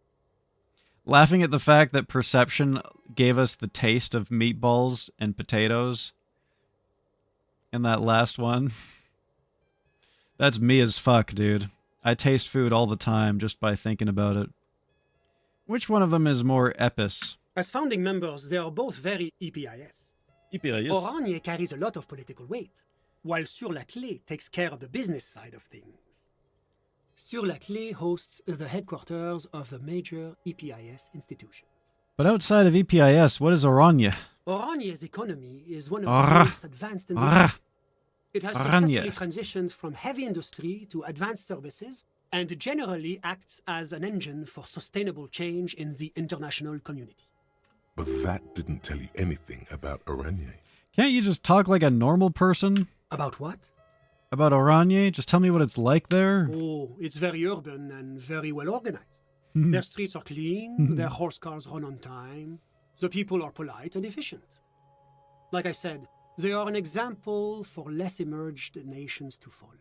Speaker 1: Laughing at the fact that Perception gave us the taste of meatballs and potatoes in that last one. That's me as fuck, dude. I taste food all the time just by thinking about it. Which one of them is more epis?
Speaker 8: As founding members, they are both very EPIS.
Speaker 1: EPIS.
Speaker 8: Oranje carries a lot of political weight, while Sur-la-Clé takes care of the business side of things. Sur-la-Clé hosts the headquarters of the major EPIS institutions.
Speaker 1: But outside of EPIS, what is Oranje?
Speaker 8: Oranje's economy is one of the most advanced in the world. It has successfully transitioned from heavy industry to advanced services and generally acts as an engine for sustainable change in the international community.
Speaker 2: But that didn't tell you anything about Oranje.
Speaker 1: Can't you just talk like a normal person?
Speaker 8: About what?
Speaker 1: About Oranje? Just tell me what it's like there.
Speaker 8: Oh, it's very urban and very well organized. Their streets are clean, their horse cars run on time, the people are polite and efficient. Like I said, they are an example for less emerged nations to follow.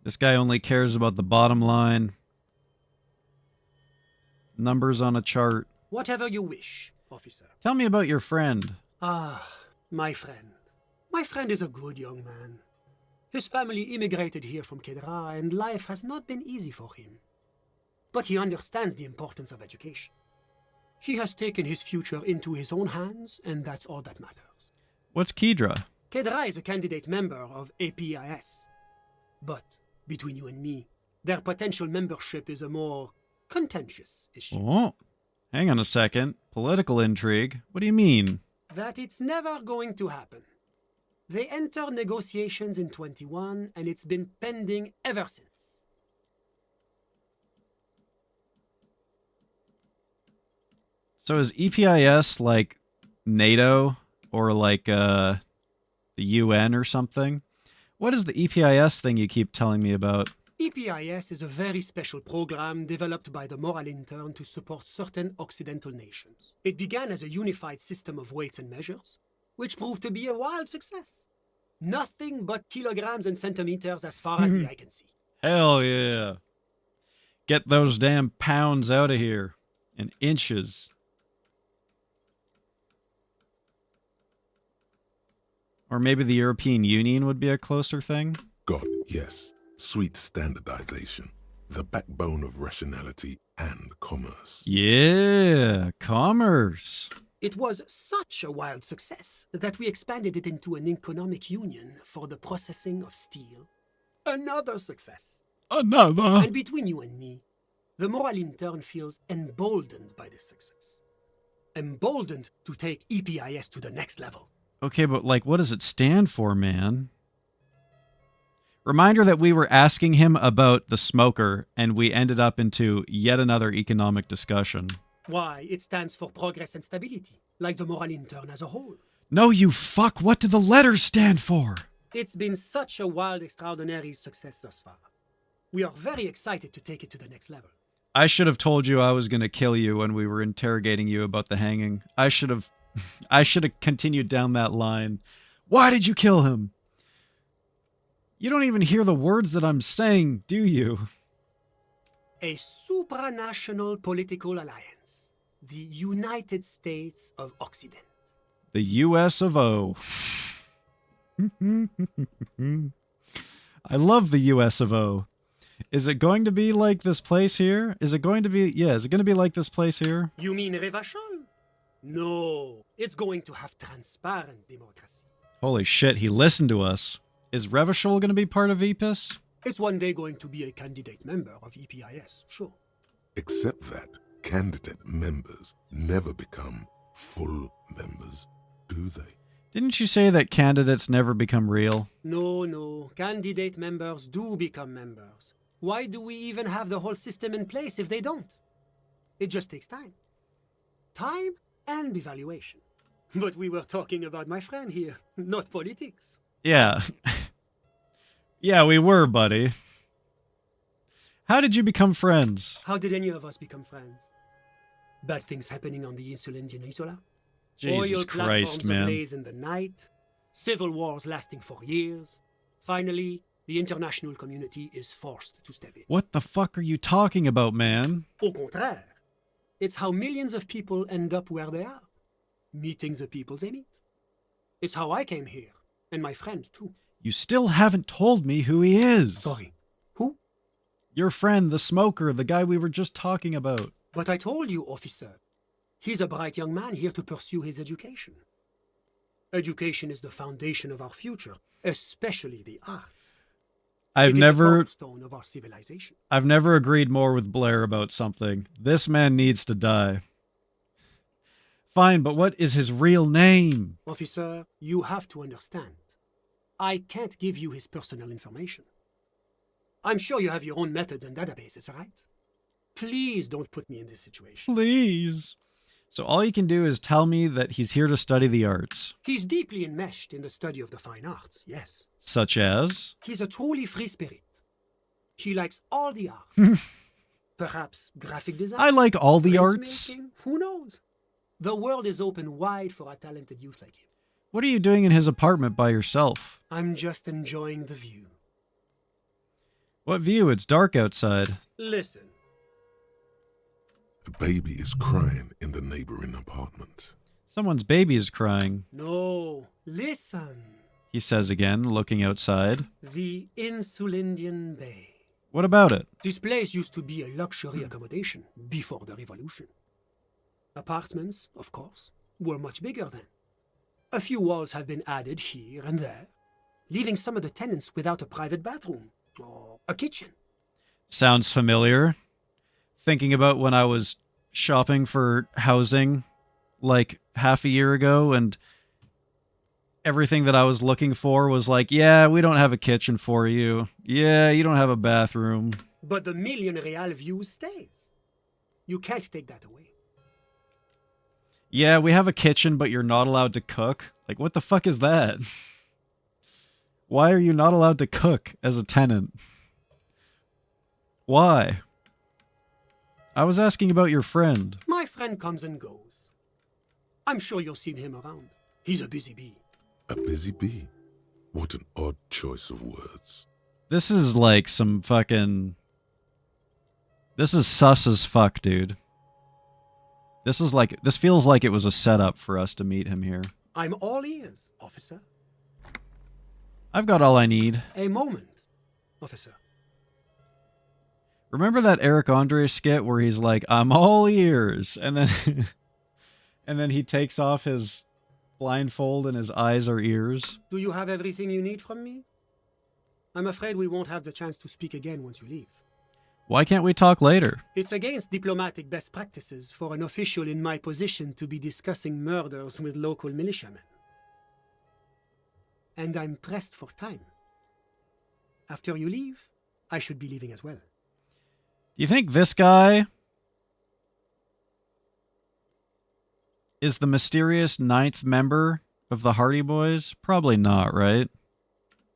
Speaker 1: This guy only cares about the bottom line. Numbers on a chart.
Speaker 8: Whatever you wish, officer.
Speaker 1: Tell me about your friend.
Speaker 8: Ah, my friend. My friend is a good young man. His family immigrated here from Kedra, and life has not been easy for him. But he understands the importance of education. He has taken his future into his own hands, and that's all that matters.
Speaker 1: What's Kedra?
Speaker 8: Kedra is a candidate member of APIS. But, between you and me, their potential membership is a more contentious issue.
Speaker 1: Oh, hang on a second. Political intrigue? What do you mean?
Speaker 8: That it's never going to happen. They entered negotiations in 21, and it's been pending ever since.
Speaker 1: So is EPIS like NATO or like the UN or something? What is the EPIS thing you keep telling me about?
Speaker 8: EPIS is a very special program developed by the Moral Intern to support certain Occidental nations. It began as a unified system of weights and measures, which proved to be a wild success. Nothing but kilograms and centimeters as far as the eye can see.
Speaker 1: Hell yeah. Get those damn pounds out of here. And inches. Or maybe the European Union would be a closer thing?
Speaker 2: God, yes. Sweet standardization. The backbone of rationality and commerce.
Speaker 1: Yeah, commerce.
Speaker 8: It was such a wild success that we expanded it into an economic union for the processing of steel. Another success.
Speaker 1: Another.
Speaker 8: And between you and me, the Moral Intern feels emboldened by this success. Emboldened to take EPIS to the next level.
Speaker 1: Okay, but like, what does it stand for, man? Reminder that we were asking him about the smoker, and we ended up into yet another economic discussion.
Speaker 8: Why, it stands for progress and stability, like the Moral Intern as a whole.
Speaker 1: No, you fuck! What do the letters stand for?
Speaker 8: It's been such a wild, extraordinary success thus far. We are very excited to take it to the next level.
Speaker 1: I should have told you I was going to kill you when we were interrogating you about the hanging. I should have continued down that line. Why did you kill him? You don't even hear the words that I'm saying, do you?
Speaker 8: A supranational political alliance. The United States of Occident.
Speaker 1: The US of O. I love the US of O. Is it going to be like this place here? Is it going to be... Yeah, is it going to be like this place here?
Speaker 8: You mean Revachol? No, it's going to have transparent democracy.
Speaker 1: Holy shit, he listened to us. Is Revachol going to be part of EPIS?
Speaker 8: It's one day going to be a candidate member of EPIS, sure.
Speaker 2: Except that candidate members never become full members, do they?
Speaker 1: Didn't you say that candidates never become real?
Speaker 8: No. Candidate members do become members. Why do we even have the whole system in place if they don't? It just takes time. Time and evaluation. But we were talking about my friend here, not politics.
Speaker 1: Yeah. Yeah, we were, buddy. How did you become friends?
Speaker 8: How did any of us become friends? Bad things happening on the Insulindian Isola?
Speaker 1: Jesus
Speaker 8: Oil
Speaker 1: Christ,
Speaker 8: platforms
Speaker 1: man.
Speaker 8: ablaze in the night? Civil wars lasting for years? Finally, the international community is forced to step in.
Speaker 1: What the fuck are you talking about, man?
Speaker 8: Au contraire. It's how millions of people end up where they are. Meeting the people they meet. It's how I came here, and my friend too.
Speaker 1: You still haven't told me who he is.
Speaker 8: Sorry. Who?
Speaker 1: Your friend, the smoker, the guy we were just talking about.
Speaker 8: But I told you, officer. He's a bright young man here to pursue his education. Education is the foundation of our future, especially the arts.
Speaker 1: I've
Speaker 8: It is
Speaker 1: never...
Speaker 8: the cornerstone of our civilization.
Speaker 1: I've never agreed more with Blair about something. This man needs to die. Fine, but what is his real name?
Speaker 8: Officer, you have to understand. I can't give you his personal information. I'm sure you have your own methods and databases, right? Please don't put me in this situation.
Speaker 1: Please. So all you can do is tell me that he's here to study the arts.
Speaker 8: He's deeply enmeshed in the study of the fine arts, yes.
Speaker 1: Such as?
Speaker 8: He's a truly free spirit. He likes all the arts. Perhaps graphic design?
Speaker 1: I like all the arts.
Speaker 8: Printmaking? Who knows? The world is open wide for a talented youth like him.
Speaker 1: What are you doing in his apartment by yourself?
Speaker 8: I'm just enjoying the view.
Speaker 1: What view? It's dark outside.
Speaker 8: Listen.
Speaker 2: A baby is crying in the neighboring apartment.
Speaker 1: Someone's baby is crying.
Speaker 8: No, listen.
Speaker 1: He says again, looking outside.
Speaker 8: The Insulindian Bay.
Speaker 1: What about it?
Speaker 8: This place used to be a luxury accommodation before the revolution. Apartments, of course, were much bigger then. A few walls have been added here and there, leaving some of the tenants without a private bathroom or a kitchen.
Speaker 1: Sounds familiar. Thinking about when I was shopping for housing like half a year ago, and everything that I was looking for was like, yeah, we don't have a kitchen for you. Yeah, you don't have a bathroom.
Speaker 8: But the million real view stays. You can't take that away.
Speaker 1: Yeah, we have a kitchen, but you're not allowed to cook. Like, what the fuck is that? Why are you not allowed to cook as a tenant? Why? I was asking about your friend.
Speaker 8: My friend comes and goes. I'm sure you'll see him around. He's a busy bee.
Speaker 2: A busy bee? What an odd choice of words.
Speaker 1: This is like some fucking... This is sus as fuck, dude. This feels like it was a setup for us to meet him here.
Speaker 8: I'm all ears, officer.
Speaker 1: I've got all I need.
Speaker 8: A moment, officer.
Speaker 1: Remember that Eric Andre skit where he's like, I'm all ears, and then and then he takes off his blindfold and his eyes are ears?
Speaker 8: Do you have everything you need from me? I'm afraid we won't have the chance to speak again once you leave.
Speaker 1: Why can't we talk later?
Speaker 8: It's against diplomatic best practices for an official in my position to be discussing murders with local militiamen. And I'm pressed for time. After you leave, I should be leaving as well.
Speaker 1: Do you think this guy is the mysterious 9th member of the Hardy Boys? Probably not, right?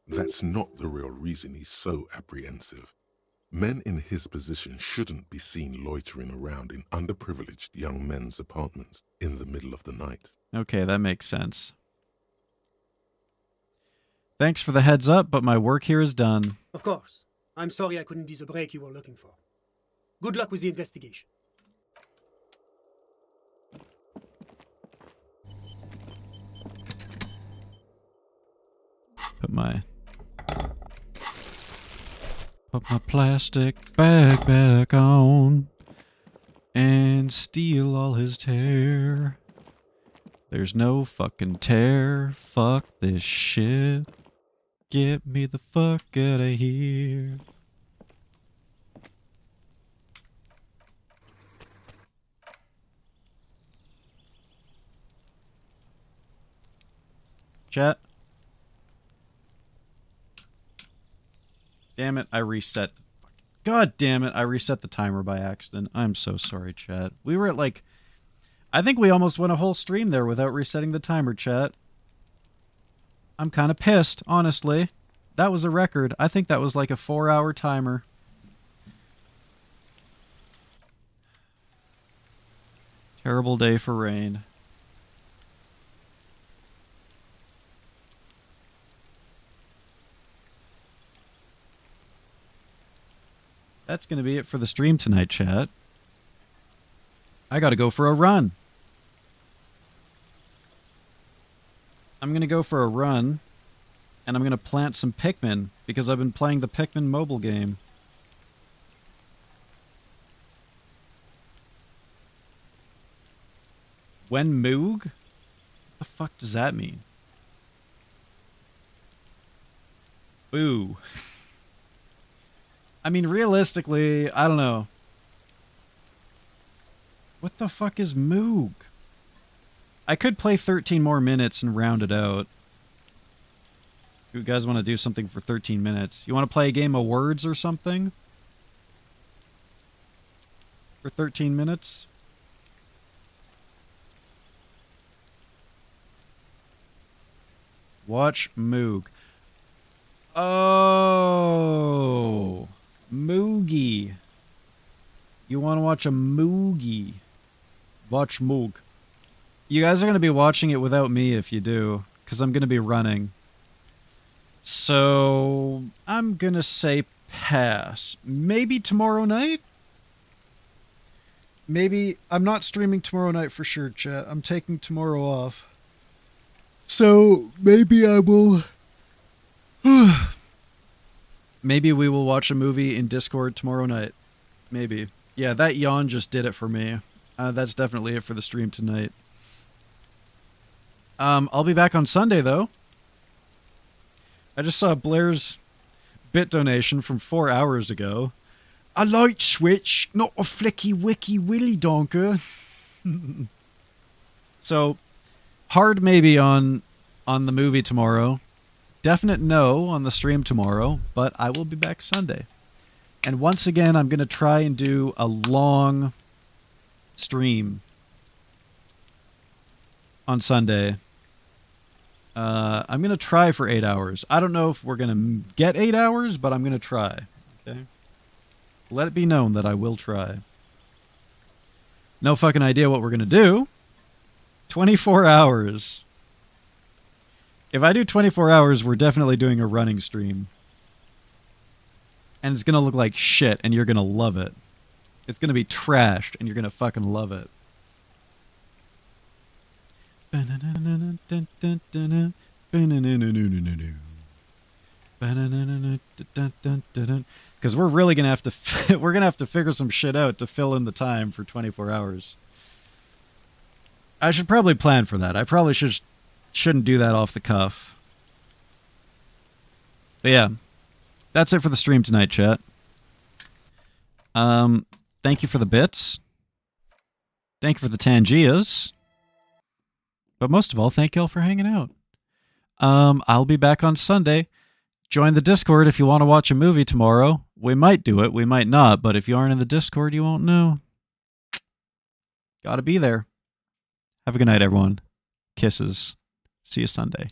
Speaker 2: That's not the real reason he's so apprehensive. Men in his position shouldn't be seen loitering around in underprivileged young men's apartments in the middle of the night.
Speaker 1: Okay, that makes sense. Thanks for the heads up, but my work here is done.
Speaker 8: Of course. I'm sorry I couldn't be the break you were looking for. Good luck with the investigation.
Speaker 1: Put my plastic bag back on and steal all his tear. There's no fucking tear. Fuck this shit. Get me the fuck out of here. Chat. Damn it, I reset. God damn it, I reset the timer by accident. I'm so sorry, chat. We were at like... I think we almost went a whole stream there without resetting the timer, chat. I'm kind of pissed, honestly. That was a record. I think that was like a 4-hour timer. Terrible day for rain. That's going to be it for the stream tonight, chat. I got to go for a run. I'm going to go for a run, and I'm going to plant some Pikmin, because I've been playing the Pikmin mobile game. When Moog? What the fuck does that mean? Boo. I mean, realistically, I don't know. What the fuck is Moog? I could play 13 more minutes and round it out. You guys want to do something for 13 minutes? You want to play a game of words or something? For 13 minutes? Watch Moog. Oh, Moogie. You want to watch a Moogie? Watch Moog. You guys are going to be watching it without me if you do, because I'm going to be running. So, I'm going to say pass. Maybe tomorrow night? Maybe. I'm not streaming tomorrow night for sure, chat. I'm taking tomorrow off. So, maybe I will... Maybe we will watch a movie in Discord tomorrow night. Maybe. Yeah, that yawn just did it for me. That's definitely it for the stream tonight. I'll be back on Sunday, though. I just saw Blair's bit donation from 4 hours ago. A light switch, not a flicky wicky willy donker. So, hard maybe on the movie tomorrow. Definite no on the stream tomorrow, but I will be back Sunday. And once again, I'm going to try and do a long stream on Sunday. I'm going to try for 8 hours. I don't know if we're going to get 8 hours, but I'm going to try. Okay? Let it be known that I will try. No fucking idea what we're going to do. 24 hours. If I do 24 hours, we're definitely doing a running stream. And it's going to look like shit, and you're going to love it. It's going to be trashed, and you're going to fucking love it. Because we're really going to have to... we're going to have to figure some shit out to fill in the time for 24 hours. I should probably plan for that. I probably shouldn't do that off the cuff. But yeah, that's it for the stream tonight, chat. Thank you for the bits. Thank you for the Tangias. But most of all, thank you all for hanging out. I'll be back on Sunday. Join the Discord if you want to watch a movie tomorrow. We might do it, we might not, but if you aren't in the Discord, you won't know. Gotta be there. Have a good night, everyone. Kisses. See you Sunday.